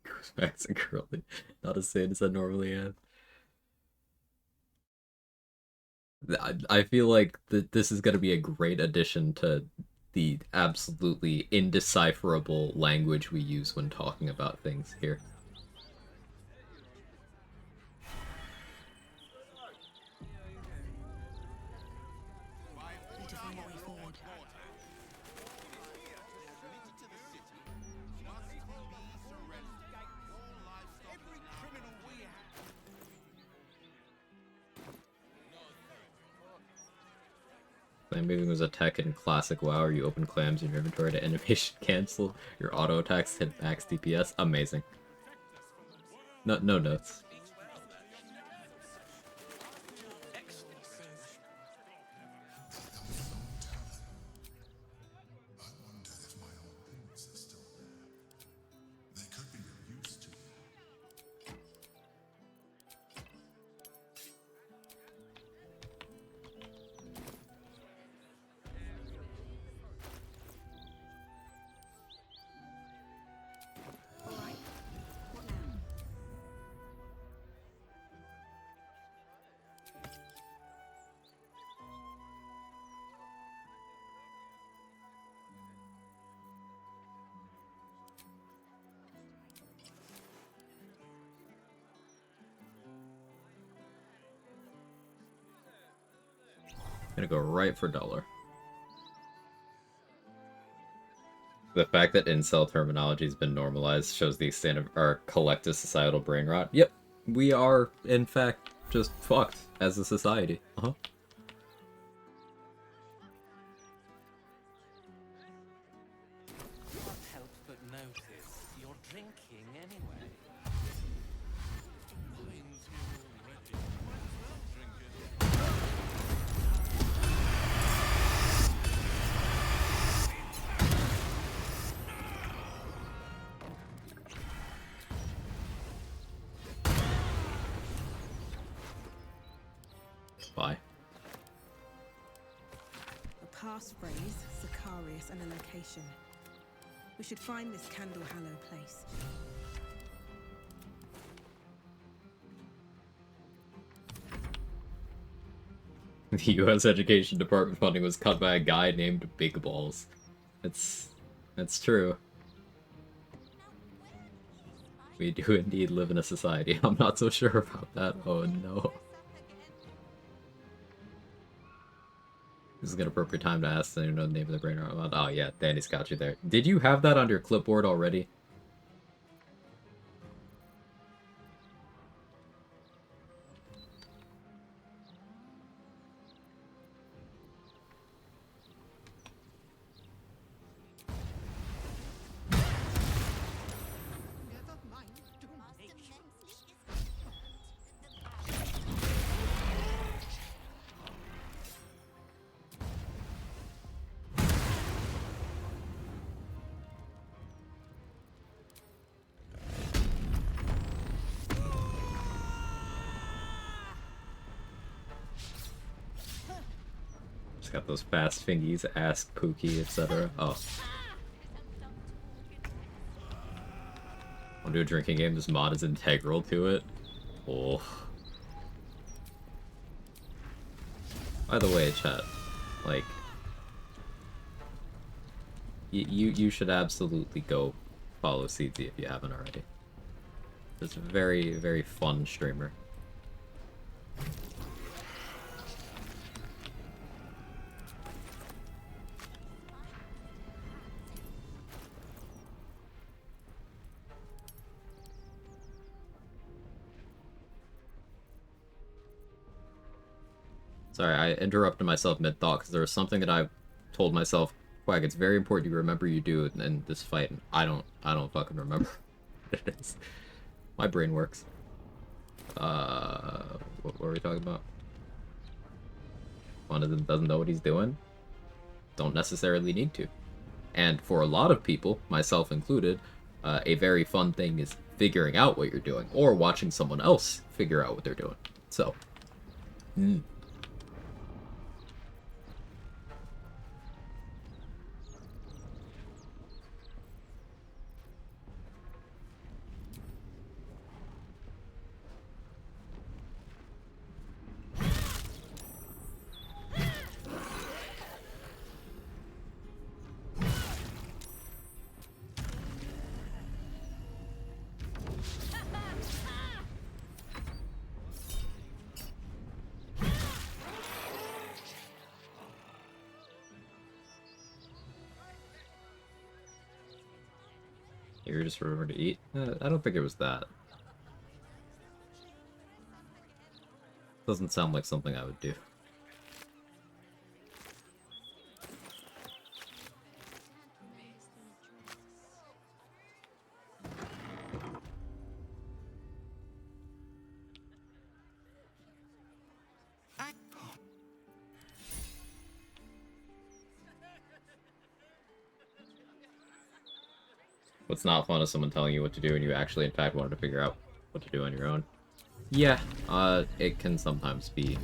Goosebacks and curly. Not as sane as I normally am. I feel like this is going to be a great addition to the absolutely indecipherable language we use when talking about things here. Need to find a way forward. Clam weaving was a tech in classic WoW where you open clams in your inventory to animation cancel your auto attacks, hit max DPS. Amazing. No notes. Gonna go right for dollar. The fact that incel terminology has been normalized shows the extent of our collective societal brain rot. Yep, we are, in fact, just fucked as a society. Uh-huh. Can't help but notice you're drinking anyway. Bye. A passphrase, Sicarius, and a location. We should find this Candle Hallow place. The U.S. Education Department funding was cut by a guy named Big Balls. That's true. We do indeed live in a society. I'm not so sure about that. Oh no. This is an appropriate time to ask the name of the brain rot. Oh yeah, Danny's got you there. Did you have that on your clipboard already? Got those fast fingies, ask Pookie, etc. Oh. Want to do a drinking game? This mod is integral to it. Oh. By the way, chat, like, you should absolutely go follow CZ if you haven't already. It's a very, very fun streamer. Sorry, I interrupted myself mid-thought because there was something that I told myself Quag, it's very important you remember you do in this fight. And I don't fucking remember what it is. My brain works. What were we talking about? One of them doesn't know what he's doing. Don't necessarily need to. And for a lot of people, myself included, a very fun thing is figuring out what you're doing, or watching someone else figure out what they're doing. So, you just remember to eat? I don't think it was that. Doesn't sound like something I would do. What's not fun is someone telling you what to do and you actually in fact wanted to figure out what to do on your own. Yeah, it can sometimes be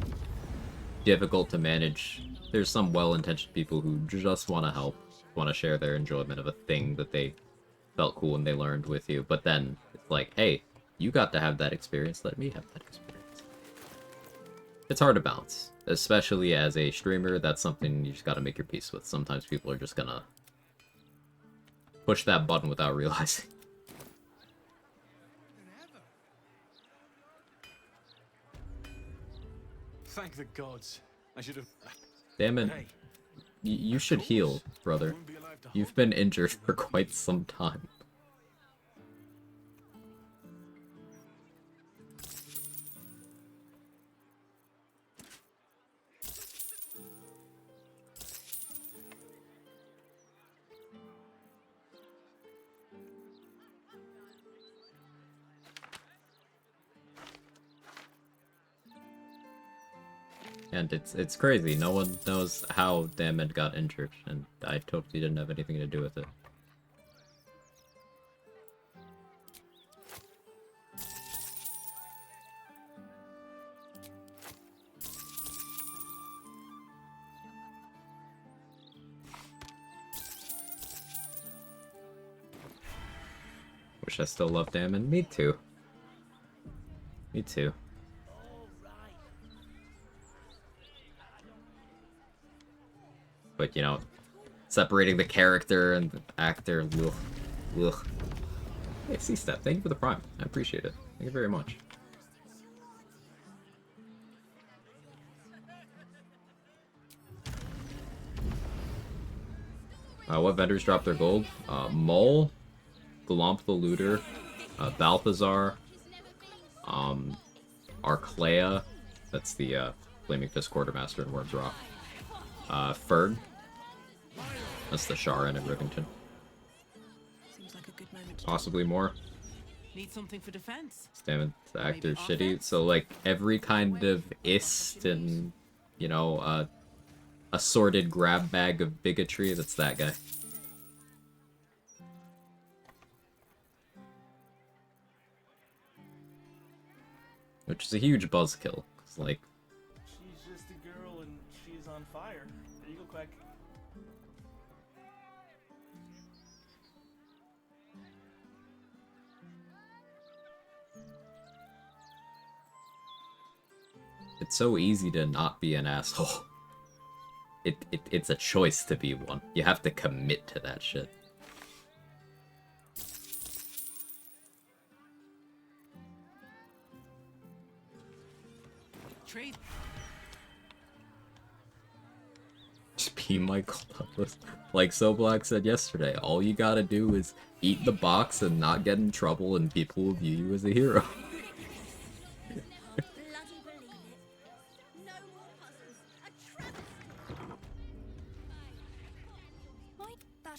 difficult to manage. There's some well-intentioned people who just want to help, want to share their enjoyment of a thing that they felt cool and they learned with you, but then it's like, hey, you got to have that experience, let me have that experience. It's hard to balance, especially as a streamer. That's something you just got to make your peace with. Sometimes people are just gonna push that button without realizing. Thank the gods. I should have... Damn it. You should heal, brother. You've been injured for quite some time. And it's crazy. No one knows how Damon got injured, and I totally didn't have anything to do with it. Wish I still loved Damon. Me too. Me too. But, you know, separating the character and the actor, ugh. Ugh. Hey, C-Step, thank you for the prime. I appreciate it. Thank you very much. What vendors dropped their gold? Mole, Glomp the Looter, Balthazar, Arclea, that's the Flaming Fist Quartermaster in Worm's Rock. Fern. That's the Sharon in Rivington. Seems like a good moment. Possibly more. Need something for defense. Damn it, the actor's shitty. So like every kind of ist and, you know, assorted grab bag of bigotry, that's that guy. Which is a huge buzzkill. It's like, she's just a girl and she's on fire. There you go, Quag. it's so easy to not be an asshole. It's a choice to be one. You have to commit to that shit. Trade. Just be Michael Douglas. Like So Black said yesterday, all you gotta do is eat the box and not get in trouble and people will view you as a hero.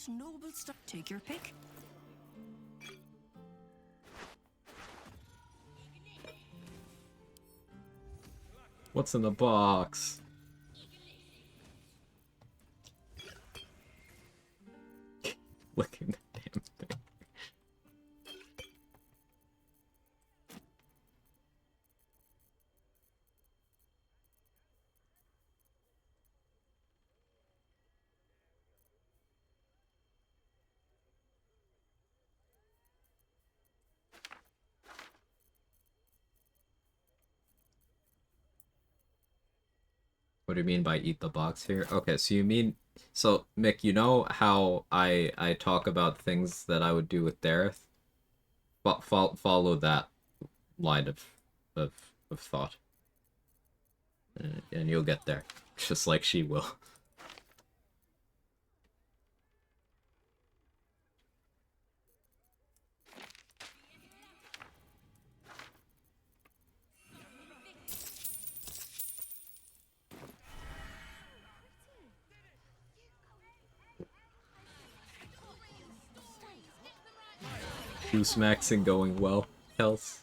that noble stuff. Take your pick. What's in the box? Licking the damn thing. What do you mean by eat the box here? Okay, so you mean... So, Mick, you know how I talk about things that I would do with Dareth? Follow that line of thought. And you'll get there. Just like she will. Goose maxing going well, Kels.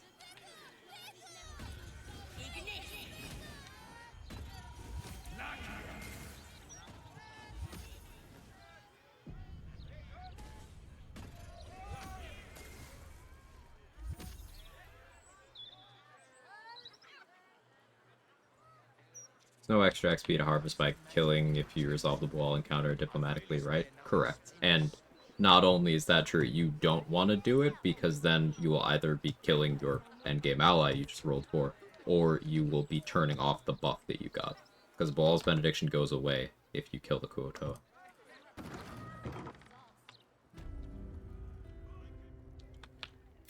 No extra XP to harvest by killing if you resolve the wall encounter diplomatically, right? Correct. And not only is that true, you don't want to do it, because then you will either be killing your endgame ally you just rolled for, or you will be turning off the buff that you got. Because Baal's Benediction goes away if you kill the Kuotoa.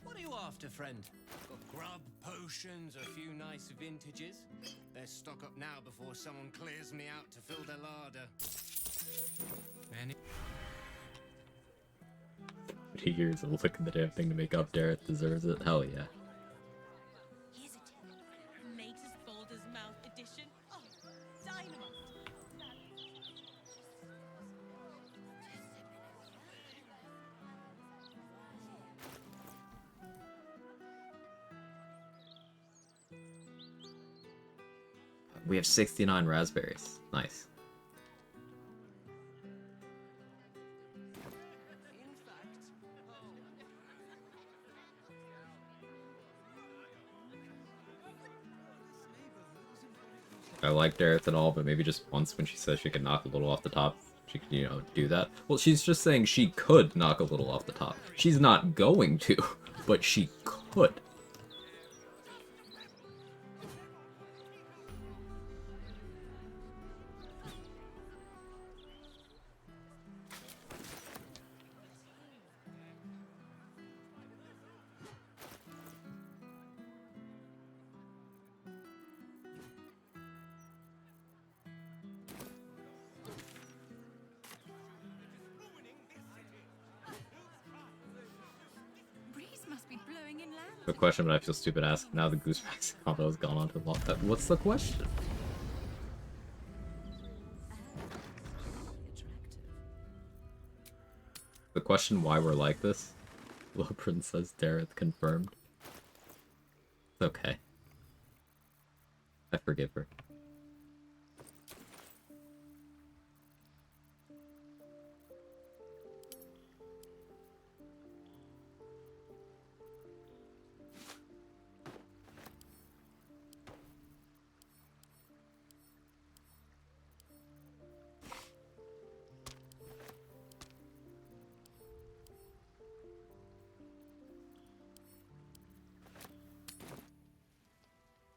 What are you after, friend? Got grub, potions, a few nice vintages? Best stock up now before someone clears me out to fill their larder. Any 3 years of looking the damn thing to make up Dareth deserves it. Hell yeah. Here's a tip. Nature's Baldur's Mouth edition. Oh, dynamite. We have 69 raspberries. Nice. I like Dareth and all, but maybe just once when she says she could knock a little off the top, she could, you know, do that. Well, she's just saying she could knock a little off the top. She's not going to, but she could. Breeze must be blowing inland. The question, but I feel stupid asking. Now the Goose Max combo has gone on to the lot. What's the question? The question why we're like this? Little Princess Dareth confirmed. It's okay. I forgive her.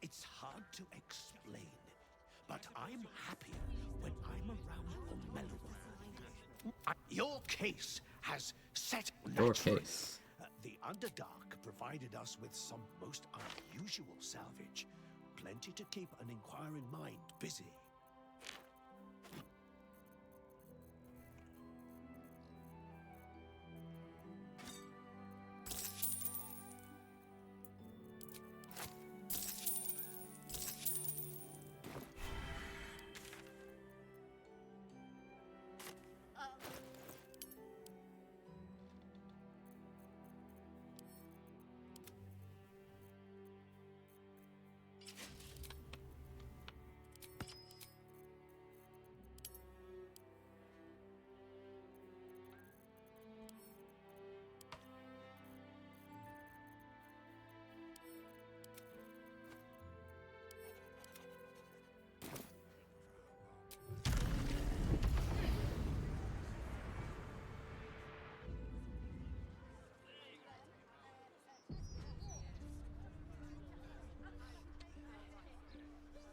It's hard to explain, but I'm happier when I'm around Omelwa. Your case has set Your naturally. case. The Underdark provided us with some most unusual salvage. Plenty to keep an inquiring mind busy.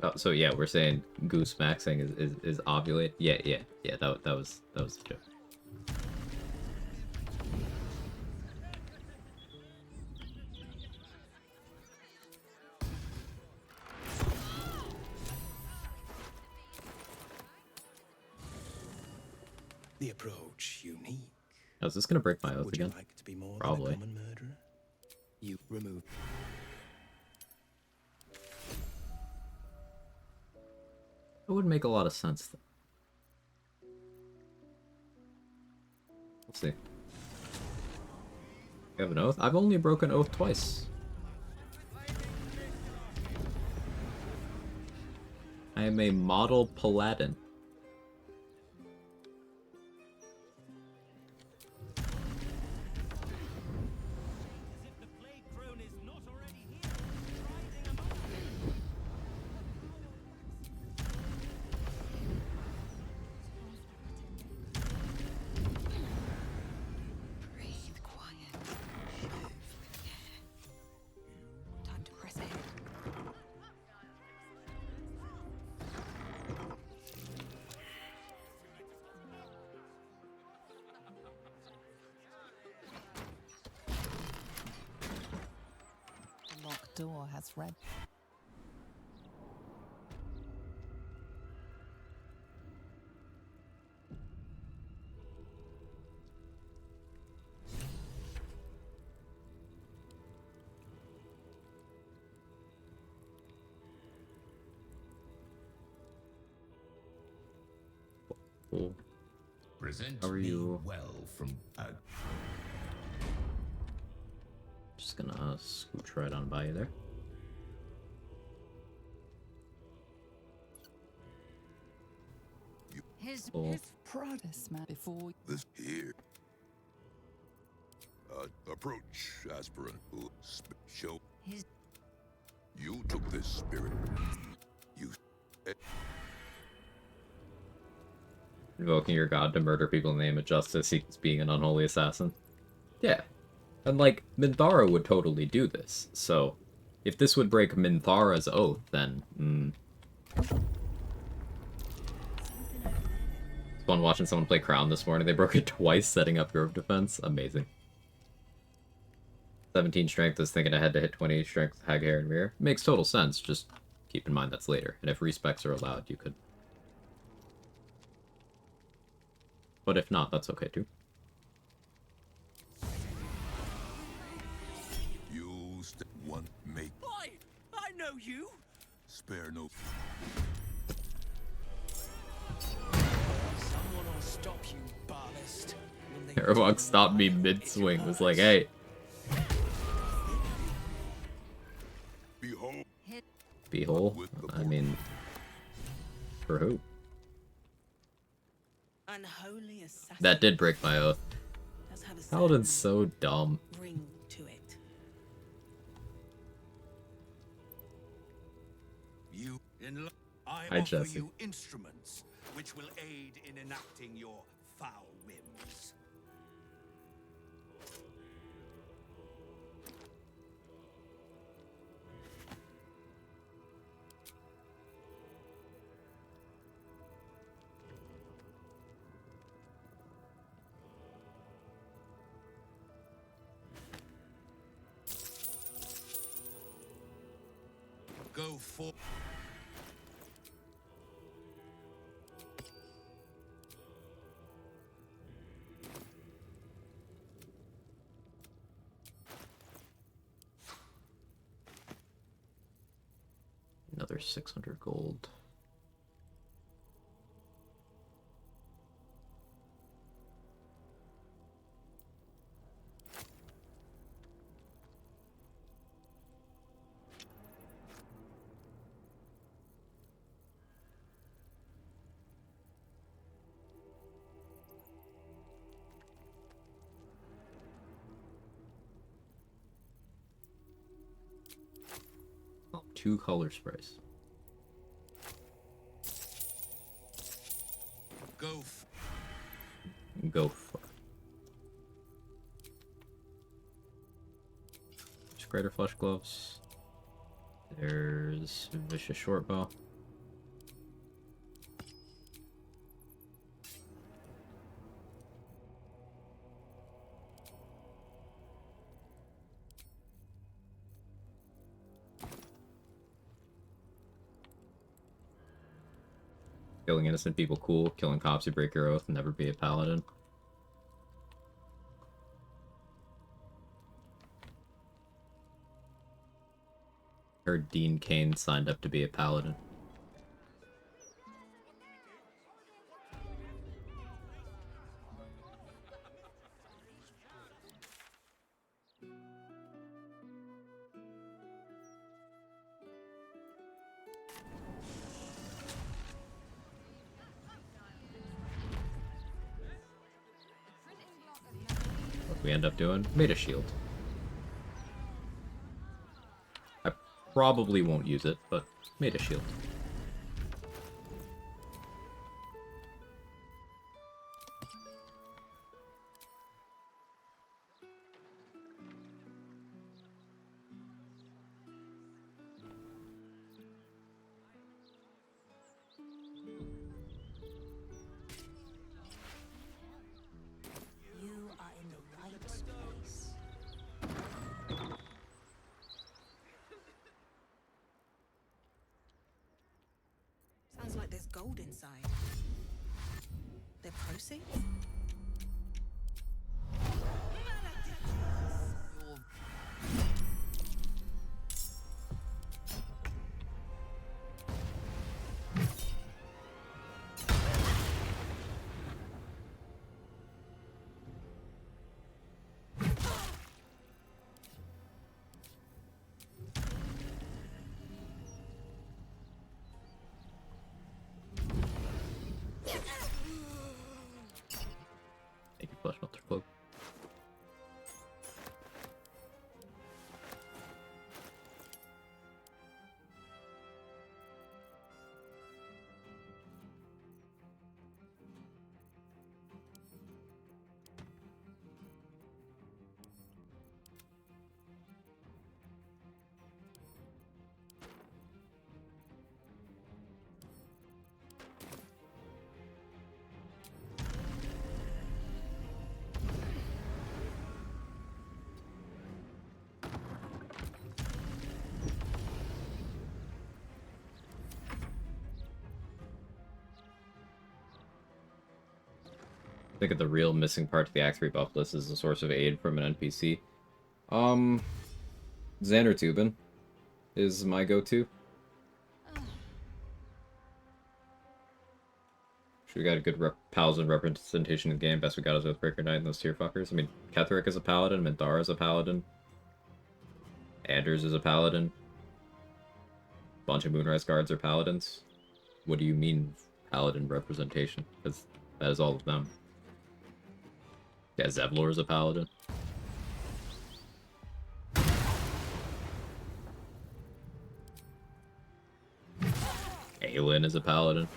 Oh, so yeah, we're saying goose maxing is ovulate. Yeah, yeah, yeah. That was the joke. The approach unique. Oh, is this gonna break my oath Would again? you like to be more Probably. than a common murderer? You remove. It would make a lot of sense, though. Let's see. You have an oath? I've only broken oath twice. I am a model paladin. Breathe quiet. Move with care. Time to press ahead. The locked door has red. Cool. Present How are me you? well from Just gonna scooch right on by you there. Cool. His proudest man before This here. Approach, aspirant. Show. You took this spirit. You. Invoking your god to murder people in the name of justice equals being an unholy assassin. Yeah. And, like, Minthara would totally do this, so if this would break Minthara's oath, then, Fun watching someone play Crown this morning. They broke it twice, setting up your defense. Amazing. 17 strength is thinking ahead to hit 20 strength, hag hair, and rear. Makes total sense, just keep in mind that's later. And if respecs are allowed, you could. But if not, that's okay too. You one make. I know you. Spare no. Someone will stop you, Ballast. Airwalk stopped me mid-swing, was like, hey. Behold. Behold? I mean, for who? Unholy assassin. That did break my oath. Does have a Paladin's so dumb. ring to it. You in I Hi, offer Jesse. you instruments which will aid in enacting your foul whims. Go for. Another 600 gold. Oh, 2 color sprays. Go. Go for it. There's greater flesh gloves. There's vicious short bow. Killing innocent people cool. Killing cops who break your oath. Never be a paladin. Heard Dean Cain signed up to be a paladin. What we end up doing? Made a shield. I probably won't use it, but made a shield. You are in the right place. Sounds like there's gold inside. The proceeds? Thank you, Flesh Melter Cloak. I think of the real missing part to the Act 3 buff list is a source of aid from an NPC. Xander Tubin is my go-to. We got a good paladin representation in the game. Best we got is Oathbreaker Knight and those tier fuckers. I mean, Ketheric is a paladin, Minthara is a paladin, Anders is a paladin. Bunch of Moonrise guards are paladins. What do you mean paladin representation? Because that is all of them. Yeah, Zevlor is a paladin. Aelin is a paladin.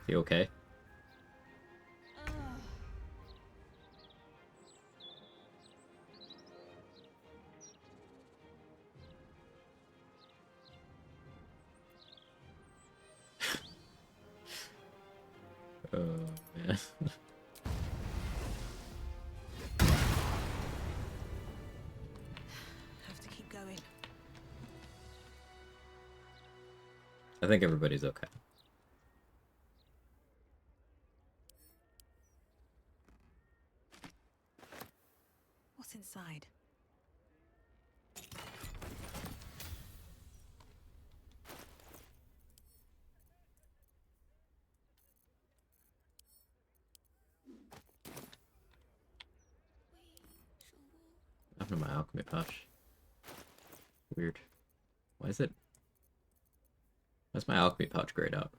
You okay? Oh, man. Have to keep going. I think everybody's okay. What's inside? What happened to my alchemy pouch? Weird. Why is it? Why's my alchemy pouch grayed out?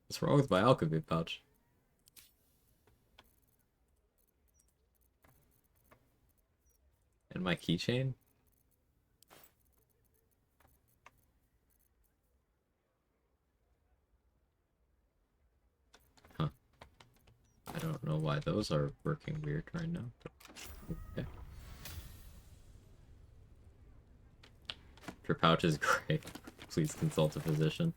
What's wrong with my alchemy pouch? In my keychain? Huh. I don't know why those are working weird right now. Okay. Your pouch is great. Please consult a physician.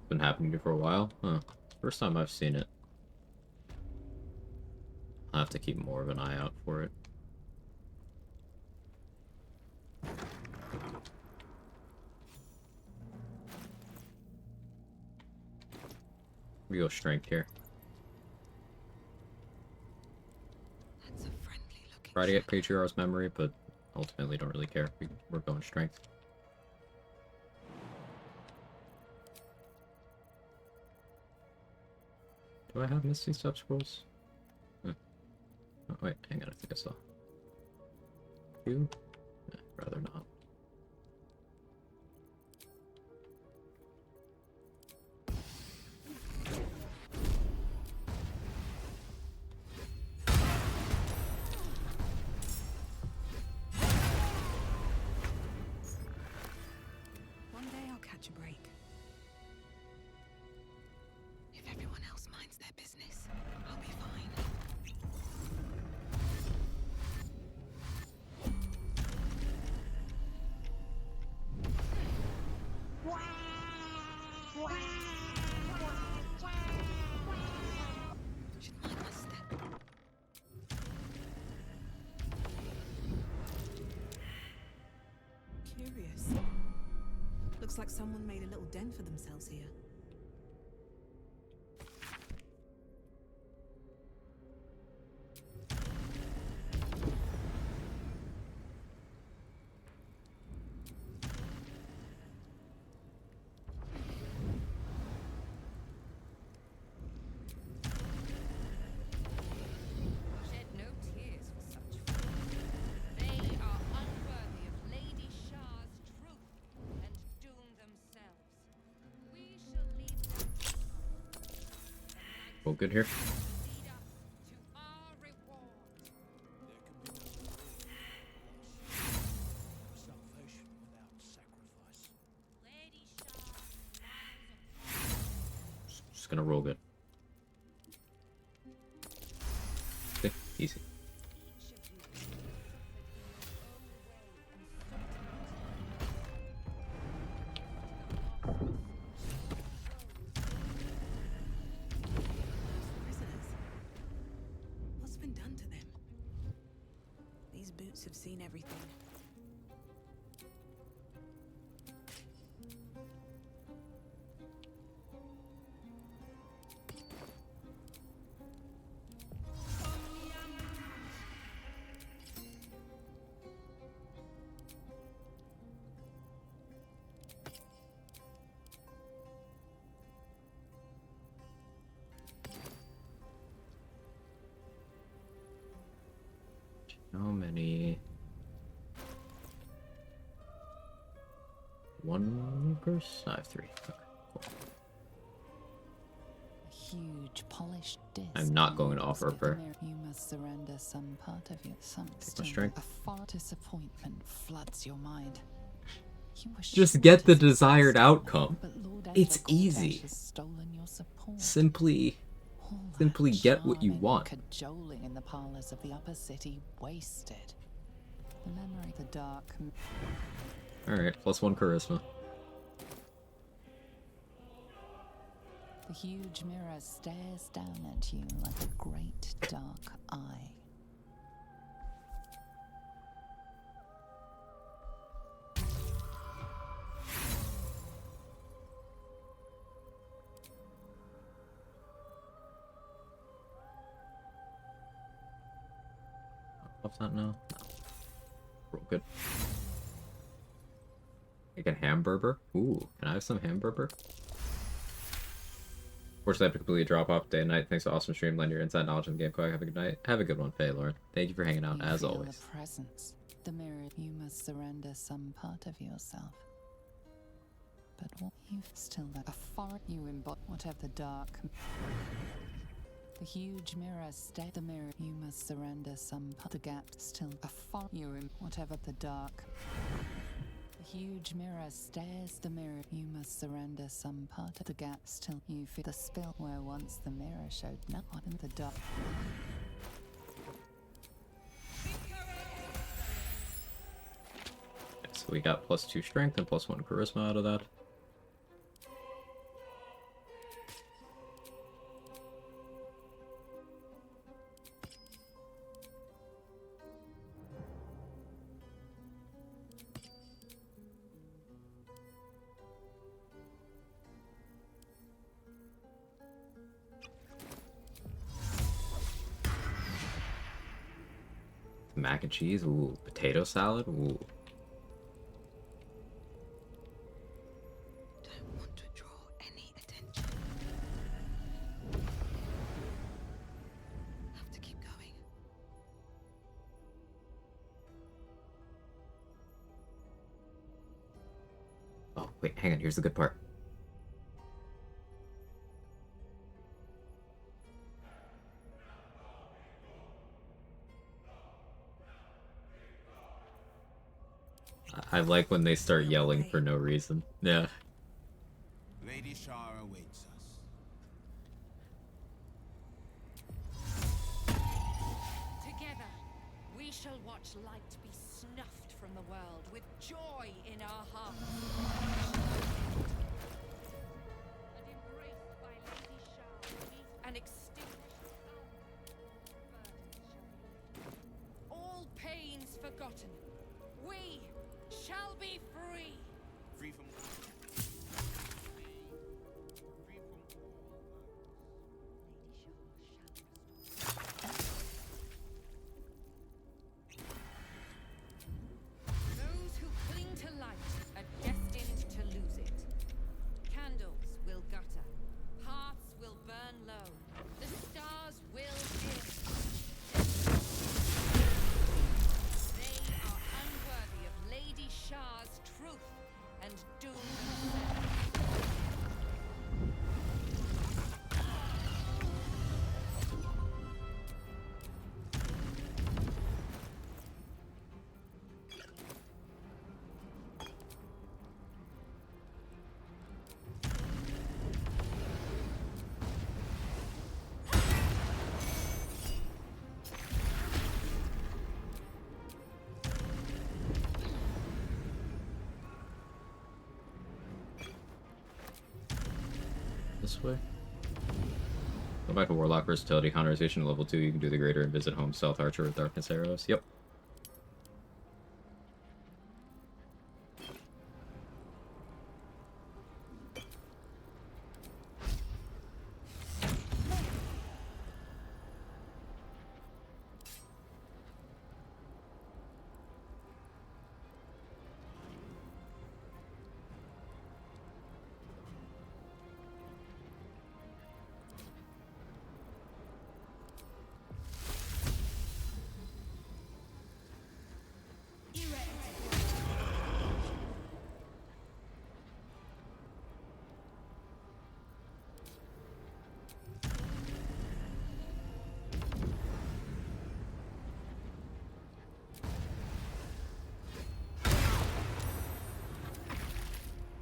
Been happening to you for a while? Huh. First time I've seen it. I'll have to keep more of an eye out for it. We go strength here. Try to get Patriarch's memory, but ultimately don't really care. We're going strength. Do I have Misty Step scrolls? Oh wait, hang on, I think I saw. You? Rather not. One day I'll catch a break. If everyone else minds their business, I'll be fine. Should mind my step. Curious. Looks like someone made a little den for themselves here. Shed no tears for such fools. They are unworthy of Lady Shah's truth and doom themselves. We shall leave them All good here? lead us to our reward. Salvation without sacrifice. Lady Shah Just gonna roll good. Okay, easy. Prisoners. What's been done to them? These boots have seen everything. How many? One curse? I have 3. Okay, cool. A huge polished disc. I'm not going to hangs offer with the her. mirror. You must surrender some part of you. Some my strength. A far disappointment floods your mind. You were Just sure get to the succeed, desired outcome. but Lord It's Edward easy. has stolen your support. Simply get what you Charming want. Cajoling in the parlors of the upper city wasted. The memory of the dark. Alright, +1 charisma. The huge mirror stares down at you like a great dark eye. Off that now. Roll good. I can hamburger. Ooh, can I have some hamburger? Fortunately, I have to completely drop off day and night. Thanks to awesome stream. Lend your inside knowledge in the game. Quag. Have a good night. Have a good one, Faye, Lauren. Thank you for hanging out, You as feel always. the presence, the mirror. You must surrender some part of yourself. But what you still a foreign you embody whatever the dark. The huge mirror stay the mirror. You must surrender some part. The gap still a foreign you in whatever the dark. The huge mirror stares the mirror. You must surrender some part of the gap still. You feel the spill where once the mirror showed nothing in the dark. So we got +2 strength and +1 charisma out of that. Mac and cheese, ooh. Potato salad, ooh. Don't want to draw any attention. Have to keep going. Oh, wait, hang on, here's the good part. I like when they start yelling for no reason. Yeah. Lady Shar awaits us. Together, we shall watch light be snuffed from the world with joy in our hearts. And embraced by Lady Shar beneath an extinguished sun. All pains forgotten. We shall be free. Free from Those who cling to light are destined to lose it. Candles will gutter. Hearts will burn low. The stars will dim. They are unworthy of Lady Shar's truth and doom themselves. This way. Go back to Warlock versatility, counterization level 2. You can do the greater and visit home stealth archer with darkness arrows. Yep.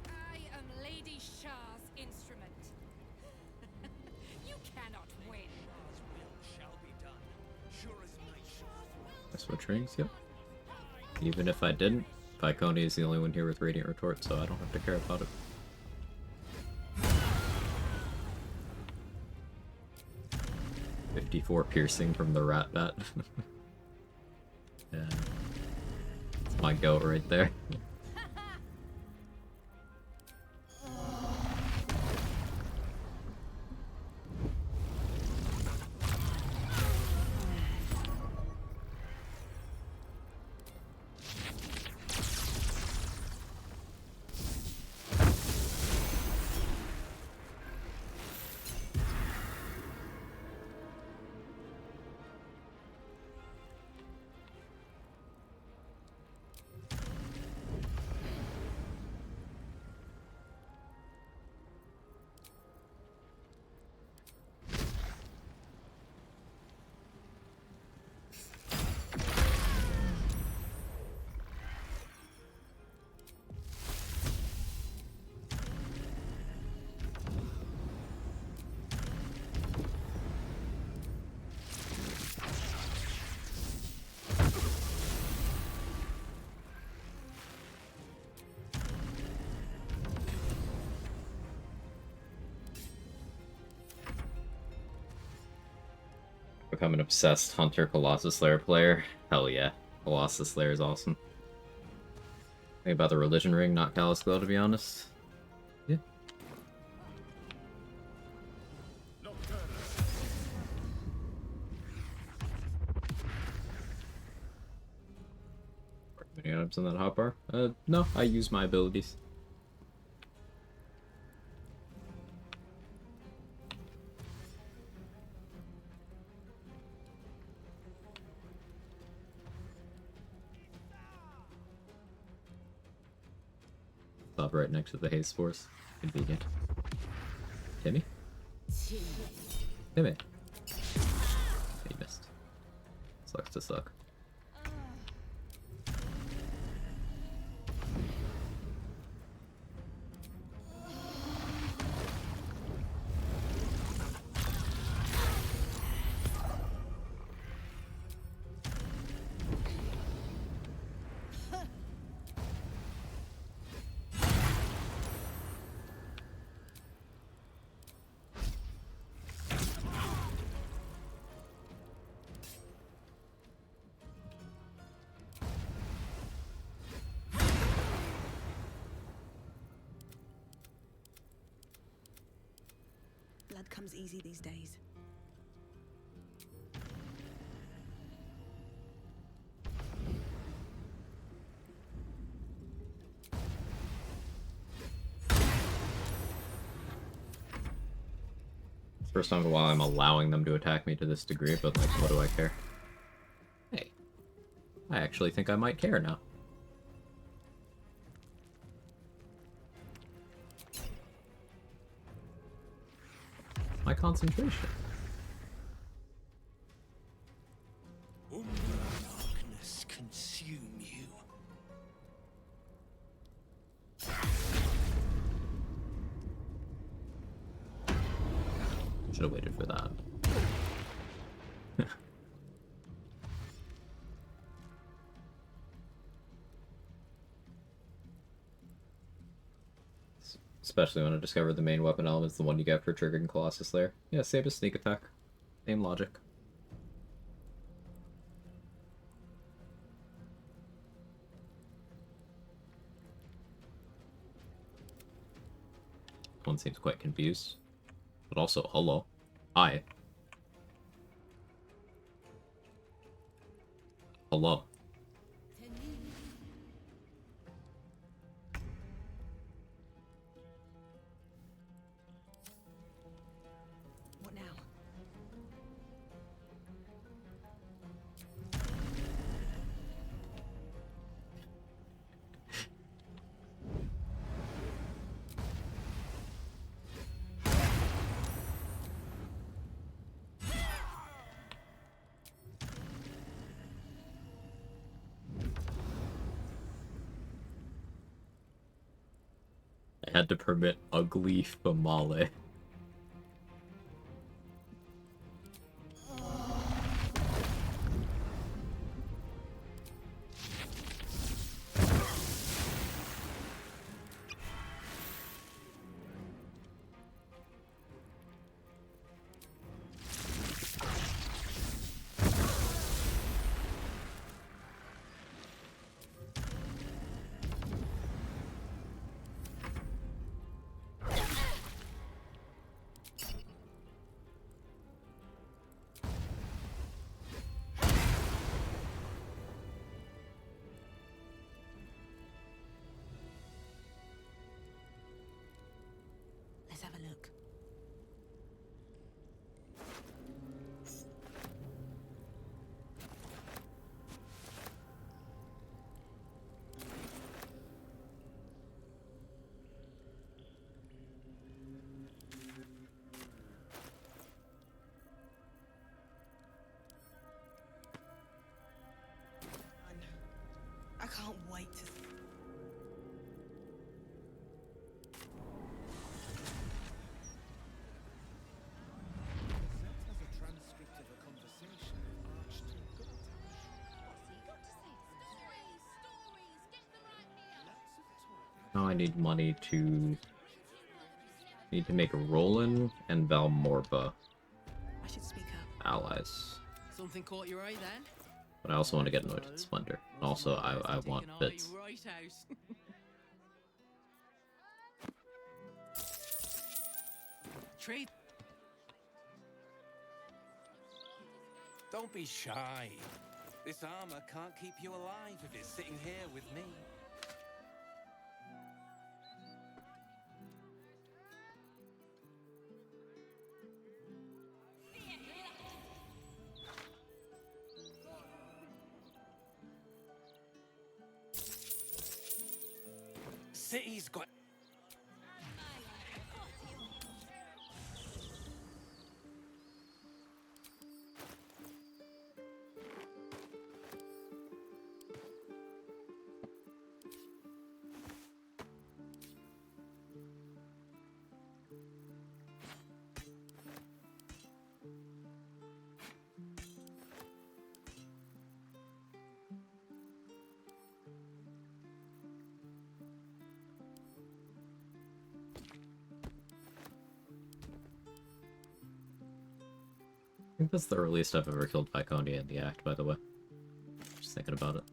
I am Lady Shar's instrument. You cannot win. Shall be done. Sure as night. I switch rings, yep. Even if I didn't, Viconi is the only one here with Radiant Retort, so I don't have to care about it. .54 piercing from the rat bat. Yeah. It's my goat right there. become an obsessed Hunter Colossus Slayer player. Hell yeah. Colossus Slayer is awesome. Think about the religion ring, not Callous Glow, to be honest. Yeah. Any items in that hotbar? No, I use my abilities. Stop right next to the haze spores. Convenient. Timmy? Timmy. He missed. Sucks to suck. Blood comes easy these days. First time in a while I'm allowing them to attack me to this degree, but like, what do I care? Hey. I actually think I might care now. My concentration. Darkness consume you. Should have waited for that. Especially when I discovered the main weapon element's the one you get for triggering Colossus Slayer. Yeah, same as sneak attack. Same logic. One seems quite confused. But also, hello. Hi. Hello. What now? I had to permit ugly Famale. Let's have a look. I can't wait to... Now I need money to... Need to make Roland and Valmorba I should speak up. allies. Something caught your eye then? But I also want to get Anointed Splendor. Also, I want bits. Right out. Trade. Don't be shy. This armor can't keep you alive if it's sitting here with me. City's got... I think that's the earliest I've ever killed Viconia in the act, by the way. Just thinking about it.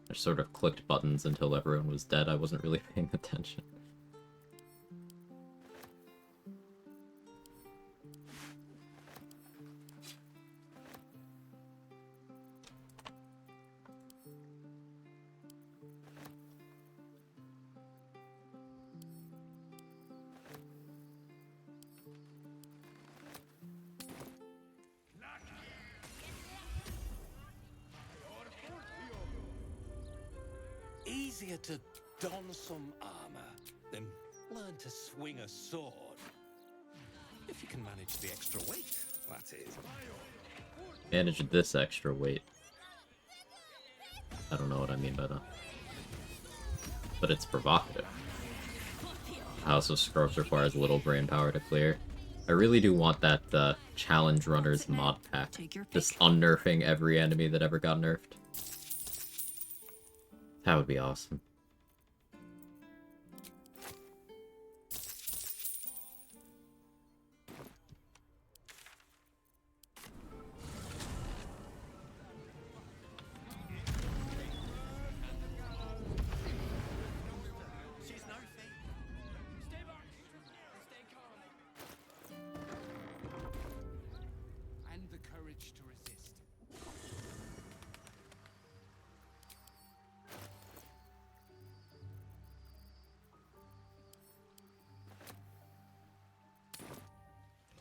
I sort of clicked buttons until everyone was dead. I wasn't really paying attention. Easier to don some armor than learn to swing a sword. If you can manage the extra weight, that is. Manage this extra weight. I don't know what I mean by that. But it's provocative. House of Scrubs requires little brain power to clear. I really do want that Challenge Runners mod pack. Just unnerfing every enemy that ever got nerfed. That would be awesome.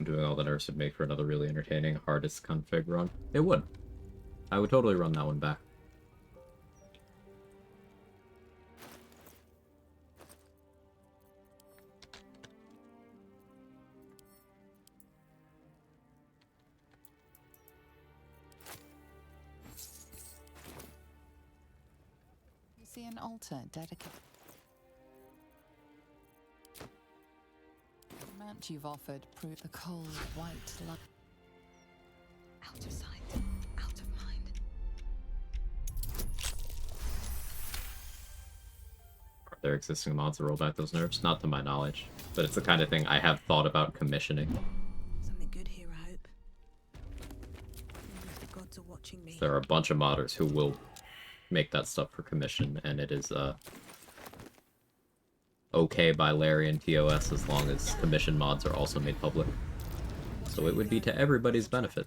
Doing all the nerfs would make for another really entertaining hardest config run. It would. I would totally run that one back. You see an altar dedicated. The amount you've offered prove the cold white love. Out of sight, out of mind. Are there existing mods that roll back those nerfs? Not to my knowledge, but it's the kind of thing I have thought about commissioning. Something good here, I hope. The gods are watching me. There are a bunch of modders who will make that stuff for commission, and it is okay by Larian TOS as long as commission mods are also made public. So it would be to everybody's benefit.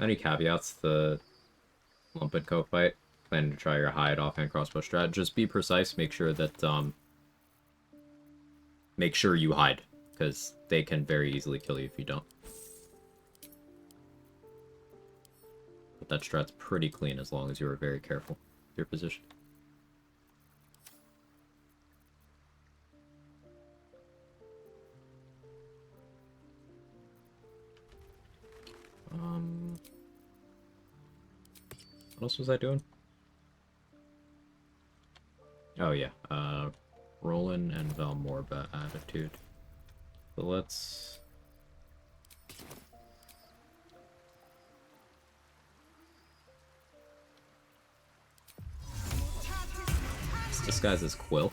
Any caveats to the Lump and Co fight? Planning to try your hide offhand crossbow strat. Just be precise, make sure that make sure you hide, because they can very easily kill you if you don't. But that strat's pretty clean as long as you are very careful with your position. What else was I doing? Oh yeah, Roland and Valmorba attitude. So let's This guy's as Quill.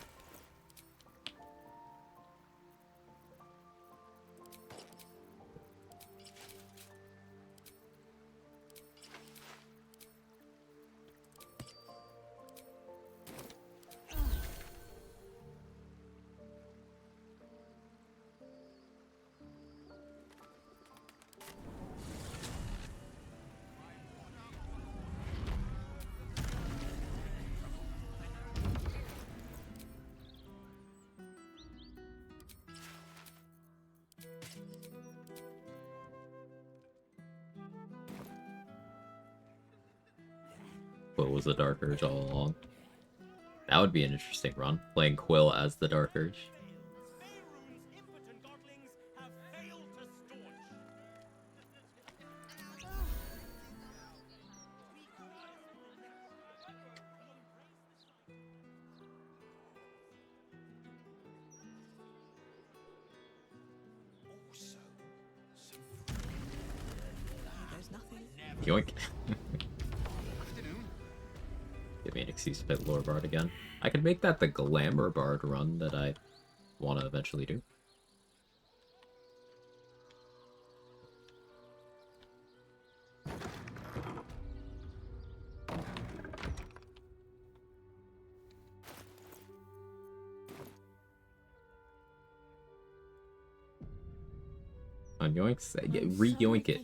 Quill was the Dark Urge all along. That would be an interesting run, playing Quill as the Dark Urge. There's nothing. Yoink. Give me an excuse to play Lore Bard again. I could make that the Glamour Bard run that I want to eventually do. On Yoinks? Yeah, re-yoink it.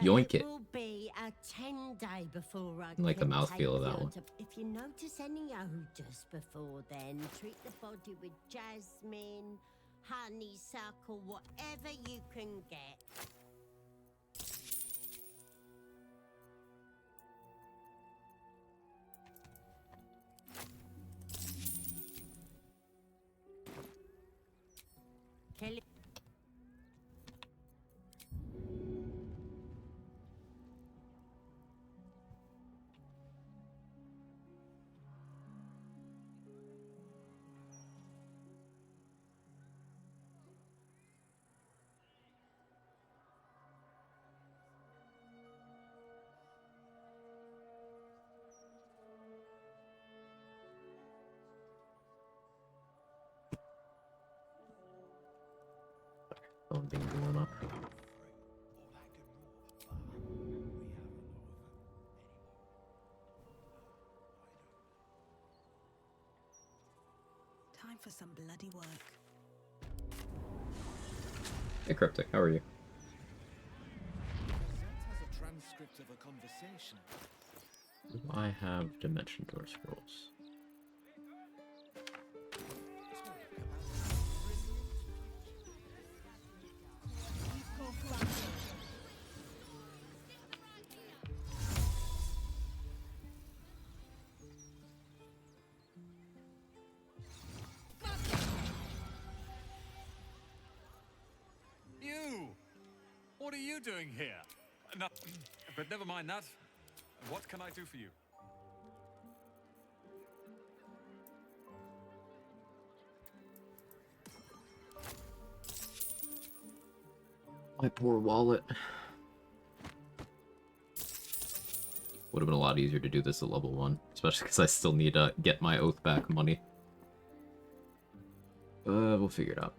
Yoink it. Will be a 10-day before I Like the can mouthfeel take of that you one. to- If you notice any odors before then, treat the body with jasmine, honeysuckle, whatever you can get. Kelly. Phone being blown up. Time for some bloody work. Hey Cryptic, how are you? Has a transcript of a conversation. Do I have Dimension Door Scrolls? You! What are you doing here? No, but never mind that. What can I do for you? My poor wallet. Would have been a lot easier to do this at level 1, especially because I still need to get my oath back money. We'll figure it out.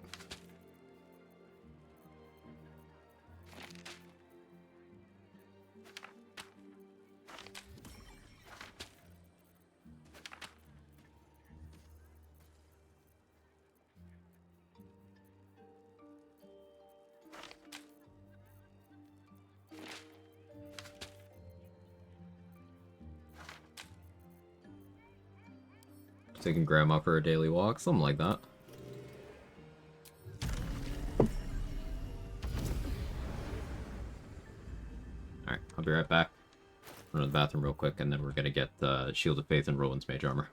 Taking Grandma for a daily walk, something like that. Alright, I'll be right back. Run to the bathroom real quick, and then we're gonna get Shield of Faith and Rowan's Mage Armor.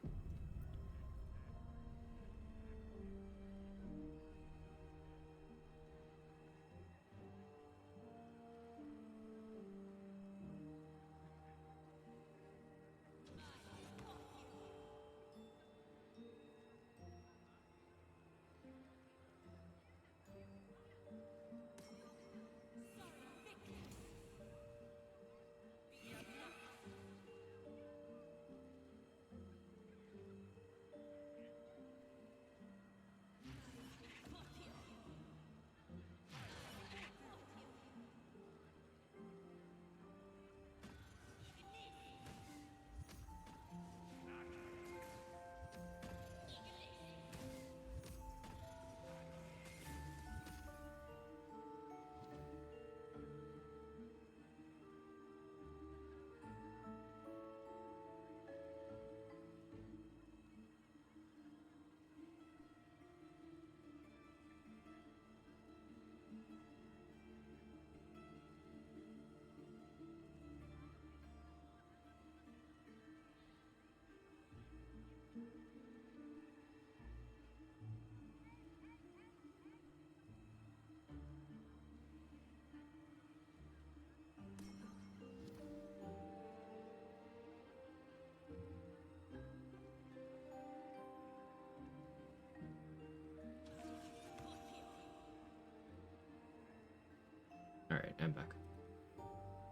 Alright, I'm back.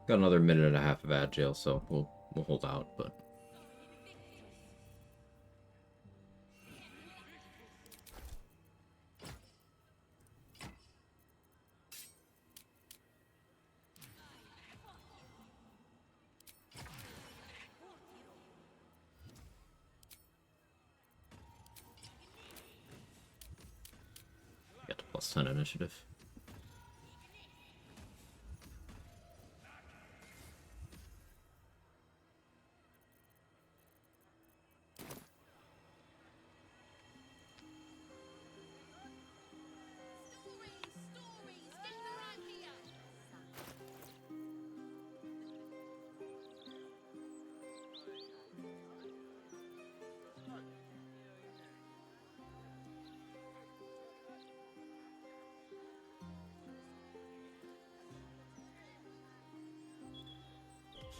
Got another minute and a half of ad jail, so we'll hold out, but... Get to +10 initiative.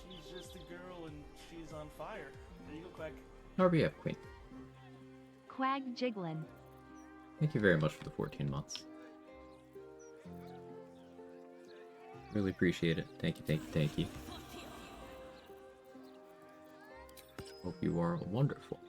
She's just a girl and she's on fire. There you go, Quag. RBF Queen. Quag Jiglin. Thank you very much for the 14 months. Really appreciate it. Thank you, thank you, thank you. Hope you are wonderful.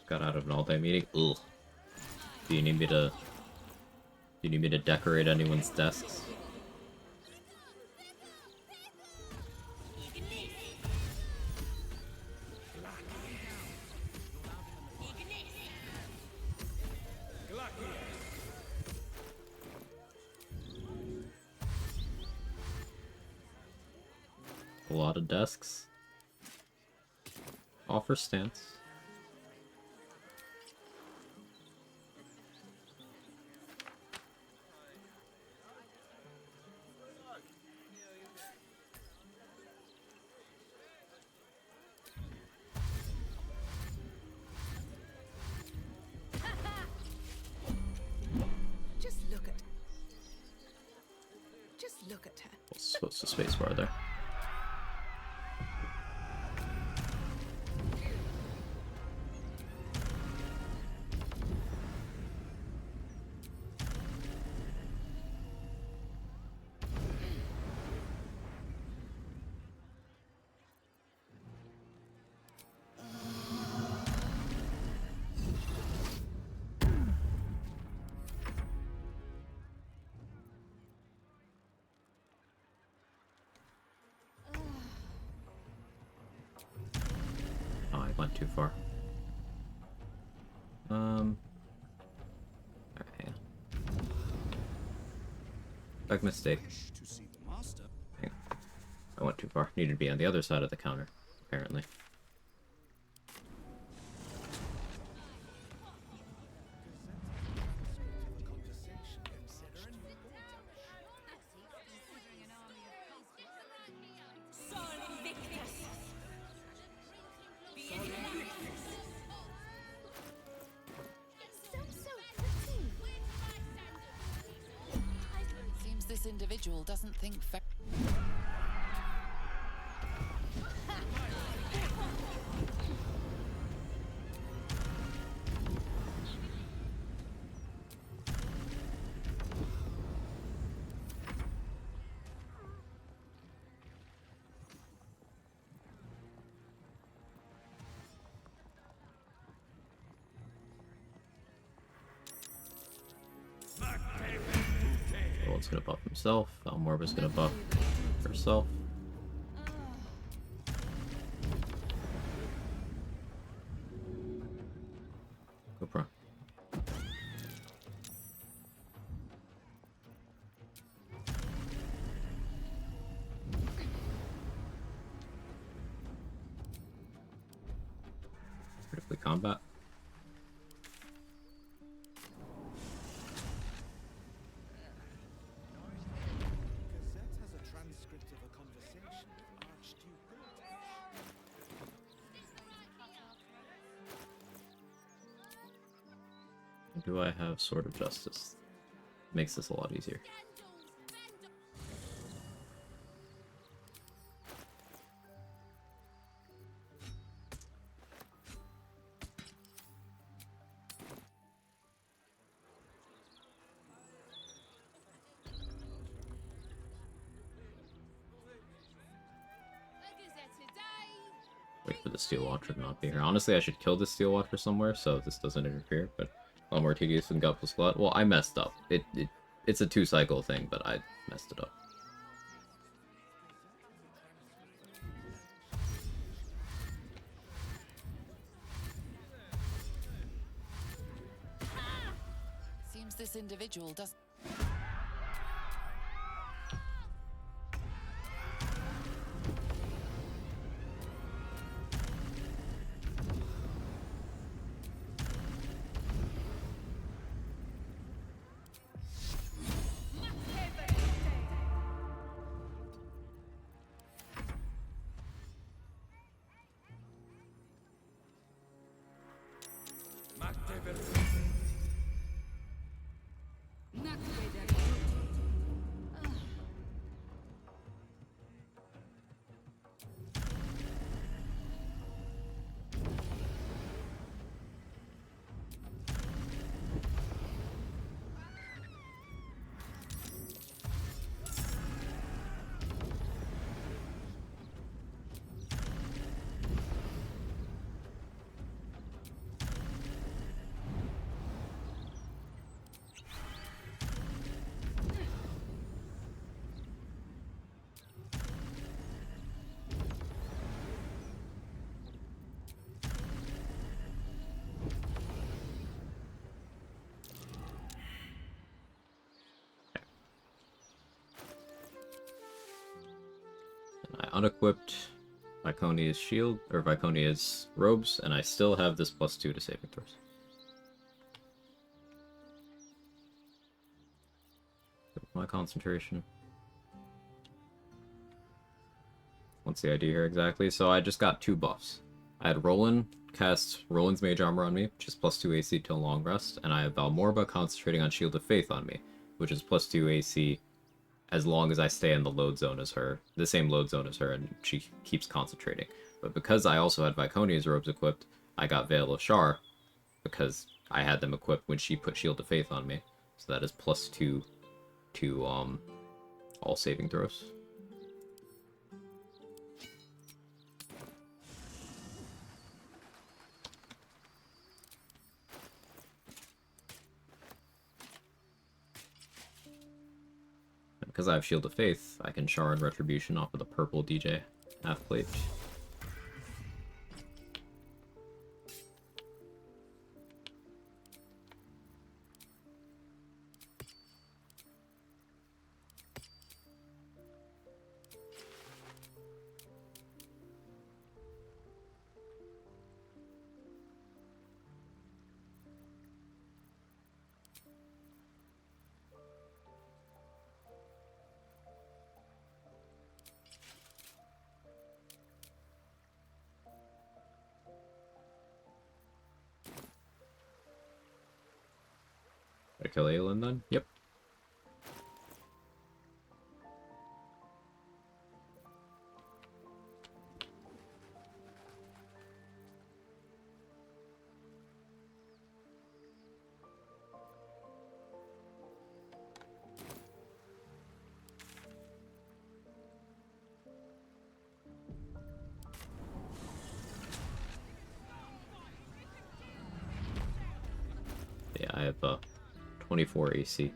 Got out of an all-day meeting. Ugh. Do you need me to decorate anyone's desks? A lot of desks. Offer stance. Just look at her. What's the spacebar there? Oh, I went too far. Okay. Big mistake. Hang on. I went too far. Needed to be on the other side of the counter, apparently. Seems this individual doesn't think fair. Roland's gonna buff himself. Morba's gonna buff herself. Go pro. Critically combat. Do I have Sword of Justice? Makes this a lot easier. for the Steel Watcher to not be here. Honestly, I should kill the Steel Watcher somewhere so this doesn't interfere, but a lot more tedious than Gutless Glut. Well, I messed up. It's a 2-cycle thing, but I messed it up. Seems this individual does. I unequipped Viconia's shield, or Viconia's robes, and I still have this +2 to saving throws. My concentration. What's the idea here exactly? So I just got 2 buffs. I had Roland cast Roland's Mage Armor on me, which is +2 AC till long rest, and I have Valmorba concentrating on Shield of Faith on me, which is +2 AC as long as I stay in the load zone as her, the same load zone as her, and she keeps concentrating. But because I also had Viconia's robes equipped, I got Veil of Shar, because I had them equipped when she put Shield of Faith on me. So that is +2 to all saving throws. Because I have Shield of Faith, I can Shar and Retribution off of the purple DJ half plate. I kill Aelin then? Yep. Yeah, I have 24 AC.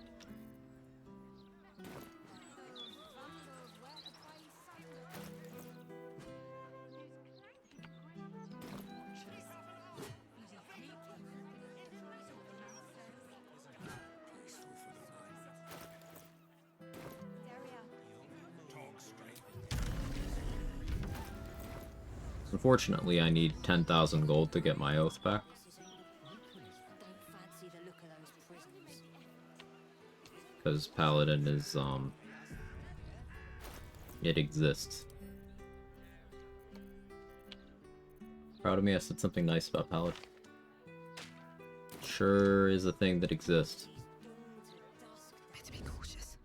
Unfortunately, I need 10,000 gold to get my oath back. Because Paladin is, it exists. Proud of me, I said something nice about Paladin. Sure is a thing that exists. Better be cautious.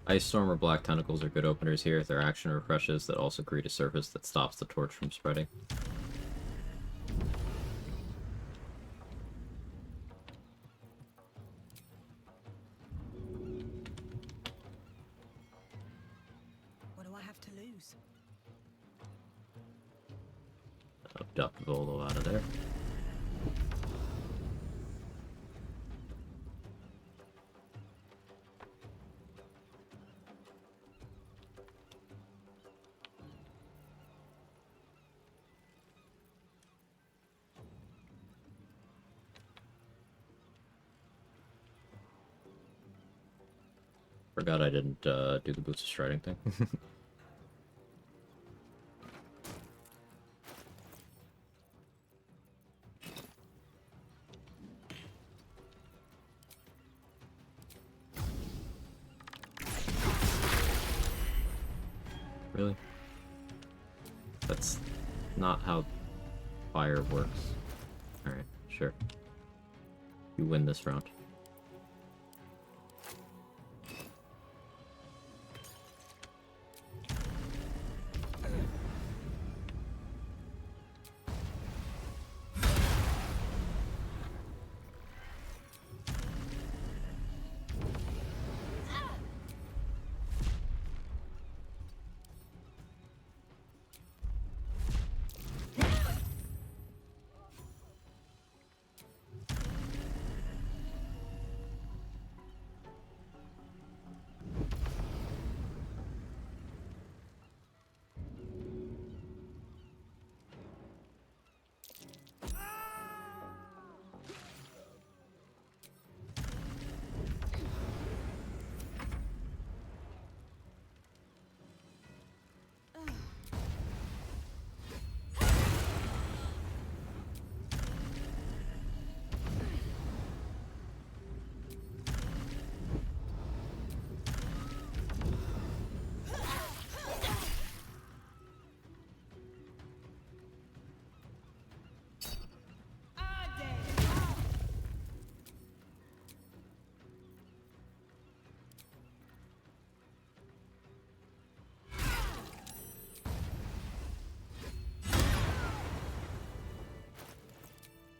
Ice Storm or Black Tentacles are good openers here. Their action refreshes that also create a surface that stops the torch from spreading. What do I have to lose? Duck Volo out of there. Forgot I didn't do the Boots of Striding thing. Really? That's not how fire works. Alright, sure. You win this round.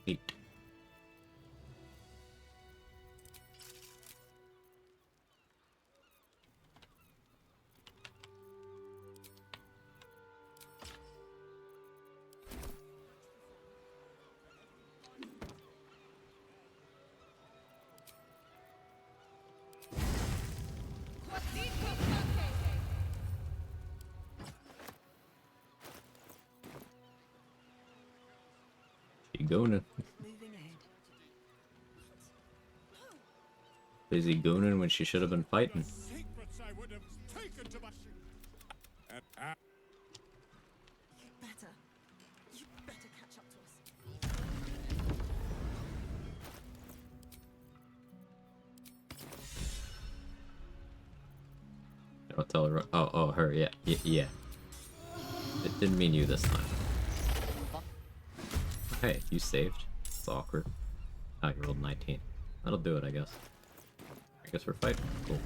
Eight. You going? Busy gooning when she should have been fighting. Secrets I would have taken to my... You better catch up to us. Don't tell her. Oh, her. Yeah. It didn't mean you this time. Hey, you saved. It's awkward. Oh, you rolled 19. That'll do it, I guess. I guess we're fighting. Cool.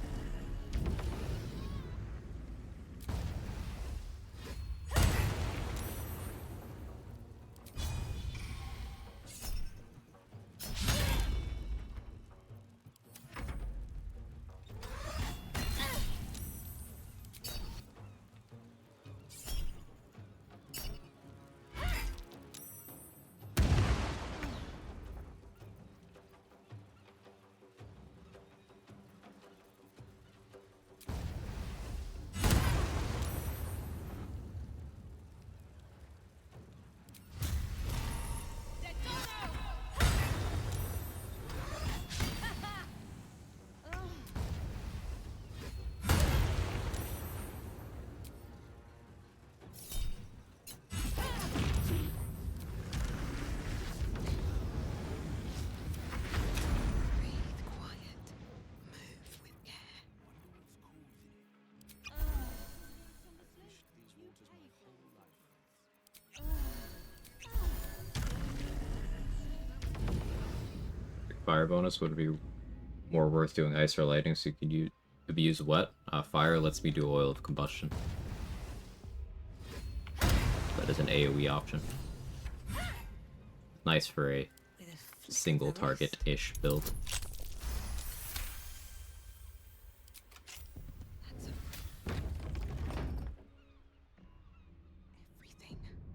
Fire bonus would be more worth doing ice or lighting, so you could Could be used wet. Fire lets me do oil of combustion. That is an AoE option. Nice for a single target-ish build.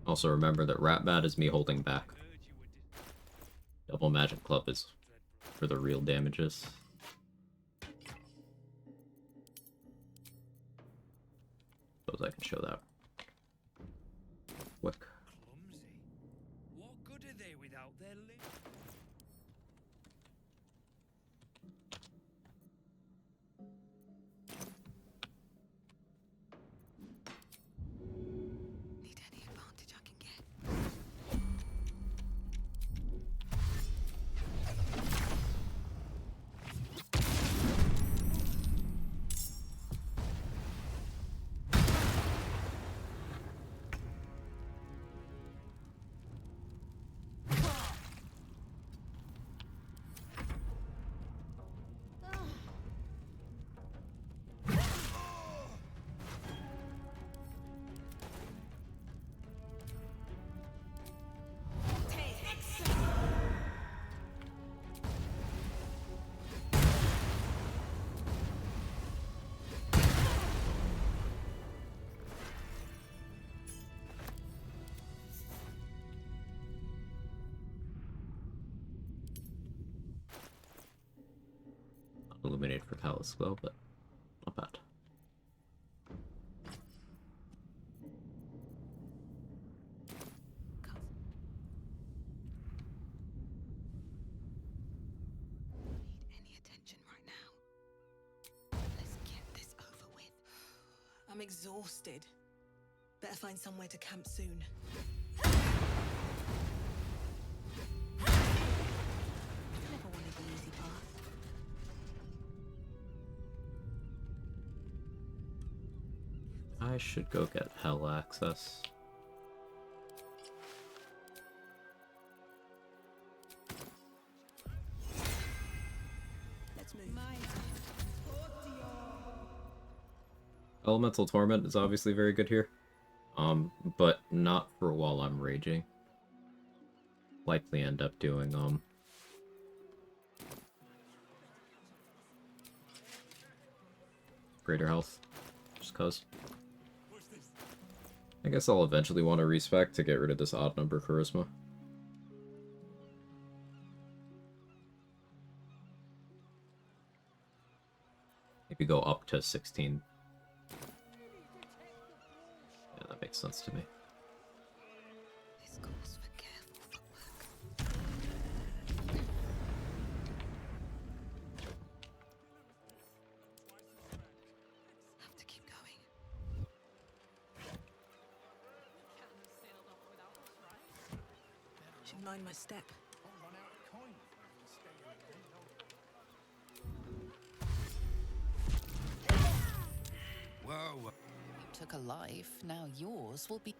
Also remember that Rat Bat is me holding back. Double Magic Club is for the real damages. Suppose I can show that. Quick. What good are they without their limbs? Need any advantage I can get. Illuminated for Callous Glow, but not bad. Any attention right now? Let's get this over with. I'm exhausted. Better find somewhere to camp soon. Never wanted the easy path. I should go get Hell access. Let's move. Elemental Torment is obviously very good here. But not for while I'm raging. Likely end up doing, greater health. Just cause. I guess I'll eventually want to respec to get rid of this odd number charisma. Maybe go up to 16. Yeah, that makes sense to me. This calls for careful footwork. Have to keep going. Should mind my step. Whoa. You took a life, now yours will be.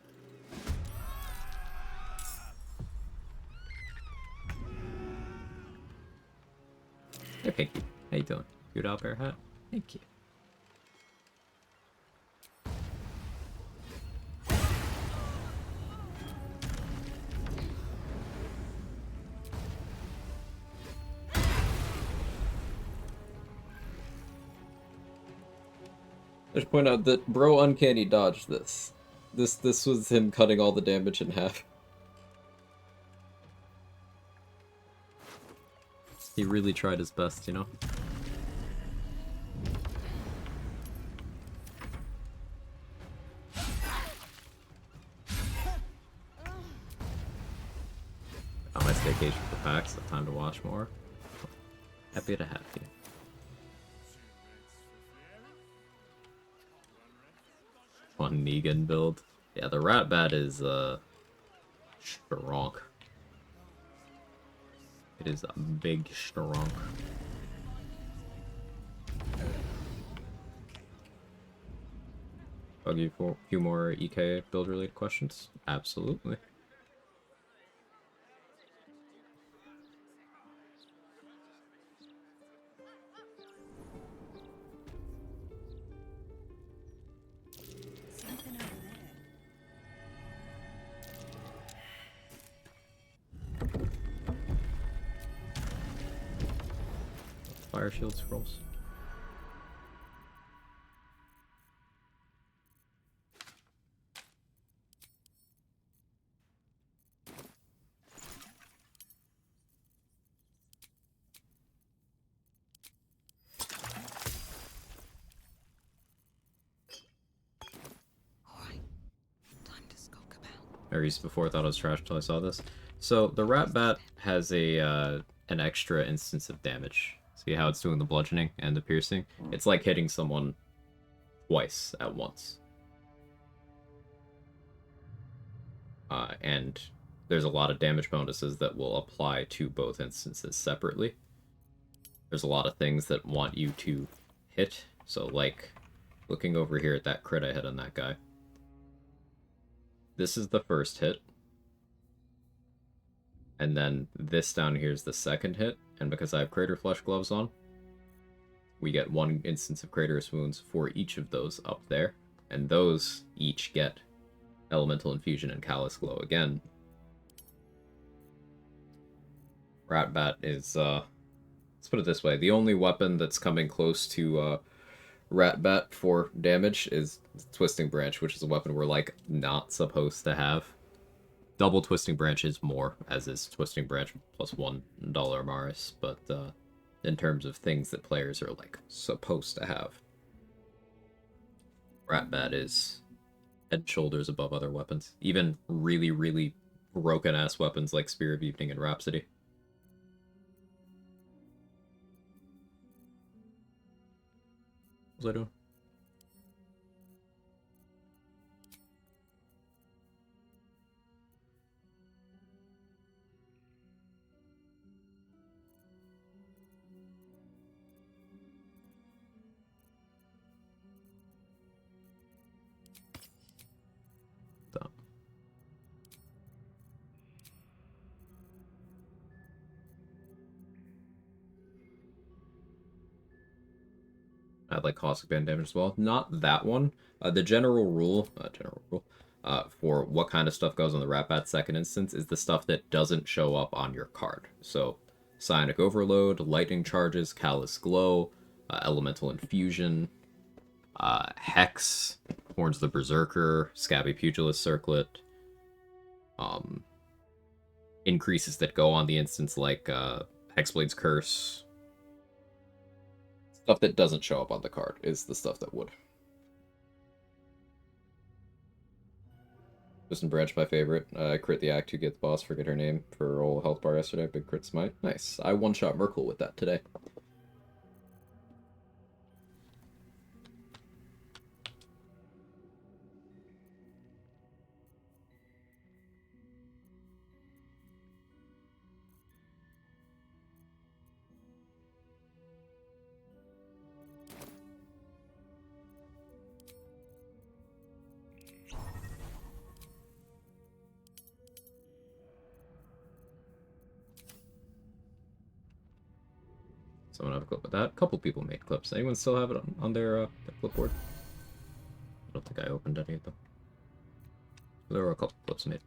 Hey Pinky, how you doing? Good out bear hat? Thank you. I should point out that Bro Uncanny dodged this. This was him cutting all the damage in half. He really tried his best, you know? On my staycation for PAX, so time to watch more. Happy to have you. One Negan build. Yeah, the Rat Bat is, strong. It is a big strong. I'll give you a few more EK build related questions. Absolutely. fire shield scrolls. I used before, thought it was trash until I saw this. So the rat bat has a an extra instance of damage. See how it's doing the bludgeoning and the piercing? It's like hitting someone twice at once. And there's a lot of damage bonuses that will apply to both instances separately. There's a lot of things that want you to hit. So like looking over here at that crit I hit on that guy. This is the first hit. And then this down here is the second hit. And because I have Crater Flesh gloves on, we get 1 instance of Craterous Wounds for each of those up there. And those each get Elemental Infusion and Callous Glow again. Rat Bat is, let's put it this way, the only weapon that's coming close to Rat Bat for damage is Twisting Branch, which is a weapon we're, like, not supposed to have. Double Twisting Branch is more, as is Twisting Branch plus $1 Maris, but in terms of things that players are, like, supposed to have, Rat Bat is head and shoulders above other weapons. Even really, really broken-ass weapons like Spear of Evening and Rhapsody. What was I doing? I'd like caustic band damage as well. Not that one. The general rule for what kind of stuff goes on the Rat Bat second instance is the stuff that doesn't show up on your card. So, Psionic Overload, Lightning Charges, Callous Glow, Elemental Infusion, Hex, Horns of the Berserker, Scabby Pugilist Circlet, increases that go on the instance like Hexblade's Curse. Stuff that doesn't show up on the card is the stuff that would. Twisting Branch, my favorite. Crit the Act 2, get the boss, forget her name, for roll health bar yesterday. Big crit smite. Nice. I one-shot Merkle with that today. Someone have a clip with that. A couple people made clips. Anyone still have it on their clipboard? I don't think I opened any of them. There were a couple clips made.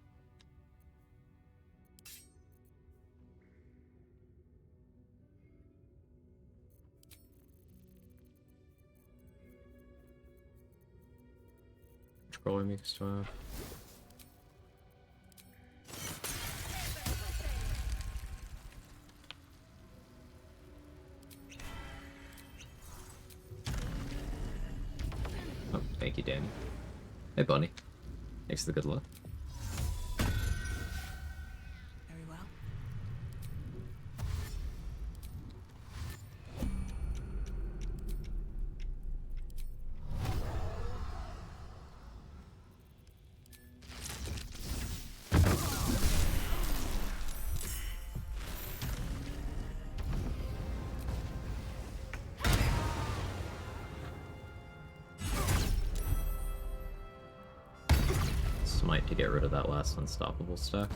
Scrolling me to have. Oh, thank you, Danny. Hey, Bunny. Thanks for the good luck. Very well. Smite to get rid of that last unstoppable stack.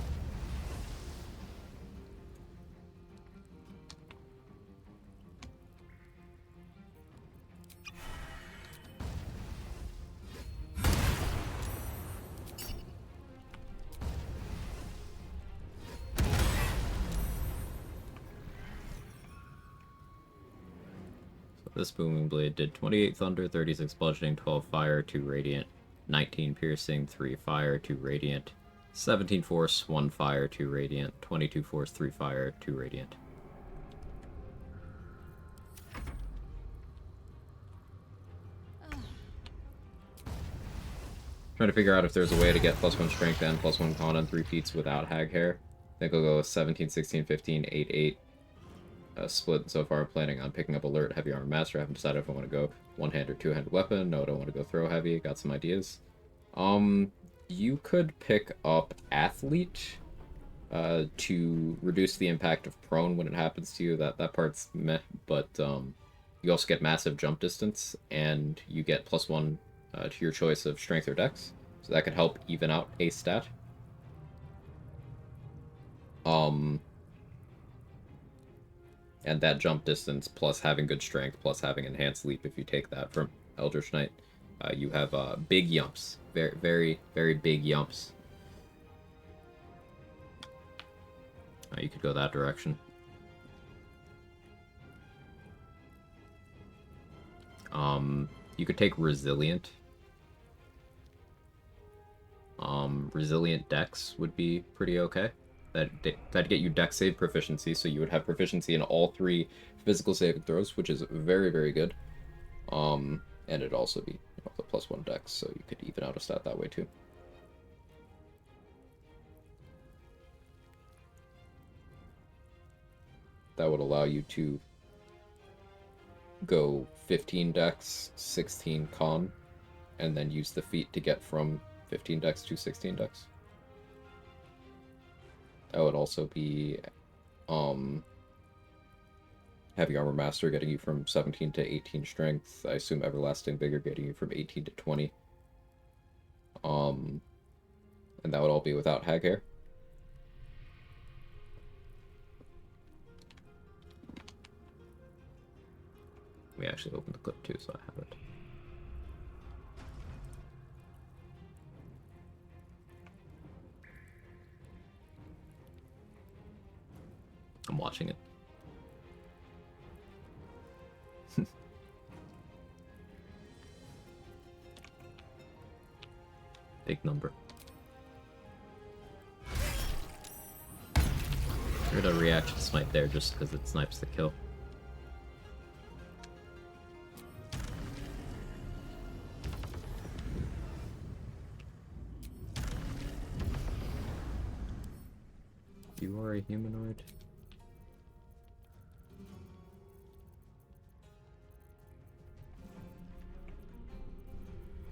this Booming Blade did 28 Thunder, 36 Bludgeoning, 12 Fire, 2 Radiant, 19 Piercing, 3 Fire, 2 Radiant, 17 Force, 1 Fire, 2 Radiant, 22 Force, 3 Fire, 2 Radiant. Trying to figure out if there's a way to get +1 Strength and +1 Con on 3 feats without Hag Hair. I think I'll go with 17, 16, 15, 8, 8. Split so far. I'm planning on picking up Alert, Heavy Armor Master. I haven't decided if I want to go one-hand or two-handed weapon. No, I don't want to go throw heavy. Got some ideas. You could pick up Athlete to reduce the impact of prone when it happens to you. That part's meh, but you also get massive jump distance, and you get +1 to your choice of Strength or Dex. So that could help even out a stat. And that jump distance, plus having good strength, plus having enhanced leap, if you take that from Eldritch Knight, you have big yumps. Very, very, very big yumps. You could go that direction. You could take Resilient. Resilient Dex would be pretty okay. That'd get you Dex save proficiency, so you would have proficiency in all 3 physical saving throws, which is very, very good. And it'd also be the +1 Dex, so you could even out a stat that way too. That would allow you to go 15 Dex, 16 Con, and then use the feat to get from 15 Dex to 16 Dex. That would also be Heavy Armor Master getting you from 17 to 18 Strength. I assume Everlasting Vigor getting you from 18 to 20. And that would all be without Hag Hair. Let me actually open the clip too, so I have it. I'm watching it. Big number. Heard a reaction smite there just because it snipes the kill. You are a humanoid.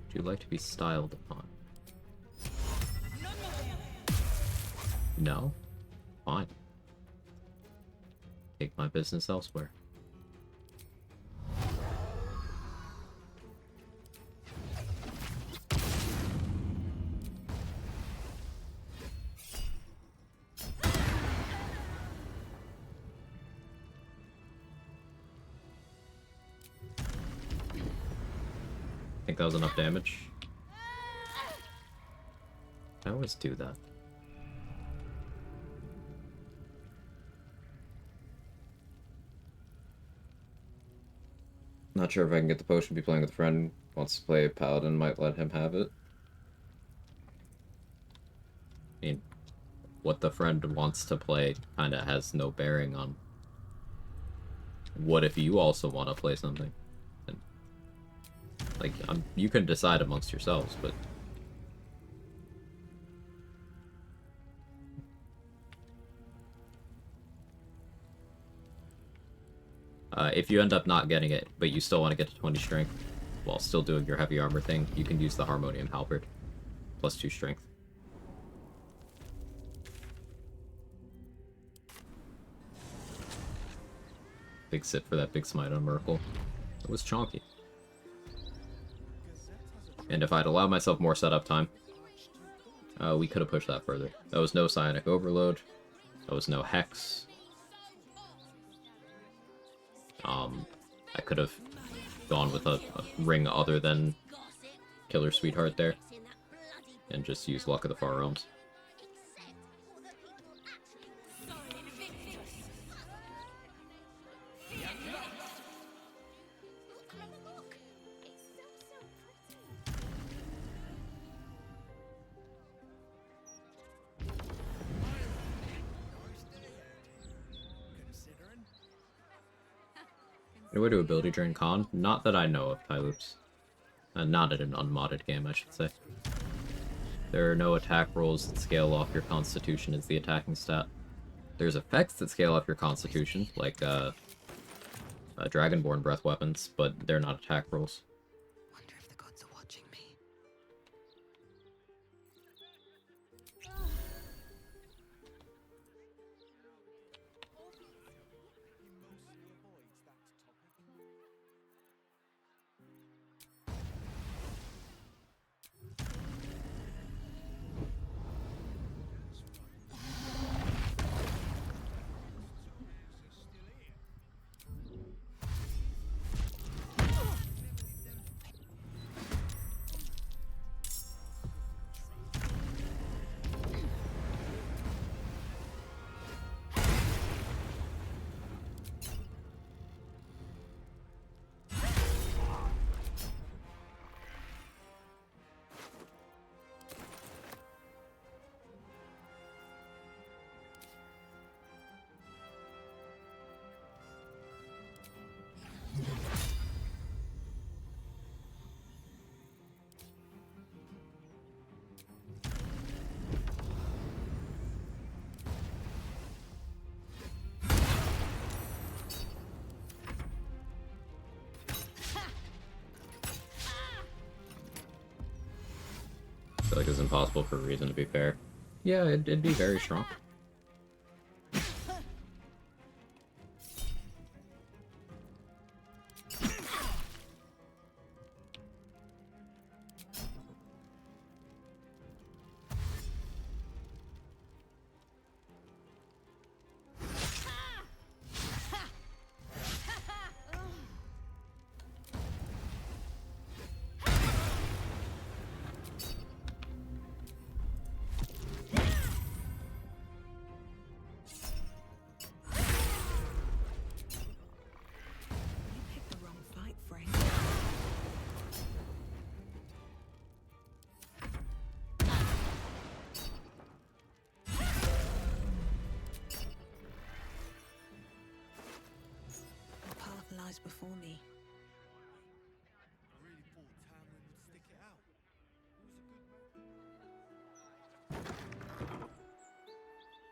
Would you like to be styled upon? No? Fine. Take my business elsewhere. Think that was enough damage? I always do that. Not sure if I can get the potion. Be playing with a friend. Wants to play Paladin. Might let him have it. I mean, what the friend wants to play kind of has no bearing on what if you also want to play something. And, like, you can decide amongst yourselves, but if you end up not getting it, but you still want to get to 20 strength while still doing your heavy armor thing, you can use the Harmonium Halberd. +2 strength. Big sit for that big smite on Merkle. It was chonky. And if I'd allowed myself more setup time, we could have pushed that further. That was no Psionic Overload. That was no Hex. I could have gone with a ring other than Killer Sweetheart there, and just use Luck of the Far Realms. Any way to ability drain Khan? Not that I know of, Tyloops. Not in an unmodded game, I should say. There are no attack rolls that scale off your constitution as the attacking stat. There's effects that scale off your constitution, like Dragonborn breath weapons, but they're not attack rolls. Wonder if the gods are watching me. I feel like it's impossible for a reason, to be fair. Yeah, it'd be very strong. Before me.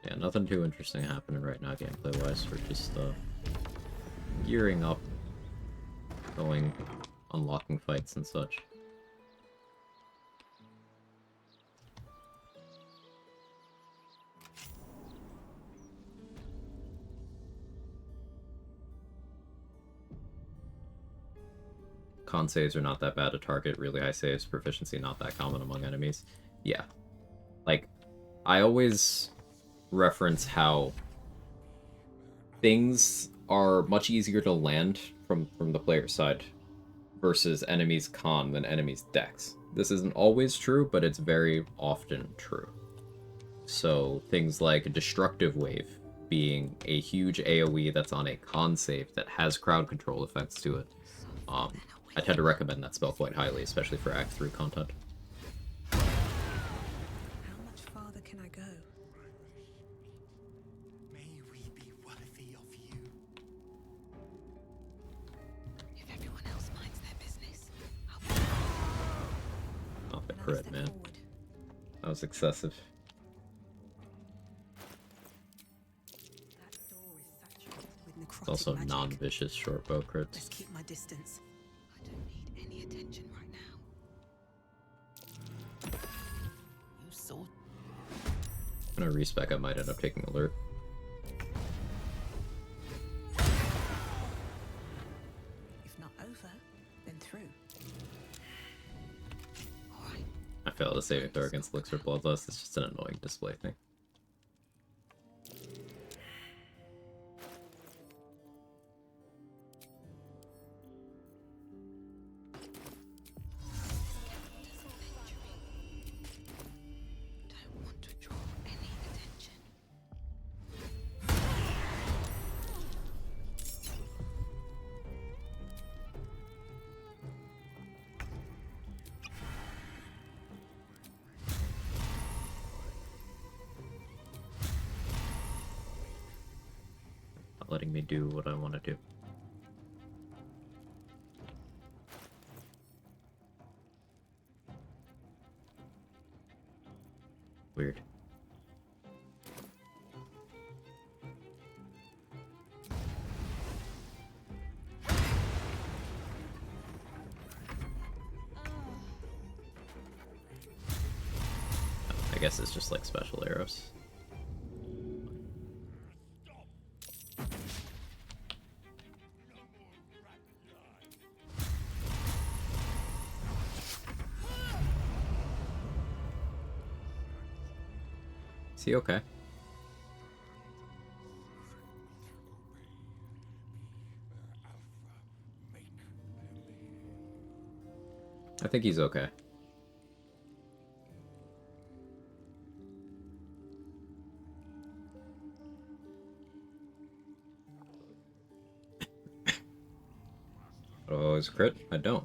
Yeah, nothing too interesting happening right now gameplay-wise. We're just gearing up, unlocking fights and such. Con saves are not that bad to target, really high saves, proficiency not that common among enemies. Yeah. Like, I always reference how things are much easier to land from the player side versus enemies con than enemies dex. This isn't always true, but it's very often true. So things like a Destructive Wave being a huge AoE that's on a con save that has crowd control effects to it. I tend to recommend that spell quite highly, especially for Act 3 content. How much farther can I go? May we be worthy of you. If everyone else minds their business, Not the crit, man. That was excessive. It's also non-vicious short bow crits. Let's keep my distance. I don't need any attention right now. You saw. I'm gonna respec, I might end up taking alert. If not over, then through. I failed a saving throw against Elixir Bloodlust. It's just an annoying display thing. Letting me do what I want to do. Weird. I guess it's just like special arrows. Is he okay? I think he's okay. Oh, is crit? I don't.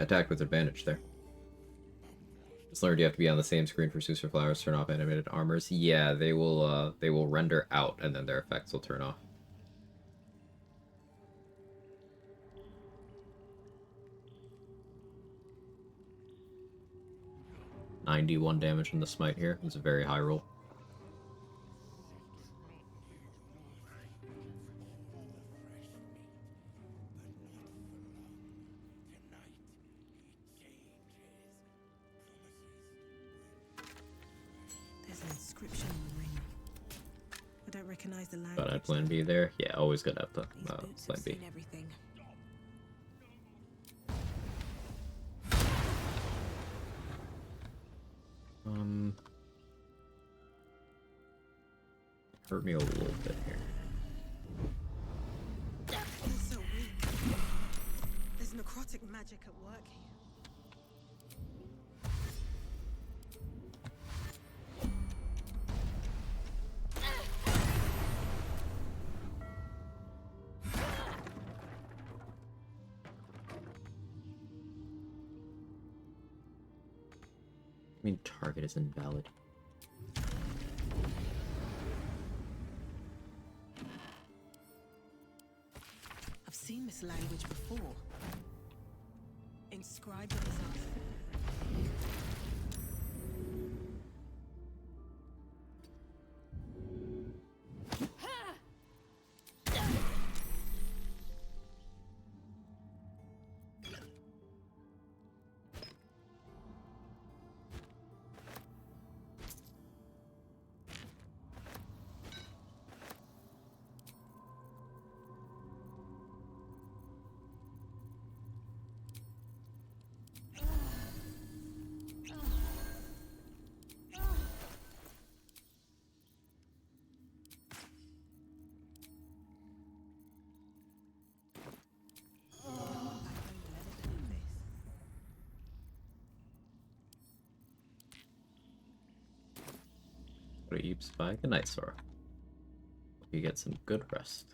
Attack with advantage there. Just learned you have to be on the same screen for Suser Flowers. Turn off animated armors. Yeah, they will render out and then their effects will turn off. $91 damage in the smite here. It's a very high roll. There's an inscription on the ring. I don't recognize the language. But I'd plan B there. Yeah, always good to have the plan B. Everything. Hurt me a little bit here. He's so weak. There's necrotic magic at work here. I mean, target is invalid. I've seen this language before. Inscribed in his arsenal. Sleep Spike and Night Soar. You get some good rest.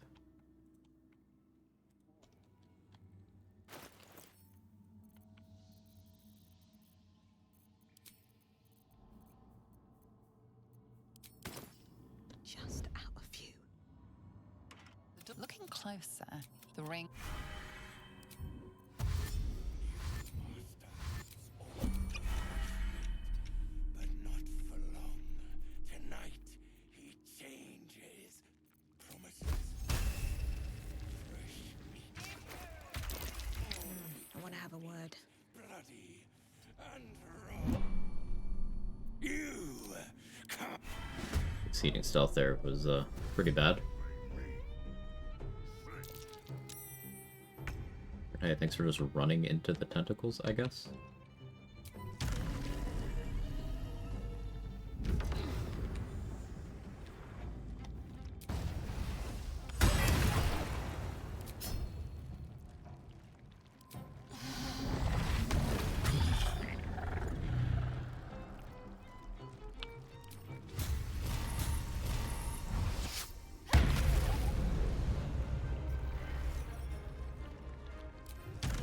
Just out of view. Looking closer, the ring. Exceeding stealth there was pretty bad. Hey, thanks for just running into the tentacles, I guess.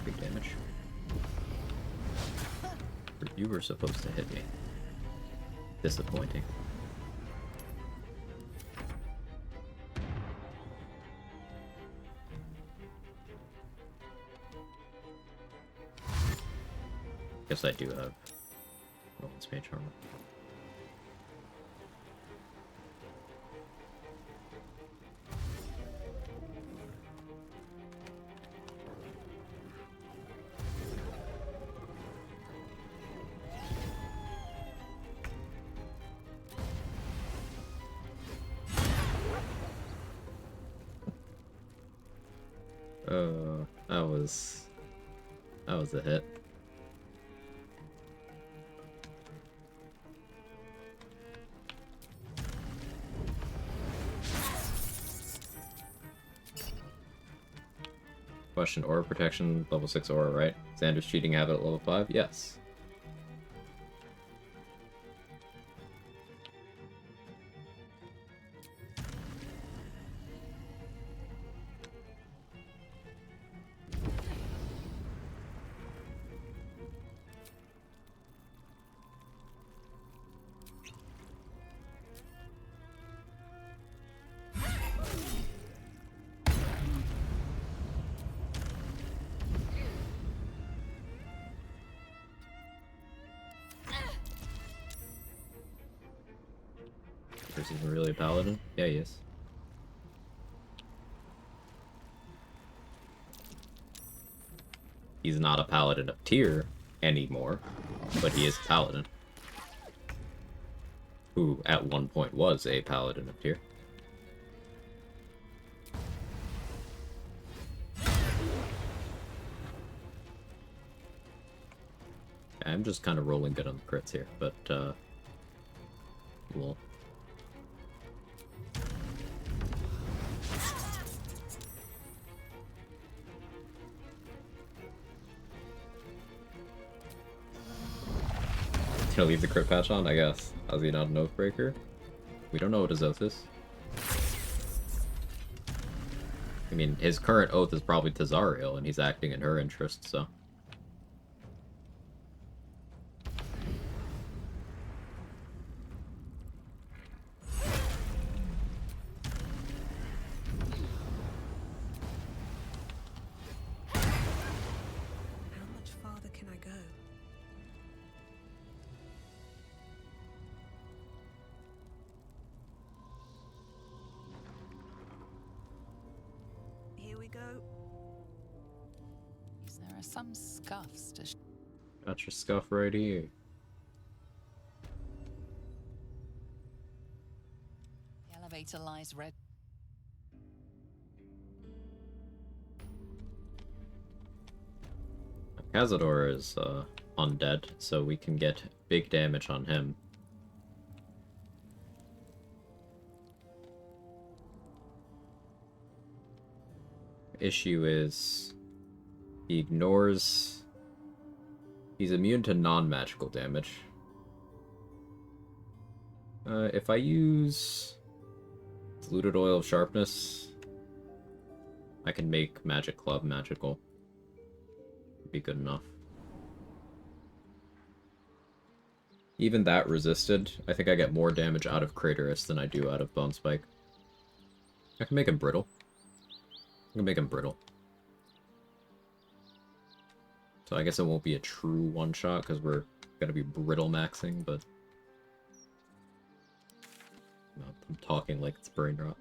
Big damage. You were supposed to hit me. Disappointing. Guess I do have Roland's mage armor. That was a hit. Question, aura protection, level 6 aura, right? Xander's cheating habit at level 5? Yes. Is he really a paladin? Yeah, he is. He's not a paladin of tier anymore, but he is a paladin. Who, at one point, was a paladin of tier. I'm just kind of rolling good on the crits here, but, well. Gonna leave the crit patch on, I guess. Is he not an Oathbreaker? We don't know what his oath is. I mean, his current oath is probably Tazariel, and he's acting in her interest, so. How much farther can I go? Here we go. There are some scuffs to Got your scuff right here. the elevator lies red. Cazador is undead, so we can get big damage on him. Issue is he ignores. He's immune to non-magical damage. If I use diluted oil of sharpness, I can make magic club magical. Be good enough. Even that resisted, I think I get more damage out of Craterus than I do out of Bone Spike. I can make him brittle. I can make him brittle. So I guess it won't be a true one-shot because we're gonna be brittle maxing, but no, I'm talking like it's brain rot.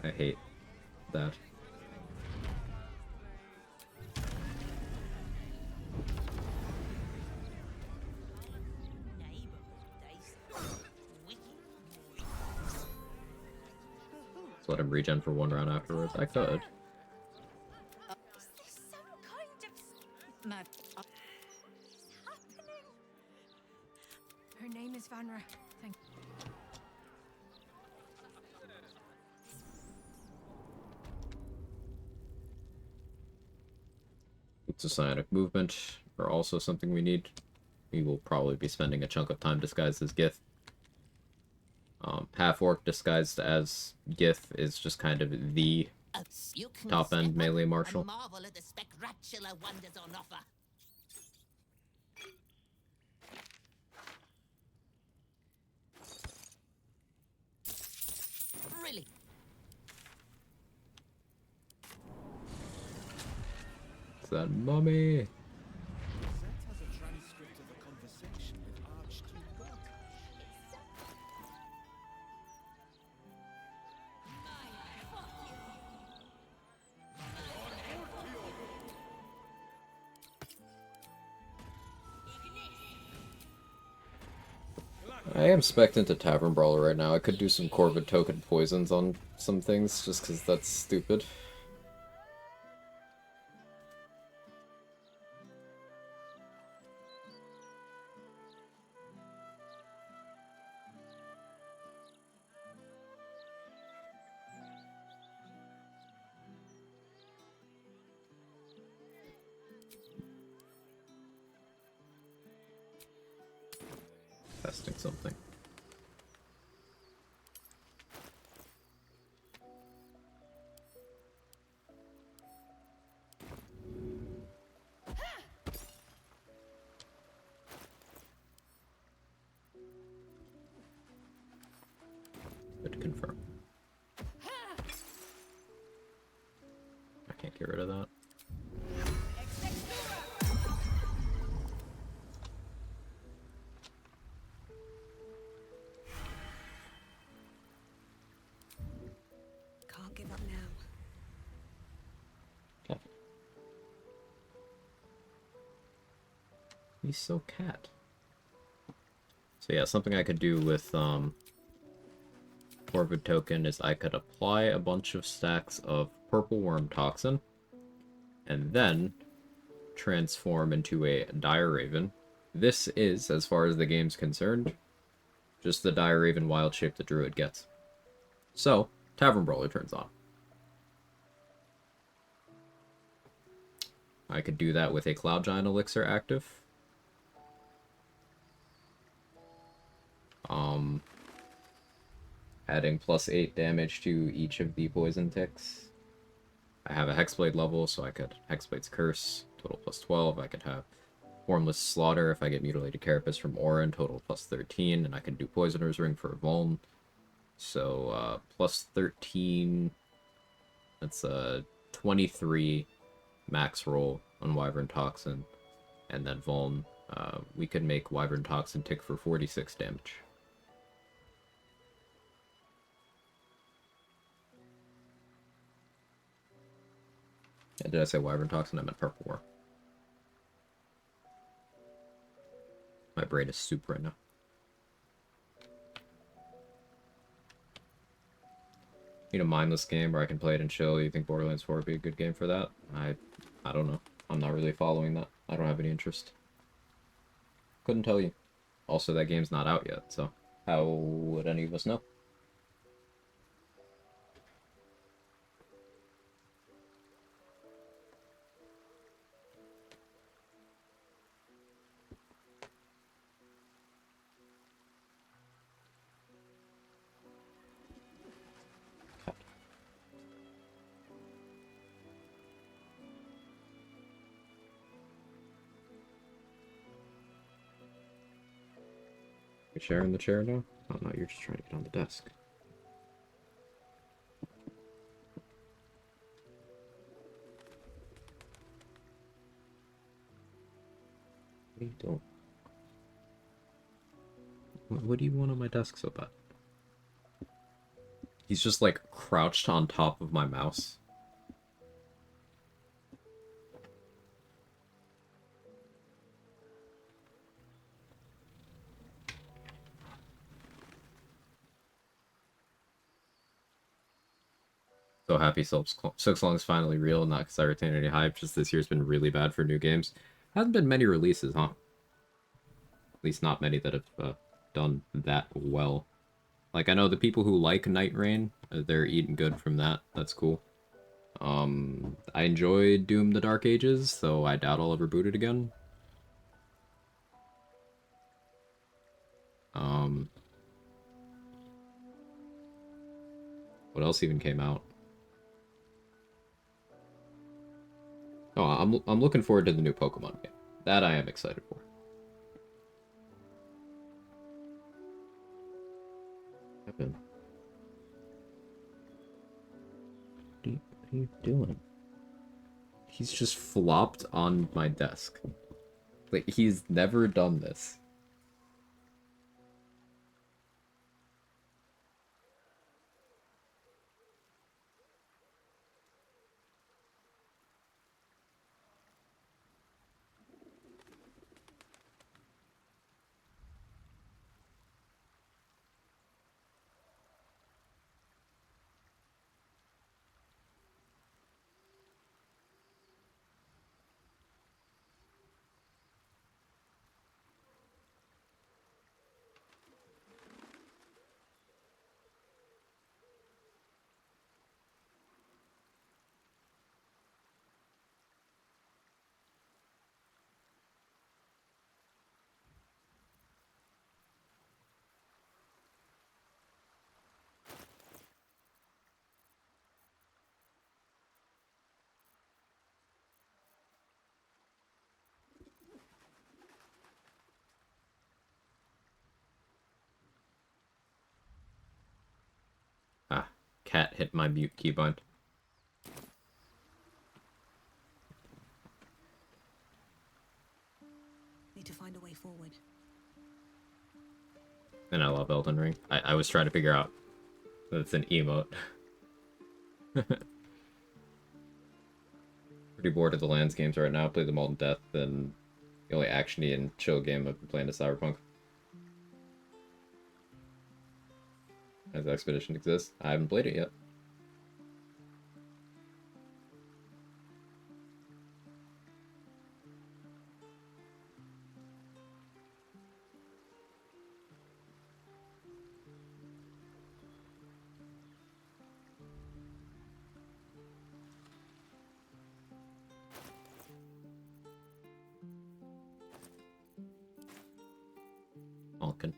I hate that. Let's let him regen for one round afterwards. I could. Mad. Her name is Vanra. Thank It's a psionic movement are also something we need. We will probably be spending a chunk of time disguised as Gith. Half-orc disguised as Gith is just kind of the top-end melee martial. Marvel at the spectacular wonders on offer. Really? that mummy. That has a transcript of a conversation with Archduke Gortash. I am spec'd into Tavern Brawler right now. I could do some Corvid token poisons on some things, just because that's stupid. Testing something. Good to confirm. I can't get rid of that. Can't give up now. He's so cat. So yeah, something I could do with Corvid token is I could apply a bunch of stacks of purple worm toxin and then transform into a Dire Raven. This is, as far as the game's concerned, just the Dire Raven wild shape the druid gets. So, Tavern Brawler turns on. I could do that with a Cloud Giant Elixir active. Adding +8 damage to each of the poison ticks. I have a Hexblade level, so I could Hexblade's Curse, total +12. I could have Formless Slaughter if I get Mutilated Carapace from Orin, total +13. And I can do Poisoner's Ring for Vuln. So, +13. That's a 23 max roll on Wyvern Toxin. And then Vuln, we could make Wyvern Toxin tick for 46 damage. Did I say Wyvern Toxin? I meant Purple Worm. My brain is soup right now. Need a mindless game where I can play it and chill. You think Borderlands 4 would be a good game for that? I don't know. I'm not really following that. I don't have any interest. Couldn't tell you. Also, that game's not out yet, so how would any of us know? You sharing the chair now? Oh no, you're just trying to get on the desk. What are you doing? What do you want on my desk so bad? He's just like crouched on top of my mouse. So happy Silksong's finally real, not because I retain any hype, just this year's been really bad for new games. Hasn't been many releases, huh? At least not many that have done that well. Like, I know the people who like Night Rain, they're eating good from that. That's cool. I enjoyed Doom the Dark Ages, though I doubt I'll ever boot it again. What else even came out? Oh, I'm looking forward to the new Pokemon game. That I am excited for. What are you doing? He's just flopped on my desk. Like, he's never done this. Ah, cat hit my mute keybind. Need to find a way forward. And I love Elden Ring. I was trying to figure out that it's an emote. Pretty bored of the Lands games right now. Play them all to death, and the only actiony and chill game I've been playing is Cyberpunk. As Expedition exists. I haven't played it yet. Malkin.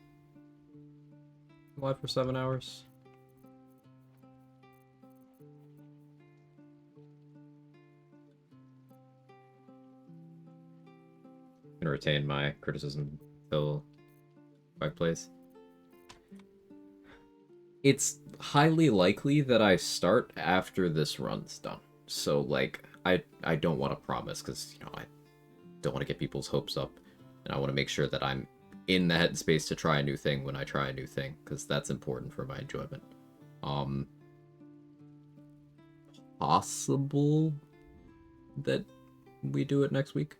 Live for 7 hours. I'm gonna retain my criticism until Quag plays. It's highly likely that I start after this run's done. So, like, I don't want to promise, because, you know, I don't want to get people's hopes up. And I want to make sure that I'm in the headspace to try a new thing when I try a new thing, because that's important for my enjoyment. Possible that we do it next week.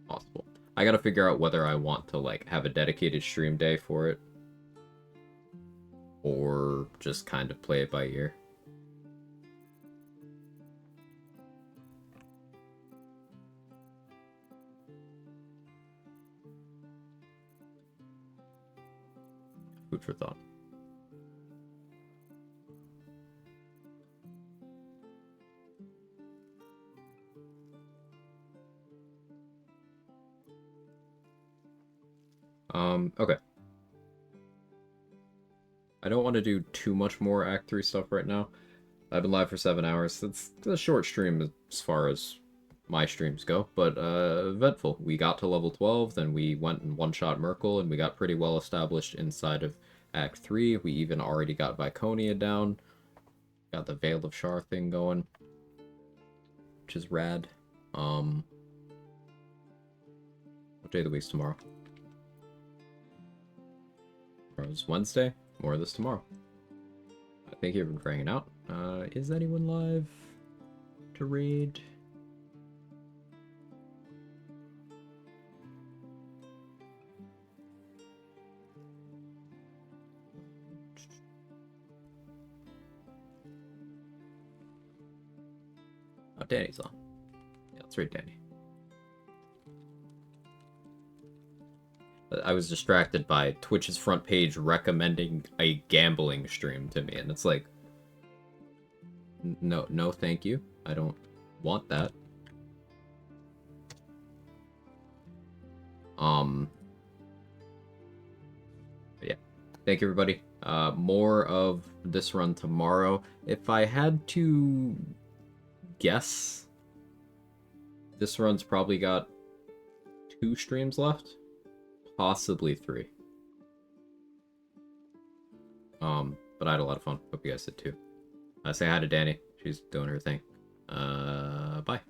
Possible. I gotta figure out whether I want to, like, have a dedicated stream day for it, or just kind of play it by ear. Food for thought. Okay. I don't want to do too much more Act 3 stuff right now. I've been live for 7 hours. That's a short stream as far as my streams go, but eventful. We got to level 12, then we went and one-shot Merkel, and we got pretty well established inside of Act 3. We even already got Viconia down. Got the Veil of Shar thing going, which is rad. What day of the week's tomorrow? Tomorrow's Wednesday. More of this tomorrow. Thank you everyone for hanging out. Is anyone live to raid? Oh, Danny's on. Yeah, let's raid Danny. I was distracted by Twitch's front page recommending a gambling stream to me, and it's like, no, thank you. I don't want that. But yeah, thank you everybody. More of this run tomorrow. If I had to guess, this run's probably got 2 streams left. Possibly 3. But I had a lot of fun. Hope you guys did too. Say hi to Danny. She's doing her thing. Bye.